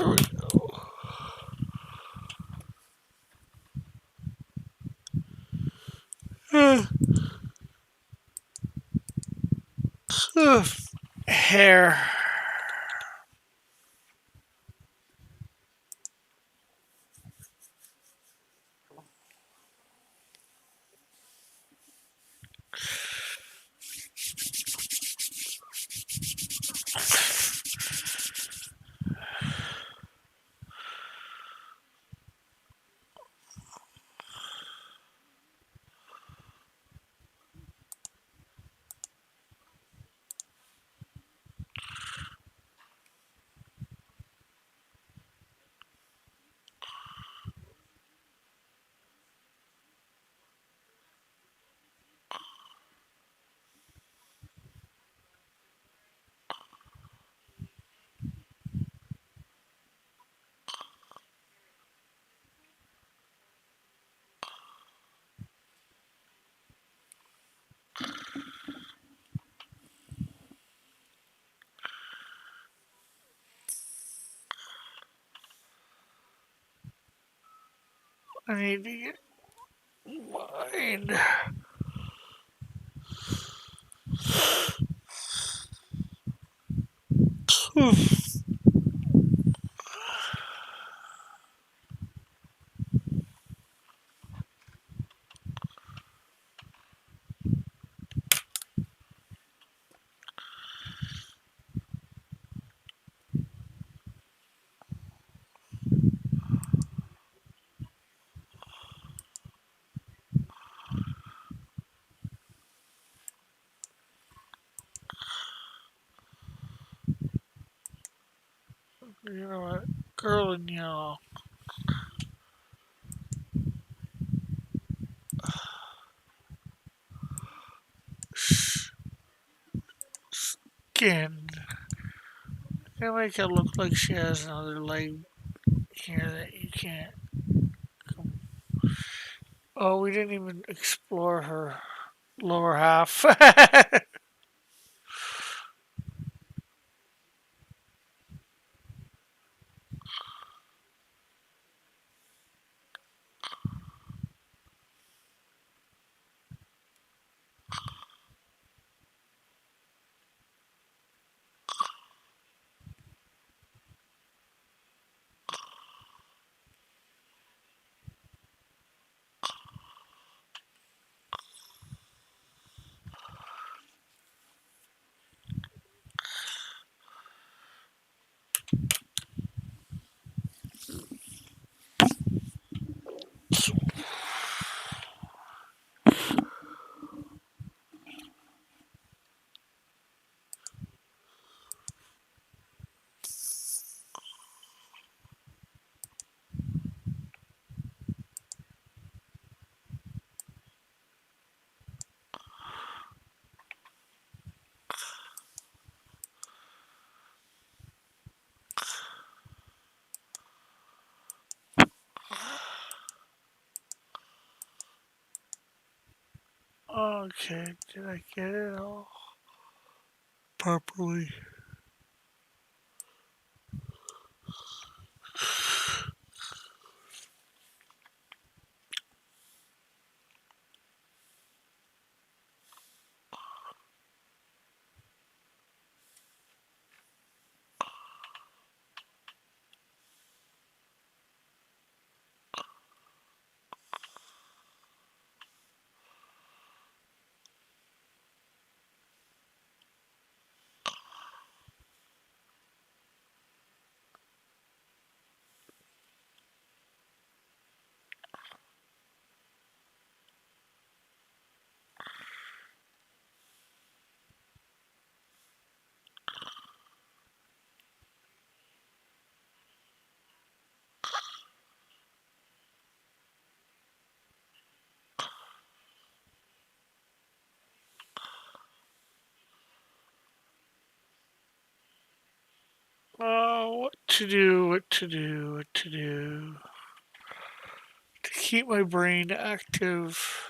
There we go. Hair. I need to get mine. You know what? Girl in yellow. Skin. They make it look like she has another leg here that you can't. Oh, we didn't even explore her lower half. Okay, did I get it all properly? Oh, what to do, what to do, what to do. To keep my brain active.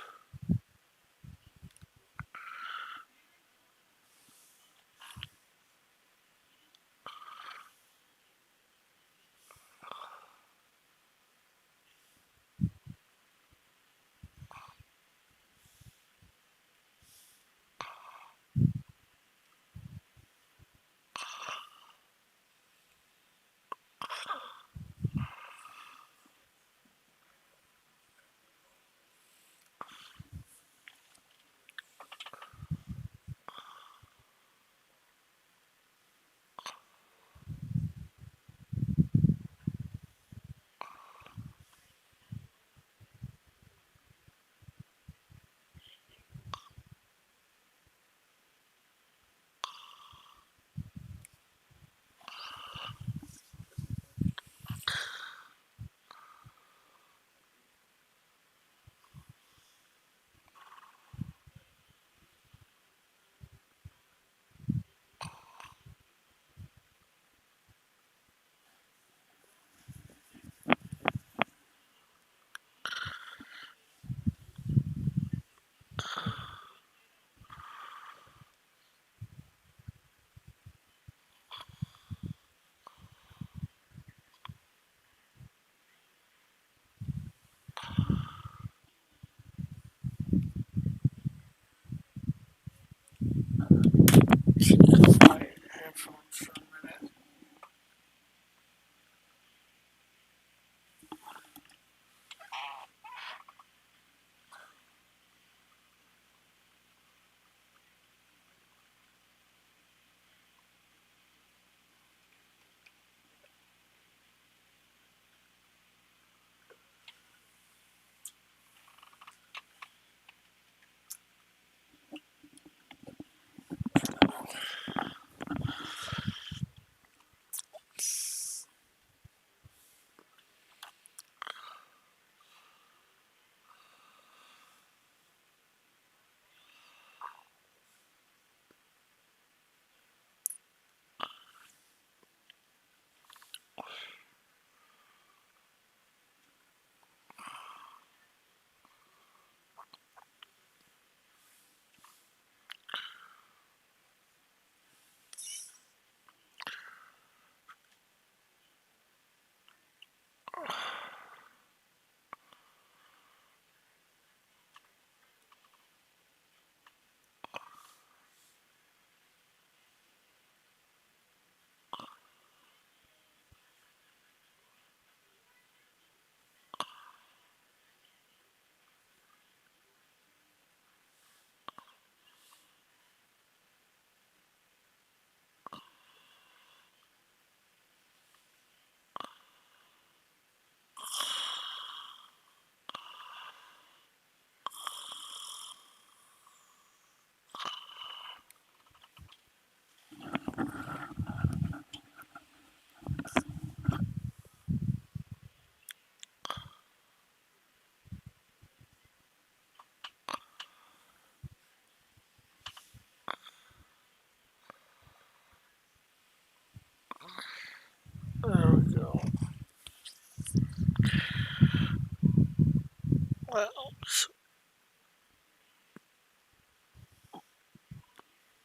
helps.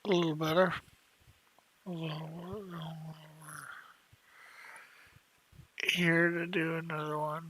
A little better. A little here to do another one.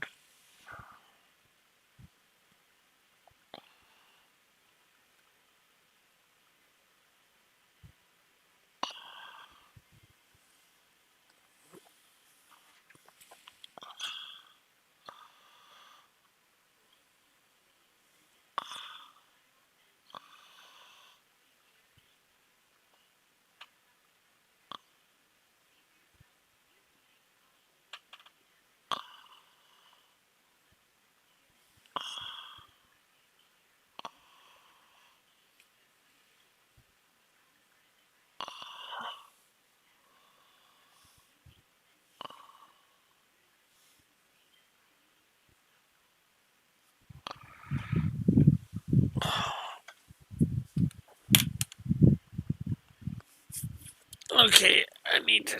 Okay, I need to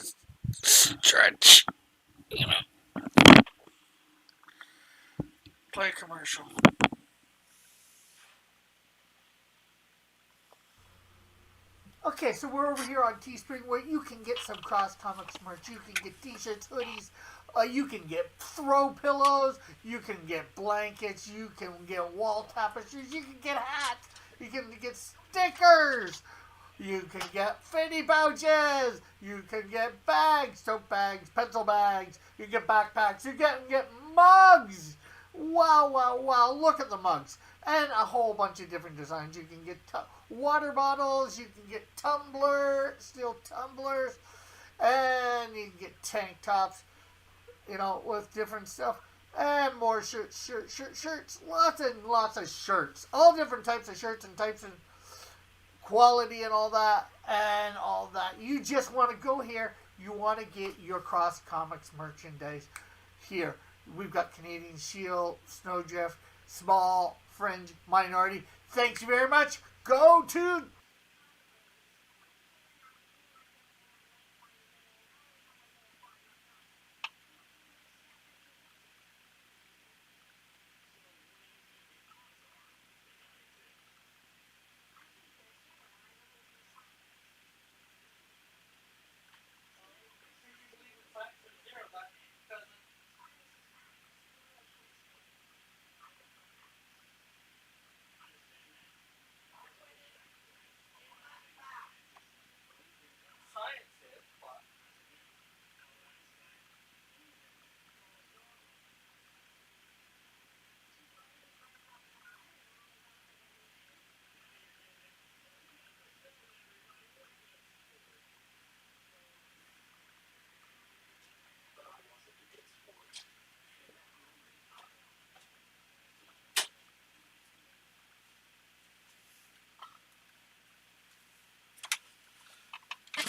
stretch. You know, play a commercial. Okay, so we're over here on Teespring where you can get some Cross Comics merch. You can get t-shirts, hoodies, you can get throw pillows, you can get blankets, you can get wall tapestries, you can get hats, you can get stickers, you can get fanny pouches, you can get bags, tote bags, pencil bags, you get backpacks, you can get mugs. Wow, wow, wow, look at the mugs. And a whole bunch of different designs. You can get water bottles, you can get steel tumblers, and you can get tank tops, with different stuff. And more shirts, lots and lots of shirts. All different types of shirts and types of quality and all that. You just want to go here. You want to get your Cross Comics merchandise here. We've got Canadian Shield, Snowdrift, Small, Fringe, Minority. Thanks very much. Go to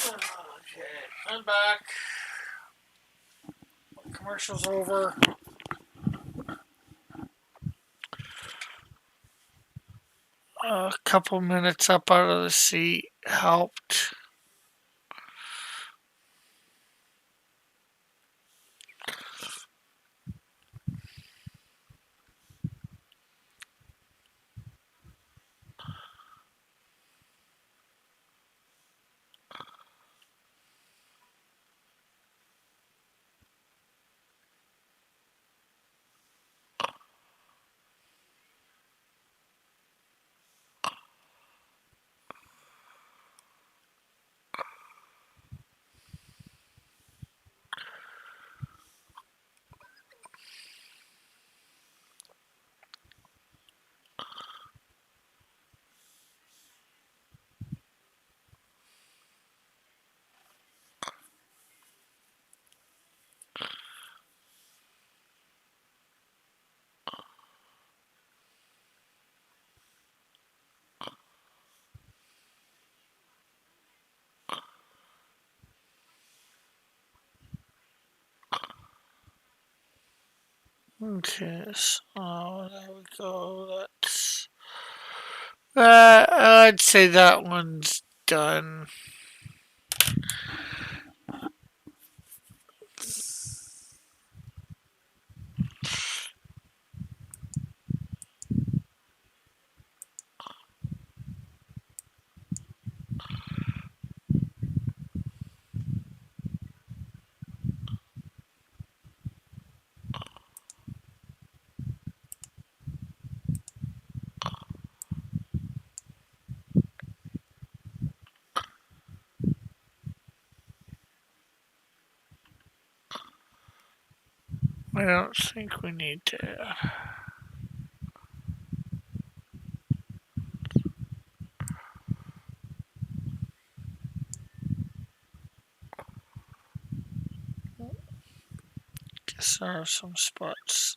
Okay, I'm back. Commercial's over. A couple minutes up out of the seat helped. Okay, so there we go. I'd say that one's done. I don't think we need to. Guess there are some spots.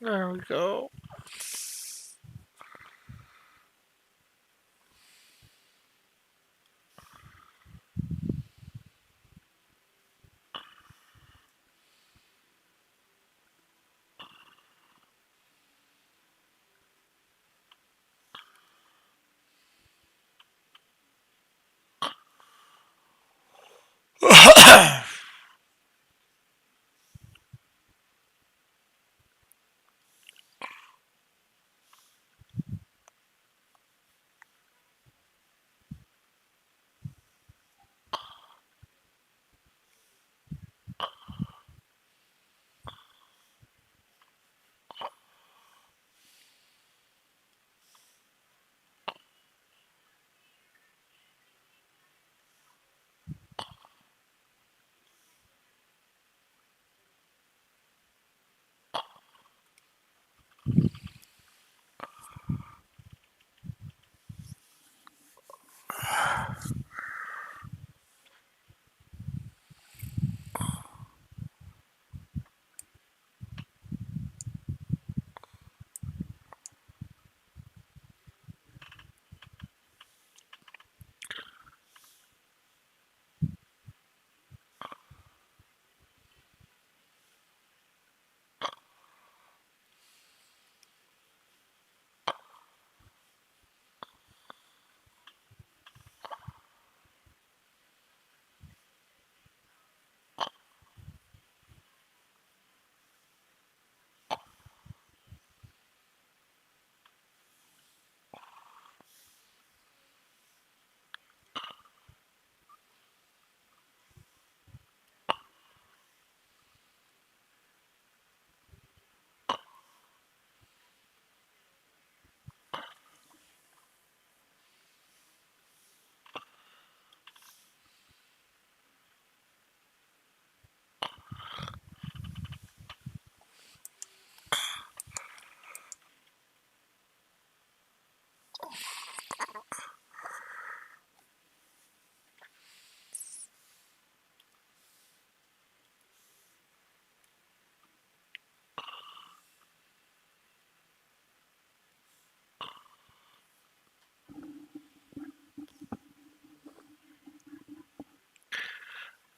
There we go.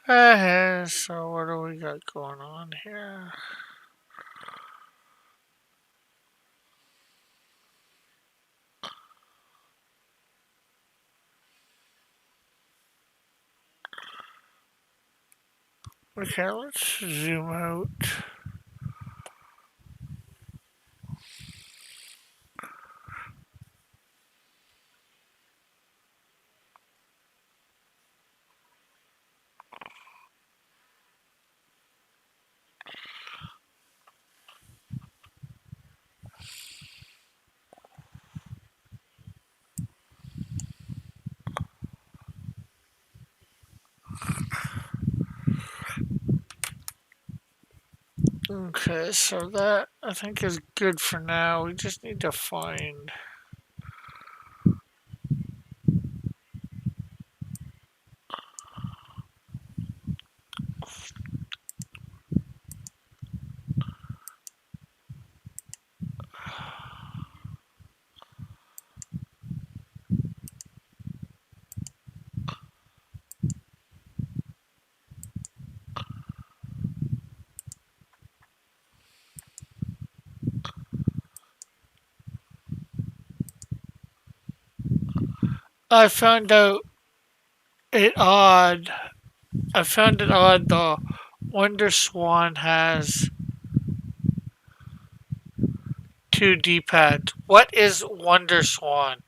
So what do we got going on here? Okay, let's zoom out. Okay, so that I think is good for now. We just need to find. I found out it odd. I found it odd the Wonder Swan has two D-pads. What is Wonder Swan?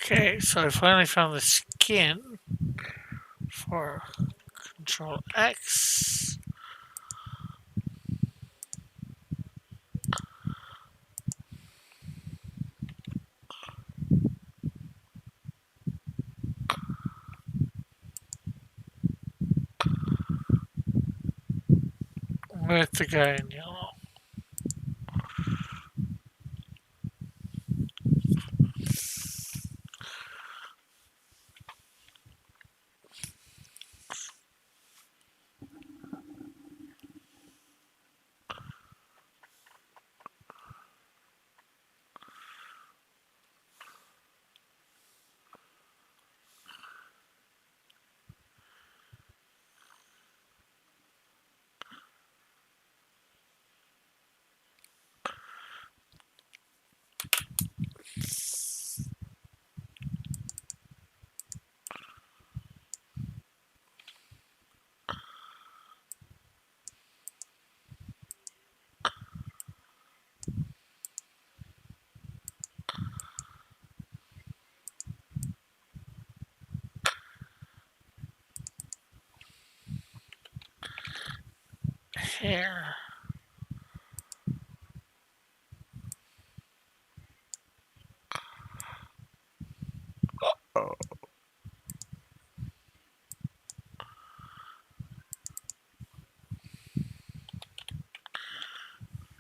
Okay, so I finally found the skin for Control X. With the guy in yellow. Hair.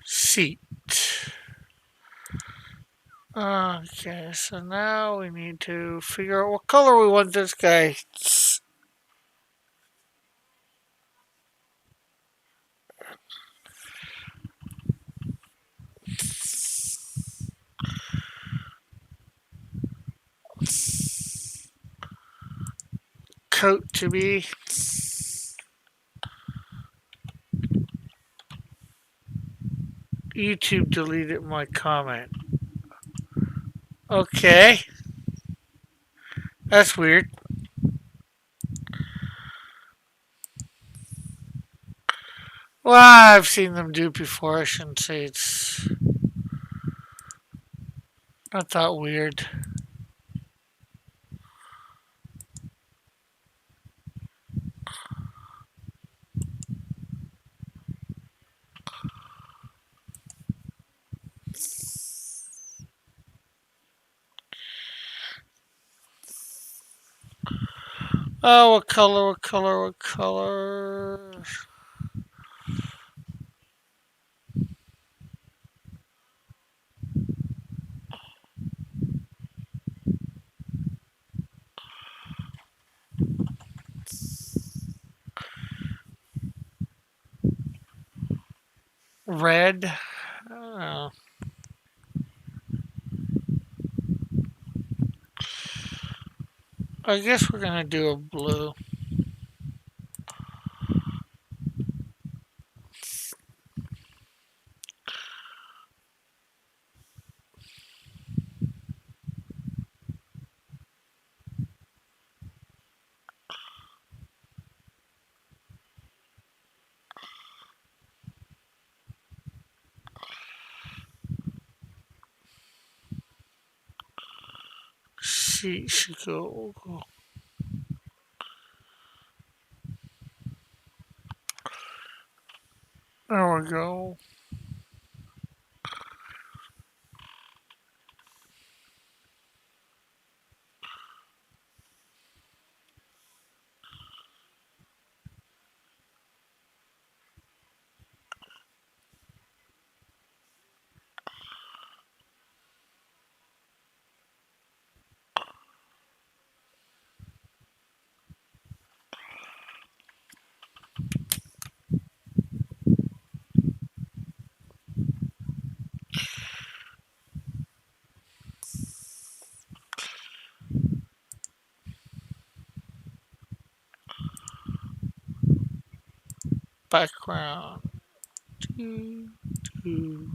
Seat. Okay, so now we need to figure out what color we want this guy. Coat to be. YouTube deleted my comment. Okay. That's weird. Well, I've seen them do before. I shouldn't say it's not that weird. Oh, what color, what color, what color? Red. Oh. I guess we're gonna do a blue. She should go. There we go. Background. Doo, doo.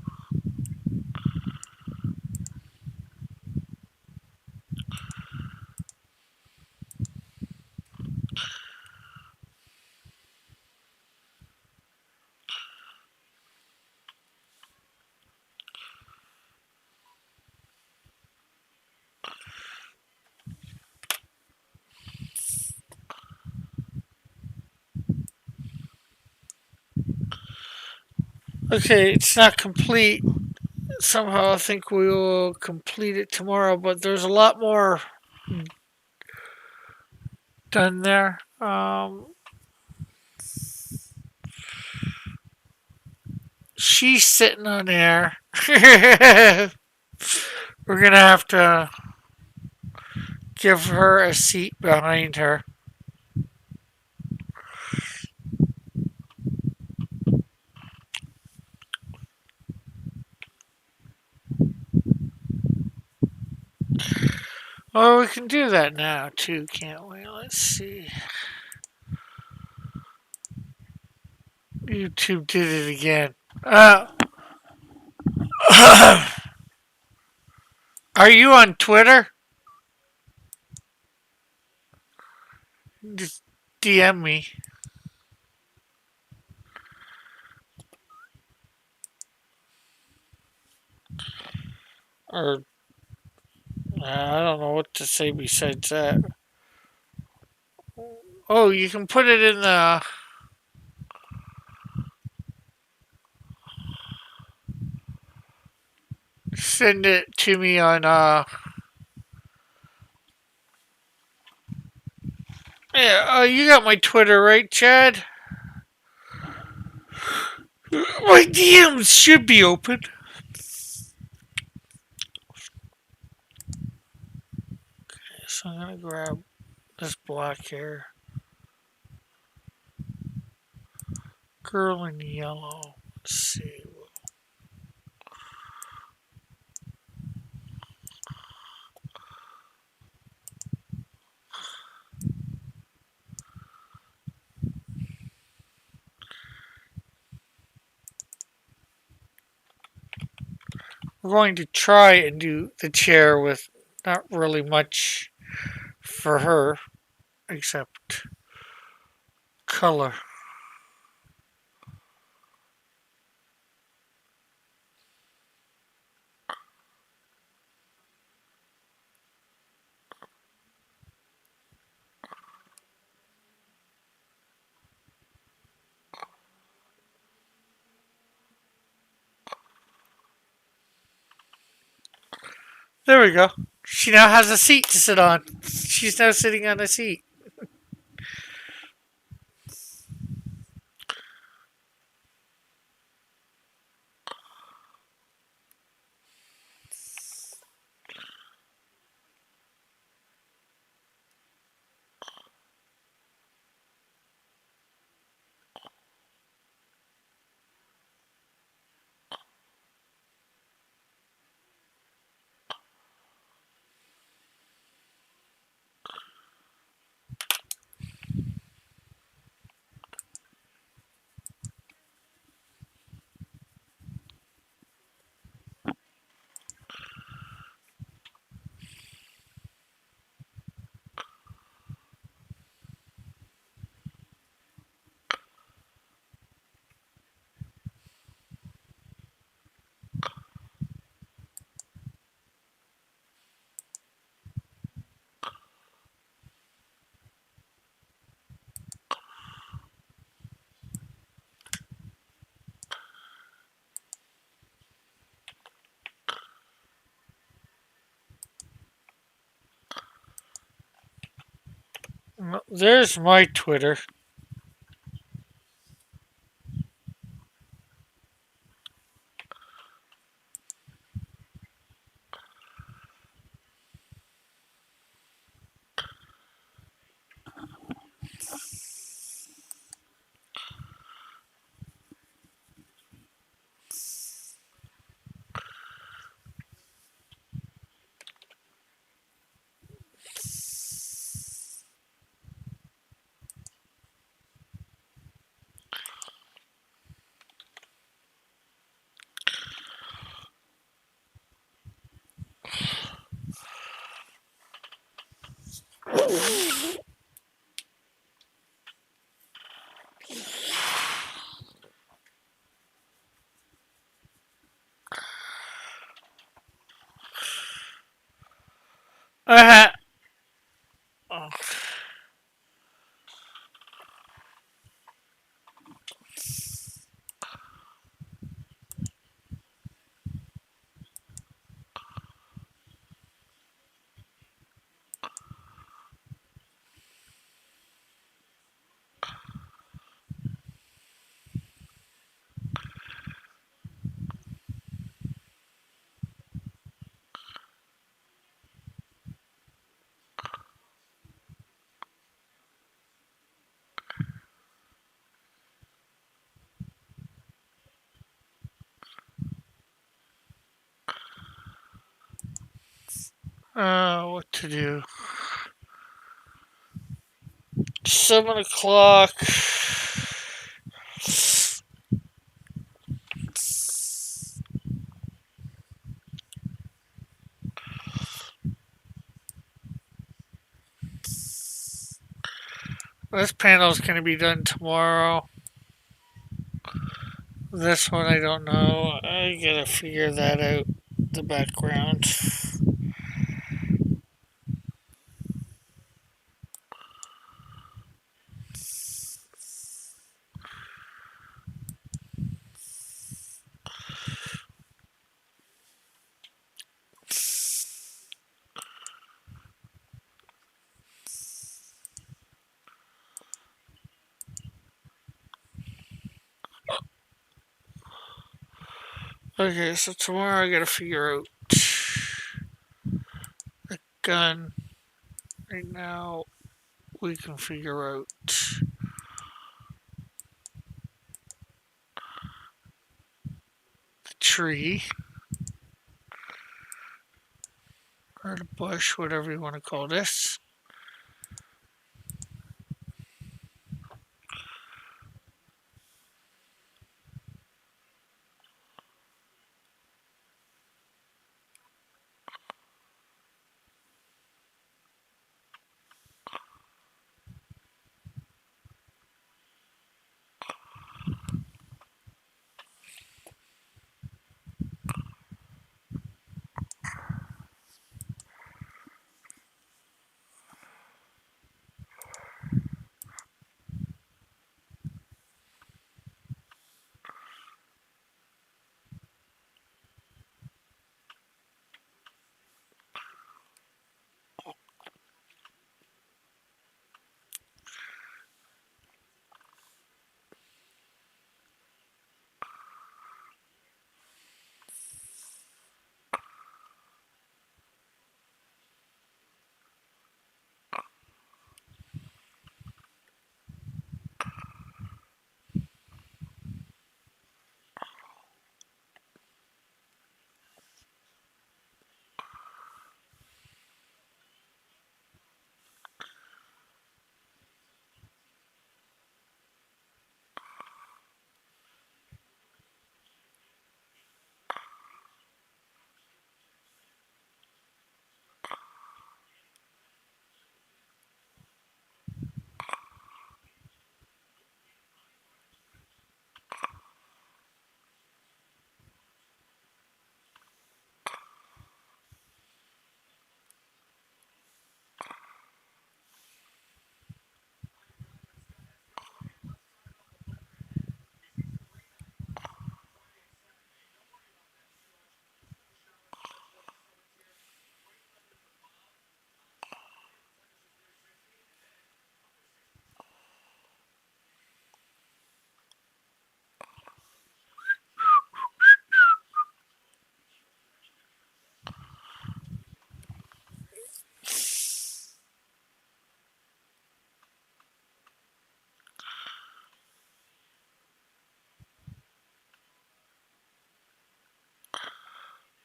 Okay, it's not complete. Somehow I think we will complete it tomorrow, but there's a lot more done there. She's sitting on air. We're gonna have to give her a seat behind her. Oh, we can do that now too, can't we? Let's see. YouTube did it again. Are you on Twitter? Just DM me. Or I don't know what to say besides that. Oh, you can put it in the. Send it to me on. Yeah, you got my Twitter, right, Chad? My DMs should be open. So I'm gonna grab this black hair. Girl in yellow. Let's see. We're going to try and do the chair with not really much for her except color. There we go. She now has a seat to sit on. She's now sitting on a seat. There's my Twitter. Uh, what to do? 7 o'clock. This panel's gonna be done tomorrow. This one I don't know. I gotta figure that out. The background. Okay, so tomorrow I gotta figure out the gun. Right now, we can figure out the tree or the bush, whatever you want to call this.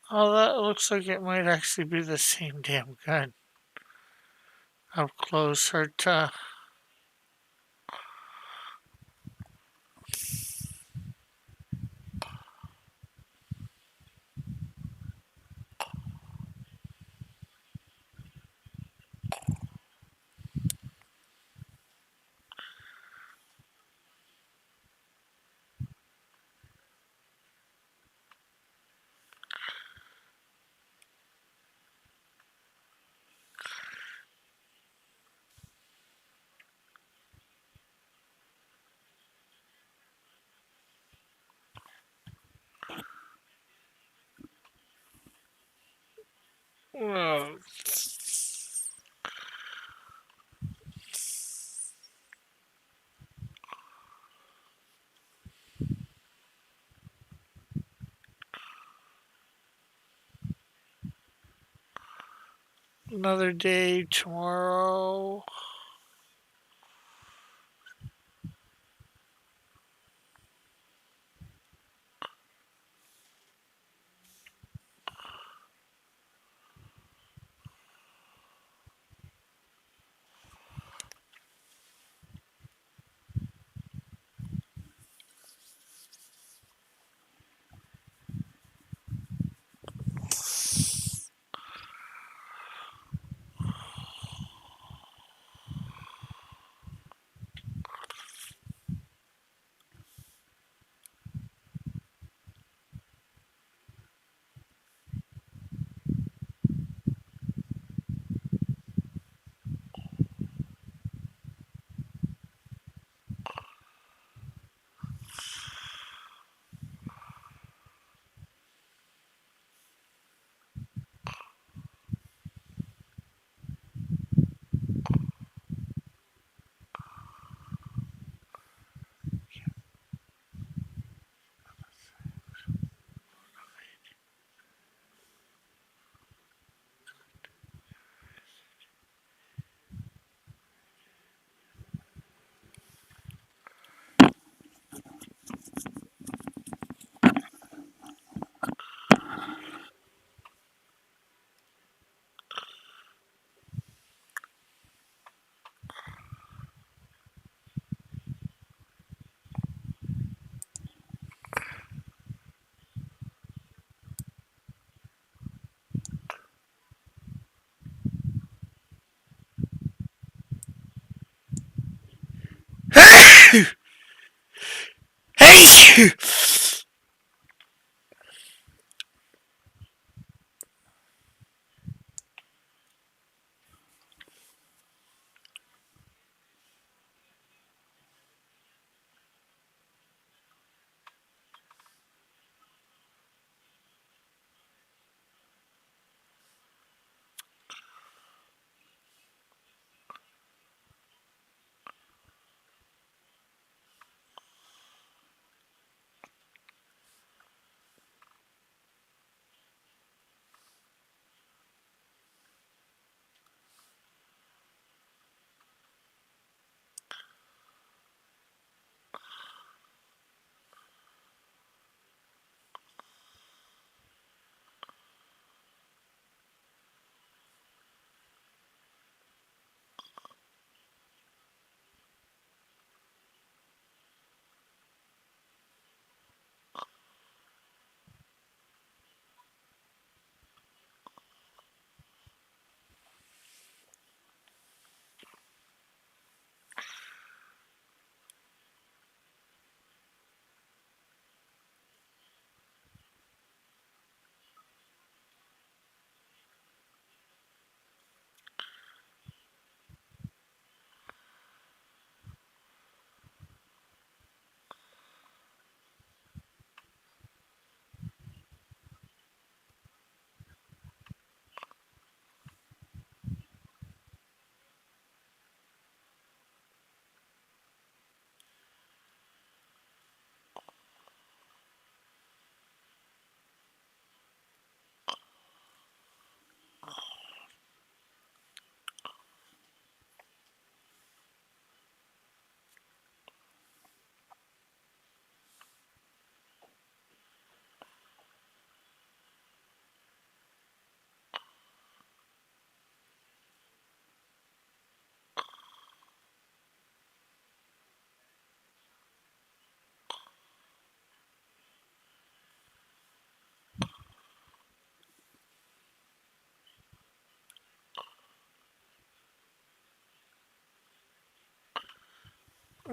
Oh, that looks like it might actually be the same damn gun. Up close, hard to. Well, another day tomorrow.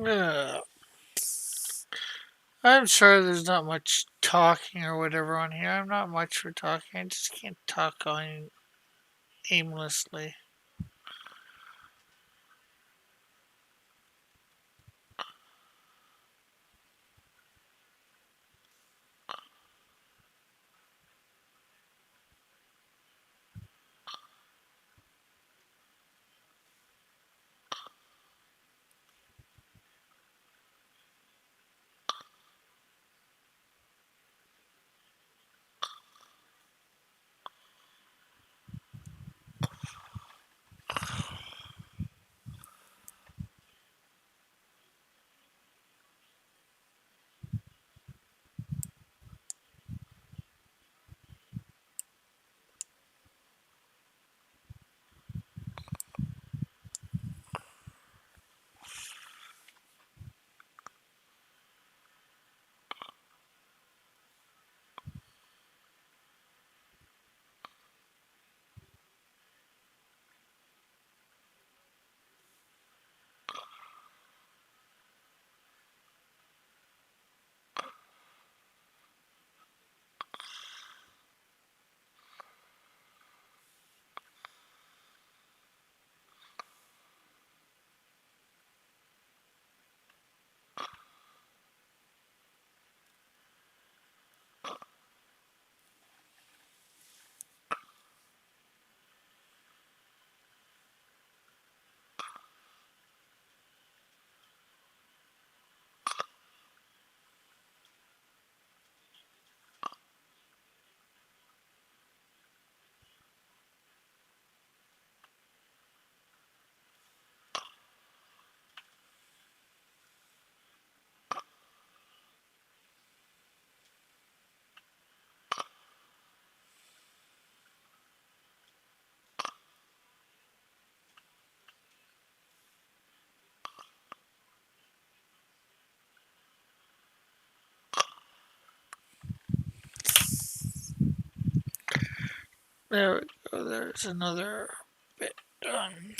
Yeah. I'm sure there's not much talking or whatever on here. I'm not much for talking. I just can't talk on aimlessly. There we go. There's another bit done.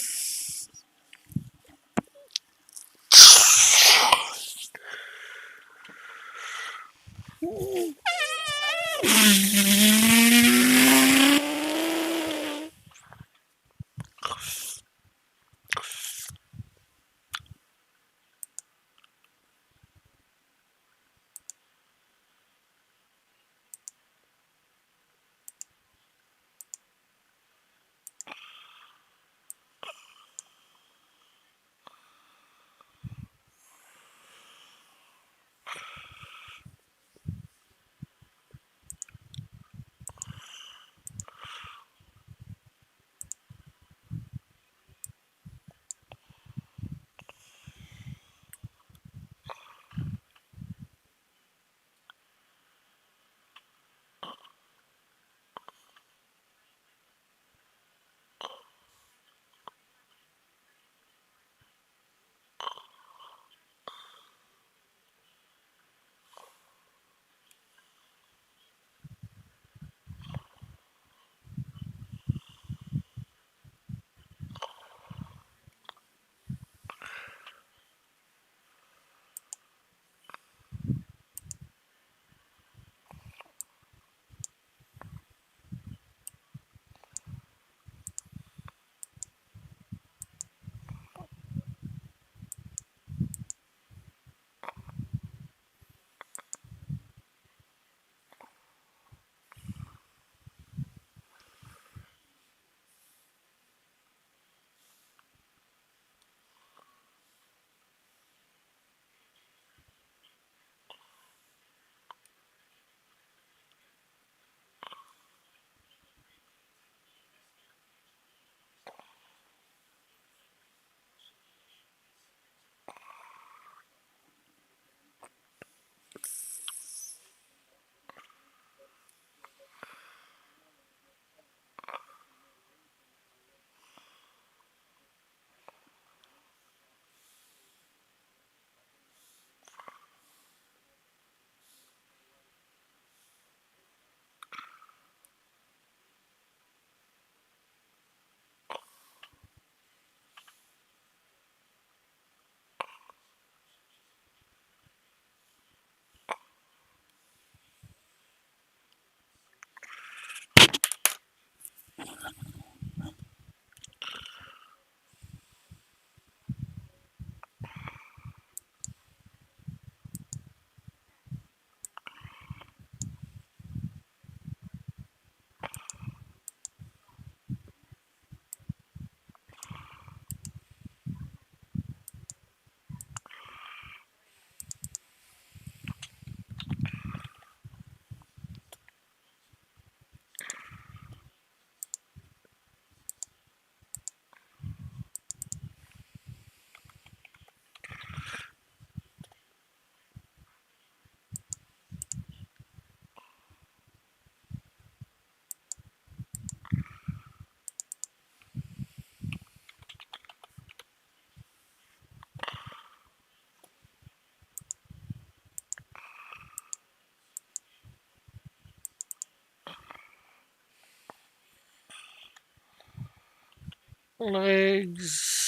legs.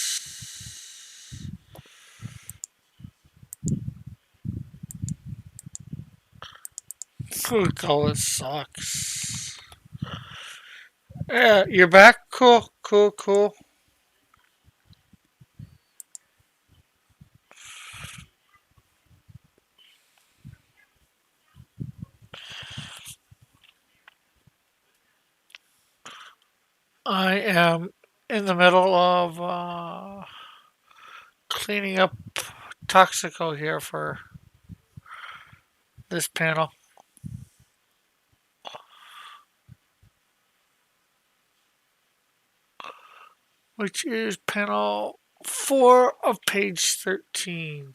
We call it socks. Yeah, you're back. Cool, cool, cool. I am in the middle of cleaning up Toxico here for this panel, which is panel 4 of page 13.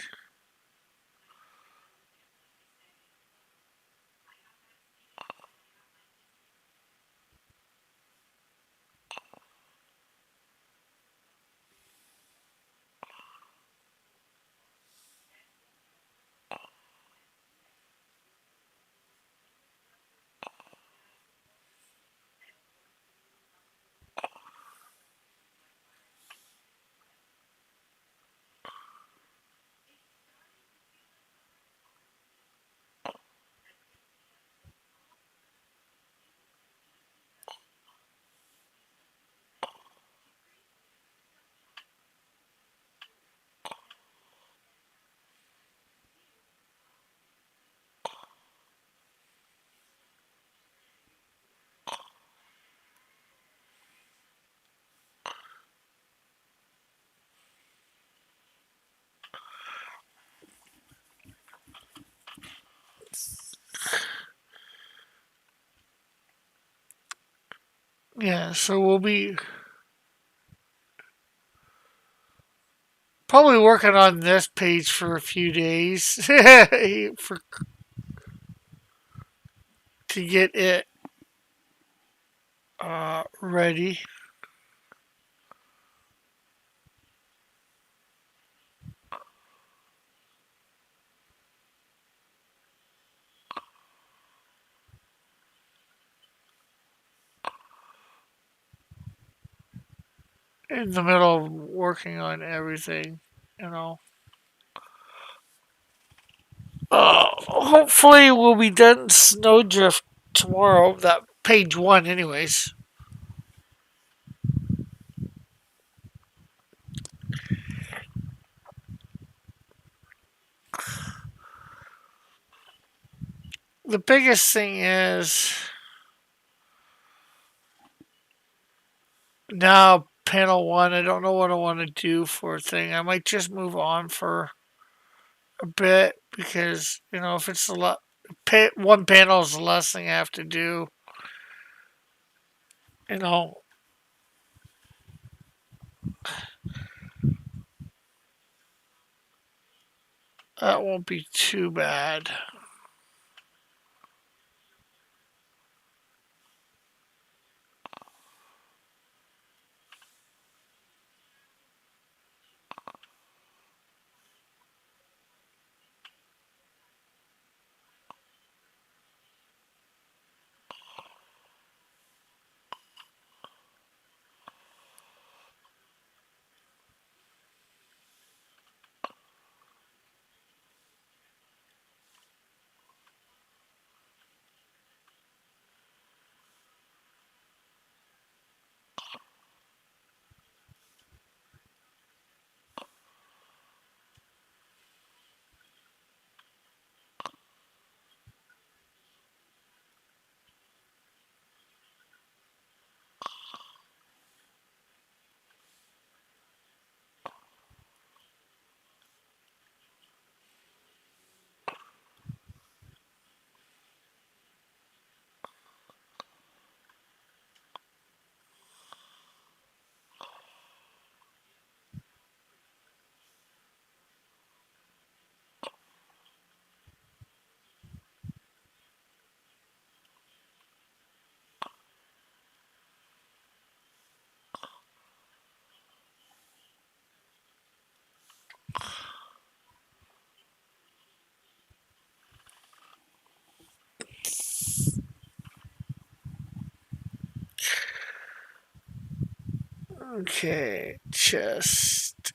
Yeah, so we'll be probably working on this page for a few days for to get it ready. In the middle of working on everything, you know. Hopefully we'll be done Snowdrift tomorrow. That page 1, anyways. The biggest thing is now panel 1. I don't know what I want to do for a thing. I might just move on for a bit because if it's a lot, one panel is the last thing I have to do. You know, that won't be too bad. Okay, chest.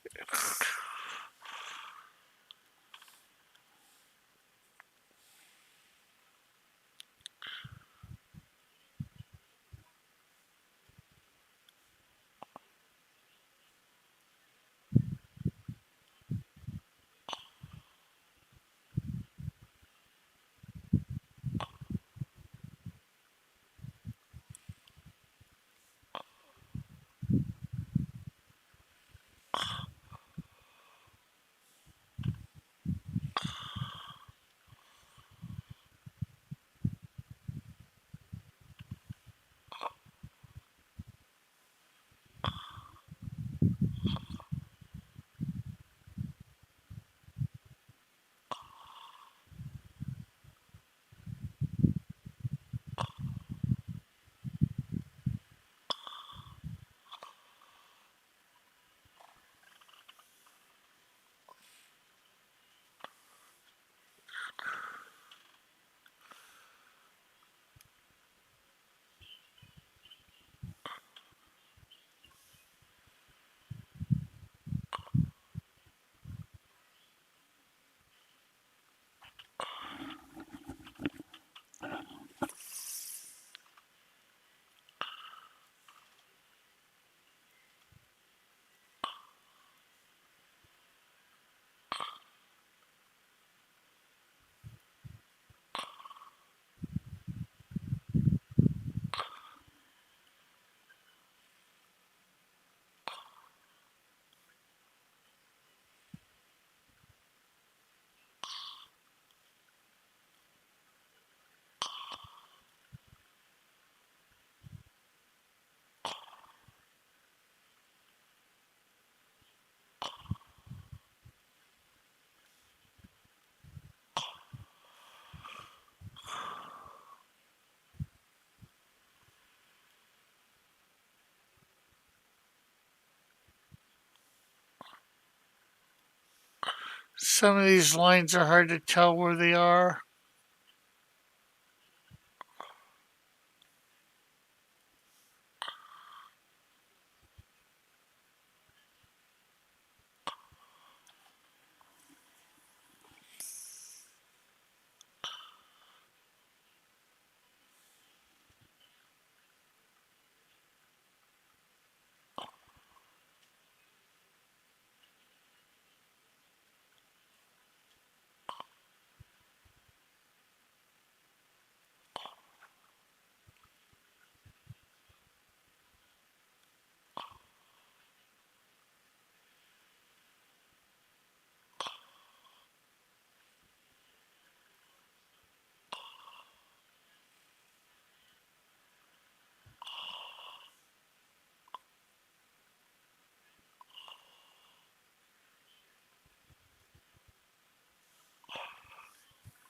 Some of these lines are hard to tell where they are.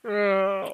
Uh,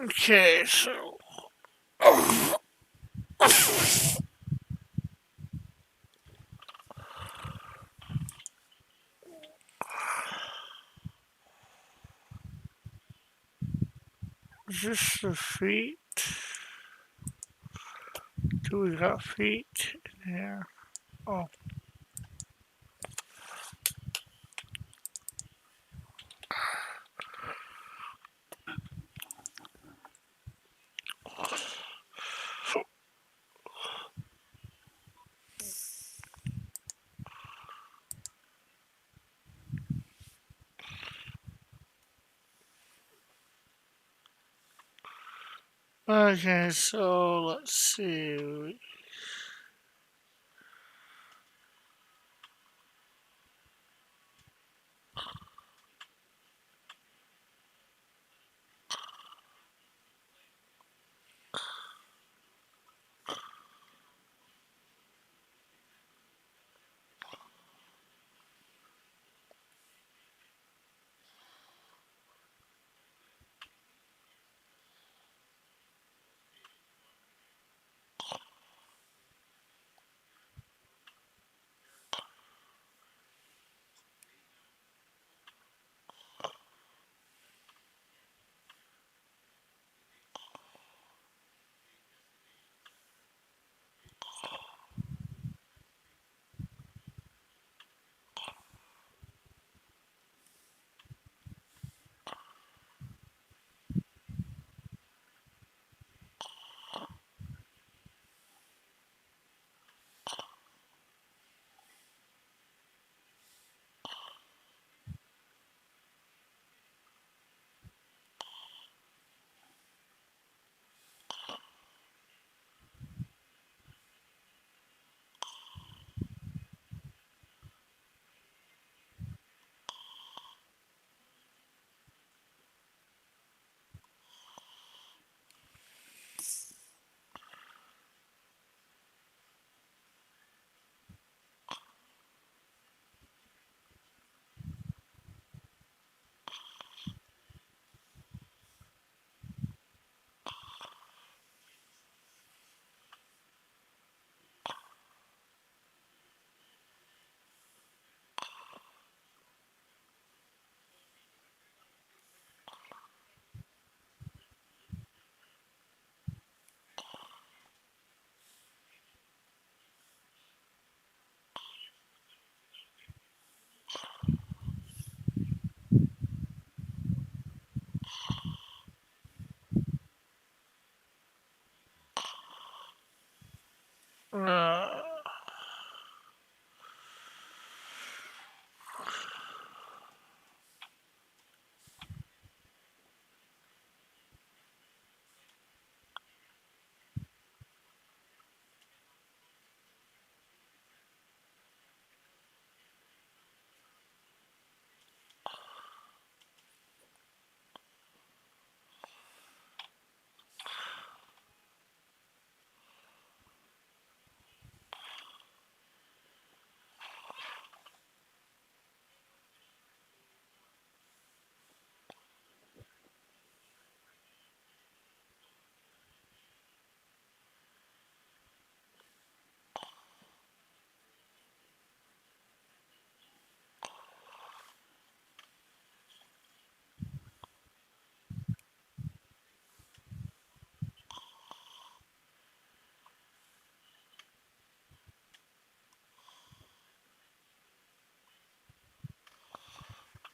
Okay, so is this the feet? Do we got feet in here? Oh, okay, so let's see. Uh,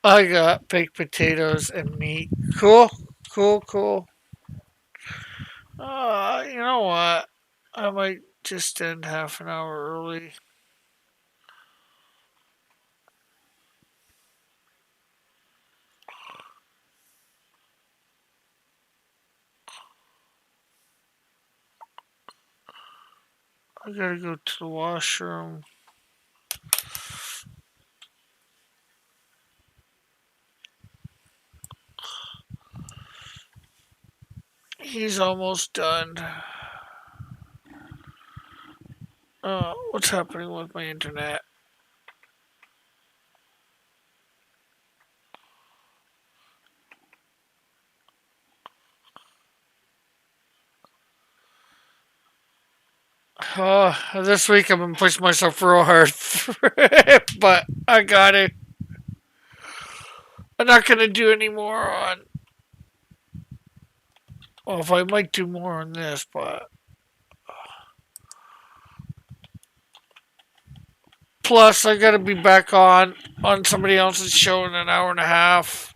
I got baked potatoes and meat. Cool, cool, cool. You know what? I might just end half an hour early. I gotta go to the washroom. He's almost done. What's happening with my internet? This week I've been pushing myself real hard, but I got it. I'm not gonna do any more on. Well, if I might do more on this, but plus I gotta be back on somebody else's show in an hour and a half.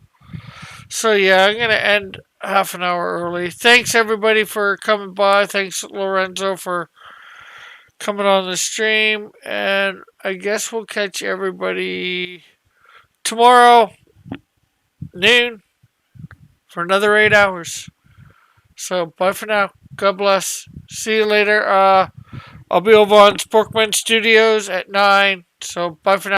So yeah, I'm gonna end half an hour early. Thanks everybody for coming by. Thanks Lorenzo for coming on the stream, and I guess we'll catch everybody tomorrow noon for another 8 hours. So bye for now. God bless. See you later. I'll be over on Sporkman Studios at 9. So bye for now.